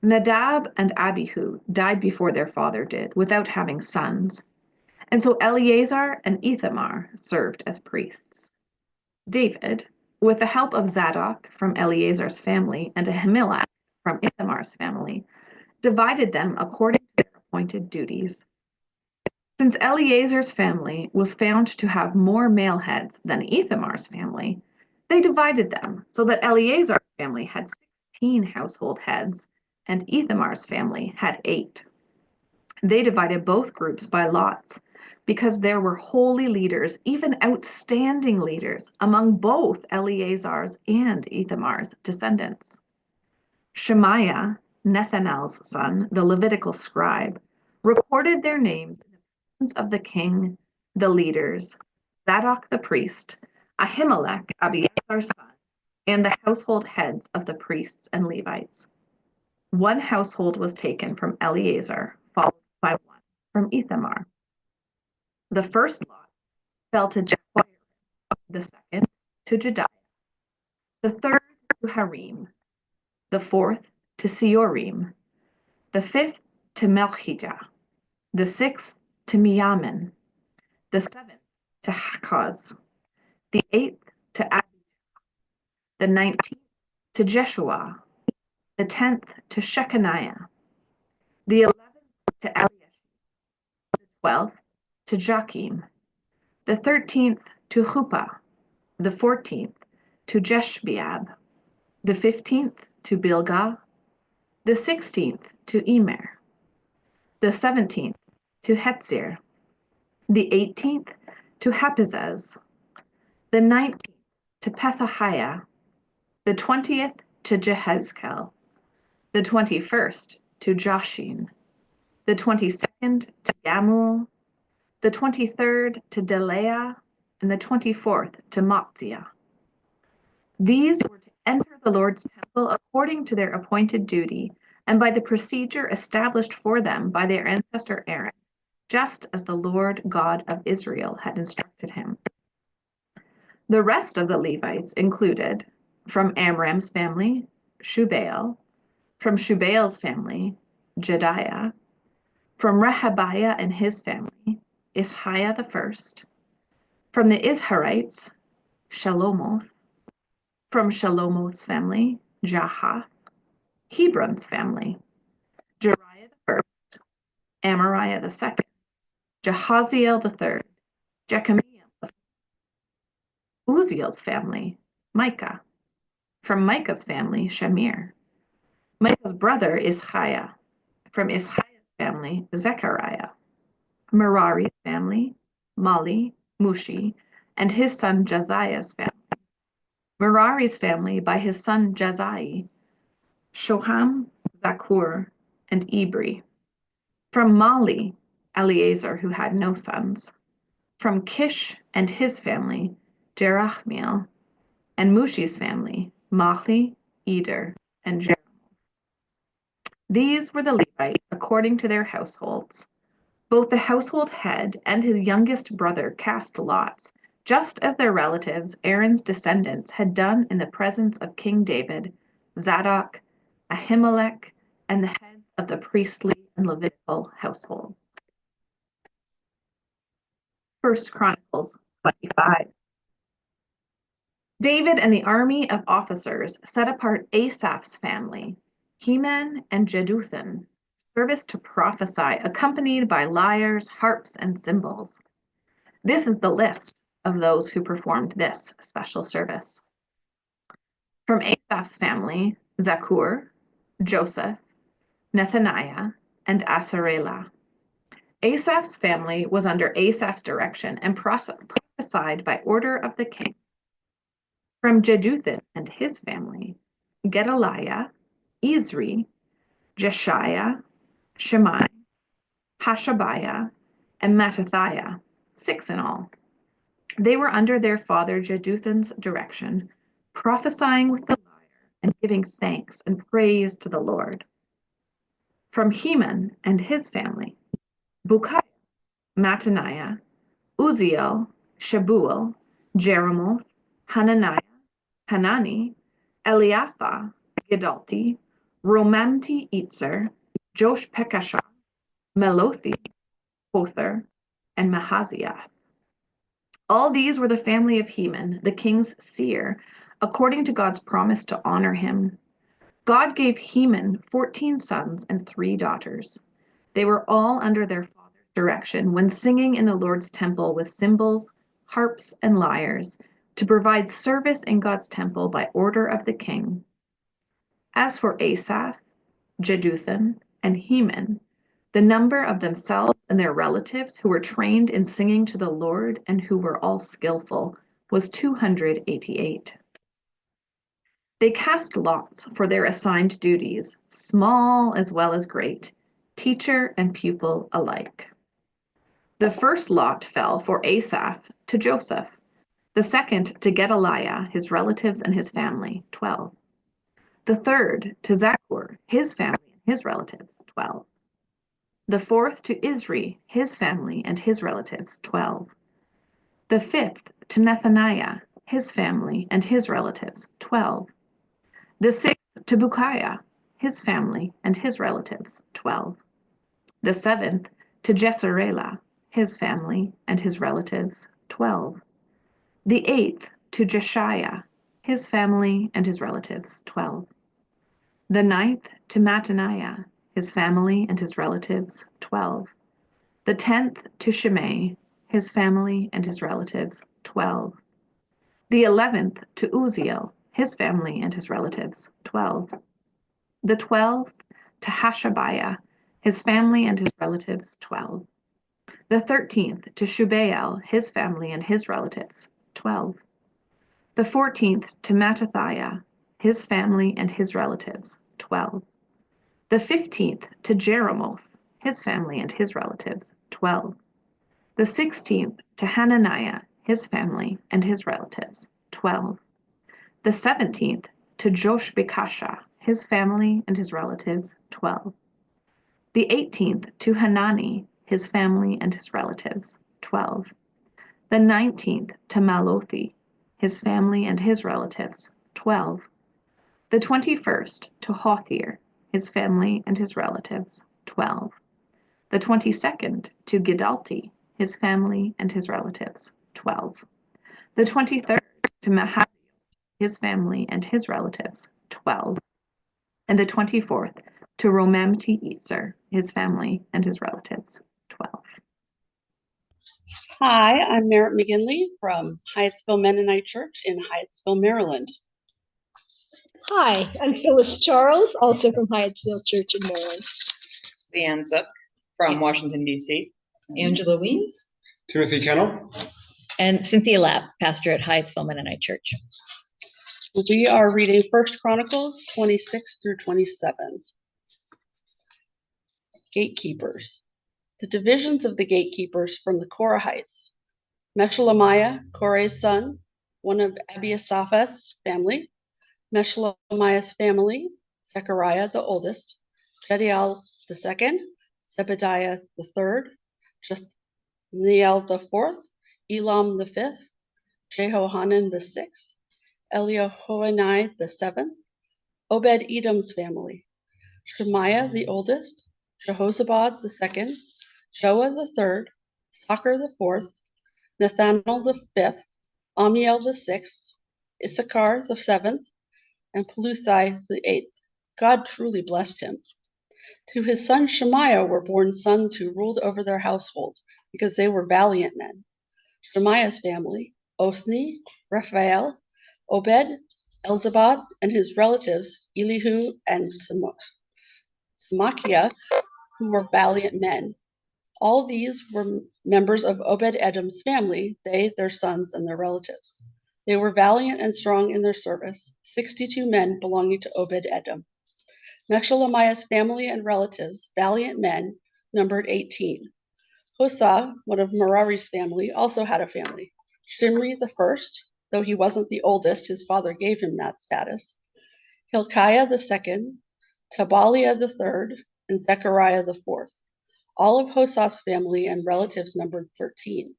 Nadab and Abihu died before their father did, without having sons, and so Eleazar and Ithamar served as priests. David, with the help of Zadok from Eleazar's family and Ahimelech from Ithamar's family, divided them according to their appointed duties. Since Eleazar's family was found to have more male heads than Ithamar's family, they divided them so that Eleazar's family had 16 household heads and Ithamar's family had 8. They divided both groups by lots because there were holy leaders, even outstanding leaders, among both Eleazar's and Ithamar's descendants. Shemaiah, Nethanel's son, the Levitical scribe, recorded their names in the presence of the king, the leaders, Zadok the priest, Ahimelech, Abiatar's son, and the household heads of the priests and Levites. One household was taken from Eleazar, followed by one from Ithamar. The first lot fell to Jehoiakim, the second to Jediah, the third to Harim, the fourth to Seorim, the fifth to Melchijah, the sixth to Miamin, the seventh to Hakaz, the eighth to Abijah, the 19th to Jeshua, the 10th to Shechaniah, the 11th to Eliashib, the 12th to Joachim, the 13th to Chuppah, the 14th to Jeshbeab, the 15th to Bilgah, the 16th to Emer, the 17th to Hetzir, the 18th to Hapizez, the 19th to Pethahiah, the 20th to Jehezkel, the 21st to Joshin, the 22nd to Gamul, the 23rd to Delaiah, and the 24th to Matziah. These were to enter the Lord's temple according to their appointed duty and by the procedure established for them by their ancestor Aaron, just as the Lord God of Israel had instructed him. The rest of the Levites included, from Amram's family, Shubael, from Shubael's family, Jediah, from Rehabiah and his family, Ishiah the first, from the Izharites, Shelomoth, from Shelomoth's family, Jahath, Hebron's family, Jeriah the first, Amariah the second, Jahaziel the third, Jechamiel the fourth, Uziel's family, Micah, from Micah's family, Shamir, Micah's brother Ishiah, from Ishiah's family, Zechariah, Merari's family, Mali, Mushi, and his son Josiah's family, Merari's family by his son Jazai, Shoham, Zakur, and Ibri. From Mali, Eleazar, who had no sons. From Kish and his family, Jerachmiel, and Mushi's family, Mahli, Eder, and Jeromoth. These were the Levites according to their households. Both the household head and his youngest brother cast lots, just as their relatives, Aaron's descendants, had done in the presence of King David, Zadok, Ahimelech, and the heads of the priestly and Levitical household. 1 Chronicles 25. David and the army of officers set apart Asaph's family, Heman and Jeduthun, service to prophesy, accompanied by lyres, harps, and cymbals. This is the list of those who performed this special service. From Asaph's family, Zakur, Joseph, Nethaniah, and Asarelah. Asaph's family was under Asaph's direction and prophesied by order of the king. From Jeduthun and his family, Gedaliah, Ezri, Jeshiah, Shemai, Hashabiah, and Mattathiah, 6 in all. They were under their father Jeduthun's direction, prophesying with the lyre and giving thanks and praise to the Lord. From Heman and his family, Bukiah, Mattaniah, Uziel, Shebuel, Jeremoth, Hananiah, Hanani, Eliathah, Gidalti, Romamti Itzer, Joshpekashah, Melothi, Hother, and Mahaziah. All these were the family of Heman, the king's seer, according to God's promise to honor him. God gave Heman 14 sons and 3 daughters. They were all under their father's direction when singing in the Lord's temple with cymbals, harps, and lyres to provide service in God's temple by order of the king. As for Asaph, Jeduthun, and Heman, the number of themselves and their relatives who were trained in singing to the Lord and who were all skillful was 288. They cast lots for their assigned duties, small as well as great, teacher and pupil alike. The first lot fell for Asaph to Joseph, the second to Gedaliah, his relatives and his family, 12. The third to Zakur, his family and his relatives, 12. The fourth to Ezri, his family and his relatives, 12. The fifth to Nethaniah, his family and his relatives, 12. The sixth to Bukiah, his family and his relatives, 12. The seventh to Jesarela, his family and his relatives, 12. The eighth to Jeshiah, his family and his relatives, 12. The ninth to Mattaniah, his family and his relatives, 12. The 10th to Shimei, his family and his relatives, 12. The 11th to Uziel, his family and his relatives, 12. The 12th to Hashabiah, his family and his relatives, 12. The 13th to Shubael, his family and his relatives, 12. The 14th to Mattathiah, his family and his relatives, 12. The 15th to Jeremoth, his family and his relatives, 12. The 16th to Hananiah, his family and his relatives, 12. The 17th to Joshbekashah, his family and his relatives, 12. The 18th to Hanani, his family and his relatives, 12. The 19th to Malothi, his family and his relatives, 12. The 21st to Hothir, his family and his relatives, 12. The 22nd to Gidalti, his family and his relatives, 12. The 23rd to Mahaziel, his family and his relatives, 12. And the 24th to Romamti Itzer, his family and his relatives, 12. Hi, I'm Merritt McGinley from Hyattsville Mennonite Church in Hyattsville, Maryland. Hi, I'm Phyllis Charles, also from Hyattsville Church in Maryland. Leanne Zook from Washington, D.C. Angela Weems. Timothy Kennel. And Cynthia Lapp, pastor at Hyattsville Mennonite Church. We are reading 1 Chronicles 26 through 27. Gatekeepers. The divisions of the gatekeepers from the Korahites. Meshelemiah, Korah's son, one of Abiasaph's family. Meshelemiah's family, Zechariah the oldest, Jediel the second, Zebediah the third, Jethniel the fourth, Elam the fifth, Jehohanan the sixth, Eliehoenai the seventh, Obed-Edom's family, Shemaiah the oldest, Jehozabad the second, Joah the third, Sacher the fourth, Nathanael the fifth, Amiel the sixth, Issachar the seventh, and Peluthai the eighth. God truly blessed him. To his son Shemaiah were born sons who ruled over their household, because they were valiant men. Shemaiah's family, Othni, Raphael, Obed, Elzabad, and his relatives, Elihu and Samachiah, who were valiant men. All these were members of Obed-Edom's family, they, their sons, and their relatives. They were valiant and strong in their service, 62 men belonging to Obed-Edom. Meshelemiah's family and relatives, valiant men, numbered 18. Hosa, one of Merari's family, also had a family. Shimri the first, though he wasn't the oldest, his father gave him that status. Hilkiah the second, Tabaliah the third, and Zechariah the fourth. All of Hosa's family and relatives numbered 13.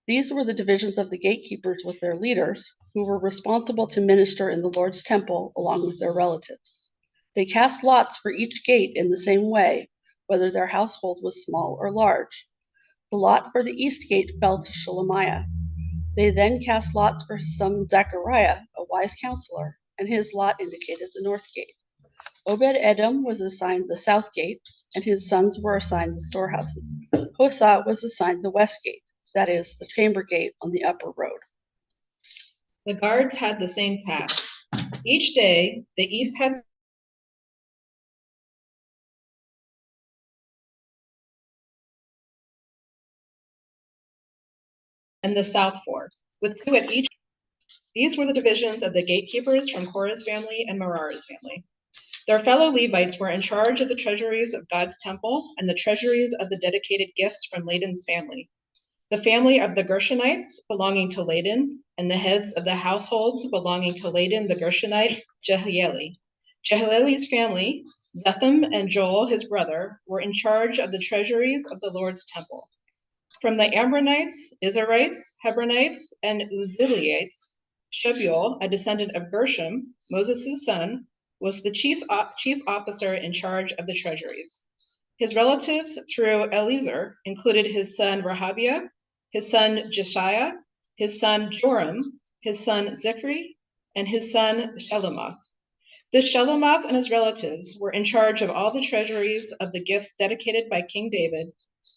These were the divisions of the gatekeepers with their leaders, who were responsible to minister in the Lord's temple along with their relatives. They cast lots for each gate in the same way, whether their household was small or large. The lot for the east gate fell to Shelemiah. They then cast lots for his son Zechariah, a wise counselor, and his lot indicated the north gate. Obed-Edom was assigned the south gate, and his sons were assigned the storehouses. Hosa was assigned the west gate, that is, the chamber gate on the upper road. The guards had the same task. Each day, the east had and the south four, with 2 at each. These were the divisions of the gatekeepers from Korah's family and Merari's family. Their fellow Levites were in charge of the treasuries of God's temple and the treasuries of the dedicated gifts from Ladan's family. The family of the Gershonites belonging to Ladan, and the heads of the households belonging to Ladan the Gershonite, Jehieli. Jehieli's family, Zetham and Joel, his brother, were in charge of the treasuries of the Lord's temple. From the Amronites, Izharites, Hebronites, and Uzzielites, Shebuel, a descendant of Gershom, Moses' son, was the chief officer in charge of the treasuries. His relatives through Eliezer included his son Rehabiah, his son Jeshiah, his son Joram, his son Zichri, and his son Shelomoth. This Shelomoth and his relatives were in charge of all the treasuries of the gifts dedicated by King David,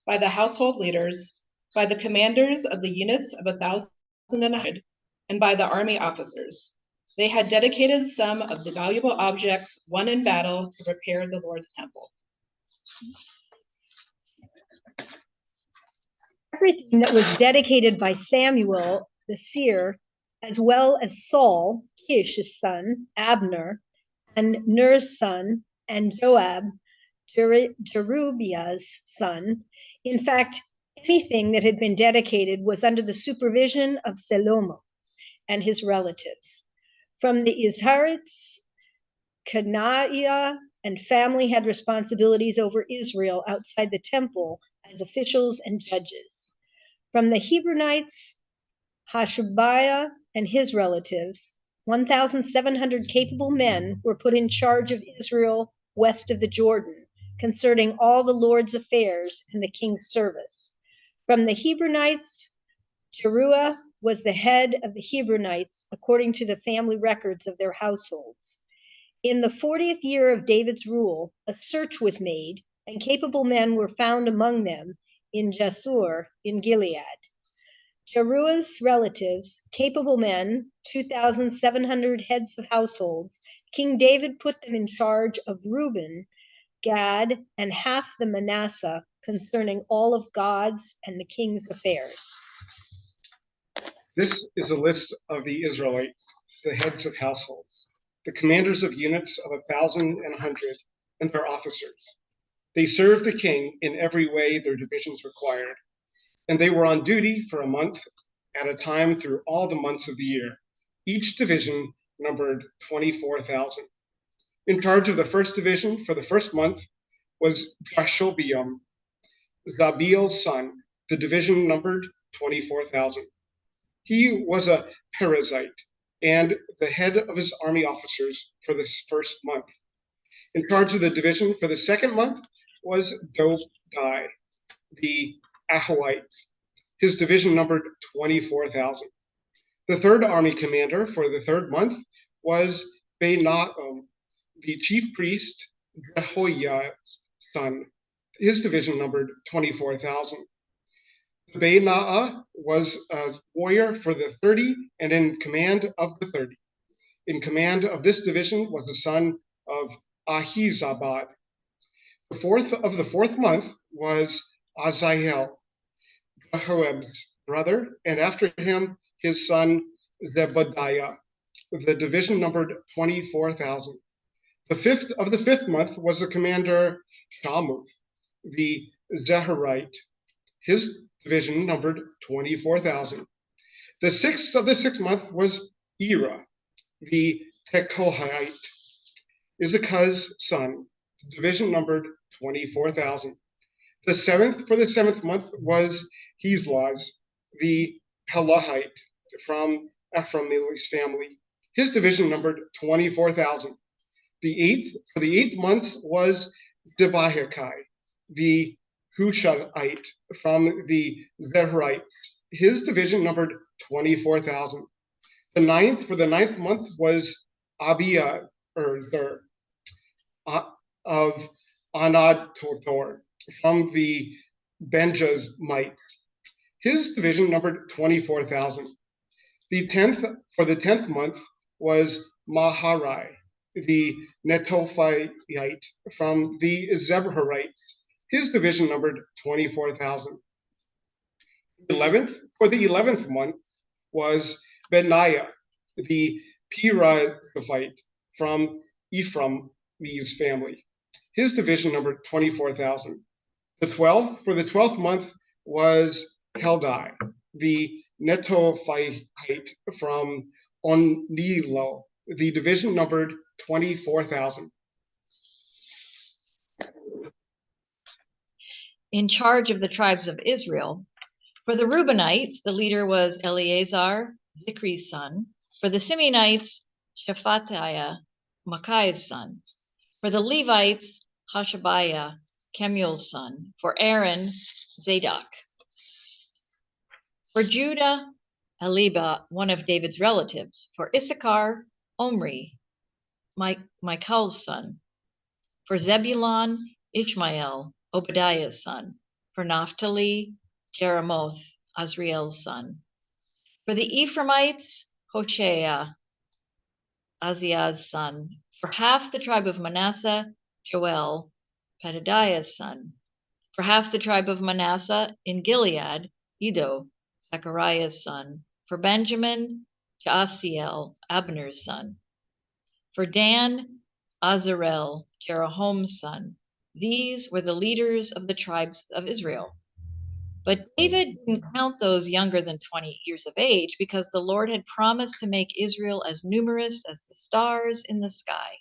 by the household leaders, by the commanders of the units of 1,100, and by the army officers. They had dedicated some of the valuable objects won in battle to repair the Lord's temple. Everything that was dedicated by Samuel, the seer, as well as Saul, Kish's son, Abner, and Ner's son, and Joab, Jerubiah's son. In fact, anything that had been dedicated was under the supervision of Selomo and his relatives. From the Izharites, Kenaiah and family had responsibilities over Israel outside the temple as officials and judges. From the Hebronites, Hashabiah and his relatives, 1,700 capable men were put in charge of Israel west of the Jordan, concerning all the Lord's affairs and the king's service. From the Hebronites, Jeruah was the head of the Hebronites according to the family records of their households. In the 40th year of David's rule, a search was made, and capable men were found among them in Jasur in Gilead. Jeruah's relatives, capable men, 2,700 heads of households, King David put them in charge of Reuben, Gad, and half the Manasseh concerning all of God's and the king's affairs. This is a list of the Israelites, the heads of households, the commanders of units of 1,100, and their officers. They served the king in every way their divisions required, and they were on duty for a month at a time through all the months of the year. Each division numbered 24,000. In charge of the first division for the first month was Jashobeam, Zabiel's son. The division numbered 24,000. He was a Perizzite and the head of his army officers for this first month. In charge of the division for the second month was Dodai, the Ahoite. His division numbered 24,000. The third army commander for the third month was Benaum, the chief priest Jehoiada's son. His division numbered 24,000. Benaiah was a warrior for the 30 and in command of the 30. In command of this division was the son of Ahizabad. The fourth month was Azael, Jehoab's brother, and after him his son Zebadiah. The division numbered 24,000. The fifth month was the commander Shamuth, the Zeharite. His division numbered 24,000. The sixth of the sixth month was Era, the Tekohite, Issachar's son. The division numbered 24,000. The seventh month was Hezlaz, the Pelahite, from Ephraim's family. His division numbered 24,000. For the eighth month was Debahachai, the Hushaite, from the Zerhites. His division numbered 24,000. For the ninth month was Abia, of Anatothor, from the Benjamites. His division numbered 24,000. For the 10th month was Maharai, the Netophaite, from the Zebharites. His division numbered 24,000. For the 11th month was Benaiah, the Pirathite, from Ephraim's family. His division numbered 24,000. For the 12th month was Heldai, the Netophaite, from Onilo. The division numbered 24,000. In charge of the tribes of Israel, for the Reubenites, the leader was Eleazar, Zichri's son. For the Simeonites, Shephatiah, Makkai's son. For the Levites, Hashabiah, Kemuel's son. For Aaron, Zadok. For Judah, Eliba, one of David's relatives. For Issachar, Omri, Michael's son. For Zebulon, Ishmael, Obadiah's son. For Naphtali, Jeremoth, Azriel's son. For the Ephraimites, Hoshea, Aziah's son. For half the tribe of Manasseh, Joel, Pedadiah's son. For half the tribe of Manasseh in Gilead, Iddo, Zechariah's son. For Benjamin, Jaasiel, Abner's son. For Dan, Azarel, Jeroham's son. These were the leaders of the tribes of Israel. But David didn't count those younger than 20 years of age because the Lord had promised to make Israel as numerous as the stars in the sky.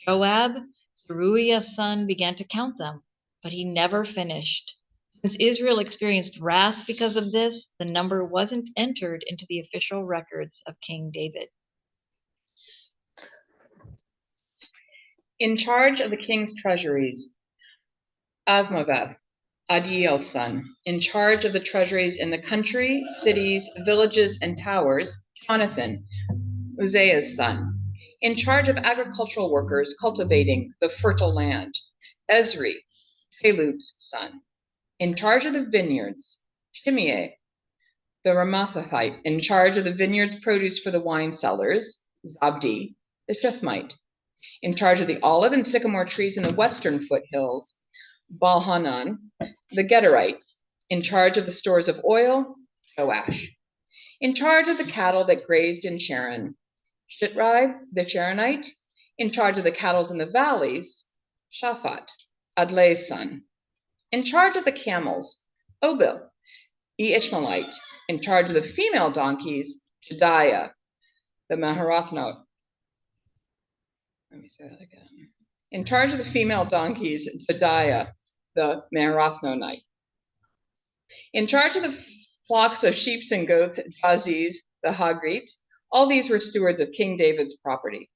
Joab, Zeruiah's son, began to count them, but he never finished. Since Israel experienced wrath because of this, the number wasn't entered into the official records of King David. In charge of the king's treasuries, Asmaveth, Adiel's son. In charge of the treasuries in the country, cities, villages, and towers, Jonathan, Uzziah's son. In charge of agricultural workers cultivating the fertile land, Ezri, Caleb's son. In charge of the vineyards, Shimei, the Ramathathite. In charge of the vineyards produce for the wine cellars, Zabdi, the Shifmite. In charge of the olive and sycamore trees in the western foothills, Balhanan, the Gederite. In charge of the stores of oil, Joash. In charge of the cattle that grazed in Sharon, Shitrai, the Sharonite. In charge of the cattle in the valleys, Shaphat, Adlai's son. In charge of the camels, Obil, the Ishmaelite. In charge of the female donkeys, Jediah, the Maharathnot. Let me say that again. In charge of the female donkeys, Jediah, the Maharathonite. In charge of the flocks of sheep and goats, Jaziz, the Hagrit. All these were stewards of King David's property.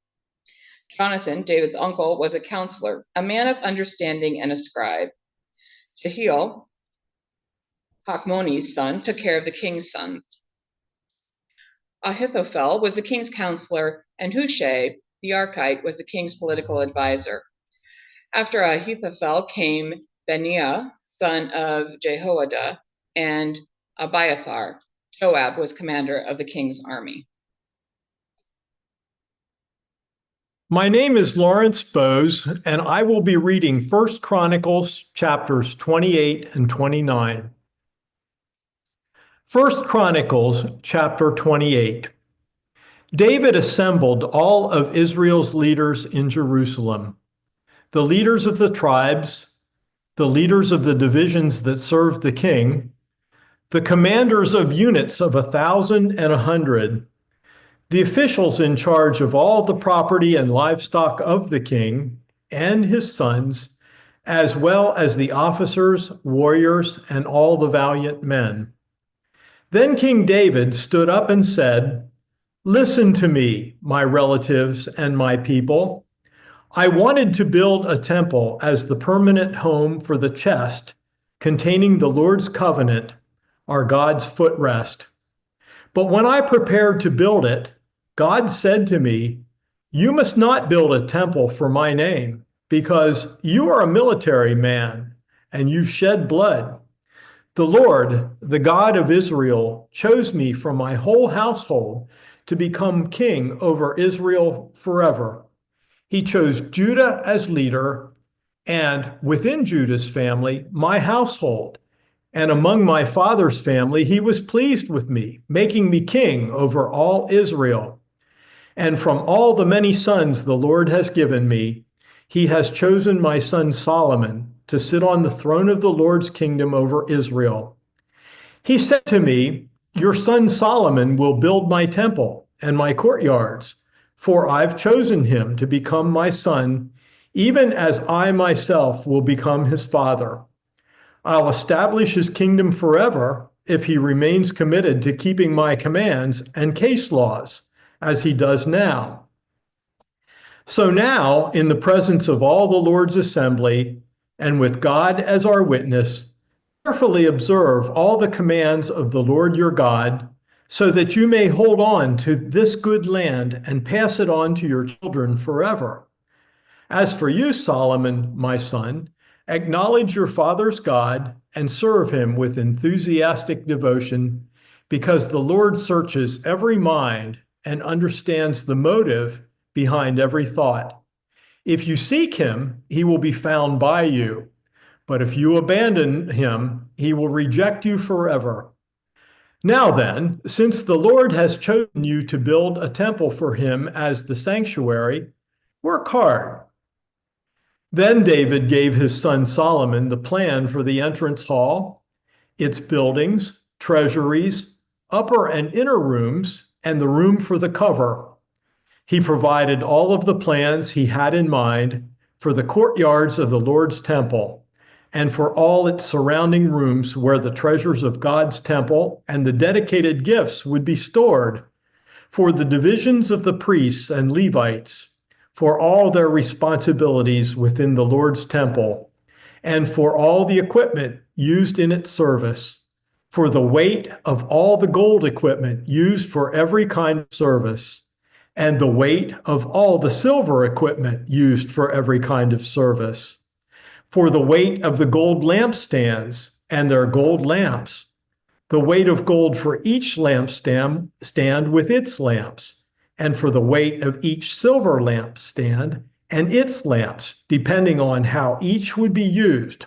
Jonathan, David's uncle, was a counselor, a man of understanding and a scribe. Jehiel, Hakmoni's son, took care of the king's sons. Ahithophel was the king's counselor, and Hushai, the Archite, was the king's political advisor. After Ahithophel came Benaiah, son of Jehoiada, and Abiathar. Joab was commander of the king's army. My name is Lawrence Bose, and I will be reading 1 Chronicles chapters 28 and 29. 1 Chronicles chapter 28. David assembled all of Israel's leaders in Jerusalem, the leaders of the tribes, the leaders of the divisions that served the king, the commanders of units of 1,000 and 100, the officials in charge of all the property and livestock of the king and his sons, as well as the officers, warriors, and all the valiant men. Then King David stood up and said, "Listen to me, my relatives and my people. I wanted to build a temple as the permanent home for the chest containing the Lord's covenant, our God's footrest. But when I prepared to build it, God said to me, 'You must not build a temple for my name, because you are a military man and you've shed blood. The Lord, the God of Israel, chose me from my whole household to become king over Israel forever. He chose Judah as leader, and within Judah's family, my household. And among my father's family, he was pleased with me, making me king over all Israel. And from all the many sons the Lord has given me, he has chosen my son Solomon to sit on the throne of the Lord's kingdom over Israel. He said to me, 'Your son Solomon will build my temple and my courtyards, for I've chosen him to become my son, even as I myself will become his father. I'll establish his kingdom forever if he remains committed to keeping my commands and case laws, as he does now.' So now, in the presence of all the Lord's assembly, and with God as our witness, carefully observe all the commands of the Lord your God, so that you may hold on to this good land and pass it on to your children forever. As for you, Solomon, my son, acknowledge your father's God and serve him with enthusiastic devotion, because the Lord searches every mind and understands the motive behind every thought. If you seek him, he will be found by you. But if you abandon him, he will reject you forever. Now then, since the Lord has chosen you to build a temple for him as the sanctuary, work hard." Then David gave his son Solomon the plan for the entrance hall, its buildings, treasuries, upper and inner rooms, and the room for the cover. He provided all of the plans he had in mind for the courtyards of the Lord's temple, and for all its surrounding rooms where the treasures of God's temple and the dedicated gifts would be stored, for the divisions of the priests and Levites, for all their responsibilities within the Lord's temple, and for all the equipment used in its service, for the weight of all the gold equipment used for every kind of service, and the weight of all the silver equipment used for every kind of service, for the weight of the gold lampstands and their gold lamps, the weight of gold for each lampstand with its lamps, and for the weight of each silver lampstand and its lamps, depending on how each would be used,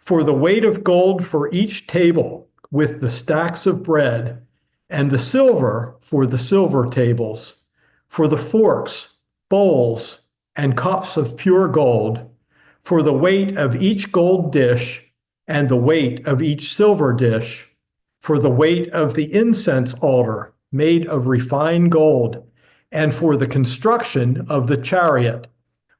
for the weight of gold for each table with the stacks of bread, and the silver for the silver tables, for the forks, bowls, and cups of pure gold, for the weight of each gold dish and the weight of each silver dish, for the weight of the incense altar made of refined gold, and for the construction of the chariot,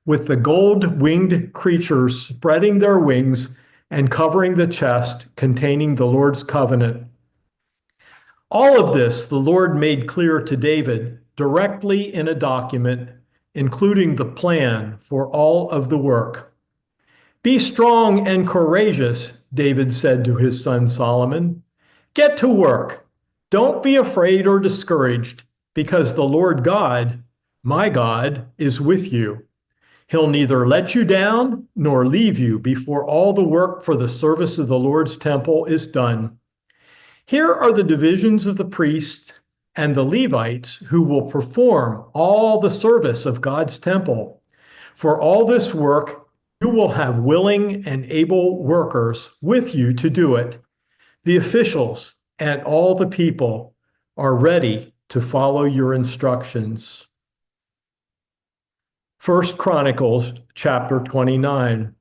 with the gold-winged creatures spreading their wings and covering the chest containing the Lord's covenant. All of this the Lord made clear to David directly in a document, including the plan for all of the work. "Be strong and courageous," David said to his son Solomon. "Get to work. Don't be afraid or discouraged, because the Lord God, my God, is with you. He'll neither let you down nor leave you before all the work for the service of the Lord's temple is done. Here are the divisions of the priests and the Levites who will perform all the service of God's temple. For all this work, you will have willing and able workers with you to do it. The officials and all the people are ready to follow your instructions. 1 Chronicles chapter 29.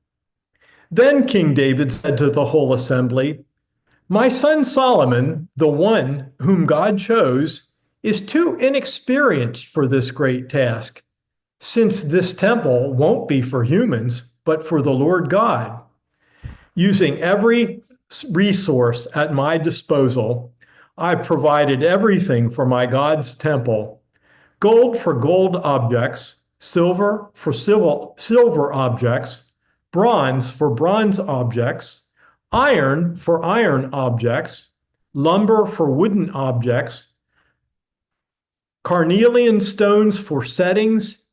Then King David said to the whole assembly, "My son Solomon, the one whom God chose, is too inexperienced for this great task, since this temple won't be for humans, but for the Lord God. Using every resource at my disposal, I've provided everything for my God's temple: gold for gold objects, silver for silver objects, bronze for bronze objects, iron for iron objects, lumber for wooden objects, carnelian stones for settings,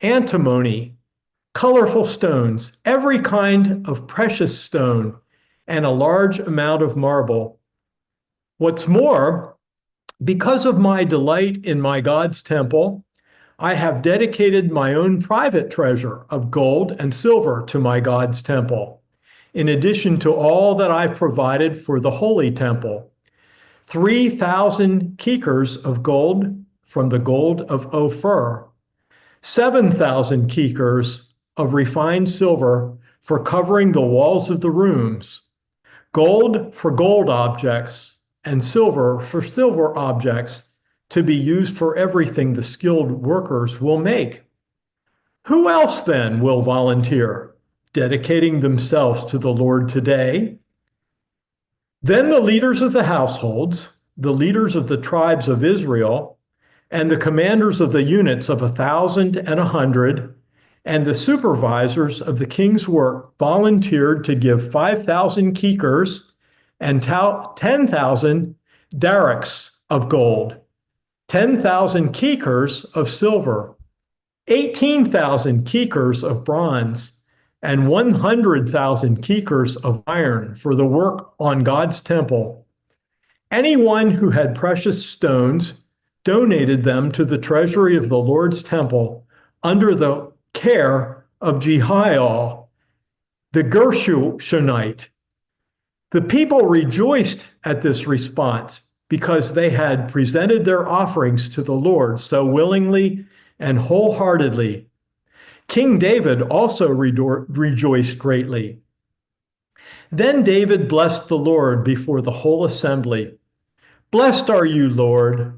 antimony, colorful stones, every kind of precious stone, and a large amount of marble. What's more, because of my delight in my God's temple, I have dedicated my own private treasure of gold and silver to my God's temple, in addition to all that I've provided for the holy temple: 3,000 kikars of gold from the gold of Ophir, 7,000 kikars of refined silver for covering the walls of the rooms, gold for gold objects, and silver for silver objects to be used for everything the skilled workers will make. Who else then will volunteer, dedicating themselves to the Lord today?" Then the leaders of the households, the leaders of the tribes of Israel, and the commanders of the units of 1,000 and 100, and the supervisors of the king's work volunteered to give 5,000 kikars and 10,000 darics of gold, 10,000 kikars of silver, 18,000 kikars of bronze, and 100,000 kikars of iron for the work on God's temple. Anyone who had precious stones donated them to the treasury of the Lord's temple under the care of Jehiel, the Gershonite. The people rejoiced at this response because they had presented their offerings to the Lord so willingly and wholeheartedly. King David also rejoiced greatly. Then David blessed the Lord before the whole assembly. "Blessed are you, Lord,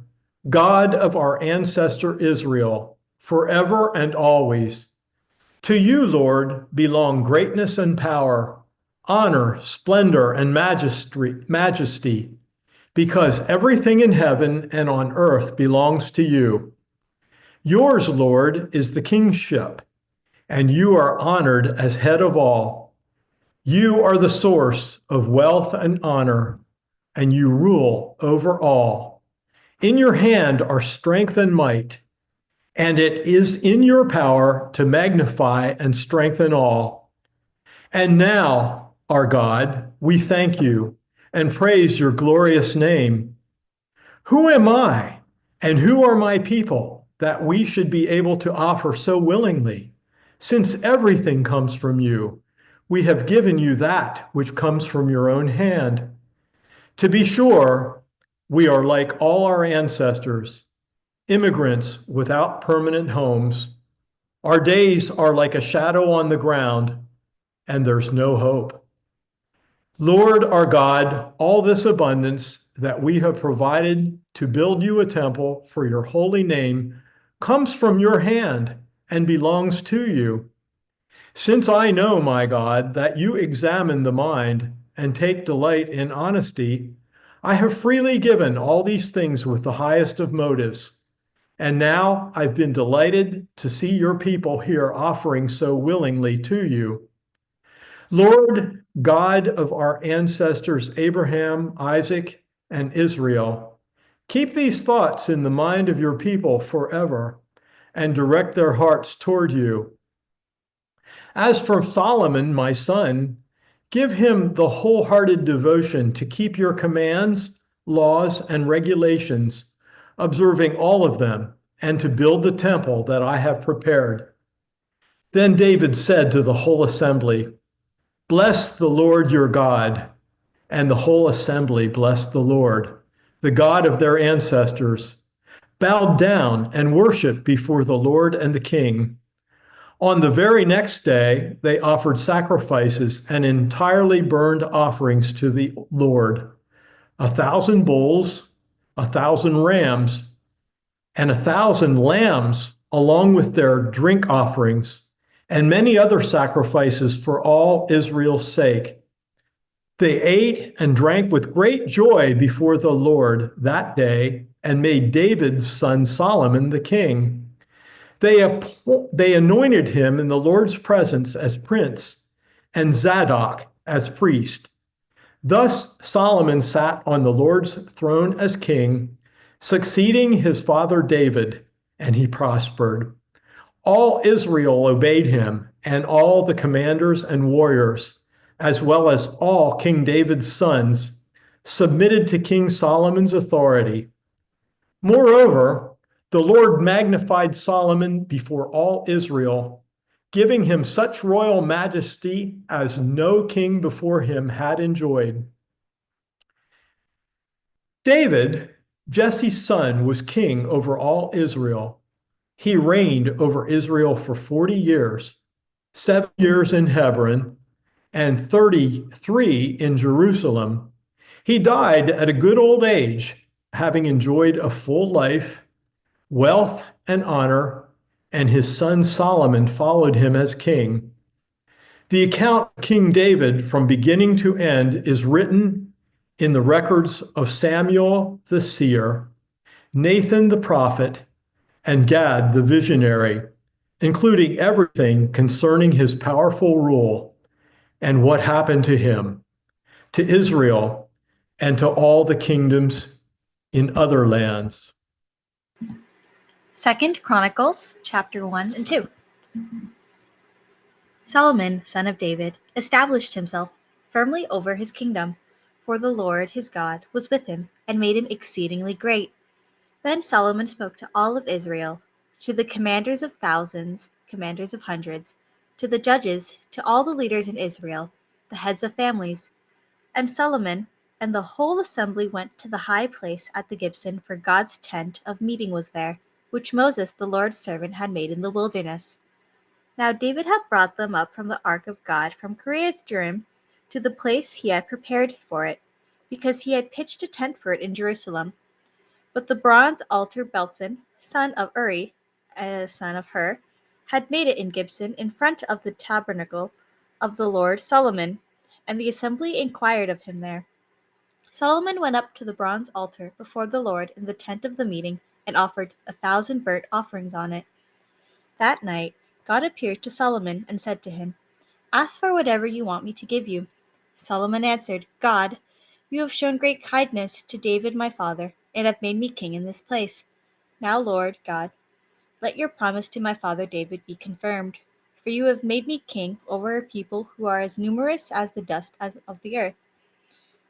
God of our ancestor Israel, forever and always. To you, Lord, belong greatness and power, honor, splendor, and majesty, because everything in heaven and on earth belongs to you. Yours, Lord, is the kingship, and you are honored as head of all. You are the source of wealth and honor, and you rule over all. In your hand are strength and might, and it is in your power to magnify and strengthen all. And now, our God, we thank you and praise your glorious name. Who am I, and who are my people, that we should be able to offer so willingly? Since everything comes from you, we have given you that which comes from your own hand. To be sure, we are like all our ancestors, immigrants without permanent homes. Our days are like a shadow on the ground, and there's no hope. Lord our God, all this abundance that we have provided to build you a temple for your holy name comes from your hand and belongs to you. Since I know, my God, that you examine the mind and take delight in honesty, I have freely given all these things with the highest of motives. And now I've been delighted to see your people here offering so willingly to you. Lord, God of our ancestors Abraham, Isaac, and Israel, keep these thoughts in the mind of your people forever and direct their hearts toward you. As for Solomon, my son, give him the wholehearted devotion to keep your commands, laws, and regulations, observing all of them, and to build the temple that I have prepared." Then David said to the whole assembly, "Bless the Lord your God." And the whole assembly blessed the Lord, the God of their ancestors, bowed down and worshiped before the Lord and the king. On the very next day, they offered sacrifices and entirely burned offerings to the Lord, 1,000 bulls, 1,000 rams, and 1,000 lambs, along with their drink offerings, and many other sacrifices for all Israel's sake. They ate and drank with great joy before the Lord that day and made David's son Solomon the king. They anointed him in the Lord's presence as prince and Zadok as priest. Thus Solomon sat on the Lord's throne as king, succeeding his father David, and he prospered. All Israel obeyed him, and all the commanders and warriors, as well as all King David's sons, submitted to King Solomon's authority. Moreover, the Lord magnified Solomon before all Israel, giving him such royal majesty as no king before him had enjoyed. David, Jesse's son, was king over all Israel. He reigned over Israel for 40 years, 7 years in Hebron, and 33 in Jerusalem. He died at a good old age, having enjoyed a full life, wealth, and honor, and his son Solomon followed him as king. The account of King David from beginning to end is written in the records of Samuel the seer, Nathan the prophet, and Gad the visionary, including everything concerning his powerful rule and what happened to him, to Israel, and to all the kingdoms in other lands. 2 Chronicles, chapter 1 and 2. Solomon, son of David, established himself firmly over his kingdom, for the Lord his God was with him and made him exceedingly great. Then Solomon spoke to all of Israel, to the commanders of thousands, commanders of hundreds, to the judges, to all the leaders in Israel, the heads of families. And Solomon and the whole assembly went to the high place at the Gibson, for God's tent of meeting was there, which Moses the Lord's servant had made in the wilderness. Now David had brought them up from the ark of God from Kiriath-jearim to the place he had prepared for it, because he had pitched a tent for it in Jerusalem. But the bronze altar Belson, son of Uri, son of Hur, had made it in Gibson in front of the tabernacle of the Lord Solomon, and the assembly inquired of him there. Solomon went up to the bronze altar before the Lord in the tent of the meeting and offered 1,000 burnt offerings on it. That night God appeared to Solomon and said to him, "Ask for whatever you want me to give you." Solomon answered, "God, you have shown great kindness to David my father, and have made me king in this place. Now, Lord God, let your promise to my father David be confirmed, for you have made me king over a people who are as numerous as the dust of the earth.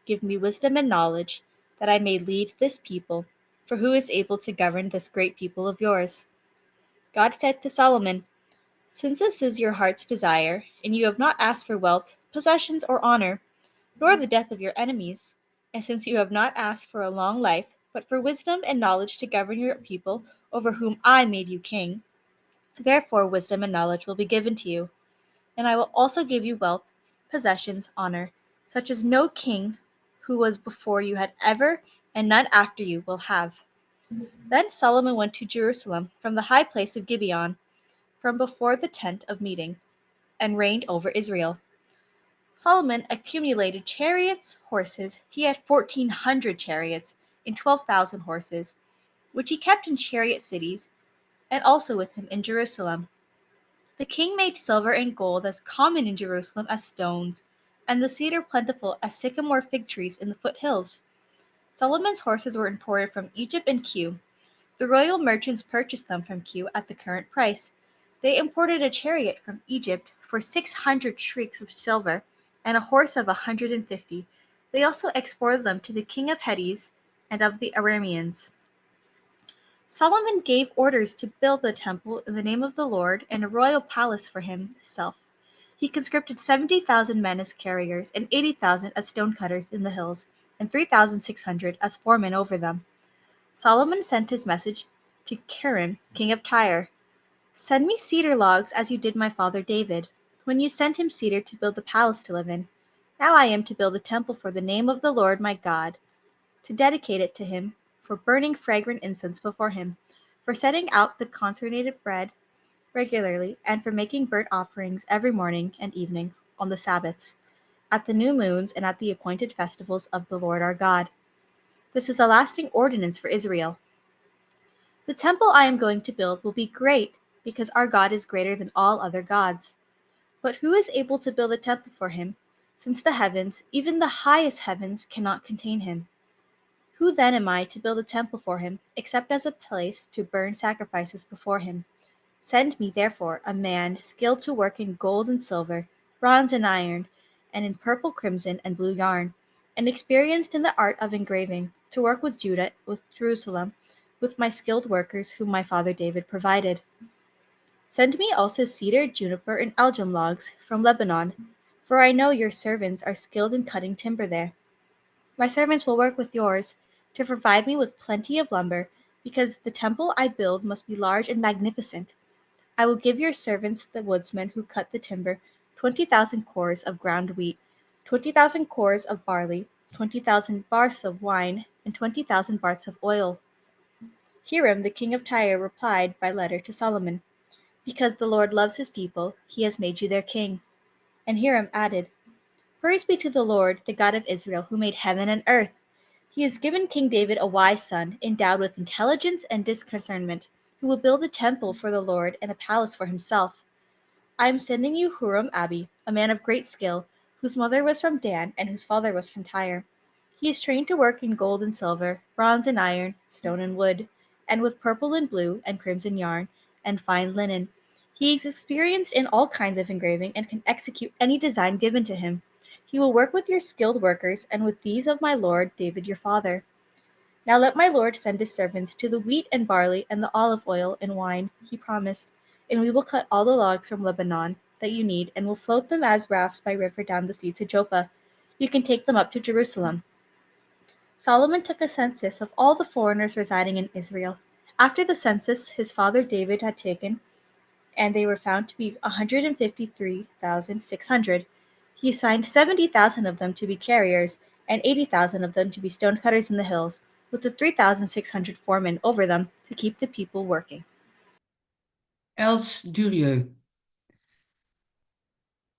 Give me wisdom and knowledge, that I may lead this people, for who is able to govern this great people of yours?" God said to Solomon, "Since this is your heart's desire, and you have not asked for wealth, possessions, or honor, nor the death of your enemies, and since you have not asked for a long life, but for wisdom and knowledge to govern your people over whom I made you king, therefore wisdom and knowledge will be given to you. And I will also give you wealth, possessions, honor, such as no king who was before you had ever, and none after you will have." Then Solomon went to Jerusalem from the high place of Gibeon, from before the tent of meeting, and reigned over Israel. Solomon accumulated chariots, horses. He had 1,400 chariots and 12,000 horses, which he kept in chariot cities, and also with him in Jerusalem. The king made silver and gold as common in Jerusalem as stones, and the cedar plentiful as sycamore fig trees in the foothills. Solomon's horses were imported from Egypt and Kue. The royal merchants purchased them from Kue at the current price. They imported a chariot from Egypt for 600 shrieks of silver and a horse of 150. They also exported them to the king of Hades and of the Arameans. Solomon gave orders to build the temple in the name of the Lord and a royal palace for himself. He conscripted 70,000 men as carriers and 80,000 as stonecutters in the hills and 3,600 as foremen over them. Solomon sent his message to Hiram, king of Tyre. Send me cedar logs as you did my father David, when you sent him cedar to build the palace to live in. Now I am to build a temple for the name of the Lord my God, to dedicate it to him, for burning fragrant incense before him, for setting out the consecrated bread regularly, and for making burnt offerings every morning and evening on the Sabbaths, at the new moons, and at the appointed festivals of the Lord our God. This is a lasting ordinance for Israel. The temple I am going to build will be great, because our God is greater than all other gods. But who is able to build a temple for him, since the heavens, even the highest heavens, cannot contain him? Who then am I to build a temple for him, except as a place to burn sacrifices before him? Send me, therefore, a man skilled to work in gold and silver, bronze and iron, and in purple, crimson, and blue yarn, and experienced in the art of engraving, to work with Judah, with Jerusalem, with my skilled workers whom my father David provided. Send me also cedar, juniper, and algum logs from Lebanon, for I know your servants are skilled in cutting timber there. My servants will work with yours to provide me with plenty of lumber, because the temple I build must be large and magnificent. I will give your servants, the woodsmen who cut the timber, 20,000 cores of ground wheat, 20,000 cores of barley, 20,000 baths of wine, and 20,000 baths of oil. Hiram, the king of Tyre, replied by letter to Solomon, because the Lord loves his people, he has made you their king. And Hiram added, Praise be to the Lord, the God of Israel, who made heaven and earth. He has given King David a wise son, endowed with intelligence and discernment, who will build a temple for the Lord and a palace for himself. I am sending you Huram-Abi, a man of great skill, whose mother was from Dan and whose father was from Tyre. He is trained to work in gold and silver, bronze and iron, stone and wood, and with purple and blue and crimson yarn, and fine linen. He is experienced in all kinds of engraving and can execute any design given to him. He will work with your skilled workers and with these of my lord David your father. Now let my lord send his servants to the wheat and barley and the olive oil and wine he promised, and we will cut all the logs from Lebanon that you need, and will float them as rafts by river down the sea to Joppa. You can take them up to Jerusalem. Solomon took a census of all the foreigners residing in Israel. After the census his father David had taken, and they were found to be 153,600. He assigned 70,000 of them to be carriers, and 80,000 of them to be stonecutters in the hills, with the 3,600 foremen over them to keep the people working. Els Durieux.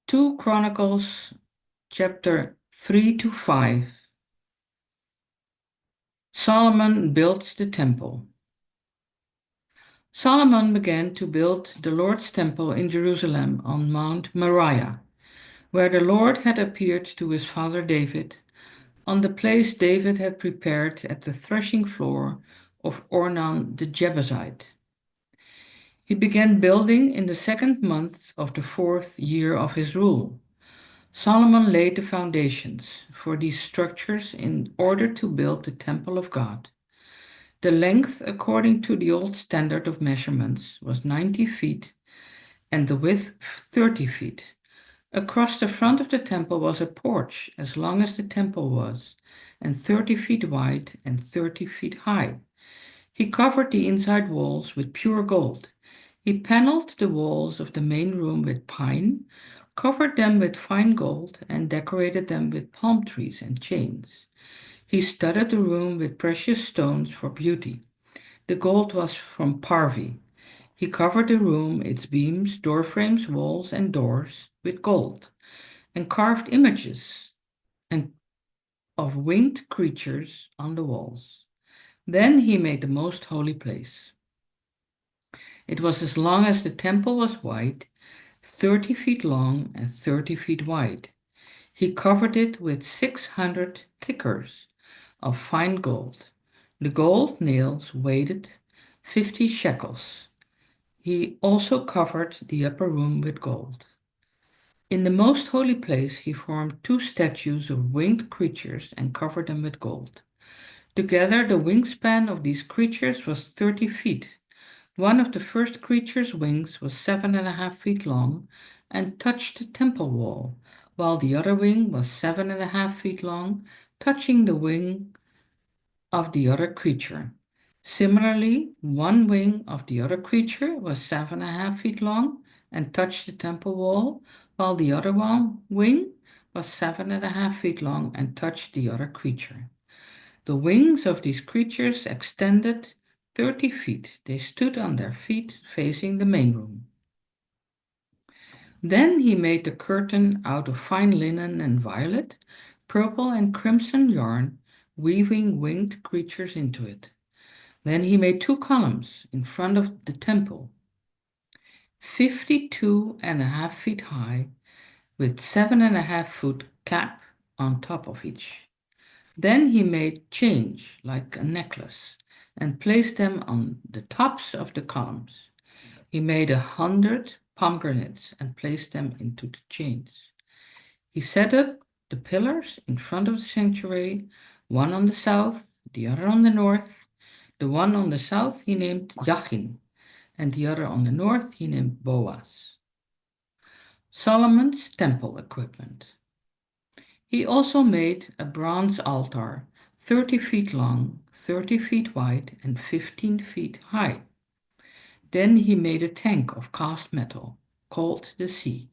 2 Chronicles chapter 3 to 5. Solomon builds the temple. Solomon began to build the Lord's temple in Jerusalem on Mount Moriah, where the Lord had appeared to his father David, on the place David had prepared at the threshing floor of Ornan the Jebusite. He began building in the 2nd month of the 4th year of his rule. Solomon laid the foundations for these structures in order to build the temple of God. The length, according to the old standard of measurements, was 90 feet, and the width 30 feet. Across the front of the temple was a porch as long as the temple was, and 30 feet wide and 30 feet high. He covered the inside walls with pure gold. He paneled the walls of the main room with pine, covered them with fine gold, and decorated them with palm trees and chains. He studded the room with precious stones for beauty. The gold was from Parvi. He covered the room, its beams, door frames, walls, and doors with gold, and carved images of winged creatures on the walls. Then he made the most holy place. It was as long as the temple was wide, 30 feet long and 30 feet wide. He covered it with 600 kickers of fine gold. The gold nails weighed 50 shekels. He also covered the upper room with gold. In the most holy place, he formed 2 statues of winged creatures and covered them with gold. Together, the wingspan of these creatures was 30 feet. One of the first creature's wings was 7.5 feet long and touched the temple wall, while the other wing was 7.5 feet long, touching the wing of the other creature. Similarly, one wing of the other creature was 7.5 feet long and touched the temple wall, while the other wing was 7.5 feet long and touched the other creature. The wings of these creatures extended 30 feet. They stood on their feet facing the main room. Then he made the curtain out of fine linen and violet, purple and crimson yarn, weaving winged creatures into it. Then he made 2 columns in front of the temple, 52.5 feet high, with 7.5 foot cap on top of each. Then he made chains like a necklace and placed them on the tops of the columns. He made 100 pomegranates and placed them into the chains. He set up the pillars in front of the sanctuary, one on the south, the other on the north. The one on the south he named Jachin, and the other on the north he named Boaz. Solomon's temple equipment. He also made a bronze altar, 30 feet long, 30 feet wide, and 15 feet high. Then he made a tank of cast metal, called the sea.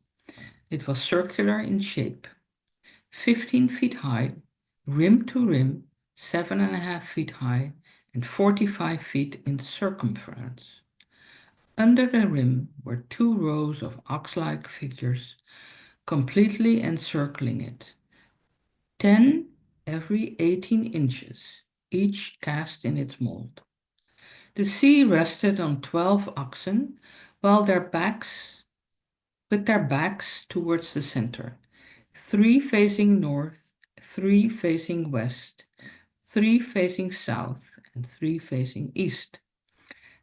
It was circular in shape, 15 feet high, rim to rim, 7.5 feet high, and 45 feet in circumference. Under the rim were 2 rows of ox-like figures, completely encircling it. 10 every 18 inches, each cast in its mold. The sea rested on 12 oxen, while with their backs towards the center, 3 facing north, 3 facing west, 3 facing south, and 3 facing east.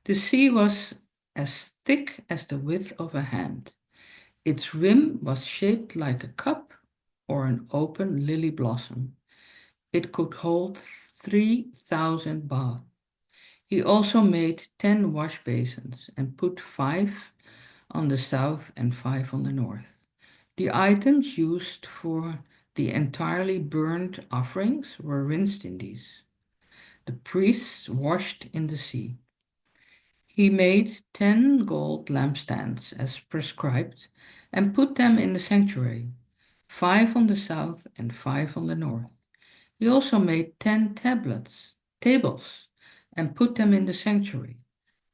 The sea was as thick as the width of a hand. Its rim was shaped like a cup or an open lily blossom. It could hold 3,000 baths. He also made 10 wash basins and put 5 on the south and 5 on the north. The items used for the entirely burned offerings were rinsed in these. The priests washed in the sea. He made 10 gold lampstands as prescribed and put them in the sanctuary, 5 on the south and 5 on the north. He also made 10 tables, and put them in the sanctuary,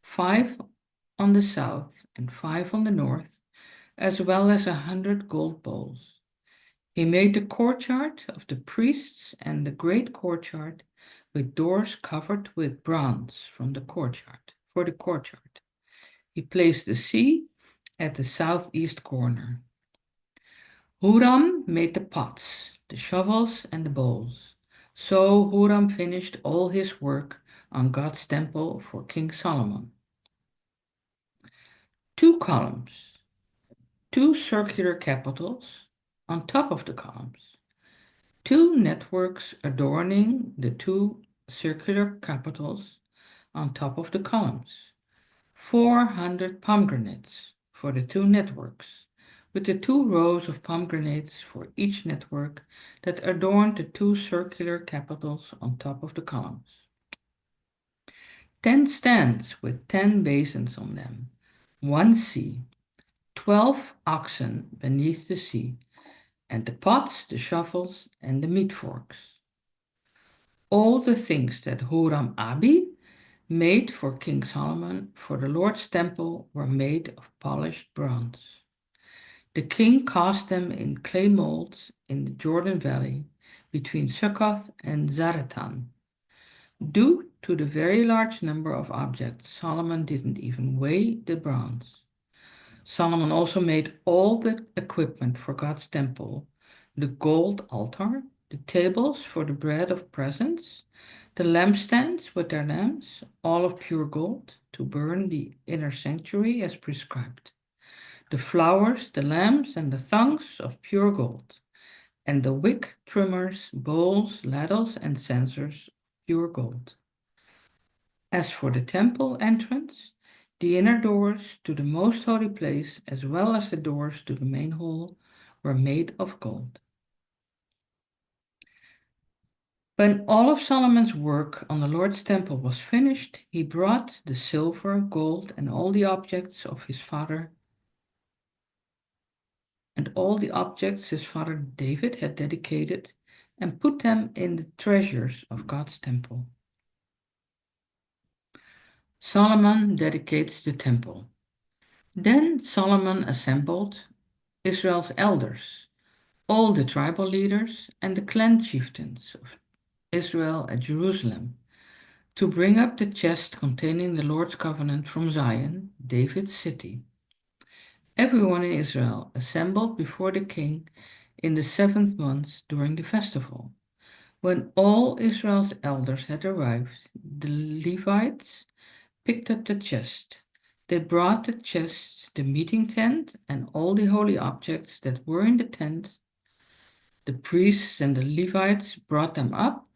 5 on the south and 5 on the north, as well as 100 gold bowls. He made the courtyard of the priests and the great courtyard with doors covered with bronze for the courtyard. He placed the sea at the southeast corner. Huram made the pots, the shovels, and the bowls. So Huram finished all his work on God's temple for King Solomon. 2 columns, 2 circular capitals on top of the columns, 2 networks adorning the 2 circular capitals on top of the columns, 400 pomegranates for the 2 networks, with the 2 rows of pomegranates for each network that adorned the 2 circular capitals on top of the columns. 10 stands with 10 basins on them, 1 sea, 12 oxen beneath the sea, and the pots, the shovels, and the meat forks. All the things that Huram Abi made for King Solomon for the Lord's temple were made of polished bronze. The king cast them in clay molds in the Jordan Valley between Succoth and Zaretan. Due to the very large number of objects, Solomon didn't even weigh the bronze. Solomon also made all the equipment for God's temple, the gold altar, the tables for the bread of presence, the lampstands with their lamps, all of pure gold, to burn the inner sanctuary as prescribed, the flowers, the lamps, and the thongs of pure gold, and the wick trimmers, bowls, ladles, and censers, pure gold. As for the temple entrance, the inner doors to the most holy place, as well as the doors to the main hall, were made of gold. When all of Solomon's work on the Lord's temple was finished, he brought the silver, gold, and all the objects of his father David had dedicated, and put them in the treasures of God's temple. Solomon dedicates the temple. Then Solomon assembled Israel's elders, all the tribal leaders and the clan chieftains of Israel at Jerusalem, to bring up the chest containing the Lord's covenant from Zion, David's city. Everyone in Israel assembled before the king in the 7th month during the festival. When all Israel's elders had arrived, the Levites picked up the chest. They brought the chest, the meeting tent, and all the holy objects that were in the tent. The priests and the Levites brought them up,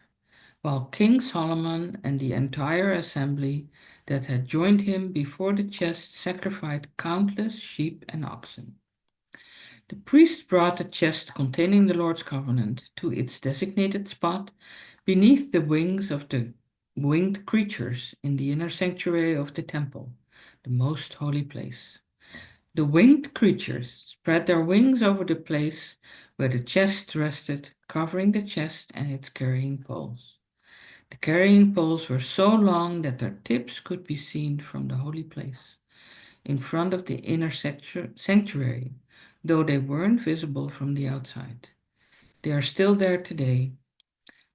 while King Solomon and the entire assembly that had joined him before the chest sacrificed countless sheep and oxen. The priests brought the chest containing the Lord's covenant to its designated spot beneath the wings of the winged creatures in the inner sanctuary of the temple, the most holy place. The winged creatures spread their wings over the place where the chest rested, covering the chest and its carrying poles. The carrying poles were so long that their tips could be seen from the holy place, in front of the inner sanctuary, though they weren't visible from the outside. They are still there today.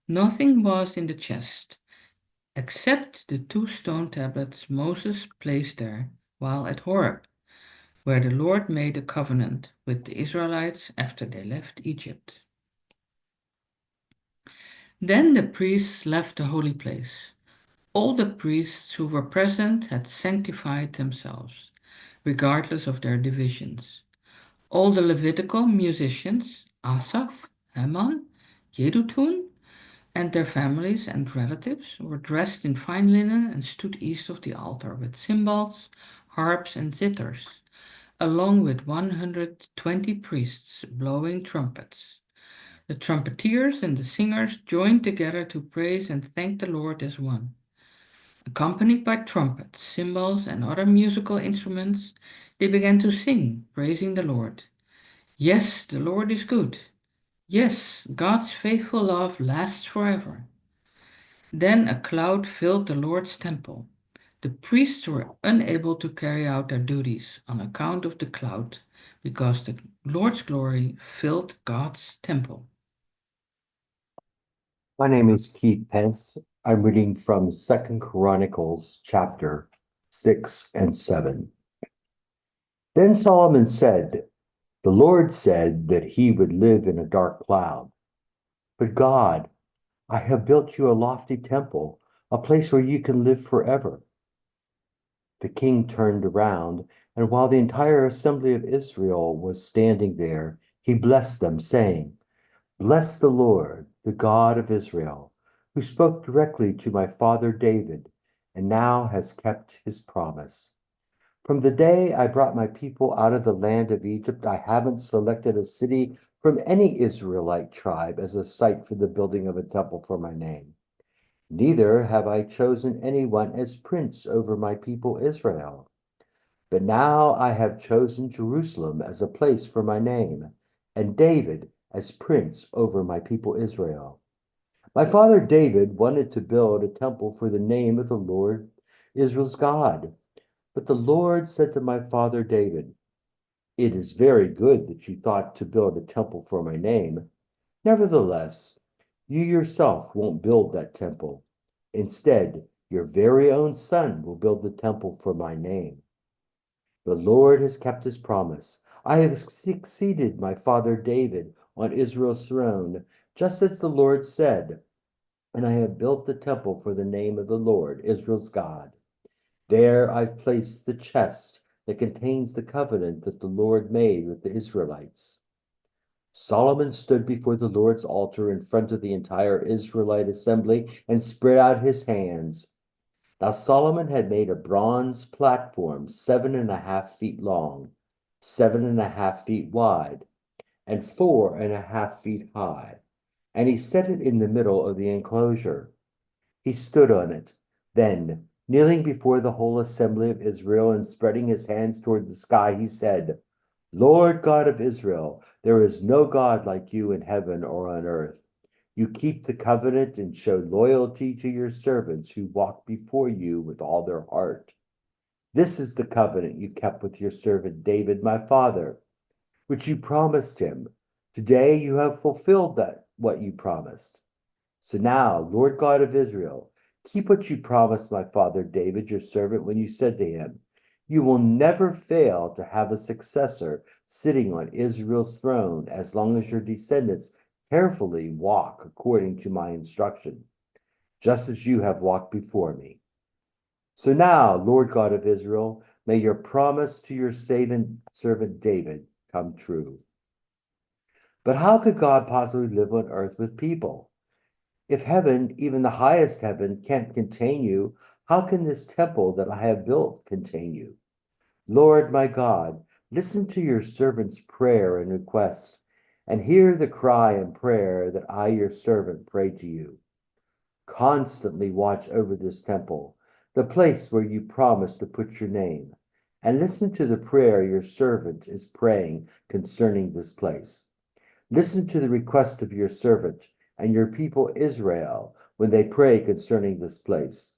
Nothing was in the chest, except the 2 stone tablets Moses placed there while at Horeb, where the Lord made a covenant with the Israelites after they left Egypt. Then the priests left the holy place. All the priests who were present had sanctified themselves, regardless of their divisions. All the Levitical musicians, Asaph, Heman, Yedutun, and their families and relatives were dressed in fine linen and stood east of the altar with cymbals, harps, and zithers, along with 120 priests blowing trumpets. The trumpeters and the singers joined together to praise and thank the Lord as one. Accompanied by trumpets, cymbals, and other musical instruments, they began to sing, praising the Lord. Yes, the Lord is good. Yes, God's faithful love lasts forever. Then a cloud filled the Lord's temple. The priests were unable to carry out their duties on account of the cloud, because the Lord's glory filled God's temple. My name is Keith Pence. I'm reading from 2 Chronicles chapter 6 and 7. Then Solomon said, "The Lord said that he would live in a dark cloud. But God, I have built you a lofty temple, a place where you can live forever." The king turned around, and while the entire assembly of Israel was standing there, he blessed them, saying, "Bless the Lord, the God of Israel, who spoke directly to my father David, and now has kept his promise. From the day I brought my people out of the land of Egypt, I haven't selected a city from any Israelite tribe as a site for the building of a temple for my name. Neither have I chosen anyone as prince over my people Israel. But now I have chosen Jerusalem as a place for my name, and David as prince over my people Israel. My father David wanted to build a temple for the name of the Lord, Israel's God. But the Lord said to my father David, 'It is very good that you thought to build a temple for my name. Nevertheless, you yourself won't build that temple. Instead, your very own son will build the temple for my name.' The Lord has kept his promise. I have succeeded my father David on Israel's throne, just as the Lord said, and I have built the temple for the name of the Lord, Israel's God. There I've placed the chest that contains the covenant that the Lord made with the Israelites. Solomon stood before the Lord's altar in front of the entire Israelite assembly and spread out his hands. Now Solomon had made a bronze platform 7.5 feet long, 7.5 feet wide, and 4.5 feet high, and he set it in the middle of the enclosure. He stood on it. Then, kneeling before the whole assembly of Israel and spreading his hands toward the sky, he said, Lord God of Israel, there is no God like you in heaven or on earth. You keep the covenant and show loyalty to your servants who walk before you with all their heart. This is the covenant you kept with your servant David, my father, which you promised him. Today you have fulfilled what you promised. So now, Lord God of Israel, keep what you promised my father David, your servant, when you said to him, you will never fail to have a successor sitting on Israel's throne as long as your descendants carefully walk according to my instruction, just as you have walked before me. So now, Lord God of Israel, may your promise to your servant David come true. But how could God possibly live on earth with people? If heaven, even the highest heaven, can't contain you, how can this temple that I have built contain you? Lord my God, listen to your servant's prayer and request, and hear the cry and prayer that I, your servant, pray to you. Constantly watch over this temple, the place where you promised to put your name, and listen to the prayer your servant is praying concerning this place. Listen to the request of your servant and your people Israel when they pray concerning this place.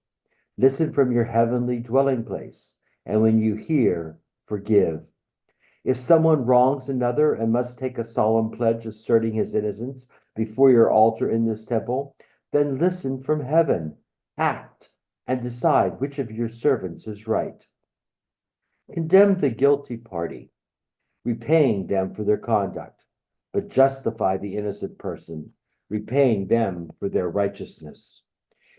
Listen from your heavenly dwelling place, and when you hear, forgive. If someone wrongs another and must take a solemn pledge asserting his innocence before your altar in this temple, then listen from heaven, act, and decide which of your servants is right. Condemn the guilty party, repaying them for their conduct, but justify the innocent person, repaying them for their righteousness.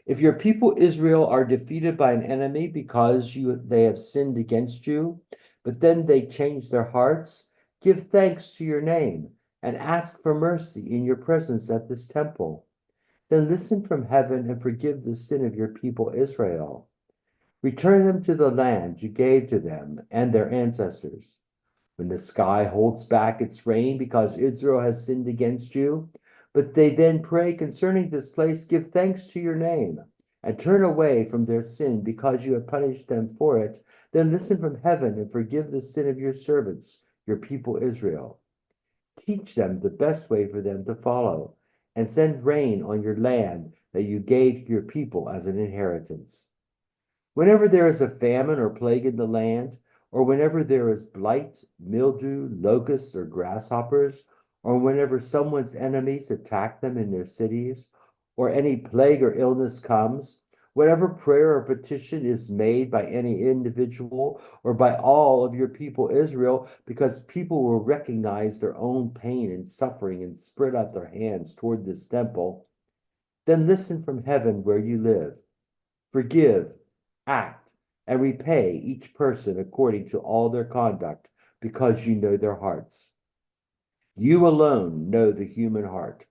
If your people Israel are defeated by an enemy because they have sinned against you, but then they change their hearts, give thanks to your name and ask for mercy in your presence at this temple. Then listen from heaven and forgive the sin of your people Israel. Return them to the land you gave to them and their ancestors. When the sky holds back its rain because Israel has sinned against you, but they then pray concerning this place, give thanks to your name, and turn away from their sin because you have punished them for it, then listen from heaven and forgive the sin of your servants, your people Israel. Teach them the best way for them to follow, and send rain on your land that you gave to your people as an inheritance. Whenever there is a famine or plague in the land, or whenever there is blight, mildew, locusts, or grasshoppers, or whenever someone's enemies attack them in their cities, or any plague or illness comes, whatever prayer or petition is made by any individual or by all of your people Israel, because people will recognize their own pain and suffering and spread out their hands toward this temple, then listen from heaven where you live. Forgive, act, and repay each person according to all their conduct, because you know their hearts. You alone know the human heart.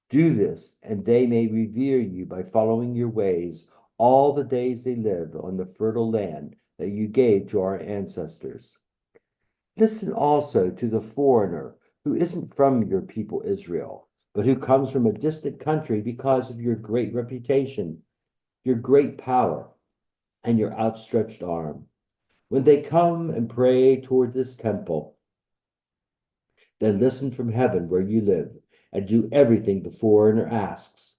Do this, and they may revere you by following your ways all the days they live on the fertile land that you gave to our ancestors. Listen also to the foreigner who isn't from your people Israel, but who comes from a distant country because of your great reputation, your great power, and your outstretched arm. When they come and pray toward this temple, then listen from heaven where you live and do everything the foreigner asks.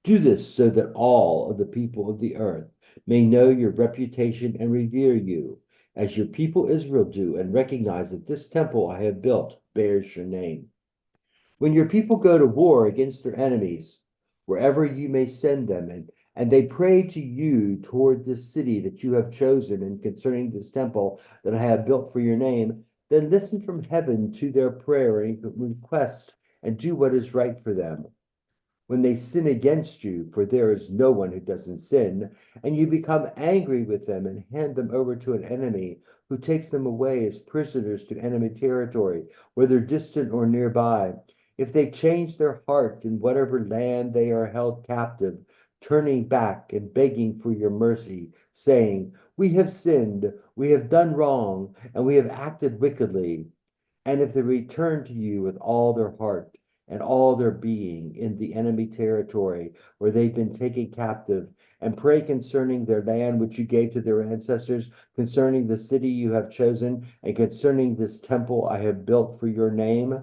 Do this so that all of the people of the earth may know your reputation and revere you, as your people Israel do, and recognize that this temple I have built bears your name. When your people go to war against their enemies, wherever you may send them, and they pray to you toward this city that you have chosen and concerning this temple that I have built for your name, then listen from heaven to their prayer and request and do what is right for them. when they sin against you, for there is no one who doesn't sin, and you become angry with them and hand them over to an enemy who takes them away as prisoners to enemy territory, whether distant or nearby, if they change their heart in whatever land they are held captive, turning back and begging for your mercy, saying, we have sinned, we have done wrong, and we have acted wickedly. And if they return to you with all their heart and all their being in the enemy territory where they've been taken captive, and pray concerning their land which you gave to their ancestors, concerning the city you have chosen, and concerning this temple I have built for your name,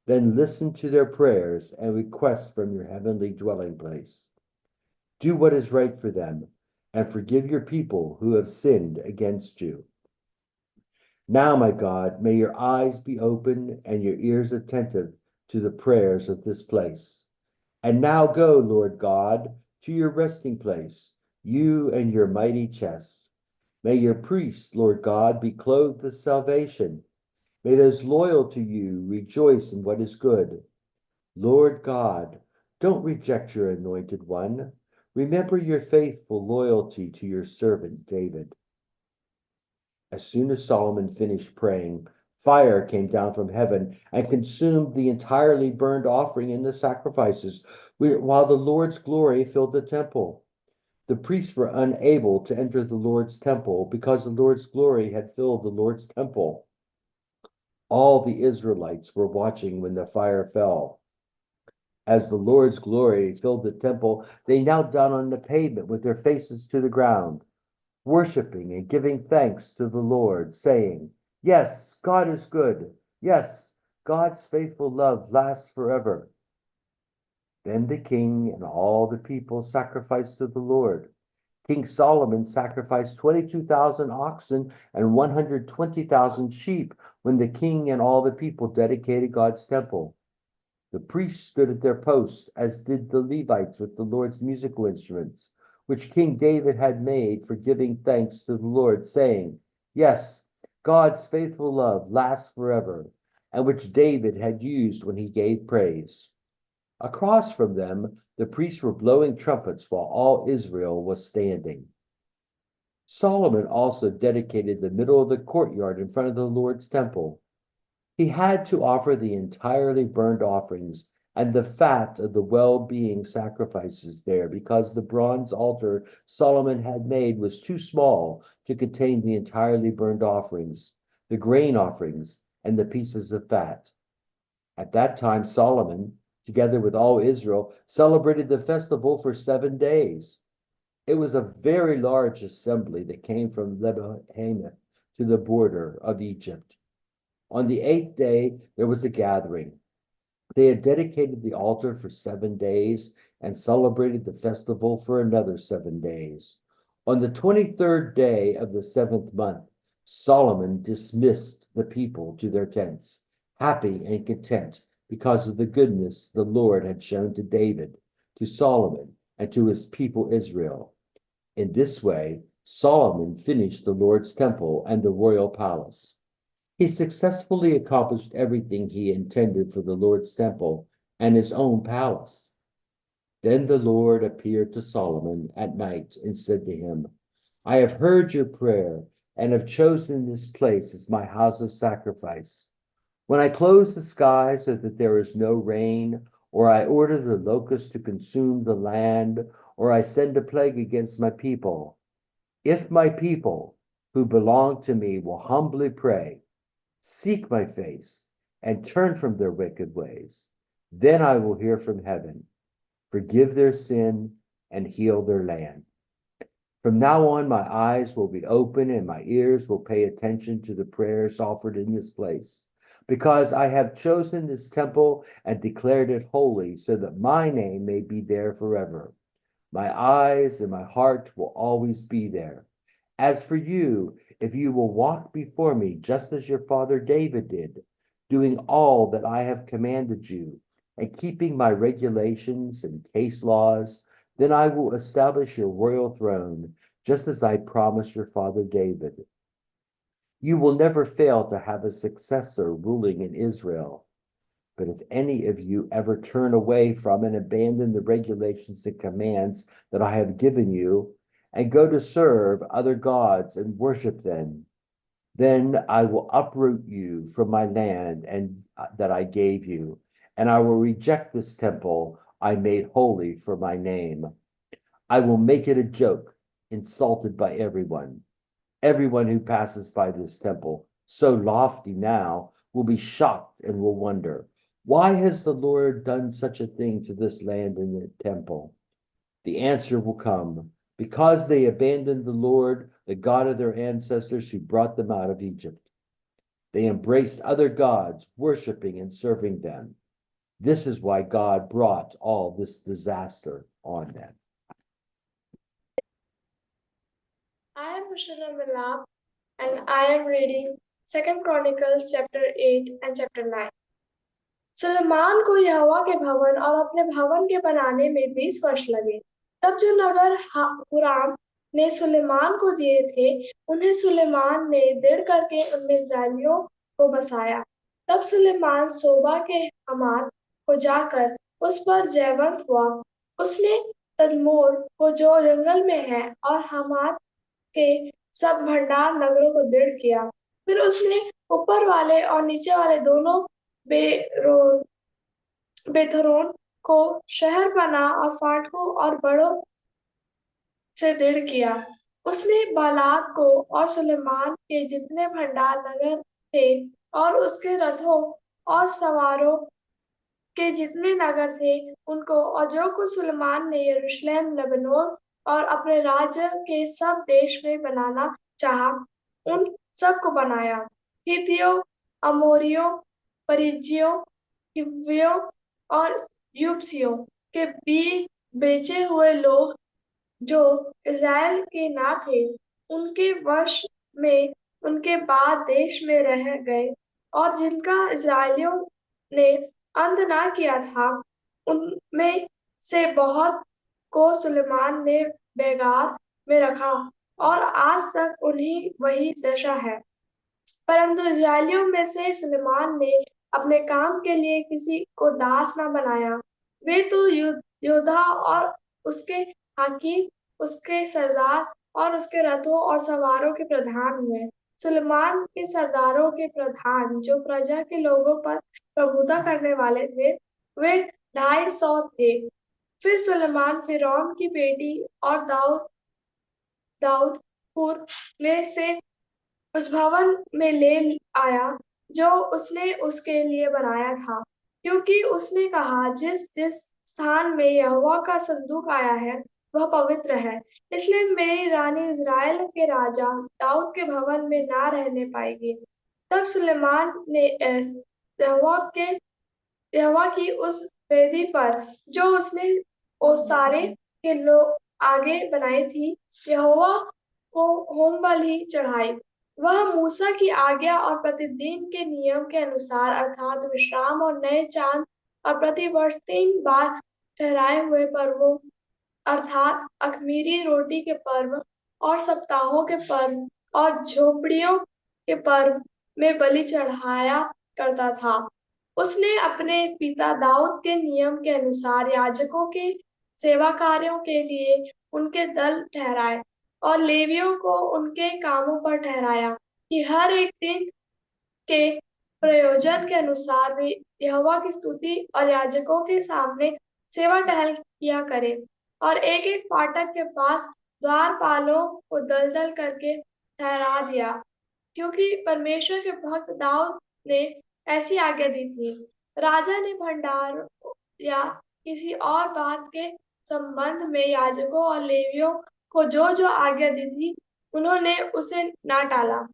then listen to their prayers and requests from your heavenly dwelling place. Do what is right for them, and forgive your people who have sinned against you. Now, my God, may your eyes be open and your ears attentive to the prayers of this place. And now go, Lord God, to your resting place, you and your mighty chest. May your priests, Lord God, be clothed with salvation. May those loyal to you rejoice in what is good. Lord God, don't reject your anointed one. Remember your faithful loyalty to your servant David. As soon as Solomon finished praying, fire came down from heaven and consumed the entirely burned offering and the sacrifices, while the Lord's glory filled the temple. The priests were unable to enter the Lord's temple because the Lord's glory had filled the Lord's temple. All the Israelites were watching when the fire fell. As the Lord's glory filled the temple, they knelt down on the pavement with their faces to the ground, worshiping and giving thanks to the Lord, saying, yes, God is good. Yes, God's faithful love lasts forever. Then the king and all the people sacrificed to the Lord. King Solomon sacrificed 22,000 oxen and 120,000 sheep when the king and all the people dedicated God's temple. The priests stood at their posts, as did the Levites with the Lord's musical instruments, which King David had made for giving thanks to the Lord, saying, yes, God's faithful love lasts forever, and which David had used when he gave praise. Across from them, the priests were blowing trumpets while all Israel was standing. Solomon also dedicated the middle of the courtyard in front of the Lord's temple. He had to offer the entirely burned offerings and the fat of the well-being sacrifices there, because the bronze altar Solomon had made was too small to contain the entirely burned offerings, the grain offerings, and the pieces of fat. At that time, Solomon, together with all Israel, celebrated the festival for 7 days. It was a very large assembly that came from Lebanon to the border of Egypt. On the 8th day, there was a gathering. They had dedicated the altar for 7 days and celebrated the festival for another 7 days. On the 23rd day of the 7th month, Solomon dismissed the people to their tents, happy and content because of the goodness the Lord had shown to David, to Solomon, and to his people Israel. In this way, Solomon finished the Lord's temple and the royal palace. He successfully accomplished everything he intended for the Lord's temple and his own palace. Then the Lord appeared to Solomon at night and said to him, I have heard your prayer and have chosen this place as my house of sacrifice. When I close the sky so that there is no rain, or I order the locusts to consume the land, or I send a plague against my people, if my people who belong to me will humbly pray, seek my face, and turn from their wicked ways, then I will hear from heaven, forgive their sin, and heal their land. From now on, my eyes will be open and my ears will pay attention to the prayers offered in this place, because I have chosen this temple and declared it holy so that my name may be there forever. My eyes and my heart will always be there. As for you, if you will walk before me just as your father David did, doing all that I have commanded you, and keeping my regulations and case laws, then I will establish your royal throne, just as I promised your father David. You will never fail to have a successor ruling in Israel. But if any of you ever turn away from and abandon the regulations and commands that I have given you, and go to serve other gods and worship them, then I will uproot you from my land and that I gave you, and I will reject this temple I made holy for my name. I will make it a joke, insulted by everyone. Everyone who passes by this temple, so lofty now, will be shocked and will wonder, why has the Lord done such a thing to this land and the temple? The answer will come, because they abandoned the Lord, the God of their ancestors who brought them out of Egypt. They embraced other gods, worshiping and serving them. This is why God brought all this disaster on them. I am Mishra Milap, and I am reading 2 Chronicles chapter 8 and chapter 9. Suleman को यहोवा के भवन और अपने भवन के बनाने में 20 वर्ष लगे। तब जो नगर हुराम ने सुलेमान को दिए थे, उन्हें सुलेमान ने दृढ़ करके उनमें इस्राएलियों को बसाया। तब सुलेमान सोबा के हमात को जाकर उस पर जयवंत हुआ। उसने तदमोर को जो जंगल में है और हमात के सब भंडार नगरों को दृढ़ किया। फिर उसने ऊपर वाले और नीचे वाले दोनों बेथरोन को शहर बना और फाटकों और बड़ों से दृढ़ किया। उसने बालात को और सुलेमान के जितने भंडार नगर थे और उसके रथों और सवारों के जितने नगर थे उनको, और जो कुछ सुलेमान ने यरूशलेम, लेबनोन और अपने राज्य के सब देश में बनाना चाहा, उन सब को बनाया। हित्तियों, अमोरियों, परिज्जियों, हिव्वियों और यबूसियों के बीच बेचे हुए लोग जो इज़राइल के ना थे, उनके वश में उनके बाद देश में रह गए, और जिनका इज़राइलियों ने अंत ना किया था, उनमें से बहुत को सुलेमान ने बेगार में रखा, और आज तक उन्हीं वही दशा है। परंतु इज़राइलियों में से सुलेमान ने अपने काम के लिए किसी को दास ना बनाया। वे तो योद्धा और उसके हाकिम, उसके सरदार और उसके रथों और सवारों के प्रधान हुए। सुलेमान के सरदारों के प्रधान, जो प्रजा के लोगों पर प्रभुता करने वाले थे, वे 250 थे। फिर सुलेमान फिरौन की बेटी और दाऊदपुर में से उस भवन में ले आया जो उसने उसके लिए बनाया था, क्योंकि उसने कहा, जिस जिस स्थान में यहोवा का संदूक आया है वह पवित्र है। इसलिए मेरी रानी इज़राइल के राजा दाऊद के भवन में ना रहने पाएगी। तब सुलेमान ने यहोवा की उस वेदी पर जो उसने ओसारे के लोग आगे बनाई थी, यहोवा को होम बलि चढ़ाई। वह मूसा की आज्ञा और प्रतिदिन के नियम के अनुसार, अर्थात विश्राम और नए चांद और प्रतिवर्ष 3 बार ठहराए हुए पर्वों, अर्थात अख़मीरी रोटी के पर्व और सप्ताहों के पर्व और झोपड़ियों के पर्व में बलि चढ़ाया करता था। उसने अपने पिता दाऊद के नियम के अनुसार याजकों के सेवा कार्यों के लिए उनके दल ठहराए और लेवियों को उनके कामों पर ठहराया कि हर एक दिन के प्रयोजन के अनुसार वे यहोवा की स्तुति और याजकों के सामने सेवा टहल किया करे, और एक एक फाटक के पास द्वारपालों को दल दल करके ठहरा दिया, क्योंकि परमेश्वर के भक्त दाऊद ने ऐसी आज्ञा दी थी। राजा ने भंडार या किसी और बात के संबंध में याजकों और लेवियों को जो जो आज्ञा दी थी, उन्होंने उसे ना टाला।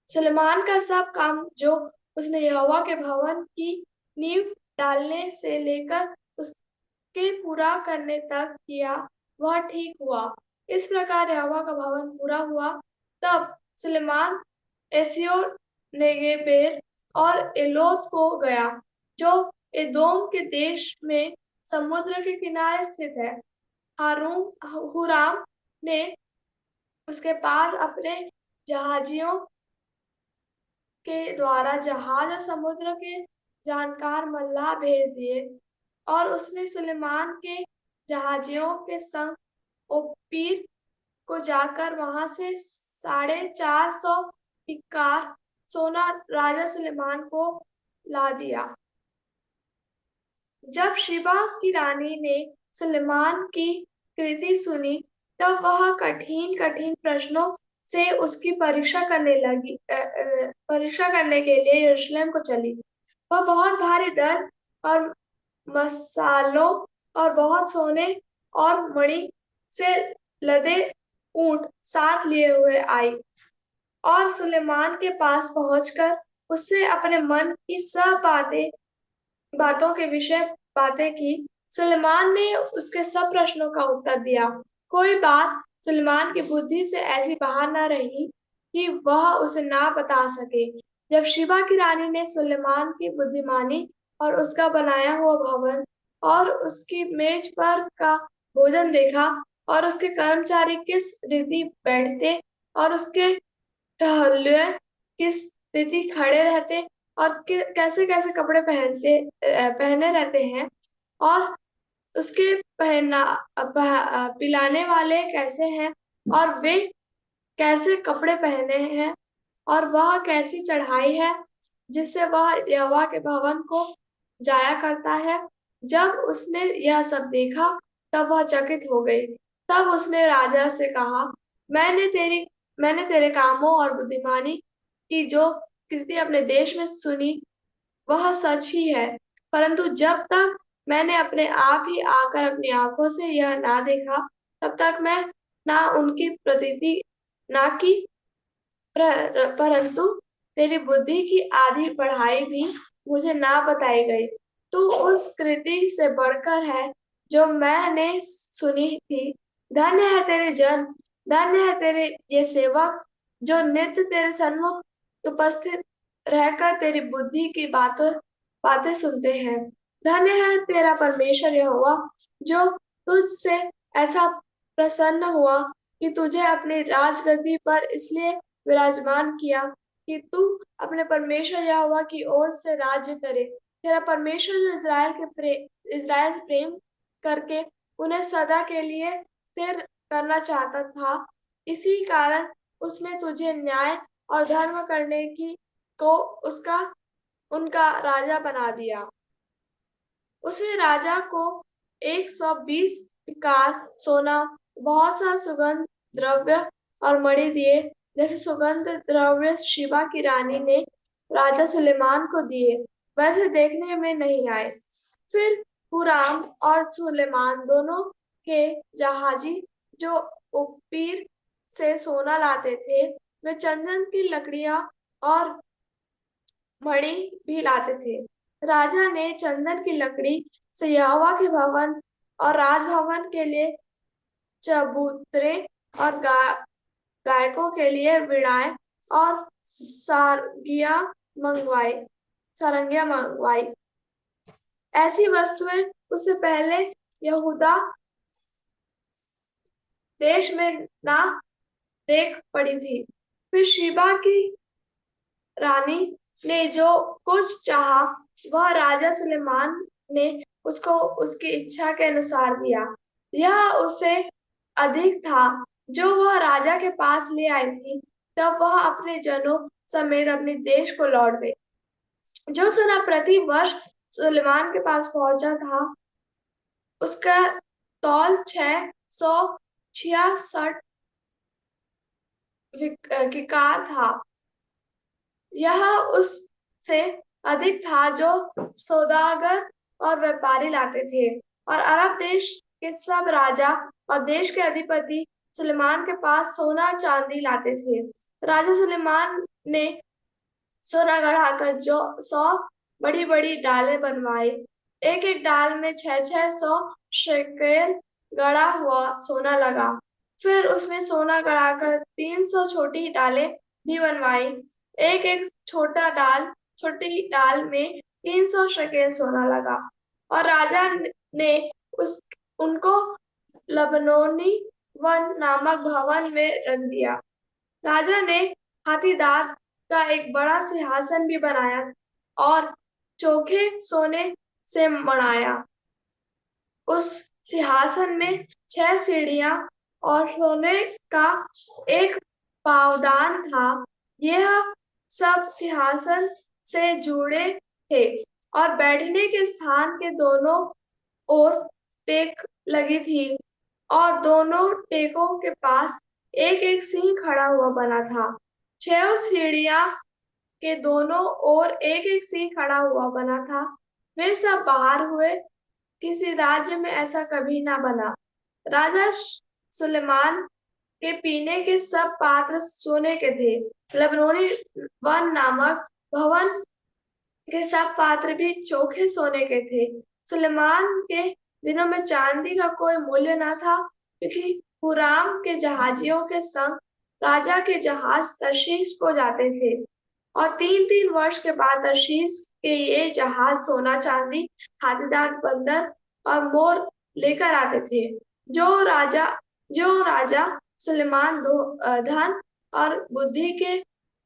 सुलेमान का सब काम जो उसने यहोवा के भवन की नींव डालने से लेकर उसके पूरा करने तक किया, वह ठीक हुआ। इस प्रकार यहोवा का भवन पूरा हुआ। तब सुलेमान एस्योर नेगेबेर और एलोत को गया, जो एदोम के देश में समुद्र के किनारे स्थित है। हुराम ने उसके पास अपने जहाजियों के द्वारा जहाज और समुद्र के जानकार मल्लाह भेज दिए और उसने सुलेमान के जहाजियों के संग ओपीर को जाकर वहां से 450 इक्कार सोना राजा सुलेमान को ला दिया। जब शिबा की रानी ने सुलेमान की कृति सुनी तब वह कठिन कठिन प्रश्नों से उसकी परीक्षा करने के लिए यरूशलेम को चली। वह बहुत भारी दर और मसालों और बहुत सोने और मणि से लदे ऊंट साथ लिए हुए आई और सुलेमान के पास पहुंचकर उससे अपने मन की सब बातों के विषय बातें की। सुलेमान ने उसके सब प्रश्नों का उत्तर दिया। कोई बात सुलेमान की बुद्धि से ऐसी बाहर न रही कि वह उसे ना बता सके। जब शिबा की रानी ने सुलेमान की बुद्धिमानी और उसका बनाया हुआ भवन और उसकी मेज पर का भोजन देखा और उसके कर्मचारी किस रीति बैठते और उसके टहलुए किस रीति खड़े रहते और कैसे कैसे कपड़े पहने रहते हैं और उसके पिलाने वाले कैसे हैं और वे कैसे कपड़े पहने हैं और वह कैसी चढ़ाई है जिससे वह यहोवा के भवन को जाया करता है। जब उसने यह सब देखा तब वह चकित हो गई। तब उसने राजा से कहा, मैंने तेरे कामों और बुद्धिमानी की जो कीर्ति अपने देश में सुनी वह सच ही है, परंतु जब तक मैंने अपने आप ही आकर अपनी आंखों से यह ना देखा तब तक मैं ना उनकी प्रतीति ना की। परंतु तेरी बुद्धि की आधी पढ़ाई भी मुझे ना बताई गई। तू उस कृति से बढ़कर है जो मैंने सुनी थी। धन्य है तेरे जन, धन्य है तेरे ये सेवक जो नित्य तेरे सन्मुख उपस्थित रहकर तेरी बुद्धि की बातें सुनते हैं। धन्य है तेरा परमेश्वर यहोवा जो तुझसे ऐसा प्रसन्न हुआ कि तुझे अपनी राजगद्दी पर इसलिए विराजमान किया कि तू अपने परमेश्वर यहोवा की ओर से राज्य करे। तेरा परमेश्वर जो इस्राएल से प्रेम करके उन्हें सदा के लिए स्थिर करना चाहता था, इसी कारण उसने तुझे न्याय और धर्म करने को उनका राजा बना दिया। उसे राजा को 120 इक्कार सोना, बहुत सा सुगंध द्रव्य और मणि दिए, जैसे सुगंध द्रव्य शिबा की रानी ने राजा सुलेमान को दिए वैसे देखने में नहीं आए। फिर हुराम और सुलेमान दोनों के जहाजी जो ओपीर से सोना लाते थे वे चंदन की लकड़ियां और मणि भी लाते थे। राजा ने चंदन की लकड़ी से यहोवा के भवन और राजभवन के लिए चबूतरे और गायकों के लिए वीणाएं और सारंगियां मंगवाई। ऐसी वस्तुएं उससे पहले यहूदा देश में ना देख पड़ी थी। फिर शिबा की रानी ने जो कुछ चाहा वह राजा सुलेमान ने उसको उसकी इच्छा के अनुसार दिया। यह उससे अधिक था जो वह राजा के पास ले आई थी। तब वह अपने जनों समेत अपने देश को लौट गई। जो सोना प्रति वर्ष सुलेमान के पास पहुंचा था उसका तौल 666 किकार था। यह उससे अधिक था जो सौदागर और व्यापारी लाते थे और अरब देश के सब राजा और देश के अधिपति सुलेमान के पास सोना चांदी लाते थे। राजा सुलेमान ने सोना गढ़ाकर जो 100 बड़ी बड़ी डालें बनवाई। एक एक डाल में 600 शेकेल गढ़ा हुआ सोना लगा। फिर उसने सोना गढ़ाकर 300 छोटी डालें भी बनवाई। एक एक छोटी डाल में 300 शेकेल सोना लगा और राजा ने उनको लबनोनी वन नामक भवन में रख दिया। राजा ने हाथी दांत का एक बड़ा सिंहासन भी बनाया और चोखे सोने से मढ़ाया। उस सिंहासन में 6 सीढ़ियां और सोने का एक पावदान था। यह सब सिंहासन से जुड़े थे और बैठने के स्थान के दोनों ओर टेक लगी थी और दोनों टेकों के पास एक एक सिंह खड़ा हुआ बना था। 6 सीढ़ियां के दोनों ओर एक एक सिंह खड़ा हुआ बना था। वे सब बाहर हुए, किसी राज्य में ऐसा कभी ना बना। राजा सुलेमान के पीने के सब पात्र सोने के थे। लबनोनी वन नामक भवन के सब पात्र भी चोखे सोने के थे। सुलेमान के दिनों में चांदी का कोई मूल्य न था, क्योंकि हुराम के जहाजियों के संग राजा के जहाज तर्शीश को जाते थे और 3-3 वर्ष के बाद तर्शीश के ये जहाज सोना चांदी, हाथीदार बंदर और मोर लेकर आते थे। जो राजा सुलेमान धन और बुद्धि के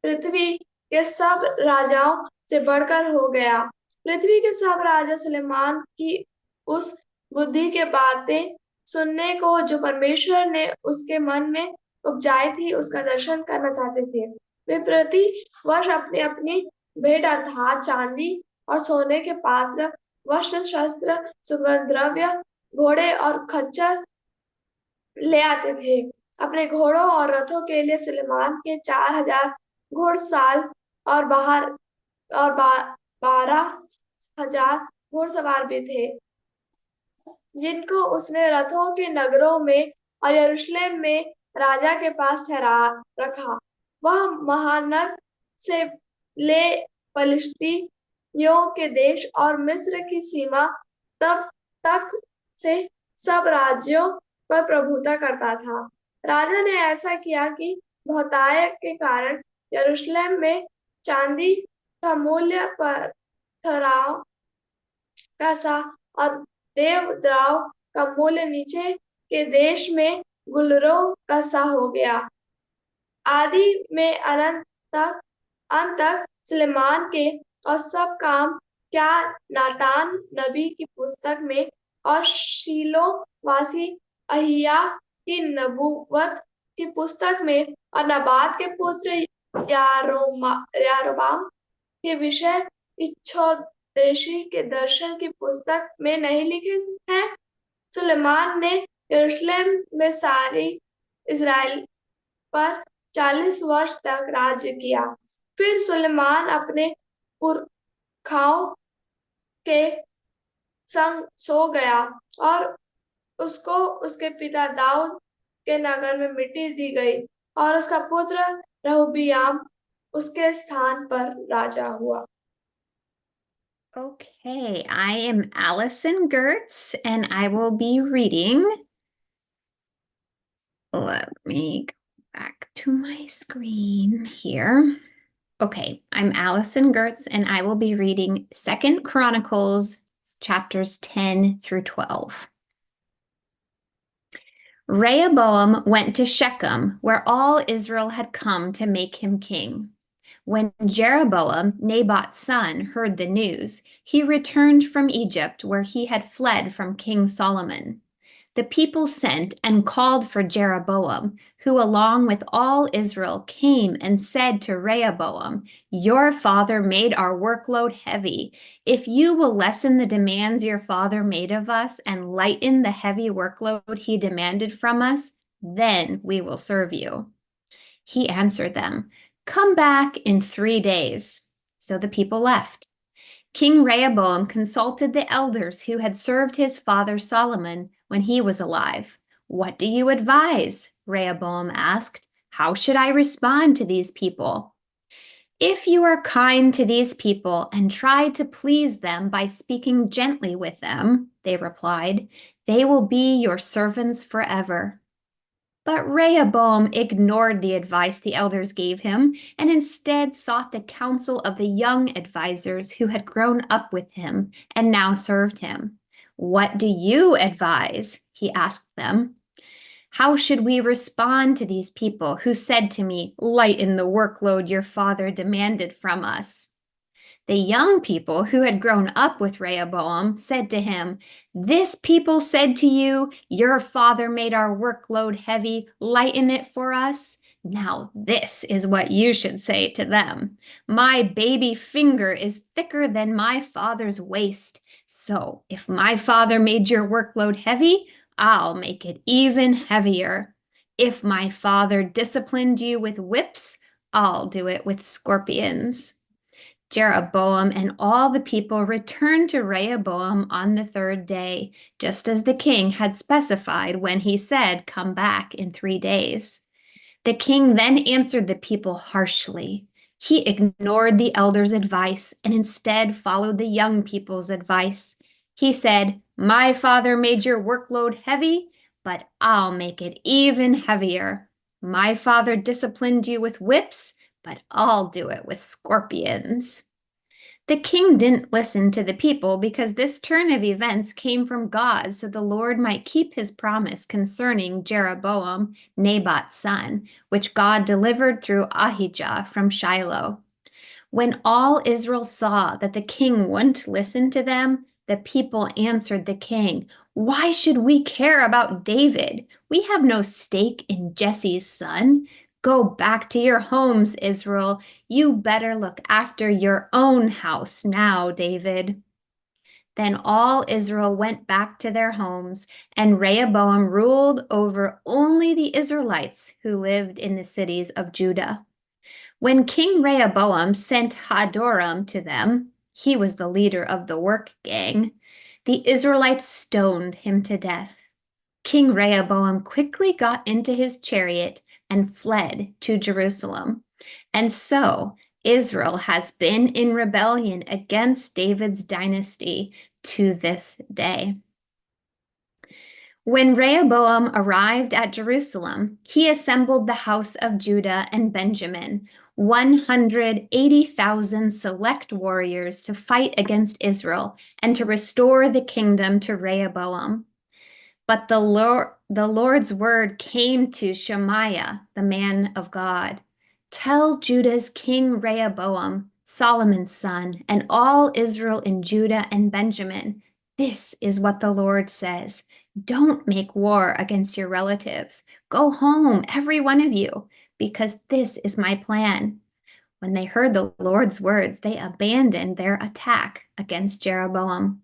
पृथ्वी के सब राजाओं से बढ़कर हो गया। पृथ्वी के सब राजा सुलेमान की उस बुद्धि के बातें सुनने को जो परमेश्वर ने उसके मन में उपजाई थी, उसका दर्शन करना चाहते थे। वे प्रति वर्ष अपनी अपनी भेंट अर्थात चांदी और सोने के पात्र, वस्त्र, शस्त्र, सुगंध द्रव्य, घोड़े और खच्चर ले आते थे। अपने घोड़ों और रथों के लिए सुलेमान के 4000 घोड़साल और 12,000 घोड़सवार भी थे, जिनको उसने रथों के नगरों में और यरूशलेम में राजा के पास ठहरा रखा। वह महानद से ले फलिश्तियों के देश और मिस्र की सीमा तब तक से सब राज्यों पर प्रभुता करता था। राजा ने ऐसा किया कि बहुतायत के कारण यरूशलेम में चांदी का मूल्य पत्थराव का सा और देवद्राव का मूल्य नीचे के देश में गुलरों का सा हो गया। आदि में अंत तक सुलेमान के और सब काम क्या नातान नबी की पुस्तक में और शीलो वासी अहिया की नबूवत की पुस्तक में और नबात के पुत्र यारोबाम के विषय इच्छोदेशी के दर्शन की पुस्तक में नहीं लिखे हैं। सुलेमान ने यरूशलेम में सारी इज़राइल पर 40 वर्ष तक राज्य किया। फिर सुलेमान अपने पुरखाओं के संग सो गया और उसको उसके पिता दाऊद के नगर में मिट्टी दी गई और उसका पुत्र रहबियाम उसके स्थान पर राजा हुआ। Okay, I am Allison Gertz, and I will be reading. Let me go back to my screen here. Okay, I'm Allison Gertz, and I will be reading 2 Chronicles chapters 10 through 12. Rehoboam went to Shechem, where all Israel had come to make him king. When Jeroboam, Nabat's son, heard the news, he returned from Egypt, where he had fled from King Solomon. The people sent and called for Jeroboam, who along with all Israel came and said to Rehoboam, "Your father made our workload heavy. If you will lessen the demands your father made of us and lighten the heavy workload he demanded from us, then we will serve you." He answered them, "Come back in 3 days." So the people left. King Rehoboam consulted the elders who had served his father Solomon when he was alive. "What do you advise?" Rehoboam asked. "How should I respond to these people?" "If you are kind to these people and try to please them by speaking gently with them," they replied, "they will be your servants forever." But Rehoboam ignored the advice the elders gave him and instead sought the counsel of the young advisors who had grown up with him and now served him. "What do you advise?" he asked them. "How should we respond to these people who said to me, 'Lighten the workload your father demanded from us'?" The young people who had grown up with Rehoboam said to him, "This people said to you, 'Your father made our workload heavy, lighten it for us.' Now this is what you should say to them. 'My baby finger is thicker than my father's waist. So if my father made your workload heavy, I'll make it even heavier. If my father disciplined you with whips, I'll do it with scorpions.'" Jeroboam and all the people returned to Rehoboam on the third day, just as the king had specified when he said, "Come back in 3 days." The king then answered the people harshly. He ignored the elders' advice and instead followed the young people's advice. He said, "My father made your workload heavy, but I'll make it even heavier. My father disciplined you with whips, but I'll do it with scorpions." The king didn't listen to the people because this turn of events came from God, so the Lord might keep his promise concerning Jeroboam, Naboth's son, which God delivered through Ahijah from Shiloh. When all Israel saw that the king wouldn't listen to them, the people answered the king, "Why should we care about David? We have no stake in Jesse's son. Go back to your homes, Israel. You better look after your own house now, David." Then all Israel went back to their homes, and Rehoboam ruled over only the Israelites who lived in the cities of Judah. When King Rehoboam sent Hadoram to them, he was the leader of the work gang, the Israelites stoned him to death. King Rehoboam quickly got into his chariot and fled to Jerusalem. And so Israel has been in rebellion against David's dynasty to this day. When Rehoboam arrived at Jerusalem, he assembled the house of Judah and Benjamin, 180,000 select warriors to fight against Israel and to restore the kingdom to Rehoboam. But the Lord's word came to Shemaiah, the man of God. "Tell Judah's king Rehoboam, Solomon's son, and all Israel in Judah and Benjamin, this is what the Lord says. Don't make war against your relatives. Go home, every one of you, because this is my plan." When they heard the Lord's words, they abandoned their attack against Jeroboam.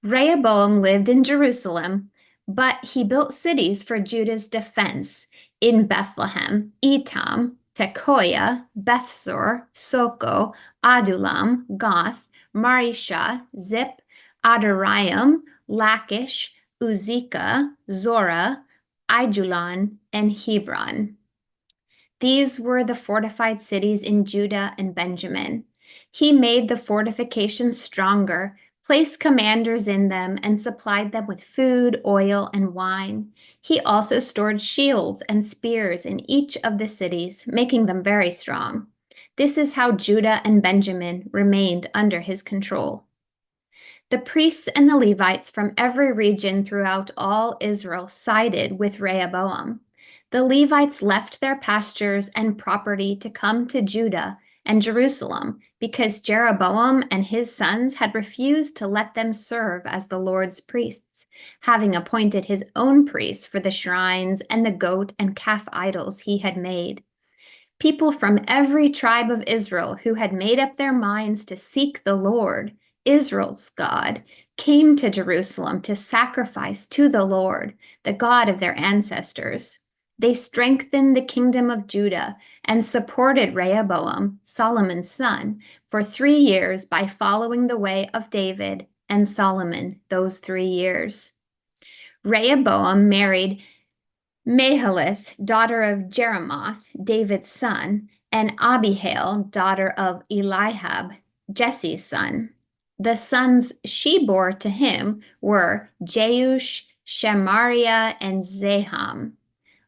Rehoboam lived in Jerusalem, but he built cities for Judah's defense in Bethlehem, Etam, Tekoa, Bethsur, Soko, Adullam, Goth, Marisha, Zip, Adaraim, Lachish, Uzziah, Zorah, Ijulan, and Hebron. These were the fortified cities in Judah and Benjamin. He made the fortifications stronger, placed commanders in them, and supplied them with food, oil, and wine. He also stored shields and spears in each of the cities, making them very strong. This is how Judah and Benjamin remained under his control. The priests and the Levites from every region throughout all Israel sided with Rehoboam. The Levites left their pastures and property to come to Judah and Jerusalem because Jeroboam and his sons had refused to let them serve as the Lord's priests, having appointed his own priests for the shrines and the goat and calf idols he had made. People from every tribe of Israel who had made up their minds to seek the Lord, Israel's God, came to Jerusalem to sacrifice to the Lord, the God of their ancestors. They strengthened the kingdom of Judah and supported Rehoboam, Solomon's son, for 3 years by following the way of David and Solomon those 3 years. Rehoboam married Mahalath, daughter of Jeremoth, David's son, and Abihail, daughter of Eliab, Jesse's son. The sons she bore to him were Jeush, Shemariah, and Zaham.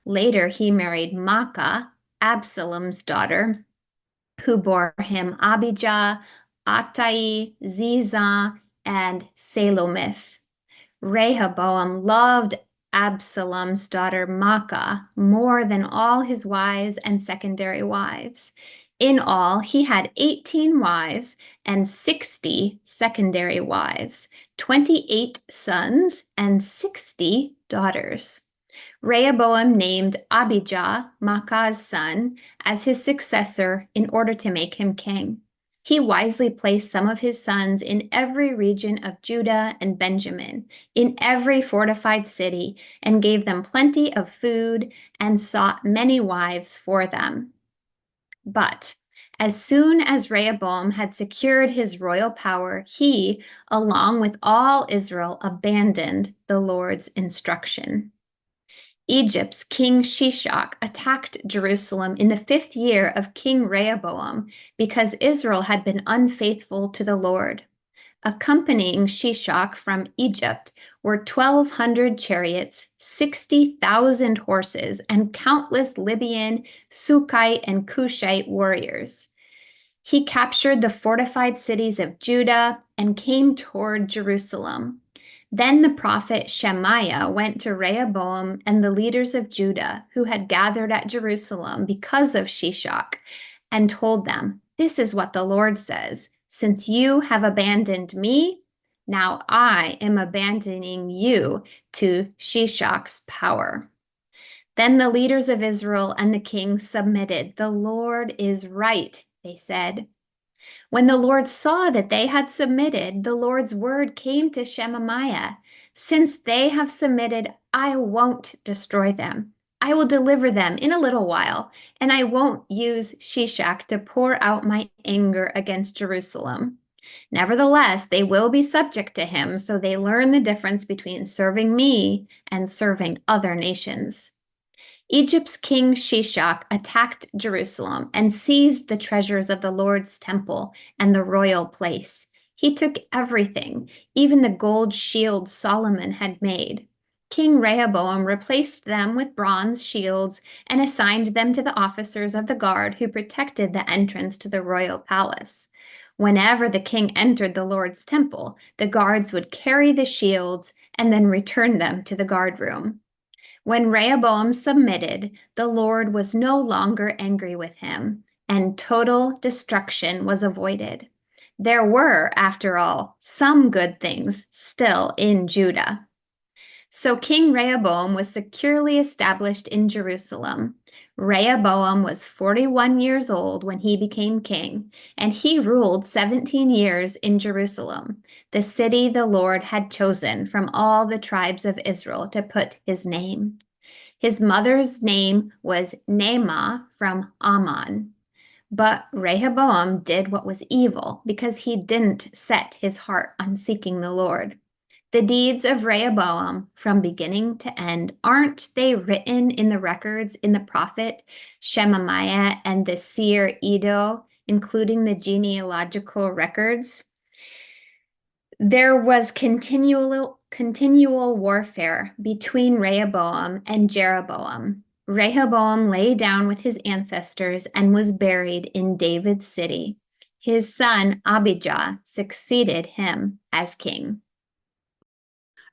Later he married Maacah, Absalom's daughter, who bore him Abijah, Attai, Zizah, and Selomith. Rehoboam loved Absalom's daughter Maacah more than all his wives and secondary wives. In all, he had 18 wives and 60 secondary wives, 28 sons and 60 daughters. Rehoboam named Abijah, Maacah's son, as his successor in order to make him king. He wisely placed some of his sons in every region of Judah and Benjamin, in every fortified city, and gave them plenty of food and sought many wives for them. But as soon as Rehoboam had secured his royal power, he, along with all Israel, abandoned the Lord's instruction. Egypt's king Shishak attacked Jerusalem in the 5th year of King Rehoboam because Israel had been unfaithful to the Lord. Accompanying Shishak from Egypt were 1,200 chariots, 60,000 horses, and countless Libyan, Sukkite, and Cushite warriors. He captured the fortified cities of Judah and came toward Jerusalem. Then the prophet Shemaiah went to Rehoboam and the leaders of Judah who had gathered at Jerusalem because of Shishak and told them, "This is what the Lord says. Since you have abandoned me, now I am abandoning you to Shishak's power." Then the leaders of Israel and the king submitted. "The Lord is right," they said. When the Lord saw that they had submitted, the Lord's word came to Shemaiah. "Since they have submitted, I won't destroy them. I will deliver them in a little while, and I won't use Shishak to pour out my anger against Jerusalem. Nevertheless, they will be subject to him, so they learn the difference between serving me and serving other nations." Egypt's king Shishak attacked Jerusalem and seized the treasures of the Lord's temple and the royal place. He took everything, even the gold shields Solomon had made. King Rehoboam replaced them with bronze shields and assigned them to the officers of the guard who protected the entrance to the royal palace. Whenever the king entered the Lord's temple, the guards would carry the shields and then return them to the guard room. When Rehoboam submitted, the Lord was no longer angry with him, and total destruction was avoided. There were, after all, some good things still in Judah. So King Rehoboam was securely established in Jerusalem. Rehoboam was 41 years old when he became king, and he ruled 17 years in Jerusalem, the city the Lord had chosen from all the tribes of Israel to put his name. His mother's name was Naamah from Ammon. But Rehoboam did what was evil because he didn't set his heart on seeking the Lord. The deeds of Rehoboam from beginning to end, aren't they written in the records in the prophet Shemaiah and the seer Iddo, including the genealogical records? There was continual warfare between Rehoboam and Jeroboam. Rehoboam lay down with his ancestors and was buried in David's city. His son Abijah succeeded him as king.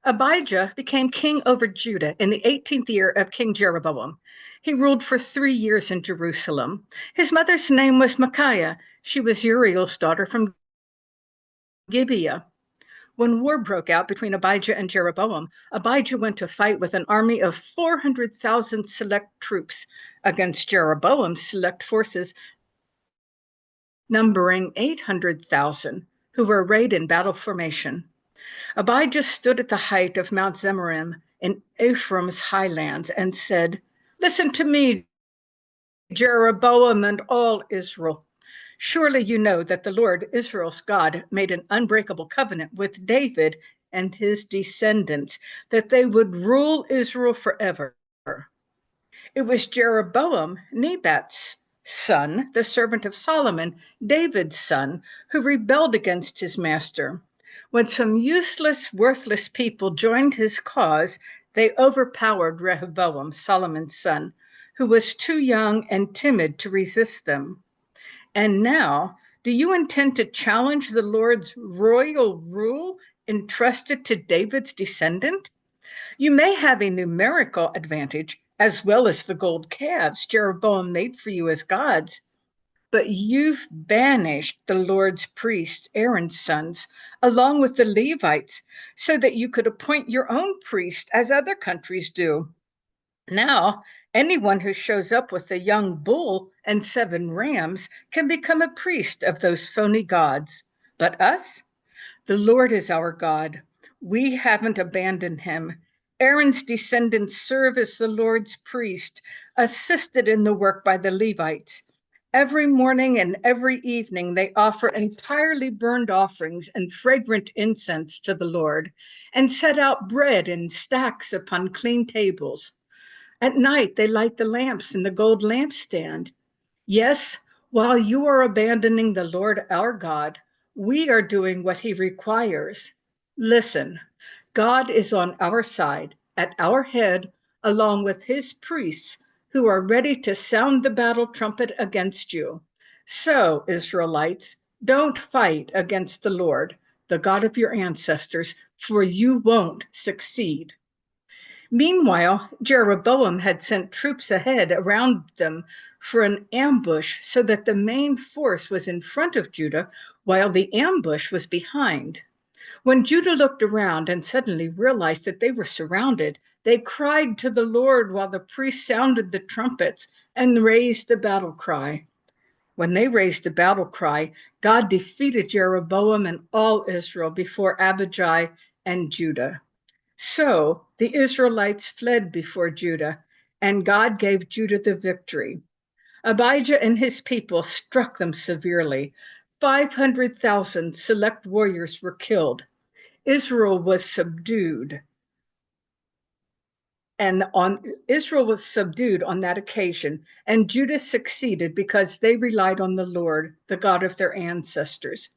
Abijah became king over Judah in the 18th year of King Jeroboam. He ruled for 3 years in Jerusalem. His mother's name was Micaiah. She was Uriel's daughter from Gibeah. When war broke out between Abijah and Jeroboam, Abijah went to fight with an army of 400,000 select troops against Jeroboam's select forces numbering 800,000, who were arrayed in battle formation. Abijah stood at the height of Mount Zemaraim in Ephraim's highlands and said, "Listen to me, Jeroboam and all Israel. Surely you know that the Lord, Israel's God, made an unbreakable covenant with David and his descendants, that they would rule Israel forever. It was Jeroboam, Nebat's son, the servant of Solomon, David's son, who rebelled against his master. When some useless, worthless people joined his cause, they overpowered Rehoboam, Solomon's son, who was too young and timid to resist them. And now, do you intend to challenge the Lord's royal rule entrusted to David's descendant? You may have a numerical advantage, as well as the gold calves Jeroboam made for you as gods, But you've banished the Lord's priests, Aaron's sons, along with the Levites, so that you could appoint your own priest as other countries do. Now, anyone who shows up with a young bull and 7 rams can become a priest of those phony gods. But us? The Lord is our God. We haven't abandoned him. Aaron's descendants serve as the Lord's priest, assisted in the work by the Levites. Every morning and every evening, they offer entirely burned offerings and fragrant incense to the Lord, and set out bread in stacks upon clean tables. At night, they light the lamps in the gold lampstand. Yes, while you are abandoning the Lord our God, we are doing what he requires. Listen, God is on our side, at our head, along with his priests, who are ready to sound the battle trumpet against you. So, Israelites, don't fight against the Lord, the God of your ancestors, for you won't succeed. Meanwhile, Jeroboam had sent troops ahead around them for an ambush so that the main force was in front of Judah while the ambush was behind. When Judah looked around and suddenly realized that they were surrounded, they cried to the Lord while the priests sounded the trumpets and raised the battle cry. When they raised the battle cry, God defeated Jeroboam and all Israel before Abijah and Judah. So the Israelites fled before Judah, and God gave Judah the victory. Abijah and his people struck them severely. 500,000 select warriors were killed. Israel was subdued. Israel was subdued on that occasion, and Judah succeeded because they relied on the Lord, the God of their ancestors.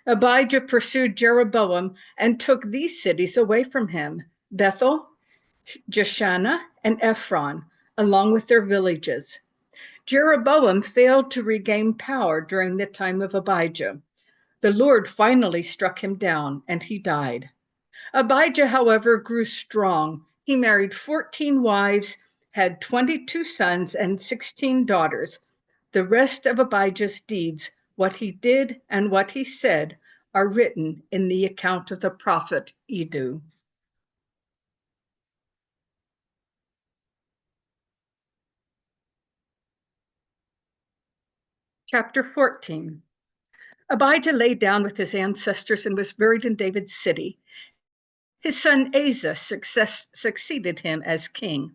Abijah pursued Jeroboam and took these cities away from him: Bethel, Jeshanah, and Ephron, along with their villages. Jeroboam failed to regain power during the time of Abijah. The Lord finally struck him down, and he died. Abijah, however, grew strong. He married 14 wives, had 22 sons, and 16 daughters. The rest of Abijah's deeds, what he did and what he said, are written in the account of the prophet Iddo. Chapter 14. Abijah lay down with his ancestors and was buried in David's city. His son Asa succeeded him as king.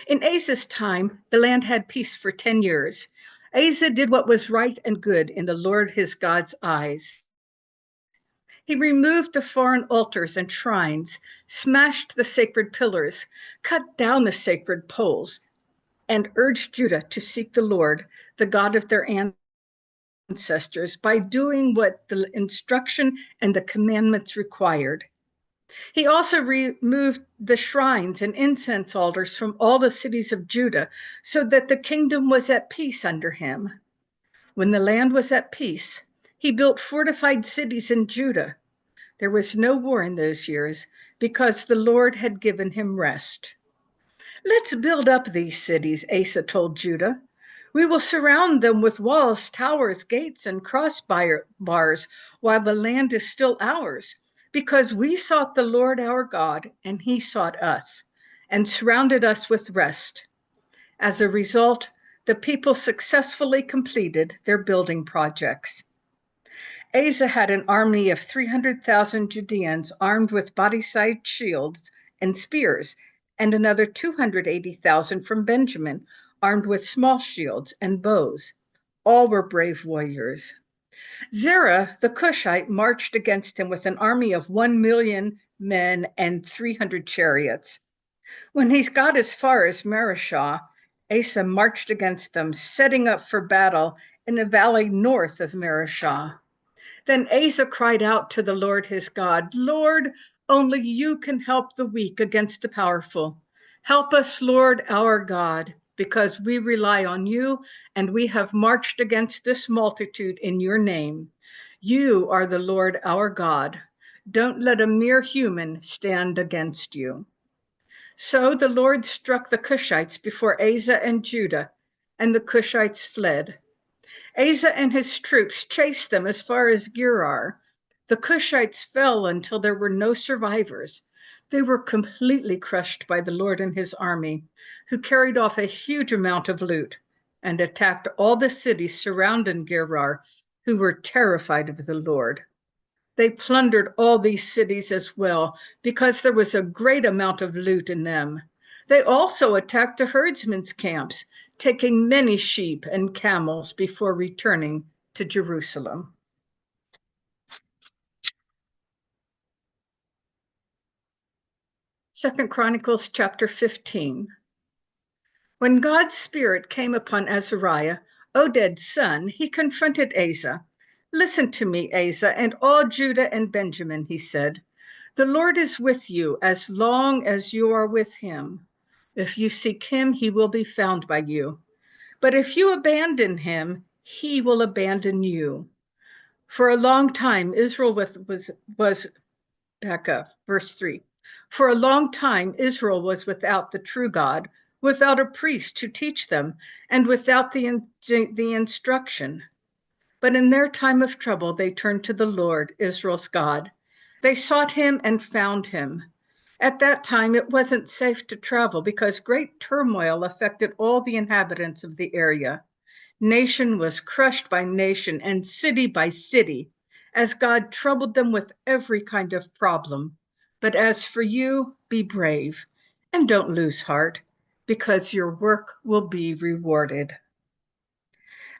In Asa's time, the land had peace for 10 years. Asa did what was right and good in the Lord his God's eyes. He removed the foreign altars and shrines, smashed the sacred pillars, cut down the sacred poles, and urged Judah to seek the Lord, the God of their ancestors, by doing what the instruction and the commandments required. He also removed the shrines and incense altars from all the cities of Judah so that the kingdom was at peace under him. When the land was at peace, he built fortified cities in Judah. There was no war in those years because the Lord had given him rest. Let's build up these cities, Asa told Judah. We will surround them with walls, towers, gates, and crossbars while the land is still ours, because we sought the Lord our God, and he sought us, and surrounded us with rest. As a result, the people successfully completed their building projects. Asa had an army of 300,000 Judeans armed with body-sized shields and spears, and another 280,000 from Benjamin, armed with small shields and bows. All were brave warriors. Zerah, the Cushite, marched against him with an army of 1 million men and 300 chariots. When he got as far as Mareshah, Asa marched against them, setting up for battle in a valley north of Mareshah. Then Asa cried out to the Lord his God, Lord, only you can help the weak against the powerful. Help us, Lord our God, because we rely on you, and we have marched against this multitude in your name. You are the Lord our God. Don't let a mere human stand against you. So the Lord struck the Cushites before Asa and Judah, and the Cushites fled. Asa and his troops chased them as far as Gerar. The Cushites fell until there were no survivors. They were completely crushed by the Lord and his army, who carried off a huge amount of loot and attacked all the cities surrounding Gerar, who were terrified of the Lord. They plundered all these cities as well, because there was a great amount of loot in them. They also attacked the herdsmen's camps, taking many sheep and camels before returning to Jerusalem. Second Chronicles chapter 15. When God's Spirit came upon Azariah, Oded's son, he confronted Asa. "Listen to me, Asa, and all Judah and Benjamin," he said. "The Lord is with you as long as you are with him. If you seek him, he will be found by you. But if you abandon him, he will abandon you." For a long time, Israel was back up, verse 3. For a long time, Israel was without the true God, without a priest to teach them, and without the instruction. But in their time of trouble, they turned to the Lord, Israel's God. They sought him and found him. At that time, it wasn't safe to travel because great turmoil affected all the inhabitants of the area. Nation was crushed by nation and city by city, as God troubled them with every kind of problem. But as for you, be brave and don't lose heart, because your work will be rewarded.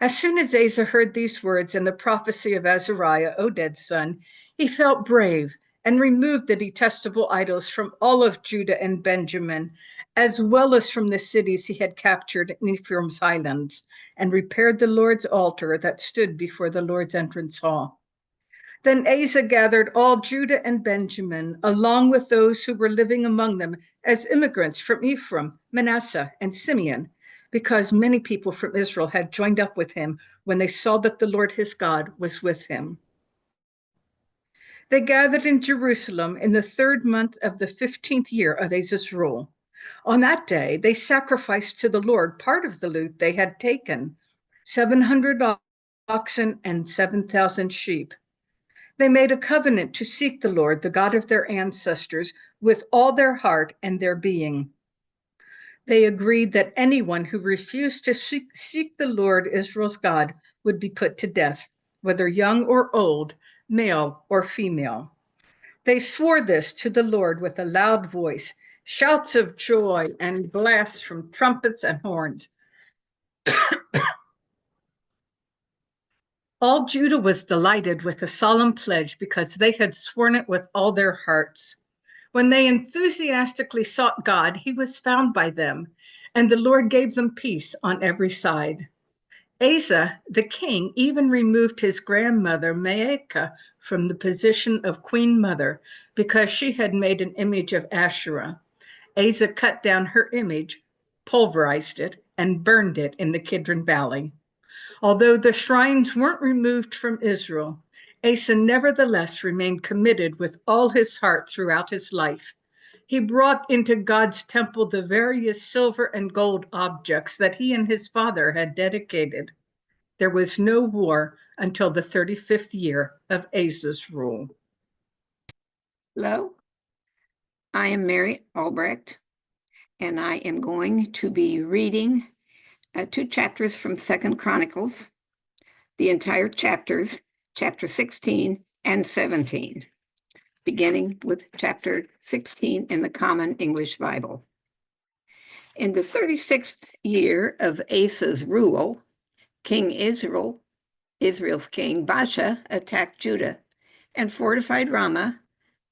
As soon as Asa heard these words and the prophecy of Azariah, Oded's son, he felt brave and removed the detestable idols from all of Judah and Benjamin, as well as from the cities he had captured in Ephraim's highlands, and repaired the Lord's altar that stood before the Lord's entrance hall. Then Asa gathered all Judah and Benjamin, along with those who were living among them as immigrants from Ephraim, Manasseh, and Simeon, because many people from Israel had joined up with him when they saw that the Lord his God was with him. They gathered in Jerusalem in the 3rd month of the 15th year of Asa's rule. On that day, they sacrificed to the Lord part of the loot they had taken, 700 oxen and 7,000 sheep. They made a covenant to seek the Lord, the God of their ancestors, with all their heart and their being. They agreed that anyone who refused to seek the Lord, Israel's God, would be put to death, whether young or old, male or female. They swore this to the Lord with a loud voice, shouts of joy, and blasts from trumpets and horns. All Judah was delighted with the solemn pledge because they had sworn it with all their hearts. When they enthusiastically sought God, he was found by them, and the Lord gave them peace on every side. Asa, the king, even removed his grandmother, Maacah, from the position of queen mother because she had made an image of Asherah. Asa cut down her image, pulverized it, and burned it in the Kidron Valley. Although the shrines weren't removed from Israel, Asa nevertheless remained committed with all his heart throughout his life. He brought into God's temple the various silver and gold objects that he and his father had dedicated. There was no war until the 35th year of Asa's rule. Hello, I am Mary Albrecht, and I am going to be reading 2 chapters from 2nd Chronicles, the entire chapters, chapter 16 and 17, beginning with chapter 16 in the Common English Bible. In the 36th year of Asa's rule, Israel's king Baasha attacked Judah and fortified Ramah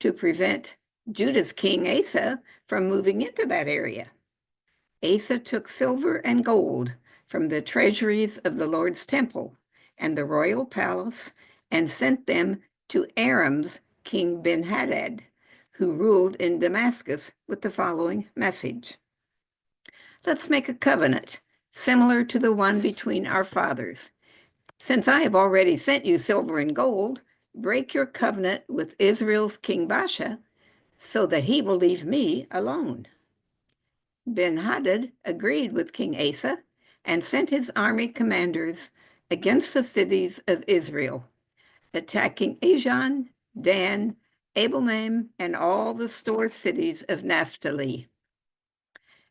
to prevent Judah's king Asa from moving into that area. Asa took silver and gold from the treasuries of the Lord's temple and the royal palace and sent them to Aram's king Ben-Hadad, who ruled in Damascus, with the following message: "Let's make a covenant similar to the one between our fathers. Since I have already sent you silver and gold, break your covenant with Israel's king Baasha so that he will leave me alone." Ben-Hadad agreed with King Asa and sent his army commanders against the cities of Israel, attacking Ajon, Dan, Abelmaim, and all the store cities of Naphtali.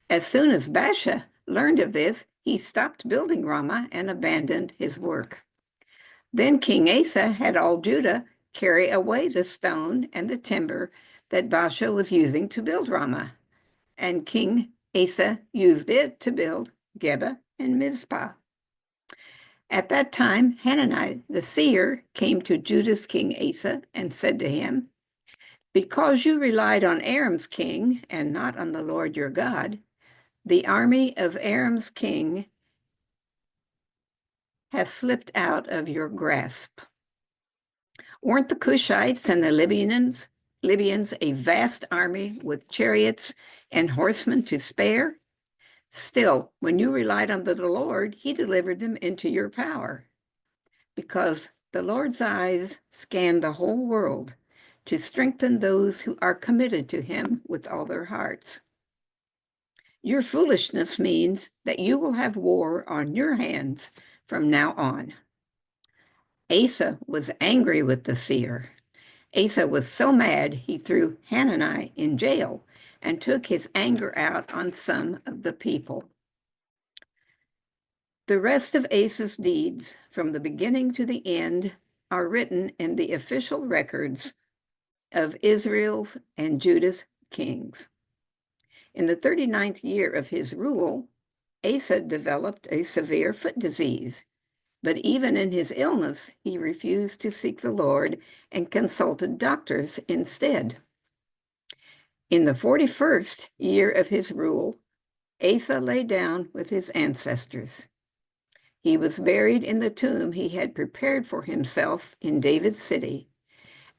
As soon as Baasha learned of this, he stopped building Ramah and abandoned his work. Then King Asa had all Judah carry away the stone and the timber that Baasha was using to build Ramah, and King Asa used it to build Geba and Mizpah. At that time, Hanani the seer came to Judah's king Asa and said to him, "Because you relied on Aram's king and not on the Lord your God, the army of Aram's king has slipped out of your grasp. Weren't the Cushites and the Libyans a vast army with chariots and horsemen to spare? Still, when you relied on the Lord, he delivered them into your power. Because the Lord's eyes scan the whole world to strengthen those who are committed to him with all their hearts. Your foolishness means that you will have war on your hands from now on." Asa was angry with the seer. Asa was so mad he threw Hanani in jail and took his anger out on some of the people. The rest of Asa's deeds, from the beginning to the end, are written in the official records of Israel's and Judah's kings. In the 39th year of his rule, Asa developed a severe foot disease, but even in his illness, he refused to seek the Lord and consulted doctors instead. In the 41st year of his rule, Asa lay down with his ancestors. He was buried in the tomb he had prepared for himself in David's city,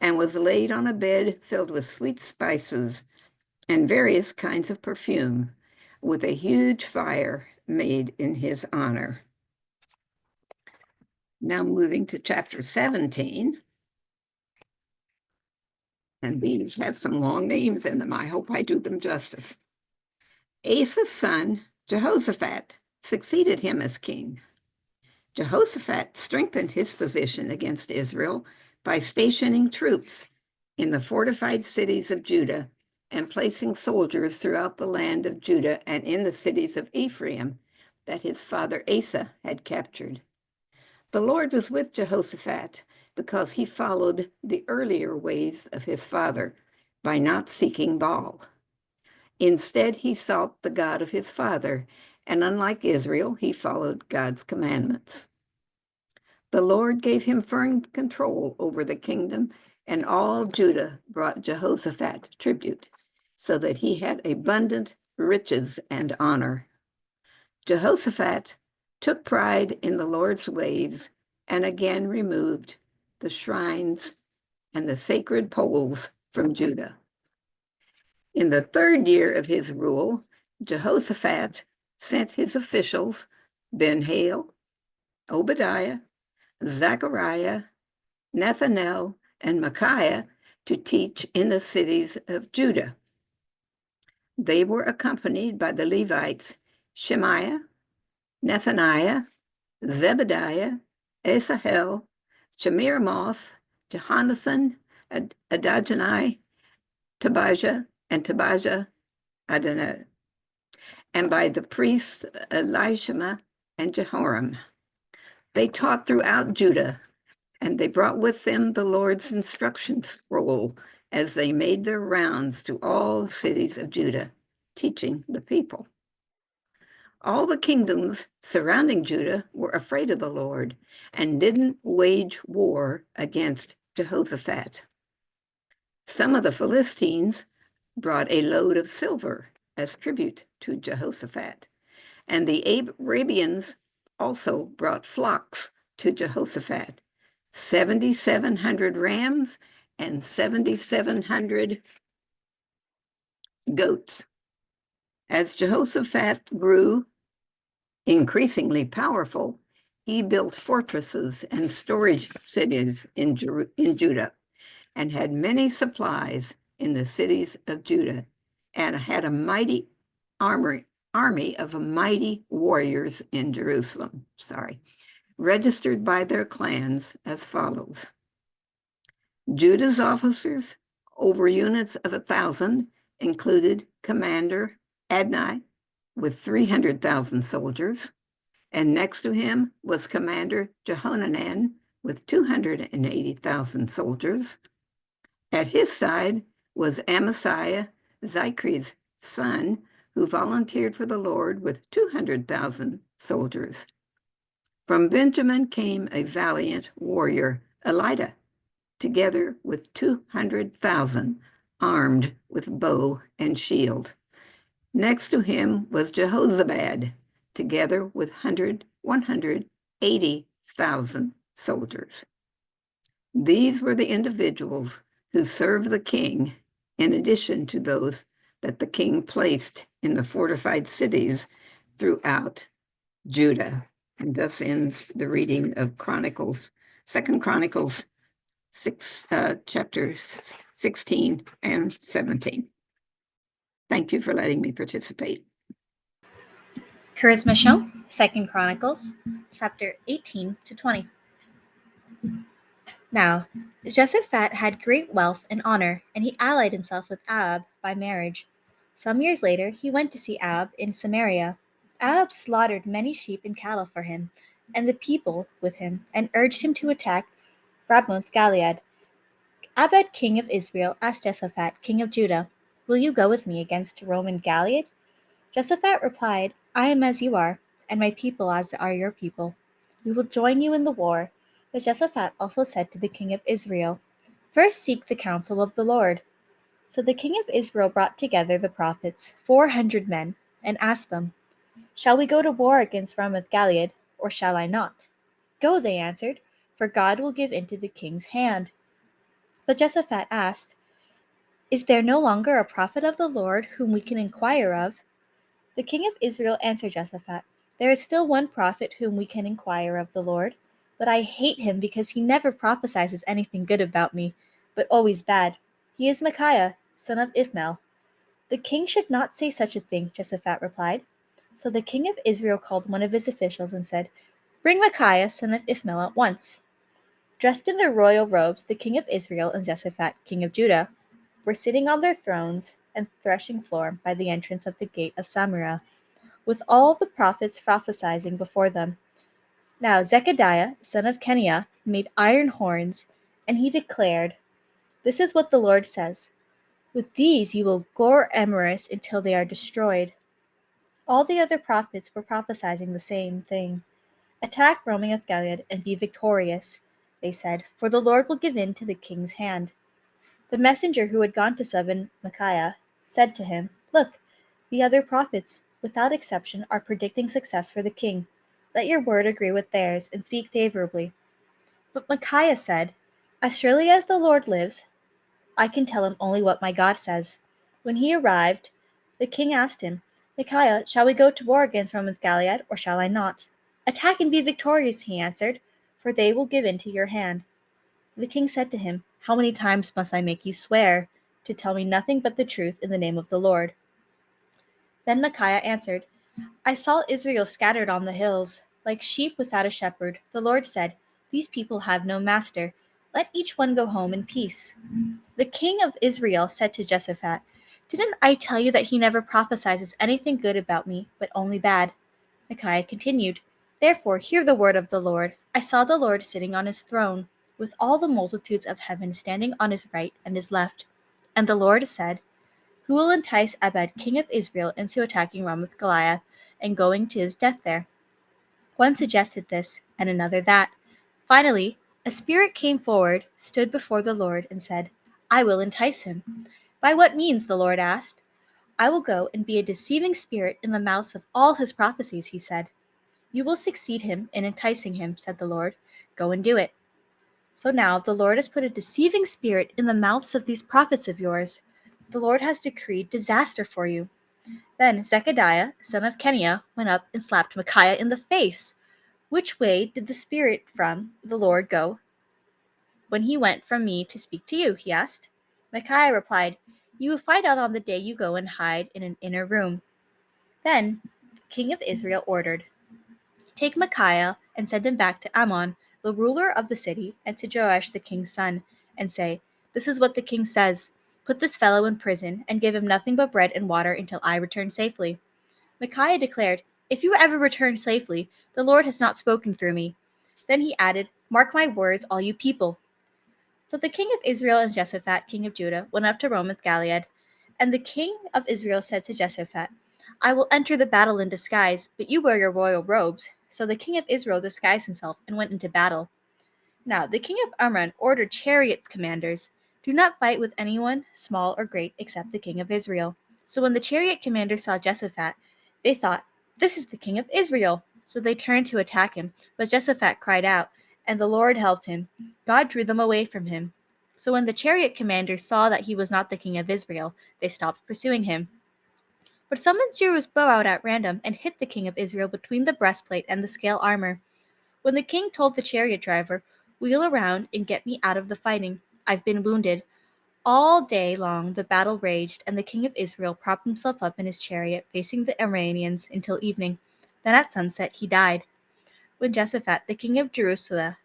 and was laid on a bed filled with sweet spices and various kinds of perfume, with a huge fire made in his honor. Now moving to chapter 17. And these have some long names in them. I hope I do them justice. Asa's son, Jehoshaphat, succeeded him as king. Jehoshaphat strengthened his position against Israel by stationing troops in the fortified cities of Judah and placing soldiers throughout the land of Judah and in the cities of Ephraim that his father Asa had captured. The Lord was with Jehoshaphat because he followed the earlier ways of his father by not seeking Baal. Instead, he sought the God of his father, and unlike Israel, he followed God's commandments. The Lord gave him firm control over the kingdom, and all Judah brought Jehoshaphat tribute, so that he had abundant riches and honor. Jehoshaphat took pride in the Lord's ways and again removed the shrines and the sacred poles from Judah. In the 3rd year of his rule, Jehoshaphat sent his officials, Ben-Hail, Obadiah, Zechariah, Nethanel, and Micaiah, to teach in the cities of Judah. They were accompanied by the Levites, Shemaiah, Nethaniah, Zebediah, Asahel, Shemiramoth, Jehonathan, Adonai, Tobijah, and Tobijah Adonai, and by the priests Elishama and Jehoram. They taught throughout Judah, and they brought with them the Lord's instruction scroll as they made their rounds to all cities of Judah, teaching the people. All the kingdoms surrounding Judah were afraid of the Lord and didn't wage war against Jehoshaphat. Some of the Philistines brought a load of silver as tribute to Jehoshaphat, and the Arabians also brought flocks to Jehoshaphat, 7,700 rams and 7,700 goats. As Jehoshaphat grew increasingly powerful, he built fortresses and storage cities in Judah, and had many supplies in the cities of Judah, and had a mighty army of mighty warriors in Jerusalem. registered by their clans as follows. Judah's officers, over units of 1,000, included Commander Adnai with 300,000 soldiers, and next to him was Commander Jehohanan with 280,000 soldiers. At his side was Amasiah, Zichri's son, who volunteered for the Lord with 200,000 soldiers. From Benjamin came a valiant warrior, Elida, together with 200,000 armed with bow and shield. Next to him was Jehozabad, together with 180,000 soldiers. These were the individuals who served the king, in addition to those that the king placed in the fortified cities throughout Judah. And thus ends the reading of Chronicles, 2 Chronicles 6, chapters 16 and 17. Thank you for letting me participate. Charisma Show, 2 Chronicles, chapter 18 to 20. Now, Jehoshaphat had great wealth and honor, and he allied himself with Ahab by marriage. Some years later, he went to see Ahab in Samaria. Ahab slaughtered many sheep and cattle for him, and the people with him, and urged him to attack Ramoth Gilead. Ahab, king of Israel, asked Jehoshaphat, king of Judah, "Will you go with me against Roman Gilead?" Jehoshaphat replied, "I am as you are, and my people as are your people. We will join you in the war." But Jehoshaphat also said to the king of Israel, "First seek the counsel of the Lord." So the king of Israel brought together the prophets, 400 men, and asked them, "Shall we go to war against Ramoth Gilead, or shall I not?" "Go," they answered, "for God will give into the king's hand." But Jehoshaphat asked, "Is there no longer a prophet of the Lord whom we can inquire of?" The king of Israel answered Jehoshaphat, "There is still one prophet whom we can inquire of the Lord, but I hate him because he never prophesies anything good about me, but always bad. He is Micaiah, son of Ithmel." "The king should not say such a thing," Jehoshaphat replied. So the king of Israel called one of his officials and said, "Bring Micaiah, son of Ithmel, at once." Dressed in their royal robes, the king of Israel and Jehoshaphat, king of Judah, were sitting on their thrones and threshing floor by the entrance of the gate of Samaria, with all the prophets prophesying before them. Now Zechariah, son of Kenaniah, made iron horns, and he declared, "This is what the Lord says. With these you will gore Amorites until they are destroyed." All the other prophets were prophesying the same thing. "Attack Ramoth Gilead and be victorious," they said, "for the Lord will give in to the king's hand." The messenger who had gone to summon Micaiah said to him, "Look, the other prophets, without exception, are predicting success for the king. Let your word agree with theirs, and speak favorably." But Micaiah said, "As surely as the Lord lives, I can tell him only what my God says." When he arrived, the king asked him, "Micaiah, shall we go to war against Ramoth Gilead, or shall I not?" "Attack and be victorious," he answered, "for they will give into your hand." The king said to him, "How many times must I make you swear to tell me nothing but the truth in the name of the Lord?" Then Micaiah answered, "I saw Israel scattered on the hills, like sheep without a shepherd. The Lord said, 'These people have no master. Let each one go home in peace.'" The king of Israel said to Jehoshaphat, "Didn't I tell you that he never prophesies anything good about me, but only bad?" Micaiah continued, "Therefore hear the word of the Lord. I saw the Lord sitting on his throne, with all the multitudes of heaven standing on his right and his left. And the Lord said, 'Who will entice Abed, king of Israel, into attacking Ramoth Gilead and going to his death there?' One suggested this, and another that. Finally, a spirit came forward, stood before the Lord, and said, 'I will entice him.' 'By what means?' the Lord asked. 'I will go and be a deceiving spirit in the mouths of all his prophecies,' he said. 'You will succeed him in enticing him,' said the Lord. 'Go and do it.' So now the Lord has put a deceiving spirit in the mouths of these prophets of yours. The Lord has decreed disaster for you." Then Zechariah, son of Kenaniah, went up and slapped Micaiah in the face. "Which way did the spirit from the Lord go when he went from me to speak to you?" he asked. Micaiah replied, "You will find out on the day you go and hide in an inner room." Then the king of Israel ordered, "Take Micaiah and and send him back to Ammon, the ruler of the city, and to Joash the king's son, and say, This is what the king says. Put this fellow in prison, and give him nothing but bread and water until I return safely. Micaiah declared, If you ever return safely, the Lord has not spoken through me. Then he added, Mark my words, all you people. So the king of Israel and Jehoshaphat, king of Judah, went up to Ramoth Gilead. And the king of Israel said to Jehoshaphat, I will enter the battle in disguise, but you wear your royal robes. So the king of Israel disguised himself and went into battle. Now the king of Aram ordered chariot commanders, Do not fight with anyone, small or great, except the king of Israel. So when the chariot commanders saw Jehoshaphat, they thought, This is the king of Israel. So they turned to attack him, but Jehoshaphat cried out, and the Lord helped him. God drew them away from him. So when the chariot commanders saw that he was not the king of Israel, they stopped pursuing him. But someone drew his bow out at random and hit the king of Israel between the breastplate and the scale armor. When the king told the chariot driver, Wheel around and get me out of the fighting, I've been wounded. All day long the battle raged, and the king of Israel propped himself up in his chariot facing the Arameans until evening. Then at sunset he died. When Jehoshaphat, the king of Judah,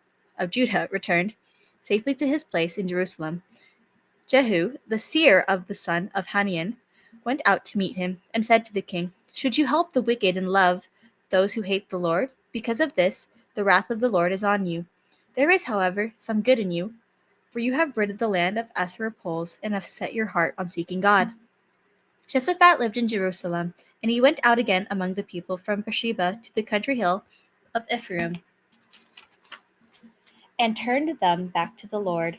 returned safely to his place in Jerusalem, Jehu, the seer of the son of Hananiah, went out to meet him and said to the king, Should you help the wicked and love those who hate the Lord? Because of this, the wrath of the Lord is on you. There is, however, some good in you, for you have rid the land of Asherah poles and have set your heart on seeking God. Jehoshaphat lived in Jerusalem, and he went out again among the people from Beersheba to the country hill of Ephraim, and turned them back to the Lord,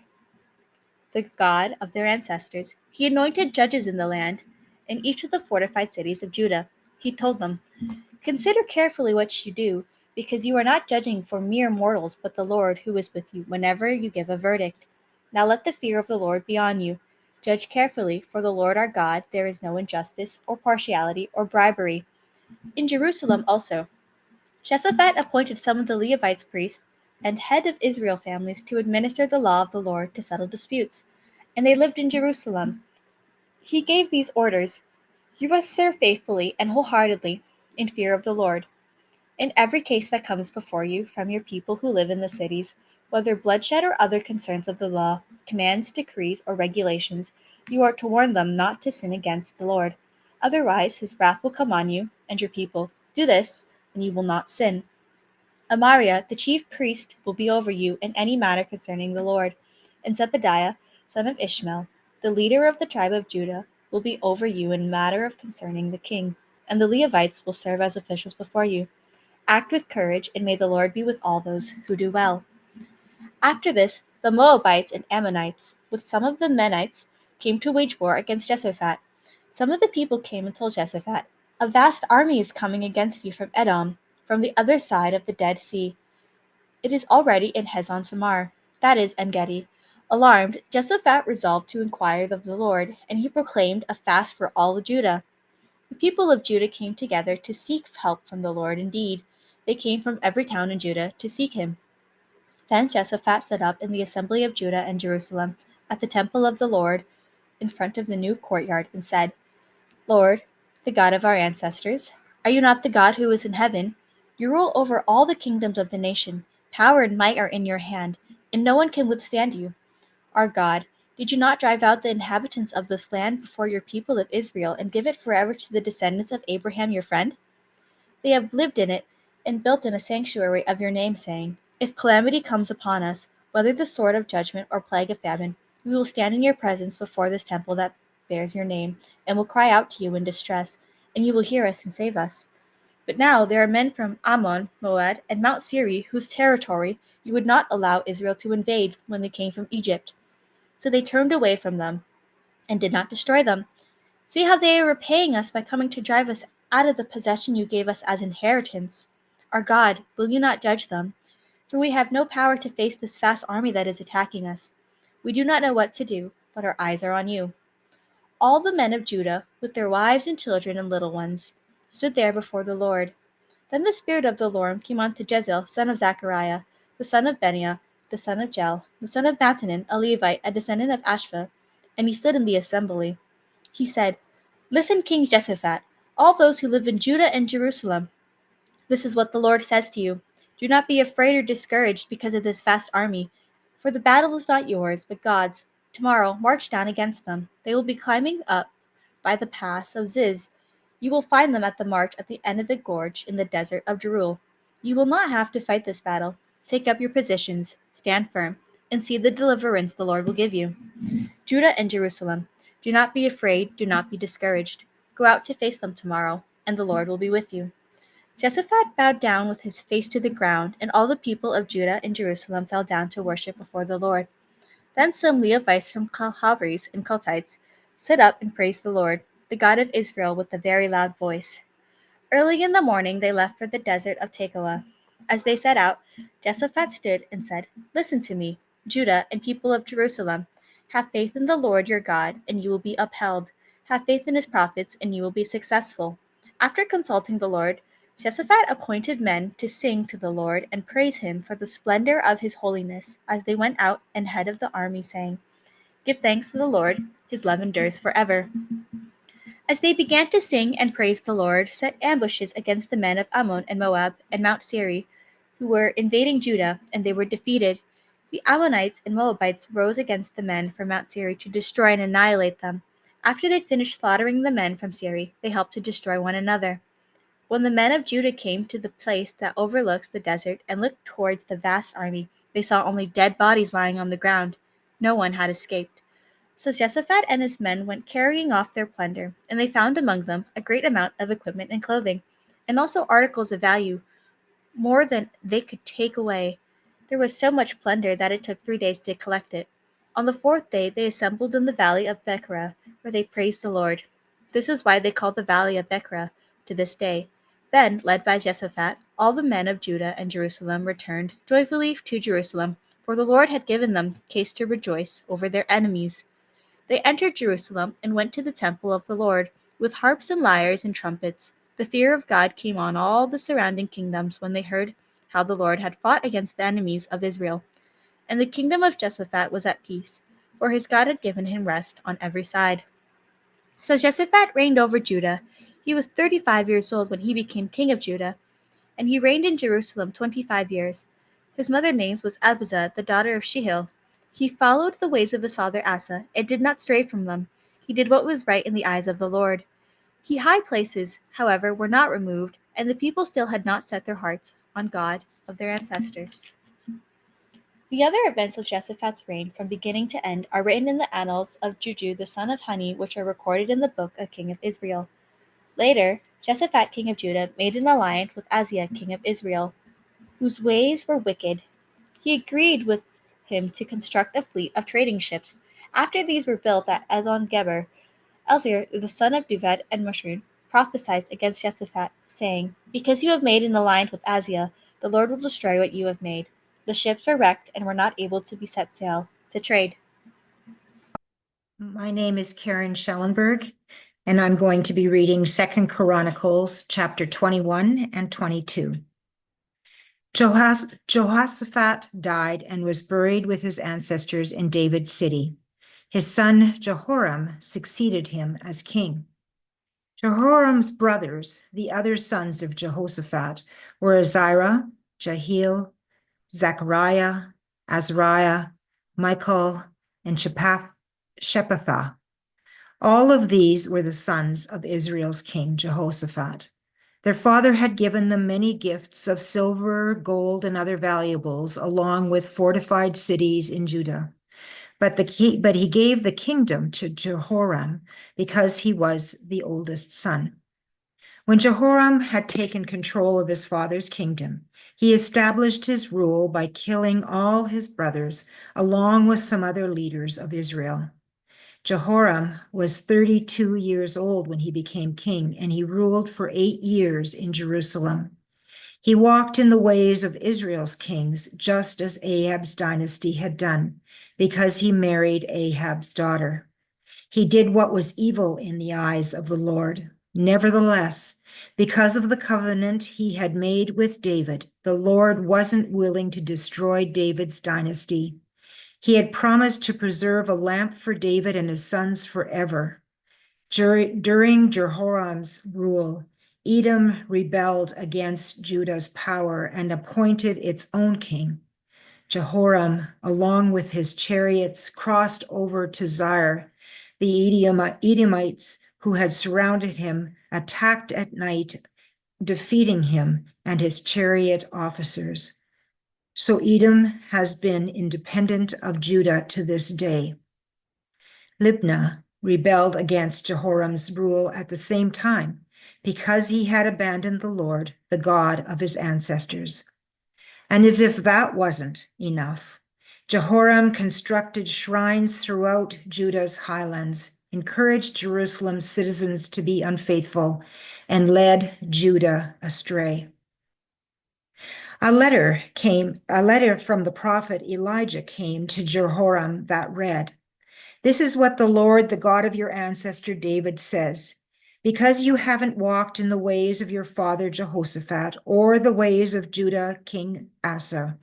the God of their ancestors. He anointed judges in the land, in each of the fortified cities of Judah. He told them, Consider carefully what you do, because you are not judging for mere mortals, but the Lord who is with you whenever you give a verdict. Now let the fear of the Lord be on you. Judge carefully, for the Lord our God, there is no injustice, or partiality, or bribery. In Jerusalem also, Jehoshaphat appointed some of the Levites priests and head of Israel families to administer the law of the Lord to settle disputes, and they lived in Jerusalem. He gave these orders: You must serve faithfully and wholeheartedly in fear of the Lord. In every case that comes before you from your people who live in the cities, whether bloodshed or other concerns of the law, commands, decrees, or regulations, you are to warn them not to sin against the Lord. Otherwise, his wrath will come on you and your people. Do this, and you will not sin. Amariah, the chief priest, will be over you in any matter concerning the Lord. And Zebediah, son of Ishmael, the leader of the tribe of Judah, will be over you in matter of concerning the king. And the Levites will serve as officials before you. Act with courage, and may the Lord be with all those who do well. After this, the Moabites and Ammonites, with some of the Menites, came to wage war against Jehoshaphat. Some of the people came and told Jehoshaphat, A vast army is coming against you from Edom, from the other side of the Dead Sea. It is already in Hazon Tamar, that is, En-gedi. Alarmed, Jehoshaphat resolved to inquire of the Lord, and he proclaimed a fast for all Judah. The people of Judah came together to seek help from the Lord. Indeed, they came from every town in Judah to seek him. Then Jehoshaphat stood up in the assembly of Judah and Jerusalem, at the temple of the Lord, in front of the new courtyard, and said, Lord, the God of our ancestors, are you not the God who is in heaven? You rule over all the kingdoms of the nation. Power and might are in your hand, and no one can withstand you. Our God, did you not drive out the inhabitants of this land before your people of Israel and give it forever to the descendants of Abraham your friend? They have lived in it and built in a sanctuary of your name, saying, If calamity comes upon us, whether the sword of judgment or plague of famine, we will stand in your presence before this temple that bears your name, and will cry out to you in distress, and you will hear us and save us. But now there are men from Ammon, Moab, and Mount Seir, whose territory you would not allow Israel to invade when they came from Egypt. So they turned away from them and did not destroy them. See how they are repaying us by coming to drive us out of the possession you gave us as inheritance. Our God, will you not judge them? For we have no power to face this vast army that is attacking us. We do not know what to do, but our eyes are on you. All the men of Judah, with their wives and children and little ones, stood there before the Lord. Then the Spirit of the Lord came on to Jezel, son of Zechariah, the son of Beniah, the son of Jel, the son of Mattanan, a Levite, a descendant of Ashva, and he stood in the assembly. He said, Listen, King Jehoshaphat, all those who live in Judah and Jerusalem. This is what the Lord says to you. Do not be afraid or discouraged because of this vast army, for the battle is not yours, but God's. Tomorrow, march down against them. They will be climbing up by the pass of Ziz. You will find them at the march at the end of the gorge in the desert of Jeruel. You will not have to fight this battle. Take up your positions, stand firm, and see the deliverance the Lord will give you. Judah and Jerusalem, do not be afraid, do not be discouraged. Go out to face them tomorrow, and the Lord will be with you. Jehoshaphat bowed down with his face to the ground, and all the people of Judah and Jerusalem fell down to worship before the Lord. Then some Levites from Calvaries and Cultites stood up and praised the Lord, the God of Israel, with a very loud voice. Early in the morning they left for the desert of Tekoa. As they set out, Jehoshaphat stood and said, Listen to me, Judah and people of Jerusalem. Have faith in the Lord your God, and you will be upheld. Have faith in his prophets, and you will be successful. After consulting the Lord, Jehoshaphat appointed men to sing to the Lord and praise him for the splendor of his holiness as they went out and head of the army, saying, Give thanks to the Lord, his love endures forever. As they began to sing and praise the Lord, set ambushes against the men of Ammon and Moab and Mount Seir, who were invading Judah, and they were defeated. The Ammonites and Moabites rose against the men from Mount Seir to destroy and annihilate them. After they finished slaughtering the men from Seir, they helped to destroy one another. When the men of Judah came to the place that overlooks the desert and looked towards the vast army, they saw only dead bodies lying on the ground. No one had escaped. So Jehoshaphat and his men went carrying off their plunder, and they found among them a great amount of equipment and clothing, and also articles of value, more than they could take away. There was so much plunder that it took 3 days to collect it. On the fourth day they assembled in the valley of Becherah, where they praised the Lord. This is why they call the valley of Becherah to this day. Then, led by Jehoshaphat, all the men of Judah and Jerusalem returned joyfully to Jerusalem, for the Lord had given them cause to rejoice over their enemies. They entered Jerusalem and went to the temple of the Lord, with harps and lyres and trumpets. The fear of God came on all the surrounding kingdoms when they heard how the Lord had fought against the enemies of Israel. And the kingdom of Jehoshaphat was at peace, for his God had given him rest on every side. So Jehoshaphat reigned over Judah. He was 35 years old when he became king of Judah, and he reigned in Jerusalem 25 years. His mother's name was Abijah, the daughter of Shehiel. He followed the ways of his father Asa, and did not stray from them. He did what was right in the eyes of the Lord. His high places, however, were not removed, and the people still had not set their hearts on God of their ancestors. The other events of Jehoshaphat's reign from beginning to end are written in the annals of Juju the son of Huni, which are recorded in the book of King of Israel. Later, Jehoshaphat king of Judah made an alliance with Ahaziah king of Israel, whose ways were wicked. He agreed with him to construct a fleet of trading ships. After these were built at Ezon-Geber, Elzir, the son of Duvet and Mushrin, prophesied against Jehoshaphat, saying, Because you have made an alliance with Ahaziah, the Lord will destroy what you have made. The ships were wrecked and were not able to be set sail to trade. My name is Karen Schellenberg, and I'm going to be reading 2 Chronicles chapter 21 and 22. Jehoshaphat died and was buried with his ancestors in David's city. His son Jehoram succeeded him as king. Jehoram's brothers, the other sons of Jehoshaphat, were Azariah, Jehiel, Zechariah, Azariah, Michael, and Shephathah. All of these were the sons of Israel's king Jehoshaphat. Their father had given them many gifts of silver, gold, and other valuables, along with fortified cities in Judah. But he gave the kingdom to Jehoram because he was the oldest son. When Jehoram had taken control of his father's kingdom, he established his rule by killing all his brothers, along with some other leaders of Israel. Jehoram was 32 years old when he became king, and he ruled for 8 years in Jerusalem. He walked in the ways of Israel's kings, just as Ahab's dynasty had done, because he married Ahab's daughter. He did what was evil in the eyes of the Lord. Nevertheless, because of the covenant he had made with David, the Lord wasn't willing to destroy David's dynasty. He had promised to preserve a lamp for David and his sons forever. During Jehoram's rule, Edom rebelled against Judah's power and appointed its own king. Jehoram, along with his chariots, crossed over to Zair. The Edomites who had surrounded him attacked at night, defeating him and his chariot officers. So Edom has been independent of Judah to this day. Libnah rebelled against Jehoram's rule at the same time because he had abandoned the Lord, the God of his ancestors. And as if that wasn't enough, Jehoram constructed shrines throughout Judah's highlands, encouraged Jerusalem's citizens to be unfaithful, and led Judah astray. A letter from the prophet Elijah came to Jehoram that read, "This is what the Lord, the God of your ancestor David says. Because you haven't walked in the ways of your father Jehoshaphat or the ways of Judah King Asa,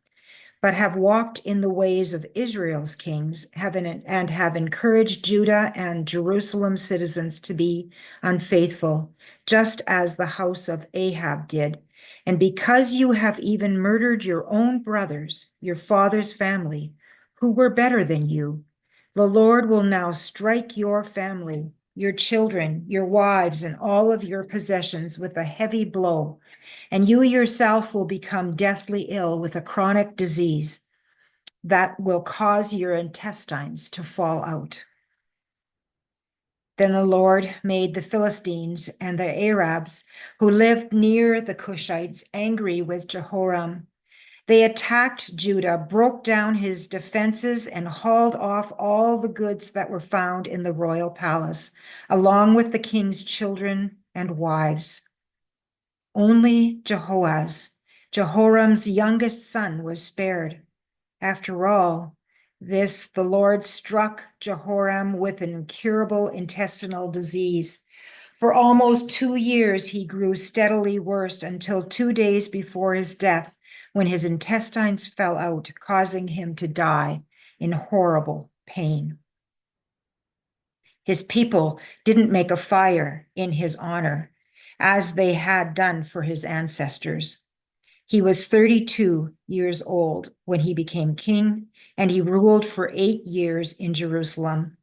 but have walked in the ways of Israel's kings and have encouraged Judah and Jerusalem citizens to be unfaithful, just as the house of Ahab did, and because you have even murdered your own brothers, your father's family, who were better than you, the Lord will now strike your family, your children, your wives, and all of your possessions with a heavy blow, and you yourself will become deathly ill with a chronic disease that will cause your intestines to fall out." Then the Lord made the Philistines and the Arabs who lived near the Cushites angry with Jehoram. They attacked Judah, broke down his defenses, and hauled off all the goods that were found in the royal palace, along with the king's children and wives. Only Jehoaz, Jehoram's youngest son, was spared. After all this, the Lord struck Jehoram with an incurable intestinal disease. For almost 2 years, he grew steadily worse until 2 days before his death, when his intestines fell out, causing him to die in horrible pain. His people didn't make a fire in his honor, as they had done for his ancestors. He was 32 years old when he became king, and he ruled for 8 years in Jerusalem,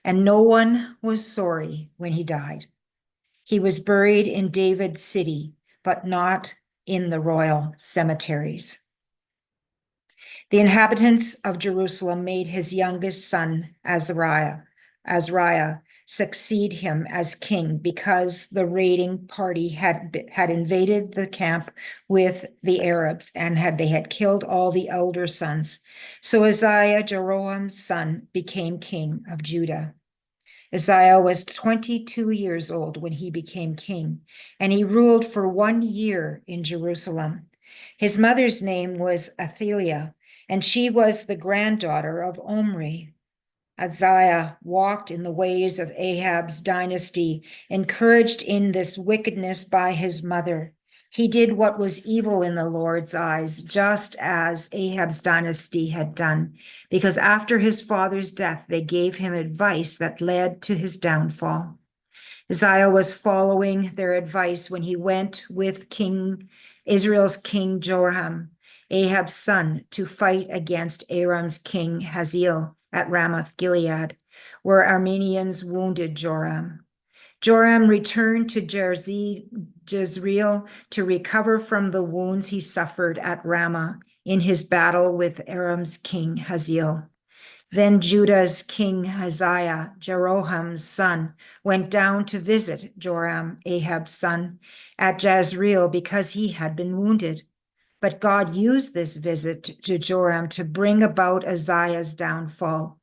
and no one was sorry when he died. He was buried in David's city, but not in the royal cemeteries. The inhabitants of Jerusalem made his youngest son, Azariah, succeed him as king because the raiding party had invaded the camp with the Arabs and they had killed all the elder sons. So Uzziah, Jeroham's son, became king of Judah. Uzziah was 22 years old when he became king, and he ruled for 1 year in Jerusalem. His mother's name was Athaliah, and she was the granddaughter of Omri. Uzziah walked in the ways of Ahab's dynasty, encouraged in this wickedness by his mother. He did what was evil in the Lord's eyes, just as Ahab's dynasty had done, because after his father's death, they gave him advice that led to his downfall. Uzziah was following their advice when he went with Israel's king Joram, Ahab's son, to fight against Aram's king Hazael at Ramoth Gilead, where Arameans wounded Joram. Joram returned to Jezreel to recover from the wounds he suffered at Ramah in his battle with Aram's king Hazael. Then Judah's king Hazael, Jeroham's son, went down to visit Joram, Ahab's son, at Jezreel because he had been wounded. But God used this visit to Joram to bring about Uzziah's downfall.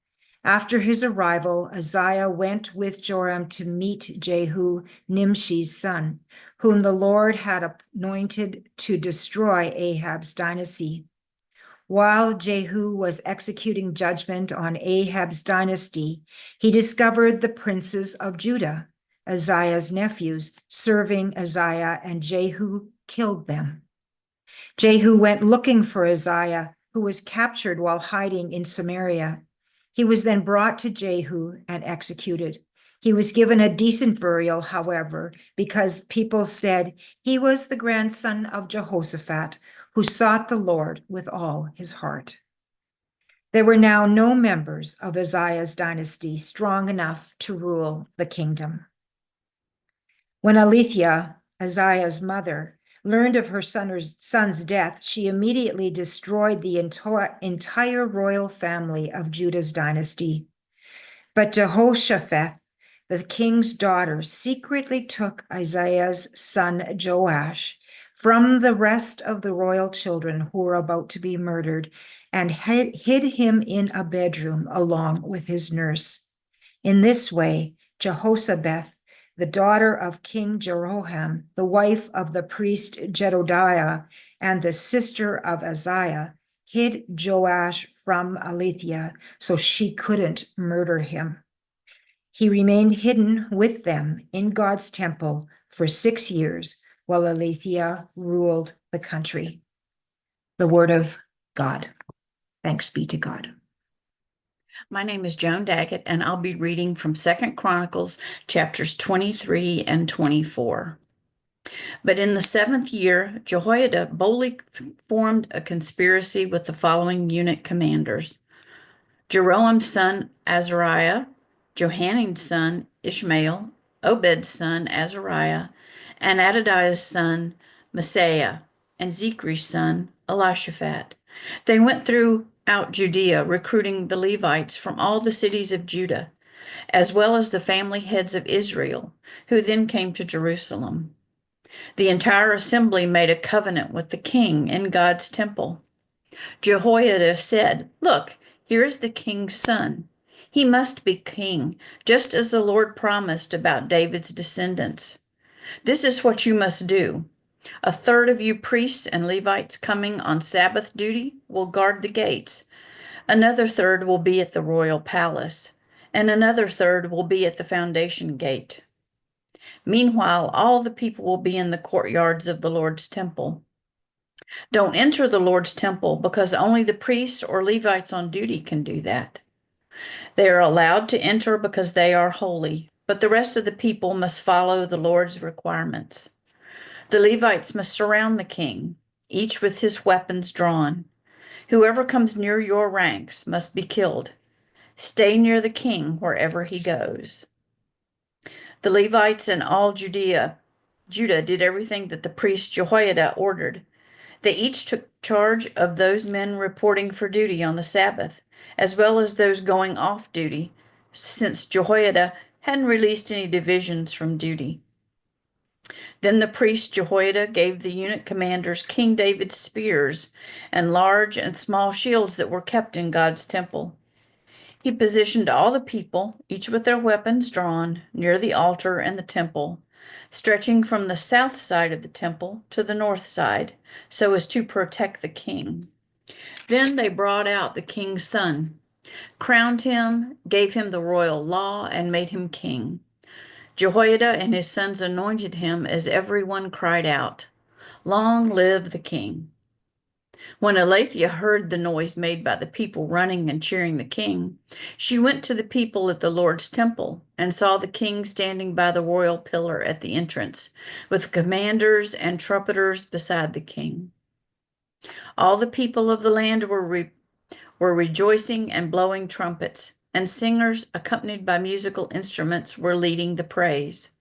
After his arrival, Uzziah went with Joram to meet Jehu, Nimshi's son, whom the Lord had anointed to destroy Ahab's dynasty. While Jehu was executing judgment on Ahab's dynasty, he discovered the princes of Judah, Uzziah's nephews, serving Uzziah, and Jehu killed them. Jehu went looking for Uzziah, who was captured while hiding in Samaria. He was then brought to Jehu and executed. He was given a decent burial, however, because people said he was the grandson of Jehoshaphat, who sought the Lord with all his heart. There were now no members of Uzziah's dynasty strong enough to rule the kingdom. When Alethea, Uzziah's mother, learned of her son's death, she immediately destroyed the entire royal family of Judah's dynasty. But Jehoshaphat, the king's daughter, secretly took Uzziah's son Joash from the rest of the royal children who were about to be murdered and hid him in a bedroom along with his nurse. In this way, Jehoshaphat, the daughter of King Jeroham, the wife of the priest Jedediah, and the sister of Uzziah, hid Joash from Alethea so she couldn't murder him. He remained hidden with them in God's temple for 6 years while Alethea ruled the country. The word of God. Thanks be to God. My name is Joan Daggett, and I'll be reading from 2 Chronicles chapters 23 and 24. But in the 7th year, Jehoiada boldly formed a conspiracy with the following unit commanders: Jeroam's son Azariah, Johanan's son Ishmael, Obed's son Azariah, and Adadiah's son Messiah, and Zichri's son Elishaphat. They went throughout Judea, recruiting the Levites from all the cities of Judah, as well as the family heads of Israel, who then came to Jerusalem. The entire assembly made a covenant with the king in God's temple. Jehoiada said, "Look, here is the king's son. He must be king, just as the Lord promised about David's descendants. This is what you must do. A third of you priests and Levites coming on Sabbath duty will guard the gates. Another third will be at the royal palace, and another third will be at the foundation gate. Meanwhile, all the people will be in the courtyards of the Lord's temple. Don't enter the Lord's temple because only the priests or Levites on duty can do that. They are allowed to enter because they are holy, but the rest of the people must follow the Lord's requirements. The Levites must surround the king, each with his weapons drawn. Whoever comes near your ranks must be killed. Stay near the king wherever he goes." The Levites and all Judah did everything that the priest Jehoiada ordered. They each took charge of those men reporting for duty on the Sabbath, as well as those going off duty, since Jehoiada hadn't released any divisions from duty. Then the priest Jehoiada gave the unit commanders King David's spears and large and small shields that were kept in God's temple. He positioned all the people, each with their weapons drawn, near the altar and the temple, stretching from the south side of the temple to the north side, so as to protect the king. Then they brought out the king's son, crowned him, gave him the royal law, and made him king. Jehoiada and his sons anointed him as everyone cried out, "Long live the king." When Alethea heard the noise made by the people running and cheering the king, she went to the people at the Lord's temple and saw the king standing by the royal pillar at the entrance, with commanders and trumpeters beside the king. All the people of the land were rejoicing and blowing trumpets, and singers accompanied by musical instruments were leading the praise.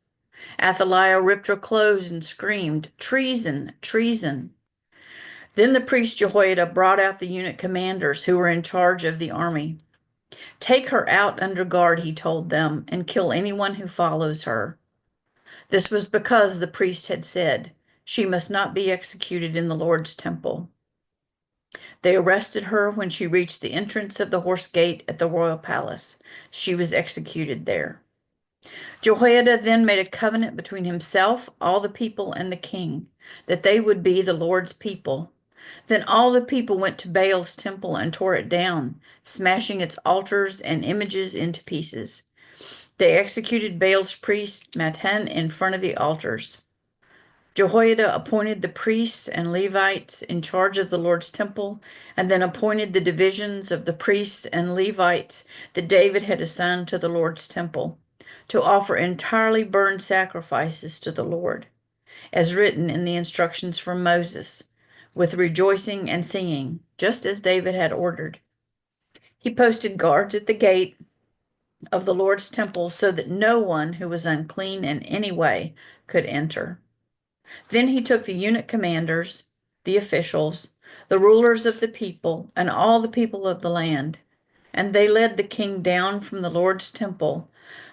Athaliah ripped her clothes and screamed, "Treason! Treason!" Then the priest Jehoiada brought out the unit commanders who were in charge of the army. "Take her out under guard," he told them, "and kill anyone who follows her." This was because the priest had said, "She must not be executed in the Lord's temple." They arrested her when she reached the entrance of the horse gate at the royal palace. She was executed there. Jehoiada then made a covenant between himself, all the people, and the king, that they would be the Lord's people. Then all the people went to Baal's temple and tore it down, smashing its altars and images into pieces. They executed Baal's priest Mattan in front of the altars. Jehoiada appointed the priests and Levites in charge of the Lord's temple, and then appointed the divisions of the priests and Levites that David had assigned to the Lord's temple, to offer entirely burned sacrifices to the Lord, as written in the instructions from Moses, with rejoicing and singing, just as David had ordered. He posted guards at the gate of the Lord's temple so that no one who was unclean in any way could enter. Then he took the unit commanders, the officials, the rulers of the people, and all the people of the land, and they led the king down from the Lord's temple,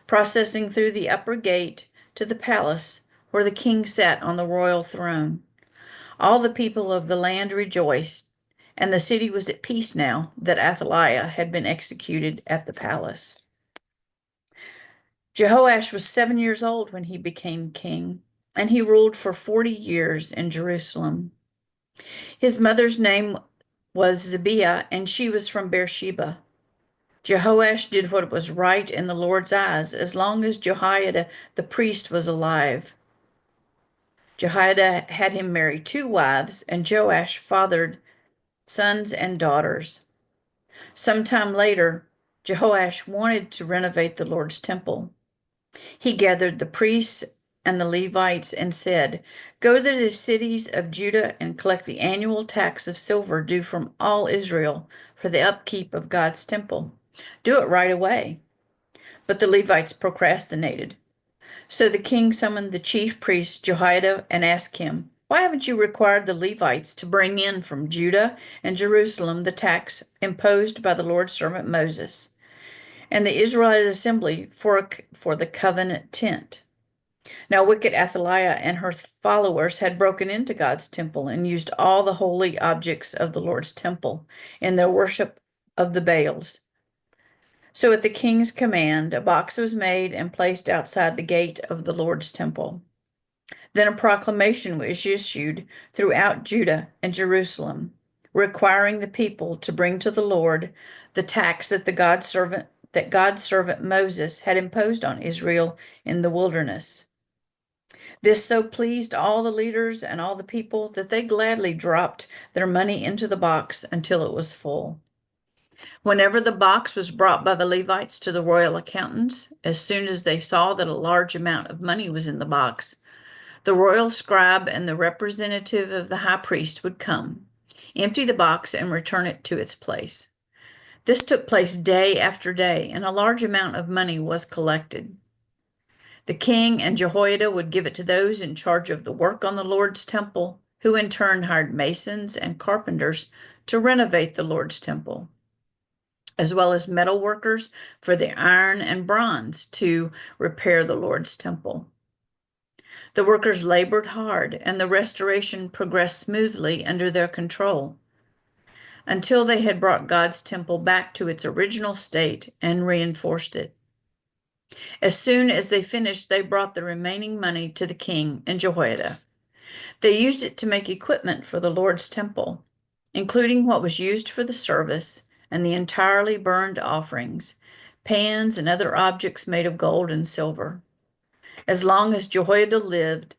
processing through the upper gate to the palace where the king sat on the royal throne. All the people of the land rejoiced, and the city was at peace now that Athaliah had been executed at the palace. Jehoash was 7 years old when he became king, and he ruled for 40 years in Jerusalem. His mother's name was Zibiah, and she was from Beersheba. Jehoash did what was right in the Lord's eyes as long as Jehoiada the priest was alive. Jehoiada had him marry 2 wives, and Joash fathered sons and daughters. Sometime later, Jehoash wanted to renovate the Lord's temple. He gathered the priests and the Levites and said, "Go to the cities of Judah and collect the annual tax of silver due from all Israel for the upkeep of God's temple. Do it right away." But the Levites procrastinated. So the king summoned the chief priest Jehoiada and asked him, "Why haven't you required the Levites to bring in from Judah and Jerusalem the tax imposed by the Lord's servant Moses and the Israelite assembly for the covenant tent?" Now wicked Athaliah and her followers had broken into God's temple and used all the holy objects of the Lord's temple in their worship of the Baals. So at the king's command, a box was made and placed outside the gate of the Lord's temple. Then a proclamation was issued throughout Judah and Jerusalem, requiring the people to bring to the Lord the tax that God's servant Moses had imposed on Israel in the wilderness. This so pleased all the leaders and all the people that they gladly dropped their money into the box until it was full. Whenever the box was brought by the Levites to the royal accountants, as soon as they saw that a large amount of money was in the box, the royal scribe and the representative of the high priest would come, empty the box, and return it to its place. This took place day after day, and a large amount of money was collected. The king and Jehoiada would give it to those in charge of the work on the Lord's temple, who in turn hired masons and carpenters to renovate the Lord's temple, as well as metal workers for the iron and bronze to repair the Lord's temple. The workers labored hard, and the restoration progressed smoothly under their control until they had brought God's temple back to its original state and reinforced it. As soon as they finished, they brought the remaining money to the king and Jehoiada. They used it to make equipment for the Lord's temple, including what was used for the service and the entirely burned offerings, pans and other objects made of gold and silver. As long as Jehoiada lived,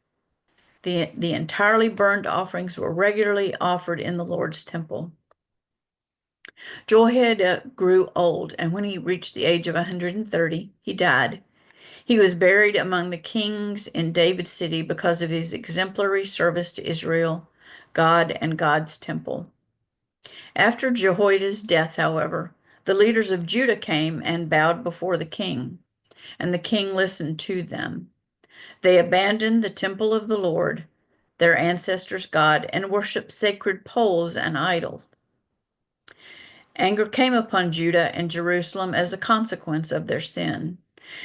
the entirely burned offerings were regularly offered in the Lord's temple. Jehoiada grew old, and when he reached the age of 130, he died. He was buried among the kings in David's city because of his exemplary service to Israel, God, and God's temple. After Jehoiada's death, however, the leaders of Judah came and bowed before the king, and the king listened to them. They abandoned the temple of the Lord, their ancestors' God, and worshiped sacred poles and idols. Anger came upon Judah and Jerusalem as a consequence of their sin.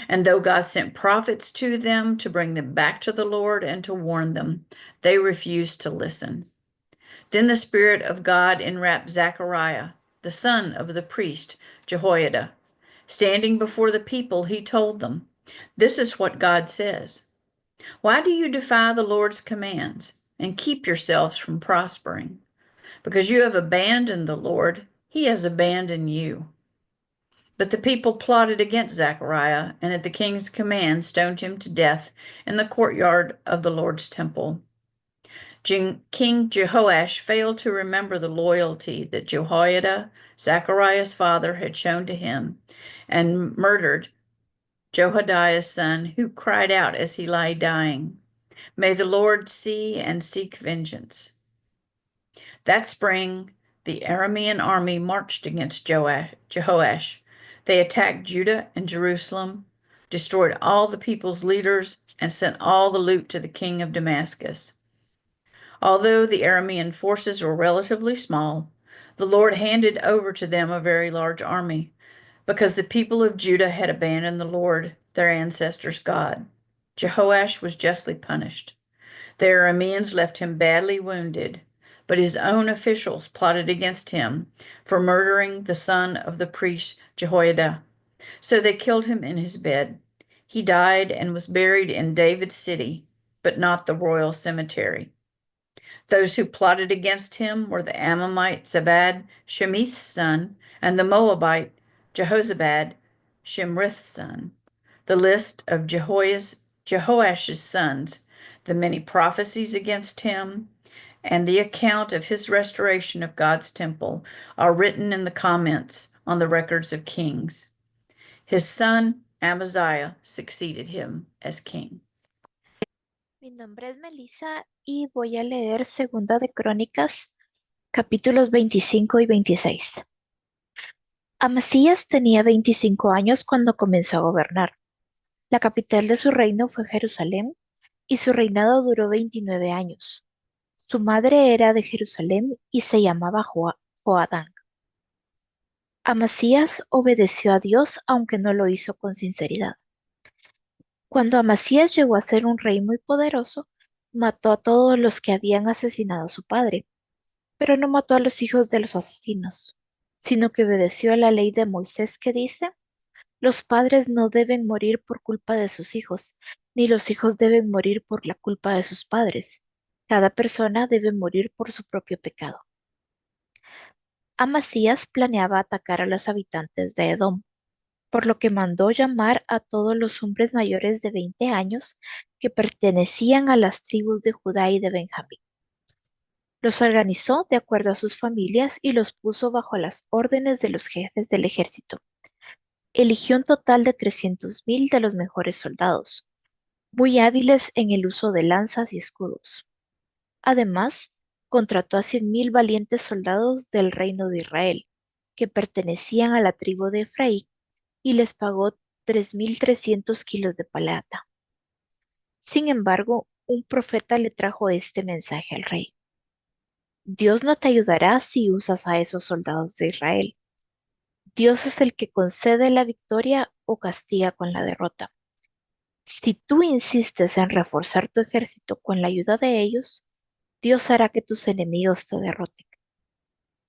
And though God sent prophets to them to bring them back to the Lord and to warn them, they refused to listen. Then the Spirit of God enwrapped Zechariah, the son of the priest Jehoiada. Standing before the people, he told them, "This is what God says. Why do you defy the Lord's commands and keep yourselves from prospering? Because you have abandoned the Lord, he has abandoned you." But the people plotted against Zechariah, and at the king's command stoned him to death in the courtyard of the Lord's temple. King Jehoash failed to remember the loyalty that Jehoiada, Zechariah's father, had shown to him, and murdered Jehoiada's son, who cried out as he lay dying, "May the Lord see and seek vengeance." That spring, the Aramean army marched against Jehoash. They attacked Judah and Jerusalem, destroyed all the people's leaders, and sent all the loot to the king of Damascus. Although the Aramean forces were relatively small, the Lord handed over to them a very large army, because the people of Judah had abandoned the Lord, their ancestors' God. Jehoash was justly punished. The Arameans left him badly wounded, but his own officials plotted against him for murdering the son of the priest Jehoiada. So they killed him in his bed. He died and was buried in David's city, but not the royal cemetery. Those who plotted against him were the Ammonite Zabad, Shemith's son, and the Moabite Jehozabad, Shimrith's son. The list of Jehoash's sons, the many prophecies against him, and the account of his restoration of God's temple are written in the comments on the records of kings. His son Amaziah succeeded him as king. Mi nombre es Melissa y voy a leer Segunda de Crónicas, capítulos 25 y 26. Amasías tenía 25 años cuando comenzó a gobernar. La capital de su reino fue Jerusalén y su reinado duró 29 años. Su madre era de Jerusalén y se llamaba Joadán. Amasías obedeció a Dios aunque no lo hizo con sinceridad. Cuando Amasías llegó a ser un rey muy poderoso, mató a todos los que habían asesinado a su padre, pero no mató a los hijos de los asesinos, sino que obedeció a la ley de Moisés que dice: los padres no deben morir por culpa de sus hijos, ni los hijos deben morir por la culpa de sus padres. Cada persona debe morir por su propio pecado. Amasías planeaba atacar a los habitantes de Edom, por lo que mandó llamar a todos los hombres mayores de 20 años que pertenecían a las tribus de Judá y de Benjamín. Los organizó de acuerdo a sus familias y los puso bajo las órdenes de los jefes del ejército. Eligió un total de 300,000 de los mejores soldados, muy hábiles en el uso de lanzas y escudos. Además, contrató a 100,000 valientes soldados del reino de Israel, que pertenecían a la tribu de Efraín, y les pagó 3,300 kilos de plata. Sin embargo, un profeta le trajo este mensaje al rey: Dios no te ayudará si usas a esos soldados de Israel. Dios es el que concede la victoria o castiga con la derrota. Si tú insistes en reforzar tu ejército con la ayuda de ellos, Dios hará que tus enemigos te derroten.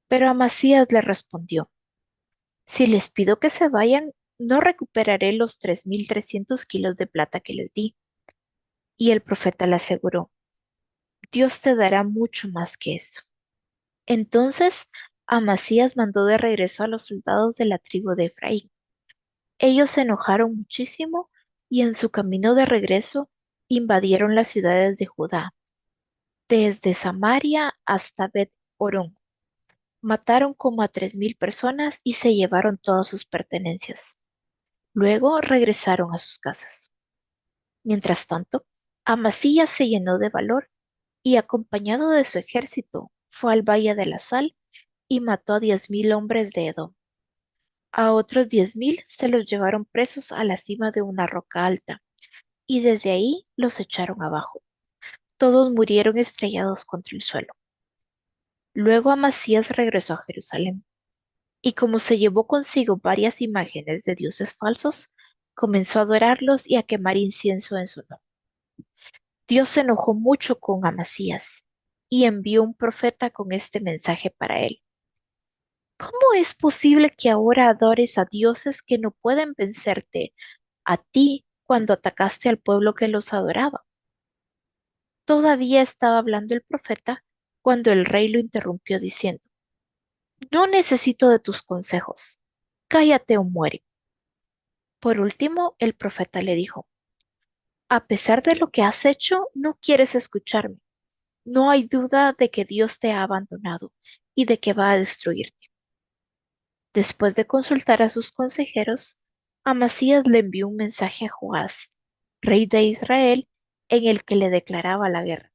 Pero Amasías le respondió: si les pido que se vayan, no recuperaré los 3,300 kilos de plata que les di. Y el profeta le aseguró: Dios te dará mucho más que eso. Entonces Amasías mandó de regreso a los soldados de la tribu de Efraín. Ellos se enojaron muchísimo y en su camino de regreso invadieron las ciudades de Judá, desde Samaria hasta Bet-Orón. Mataron como a 3,000 personas y se llevaron todas sus pertenencias. Luego regresaron a sus casas. Mientras tanto, Amasías se llenó de valor y, acompañado de su ejército, fue al Valle de la Sal y mató a 10,000 hombres de Edom. A otros 10,000 se los llevaron presos a la cima de una roca alta, y desde ahí los echaron abajo. Todos murieron estrellados contra el suelo. Luego Amasías regresó a Jerusalén, y como se llevó consigo varias imágenes de dioses falsos, comenzó a adorarlos y a quemar incienso en su honor. Dios se enojó mucho con Amasías y envió un profeta con este mensaje para él: ¿cómo es posible que ahora adores a dioses que no pueden vencerte a ti cuando atacaste al pueblo que los adoraba? Todavía estaba hablando el profeta cuando el rey lo interrumpió diciendo: no necesito de tus consejos, cállate o muere. Por último, el profeta le dijo: a pesar de lo que has hecho, no quieres escucharme. No hay duda de que Dios te ha abandonado y de que va a destruirte. Después de consultar a sus consejeros, Amasías le envió un mensaje a Joás, rey de Israel, en el que le declaraba la guerra.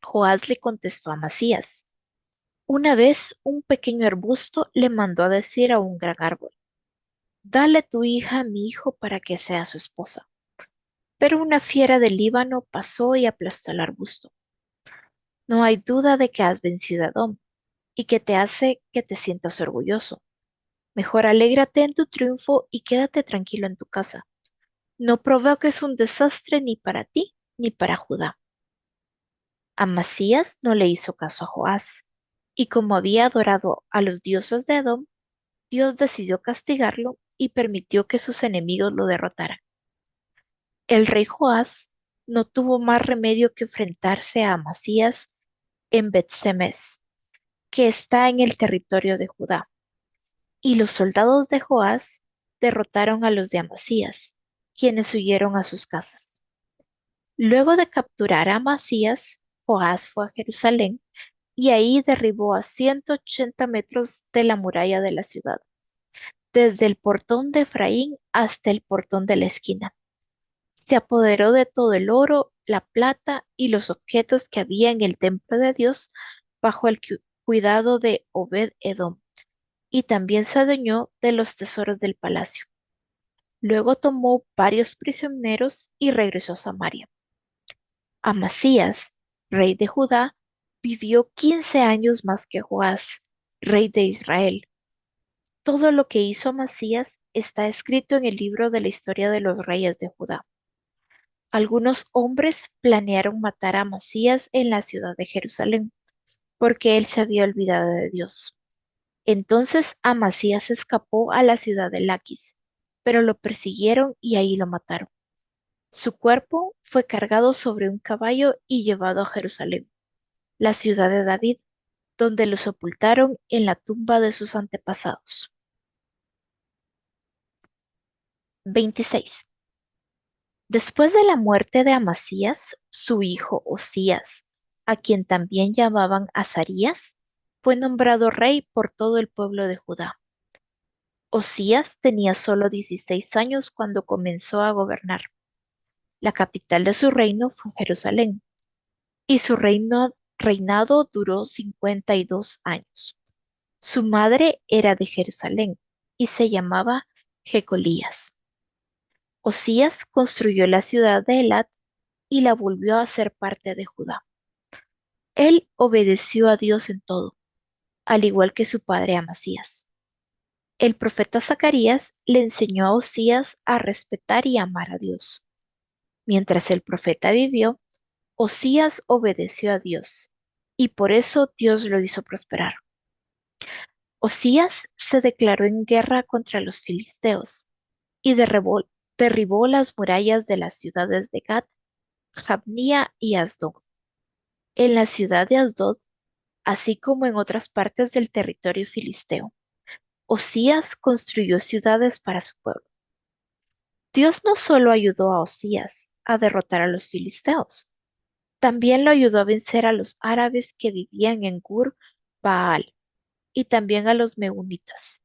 Joás le contestó a Amasías: una vez un pequeño arbusto le mandó a decir a un gran árbol: dale tu hija a mi hijo para que sea su esposa. Pero una fiera del Líbano pasó y aplastó el arbusto. No hay duda de que has vencido a Edom y que te hace que te sientas orgulloso. Mejor alégrate en tu triunfo y quédate tranquilo en tu casa. No provoques un desastre ni para ti ni para Judá. Amasías no le hizo caso a Joás, y como había adorado a los dioses de Edom, Dios decidió castigarlo y permitió que sus enemigos lo derrotaran. El rey Joás no tuvo más remedio que enfrentarse a Amasías en Bet-Semes, que está en el territorio de Judá, y los soldados de Joás derrotaron a los de Amasías, quienes huyeron a sus casas. Luego de capturar a Amasías, Joás fue a Jerusalén y ahí derribó a 180 metros de la muralla de la ciudad, desde el portón de Efraín hasta el portón de la esquina. Se apoderó de todo el oro, la plata y los objetos que había en el templo de Dios bajo el cuidado de Obed-Edom, y también se adueñó de los tesoros del palacio. Luego tomó varios prisioneros y regresó a Samaria. Amasías, rey de Judá, vivió 15 años más que Joás, rey de Israel. Todo lo que hizo Amasías está escrito en el libro de la historia de los reyes de Judá. Algunos hombres planearon matar a Amasías en la ciudad de Jerusalén, porque él se había olvidado de Dios. Entonces Amasías escapó a la ciudad de Laquis, pero lo persiguieron y ahí lo mataron. Su cuerpo fue cargado sobre un caballo y llevado a Jerusalén, la ciudad de David, donde lo sepultaron en la tumba de sus antepasados. 26. Después de la muerte de Amasías, su hijo Osías, a quien también llamaban Azarías, fue nombrado rey por todo el pueblo de Judá. Osías tenía solo 16 años cuando comenzó a gobernar. La capital de su reino fue Jerusalén, y su reinado duró 52 años. Su madre era de Jerusalén y se llamaba Jecolías. Osías construyó la ciudad de Elat y la volvió a ser parte de Judá. Él obedeció a Dios en todo, al igual que su padre Amasías. El profeta Zacarías le enseñó a Osías a respetar y amar a Dios. Mientras el profeta vivió, Osías obedeció a Dios, y por eso Dios lo hizo prosperar. Osías se declaró en guerra contra los filisteos y derribó las murallas de las ciudades de Gat, Jabnía y Asdod. En la ciudad de Asdod, así como en otras partes del territorio filisteo, Osías construyó ciudades para su pueblo. Dios no solo ayudó a Osías a derrotar a los filisteos, también lo ayudó a vencer a los árabes que vivían en Gur Baal y también a los meunitas.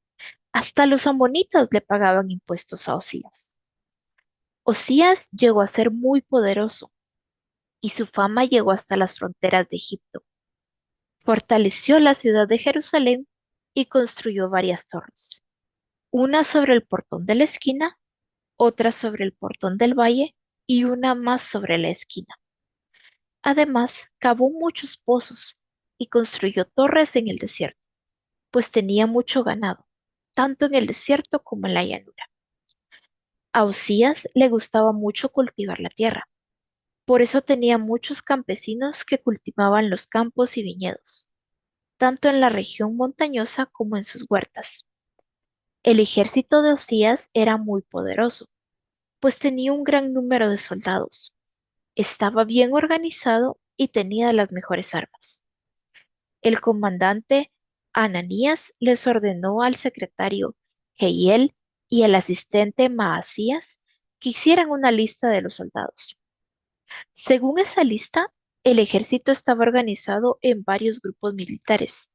Hasta los amonitas le pagaban impuestos a Osías. Osías llegó a ser muy poderoso y su fama llegó hasta las fronteras de Egipto. Fortaleció la ciudad de Jerusalén y construyó varias torres, una sobre el portón de la esquina, otra sobre el portón del valle y una más sobre la esquina. Además, cavó muchos pozos y construyó torres en el desierto, pues tenía mucho ganado, tanto en el desierto como en la llanura. A Osías le gustaba mucho cultivar la tierra, por eso tenía muchos campesinos que cultivaban los campos y viñedos, tanto en la región montañosa como en sus huertas. El ejército de Osías era muy poderoso, pues tenía un gran número de soldados, estaba bien organizado y tenía las mejores armas. El comandante Ananías les ordenó al secretario Jehiel y al asistente Maasías que hicieran una lista de los soldados. Según esa lista, el ejército estaba organizado en varios grupos militares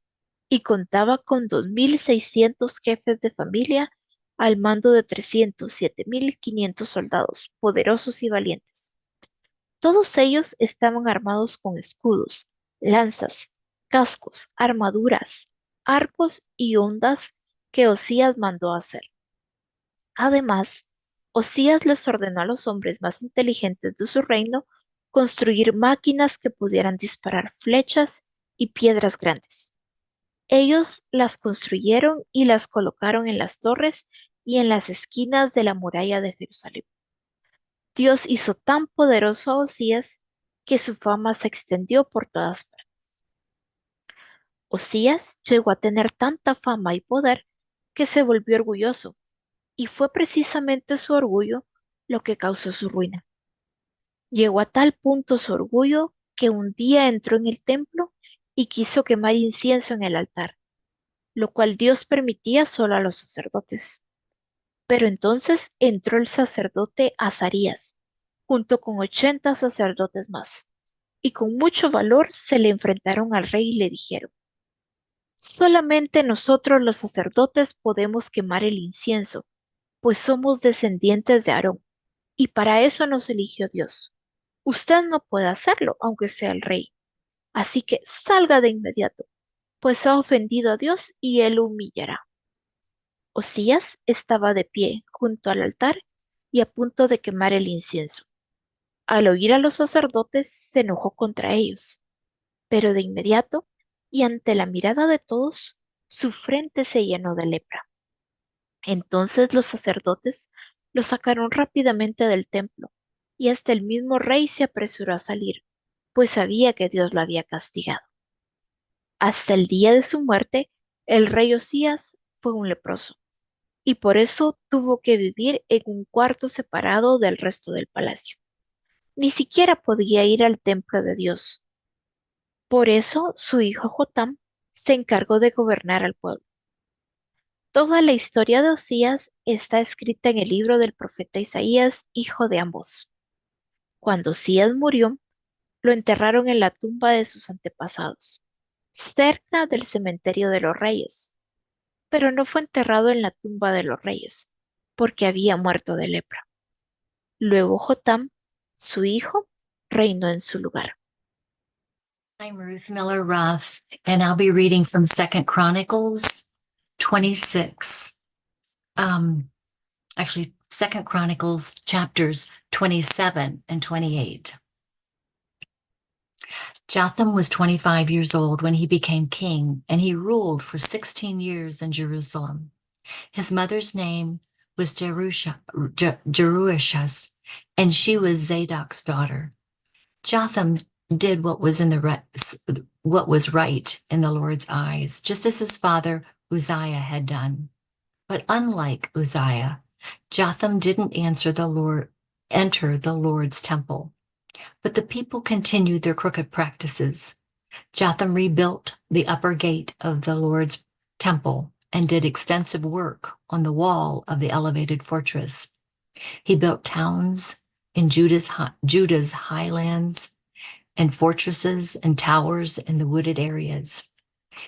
y contaba con 2.600 jefes de familia al mando de 307.500 soldados, poderosos y valientes. Todos ellos estaban armados con escudos, lanzas, cascos, armaduras, arcos y hondas que Osías mandó hacer. Además, Osías les ordenó a los hombres más inteligentes de su reino construir máquinas que pudieran disparar flechas y piedras grandes. Ellos las construyeron y las colocaron en las torres y en las esquinas de la muralla de Jerusalén. Dios hizo tan poderoso a Osías que su fama se extendió por todas partes. Osías llegó a tener tanta fama y poder que se volvió orgulloso, y fue precisamente su orgullo lo que causó su ruina. Llegó a tal punto su orgullo que un día entró en el templo y quiso quemar incienso en el altar, lo cual Dios permitía solo a los sacerdotes. Pero entonces entró el sacerdote Azarías, junto con 80 sacerdotes más, y con mucho valor se le enfrentaron al rey y le dijeron: solamente nosotros los sacerdotes podemos quemar el incienso, pues somos descendientes de Aarón, y para eso nos eligió Dios. Usted no puede hacerlo, aunque sea el rey. Así que salga de inmediato, pues ha ofendido a Dios y él lo humillará. Osías estaba de pie junto al altar y a punto de quemar el incienso. Al oír a los sacerdotes, se enojó contra ellos, pero de inmediato, y ante la mirada de todos, su frente se llenó de lepra. Entonces los sacerdotes lo sacaron rápidamente del templo, y hasta el mismo rey se apresuró a salir, pues sabía que Dios la había castigado. Hasta el día de su muerte, el rey Osías fue un leproso, y por eso tuvo que vivir en un cuarto separado del resto del palacio. Ni siquiera podía ir al templo de Dios. Por eso su hijo Jotam se encargó de gobernar al pueblo. Toda la historia de Osías está escrita en el libro del profeta Isaías, hijo de Amós. Cuando Osías murió, lo enterraron en la tumba de sus antepasados, cerca del cementerio de los reyes, pero no fue enterrado en la tumba de los reyes, porque había muerto de lepra. Luego Jotam, su hijo, reinó en su lugar. I'm Ruth Miller Ruff, and I'll be reading from 2 Chronicles 26. Actually, 2 Chronicles chapters 27 and 28. Jotham was 25 years old when he became king, and he ruled for 16 years in Jerusalem. His mother's name was Jerushas, and she was Zadok's daughter. Jotham did what was right in the Lord's eyes, just as his father Uzziah had done. But unlike Uzziah, Jotham didn't enter the Lord's temple. But the people continued their crooked practices. Jotham rebuilt the upper gate of the Lord's temple and did extensive work on the wall of the elevated fortress. He built towns in Judah's highlands and fortresses and towers in the wooded areas.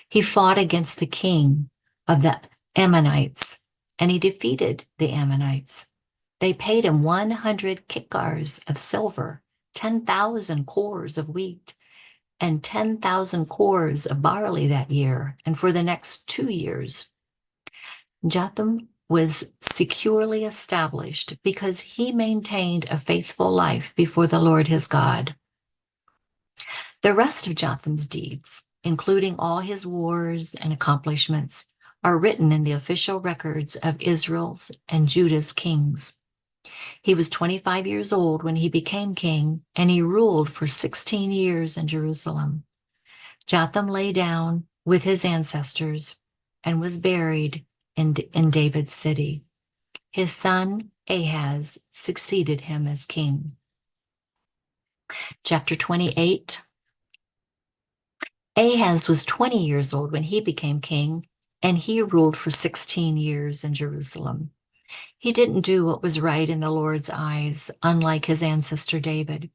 He fought against the king of the Ammonites, and he defeated the Ammonites. They paid him 100 kikars of silver, 10,000 cores of wheat, and 10,000 cores of barley that year, and for the next 2 years. Jotham was securely established because he maintained a faithful life before the Lord his God. The rest of Jotham's deeds, including all his wars and accomplishments, are written in the official records of Israel's and Judah's kings. He was 25 years old when he became king, and he ruled for 16 years in Jerusalem. Jotham lay down with his ancestors and was buried in David's city. His son Ahaz succeeded him as king. Chapter 28. Ahaz was 20 years old when he became king, and he ruled for 16 years in Jerusalem. He didn't do what was right in the Lord's eyes, unlike his ancestor David.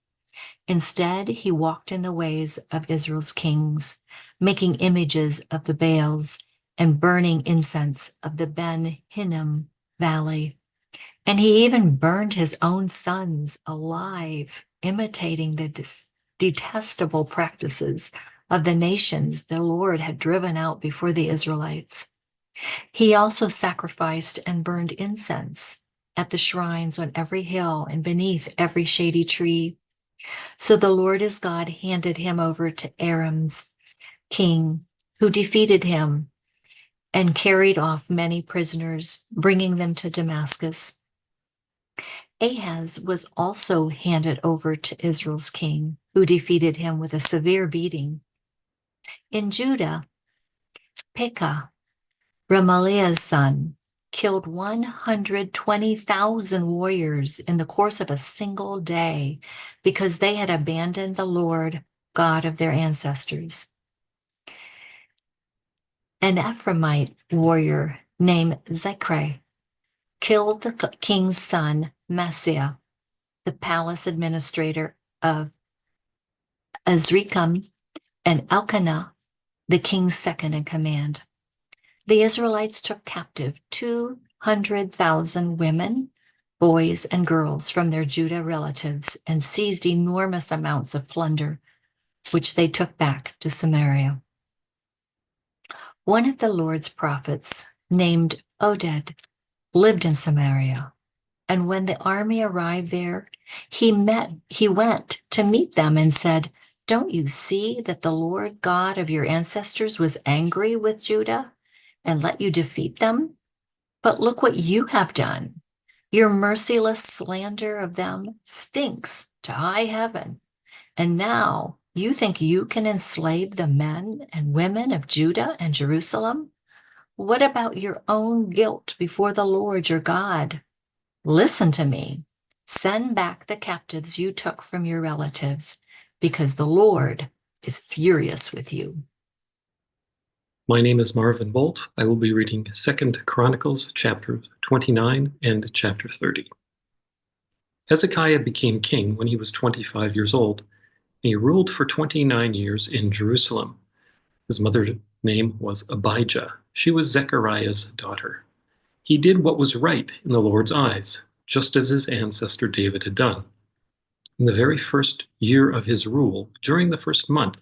Instead, he walked in the ways of Israel's kings, making images of the Baals and burning incense of the Ben-Hinnom valley, and he even burned his own sons alive, imitating the detestable practices of the nations the Lord had driven out before the Israelites. He also sacrificed and burned incense at the shrines on every hill and beneath every shady tree. So the Lord his God handed him over to Aram's king, who defeated him and carried off many prisoners, bringing them to Damascus. Ahaz was also handed over to Israel's king, who defeated him with a severe beating. In Judah, Pekah, Remaliah's son, killed 120,000 warriors in the course of a single day because they had abandoned the Lord, God of their ancestors. An Ephraimite warrior named Zechri killed the king's son, Maaseiah, the palace administrator of Azrikam, and Elkanah, the king's second in command. The Israelites took captive 200,000 women, boys, and girls from their Judah relatives and seized enormous amounts of plunder, which they took back to Samaria. One of the Lord's prophets, named Oded, lived in Samaria, and when the army arrived there, he went to meet them and said, "Don't you see that the Lord God of your ancestors was angry with Judah and let you defeat them? But look what you have done. Your merciless slander of them stinks to high heaven. And now you think you can enslave the men and women of Judah and Jerusalem? What about your own guilt before the Lord your God? Listen to me. Send back the captives you took from your relatives, because the Lord is furious with you." My name is Marvin Bolt. I will be reading 2 Chronicles chapter 29 and chapter 30. Hezekiah became king when he was 25 years old, and he ruled for 29 years in Jerusalem. His mother's name was Abijah. She was Zechariah's daughter. He did what was right in the Lord's eyes, just as his ancestor David had done. In the very first year of his rule, during the first month,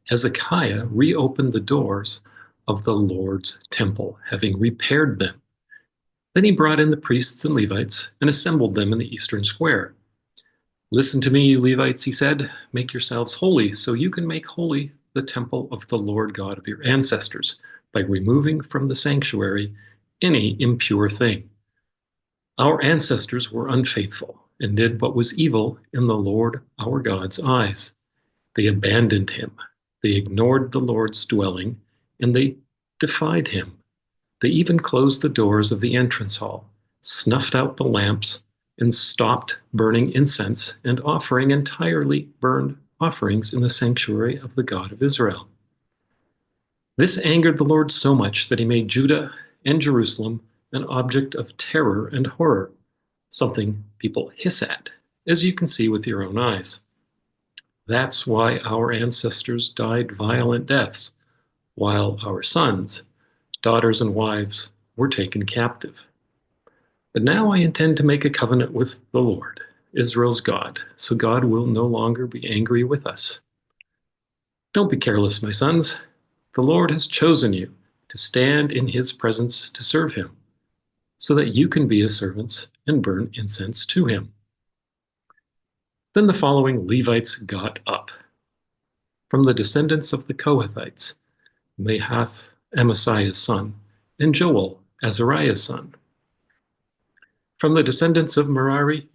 Hezekiah reopened the doors of the Lord's temple, having repaired them. Then he brought in the priests and Levites and assembled them in the eastern square. "Listen to me, you Levites," he said. "Make yourselves holy so you can make holy the temple of the Lord God of your ancestors by removing from the sanctuary any impure thing. Our ancestors were unfaithful and did what was evil in the Lord our God's eyes. They abandoned him. They ignored the Lord's dwelling, and they defied him. They even closed the doors of the entrance hall, snuffed out the lamps, and stopped burning incense and offering entirely burned offerings in the sanctuary of the God of Israel. This angered the Lord so much that he made Judah and Jerusalem an object of terror and horror, something people hiss at, as you can see with your own eyes. That's why our ancestors died violent deaths, while our sons, daughters, and wives were taken captive. But now I intend to make a covenant with the Lord, Israel's God, so God will no longer be angry with us. Don't be careless, my sons. The Lord has chosen you to stand in his presence to serve him, so that you can be his servants and burn incense to him." Then the following Levites got up. From the descendants of the Kohathites, Mahath, Amasaiah's son, and Joel, Azariah's son. From the descendants of Merari,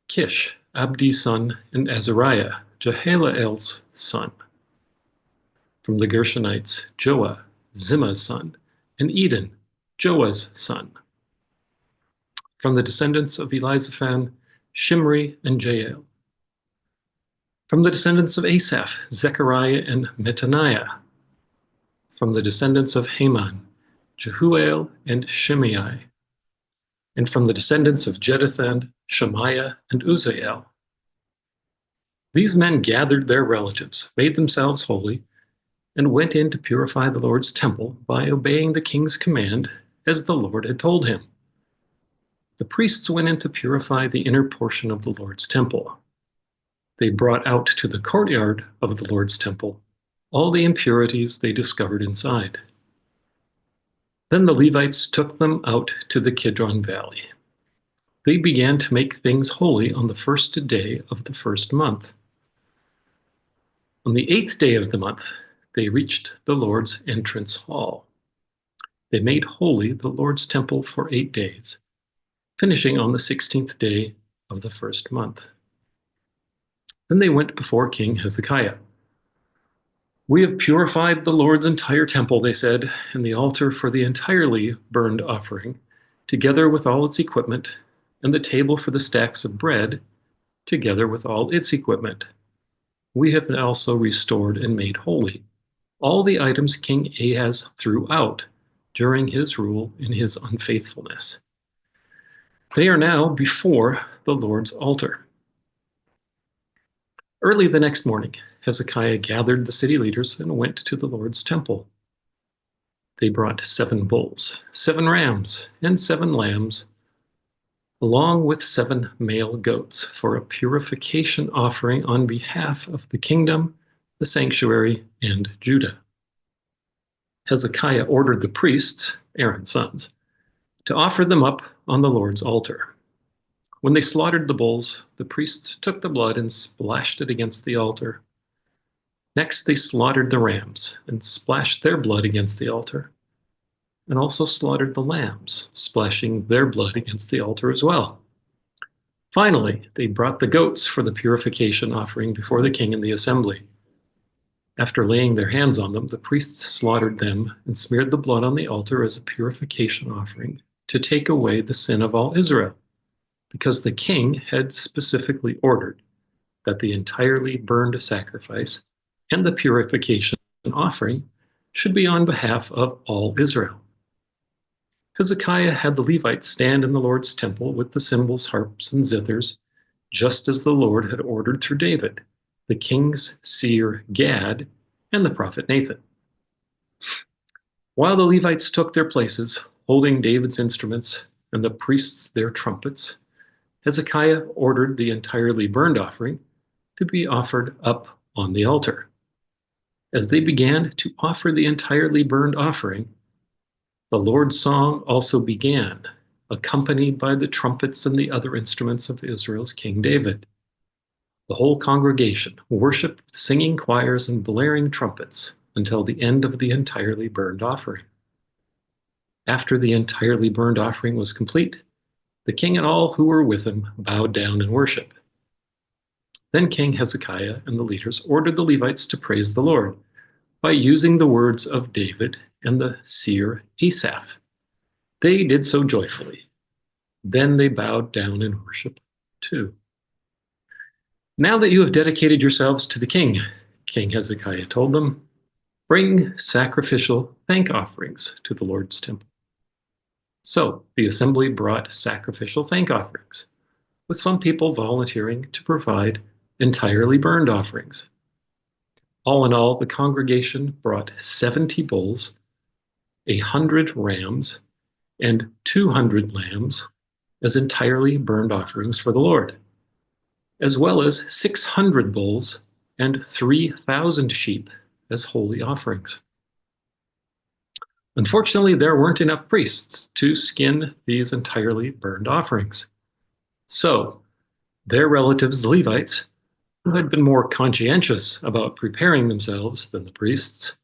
Kish, Abdi's son, and Azariah, Jehalel's son. From the Gershonites, Joah, Zimmah's son, and Eden, Joah's son. From the descendants of Elizaphan, Shimri and Jael. From the descendants of Asaph, Zechariah and Mattaniah. From the descendants of Haman, Jehuel and Shimei. And from the descendants of Jeduthun, Shemaiah and Uzziel. These men gathered their relatives, made themselves holy, and went in to purify the Lord's temple by obeying the king's command as the Lord had told him. the priests went in to purify the inner portion of the Lord's temple. They brought out to the courtyard of the Lord's temple all the impurities they discovered inside. Then the Levites took them out to the Kidron Valley. They began to make things holy on the first day of the first month. On the 8th day of the month, they reached the Lord's entrance hall. They made holy the Lord's temple for 8 days, finishing on the 16th day of the first month. Then they went before King Hezekiah. "We have purified the Lord's entire temple," they said, "and the altar for the entirely burned offering, together with all its equipment, and the table for the stacks of bread, together with all its equipment. We have also restored and made holy all the items King Ahaz threw out during his rule in his unfaithfulness. They are now before the Lord's altar." Early the next morning, Hezekiah gathered the city leaders and went to the Lord's temple. They brought 7 bulls, 7 rams, and 7 lambs, along with 7 male goats for a purification offering on behalf of the kingdom, the sanctuary, and Judah. Hezekiah ordered the priests, Aaron's sons, to offer them up on the Lord's altar. When they slaughtered the bulls, the priests took the blood and splashed it against the altar. Next, they slaughtered the rams and splashed their blood against the altar, and also slaughtered the lambs, splashing their blood against the altar as well. Finally, they brought the goats for the purification offering before the king and the assembly. After laying their hands on them, the priests slaughtered them and smeared the blood on the altar as a purification offering to take away the sin of all Israel, because the king had specifically ordered that the entirely burned sacrifice and the purification offering should be on behalf of all Israel. Hezekiah had the Levites stand in the Lord's temple with the cymbals, harps, and zithers, just as the Lord had ordered through David, the king's seer Gad, and the prophet Nathan. While the Levites took their places, holding David's instruments and the priests their trumpets, Hezekiah ordered the entirely burned offering to be offered up on the altar. As they began to offer the entirely burned offering, the Lord's song also began, accompanied by the trumpets and the other instruments of Israel's King David. The whole congregation worshiped with singing choirs and blaring trumpets until the end of the entirely burned offering. After the entirely burned offering was complete, the king and all who were with him bowed down in worship. Then King Hezekiah and the leaders ordered the Levites to praise the Lord by using the words of David and the seer Asaph. They did so joyfully. Then they bowed down in worship too. "Now that you have dedicated yourselves to the king," King Hezekiah told them, "bring sacrificial thank offerings to the Lord's temple." So the assembly brought sacrificial thank offerings, with some people volunteering to provide entirely burned offerings. All in all, the congregation brought 70 bulls, 100 rams, and 200 lambs as entirely burned offerings for the Lord, as well as 600 bulls and 3,000 sheep as holy offerings. Unfortunately, there weren't enough priests to skin these entirely burned offerings. So, their relatives, the Levites, who had been more conscientious about preparing themselves than the priests,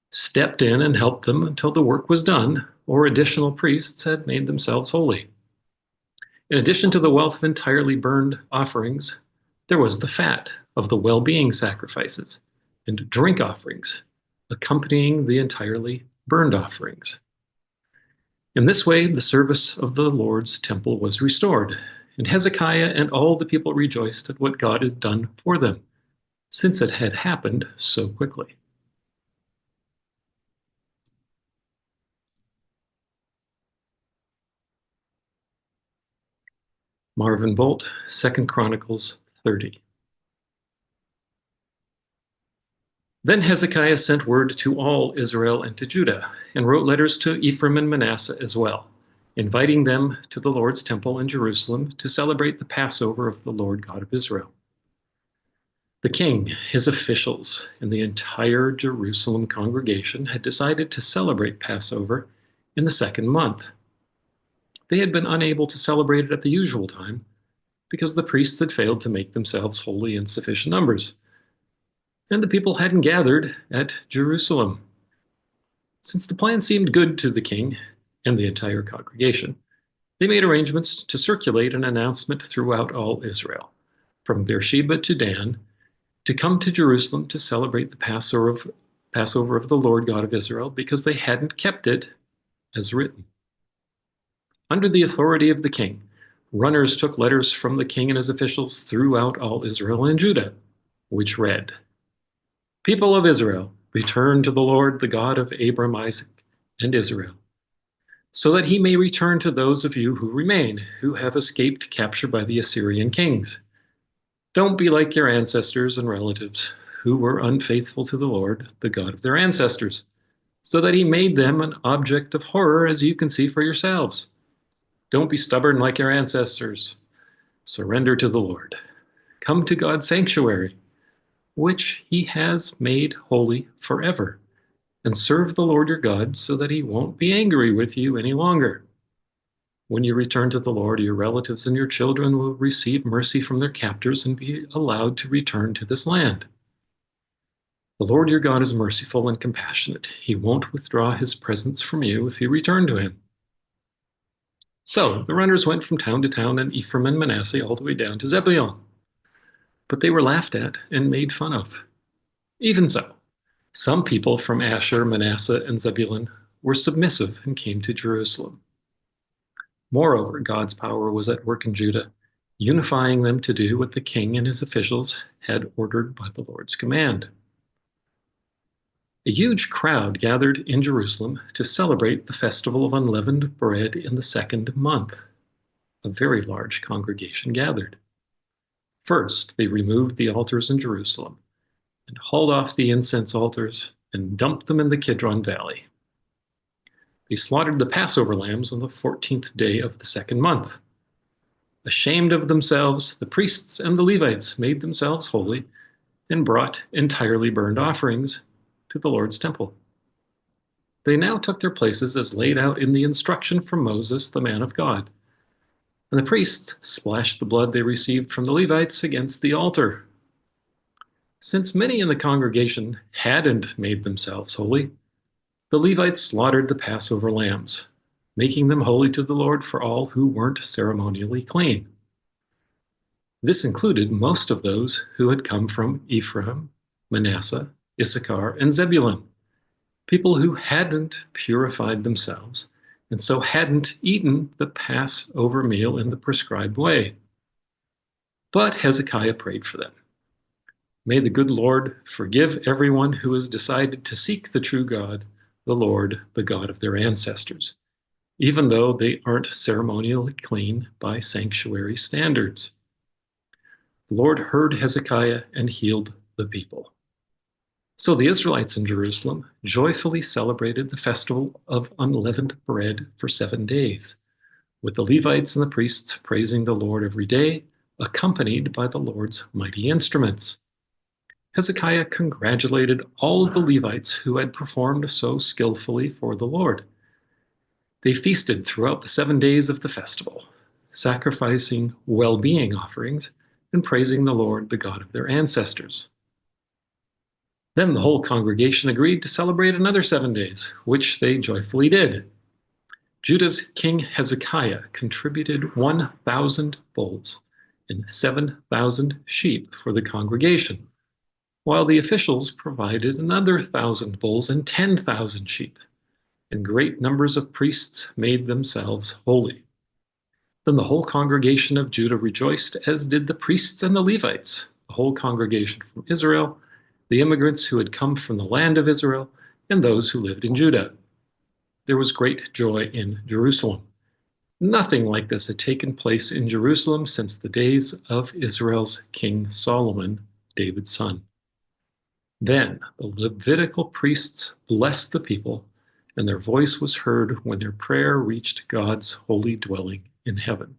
stepped in and helped them until the work was done, or additional priests had made themselves holy. In addition to the wealth of entirely burned offerings, there was the fat of the well-being sacrifices and drink offerings accompanying the entirely burned offerings. In this way, the service of the Lord's temple was restored, and Hezekiah and all the people rejoiced at what God had done for them, since it had happened so quickly. Marvin Bolt, 2 Chronicles 30. Then Hezekiah sent word to all Israel and to Judah, and wrote letters to Ephraim and Manasseh as well, inviting them to the Lord's temple in Jerusalem to celebrate the Passover of the Lord God of Israel. The king, his officials, and the entire Jerusalem congregation had decided to celebrate Passover in the second month. They had been unable to celebrate it at the usual time because the priests had failed to make themselves holy in sufficient numbers, and the people hadn't gathered at Jerusalem. Since the plan seemed good to the king and the entire congregation, they made arrangements to circulate an announcement throughout all Israel, from Beersheba to Dan, to come to Jerusalem to celebrate the Passover of the Lord God of Israel, because they hadn't kept it as written. Under the authority of the king, runners took letters from the king and his officials throughout all Israel and Judah, which read, "People of Israel, return to the Lord, the God of Abram, Isaac, and Israel, so that he may return to those of you who remain, who have escaped capture by the Assyrian kings. Don't be like your ancestors and relatives, who were unfaithful to the Lord, the God of their ancestors, so that he made them an object of horror, as you can see for yourselves. Don't be stubborn like your ancestors. Surrender to the Lord. Come to God's sanctuary, which he has made holy forever, and serve the Lord your God, so that he won't be angry with you any longer. When you return to the Lord, your relatives and your children will receive mercy from their captors and be allowed to return to this land. The Lord your God is merciful and compassionate. He won't withdraw his presence from you if you return to him." So the runners went from town to town in Ephraim and Manasseh all the way down to Zebulun. But they were laughed at and made fun of. Even so, some people from Asher, Manasseh, and Zebulun were submissive and came to Jerusalem. Moreover, God's power was at work in Judah, unifying them to do what the king and his officials had ordered by the Lord's command. A huge crowd gathered in Jerusalem to celebrate the festival of unleavened bread in the second month. A very large congregation gathered. First, they removed the altars in Jerusalem and hauled off the incense altars and dumped them in the Kidron Valley. They slaughtered the Passover lambs on the 14th day of the second month. Ashamed of themselves, the priests and the Levites made themselves holy and brought entirely burned offerings to the Lord's temple. They now took their places as laid out in the instruction from Moses, the man of God. And the priests splashed the blood they received from the Levites against the altar. Since many in the congregation hadn't made themselves holy, the Levites slaughtered the Passover lambs, making them holy to the Lord for all who weren't ceremonially clean. This included most of those who had come from Ephraim, Manasseh, Issachar, and Zebulun, people who hadn't purified themselves and so hadn't eaten the Passover meal in the prescribed way. But Hezekiah prayed for them. May the good Lord forgive everyone who has decided to seek the true God, the Lord, the God of their ancestors, even though they aren't ceremonially clean by sanctuary standards. The Lord heard Hezekiah and healed the people. So the Israelites in Jerusalem joyfully celebrated the festival of unleavened bread for 7 days, with the Levites and the priests praising the Lord every day, accompanied by the Lord's mighty instruments. Hezekiah congratulated all of the Levites who had performed so skillfully for the Lord. They feasted throughout the 7 days of the festival, sacrificing well-being offerings and praising the Lord, the God of their ancestors. Then the whole congregation agreed to celebrate another 7 days, which they joyfully did. Judah's king Hezekiah contributed 1,000 bulls and 7,000 sheep for the congregation, while the officials provided another 1,000 bulls and 10,000 sheep, and great numbers of priests made themselves holy. Then the whole congregation of Judah rejoiced, as did the priests and the Levites, the whole congregation from Israel, the immigrants who had come from the land of Israel, and those who lived in Judah. There was great joy in Jerusalem. Nothing like this had taken place in Jerusalem since the days of Israel's King Solomon, David's son. Then the Levitical priests blessed the people and their voice was heard when their prayer reached God's holy dwelling in heaven.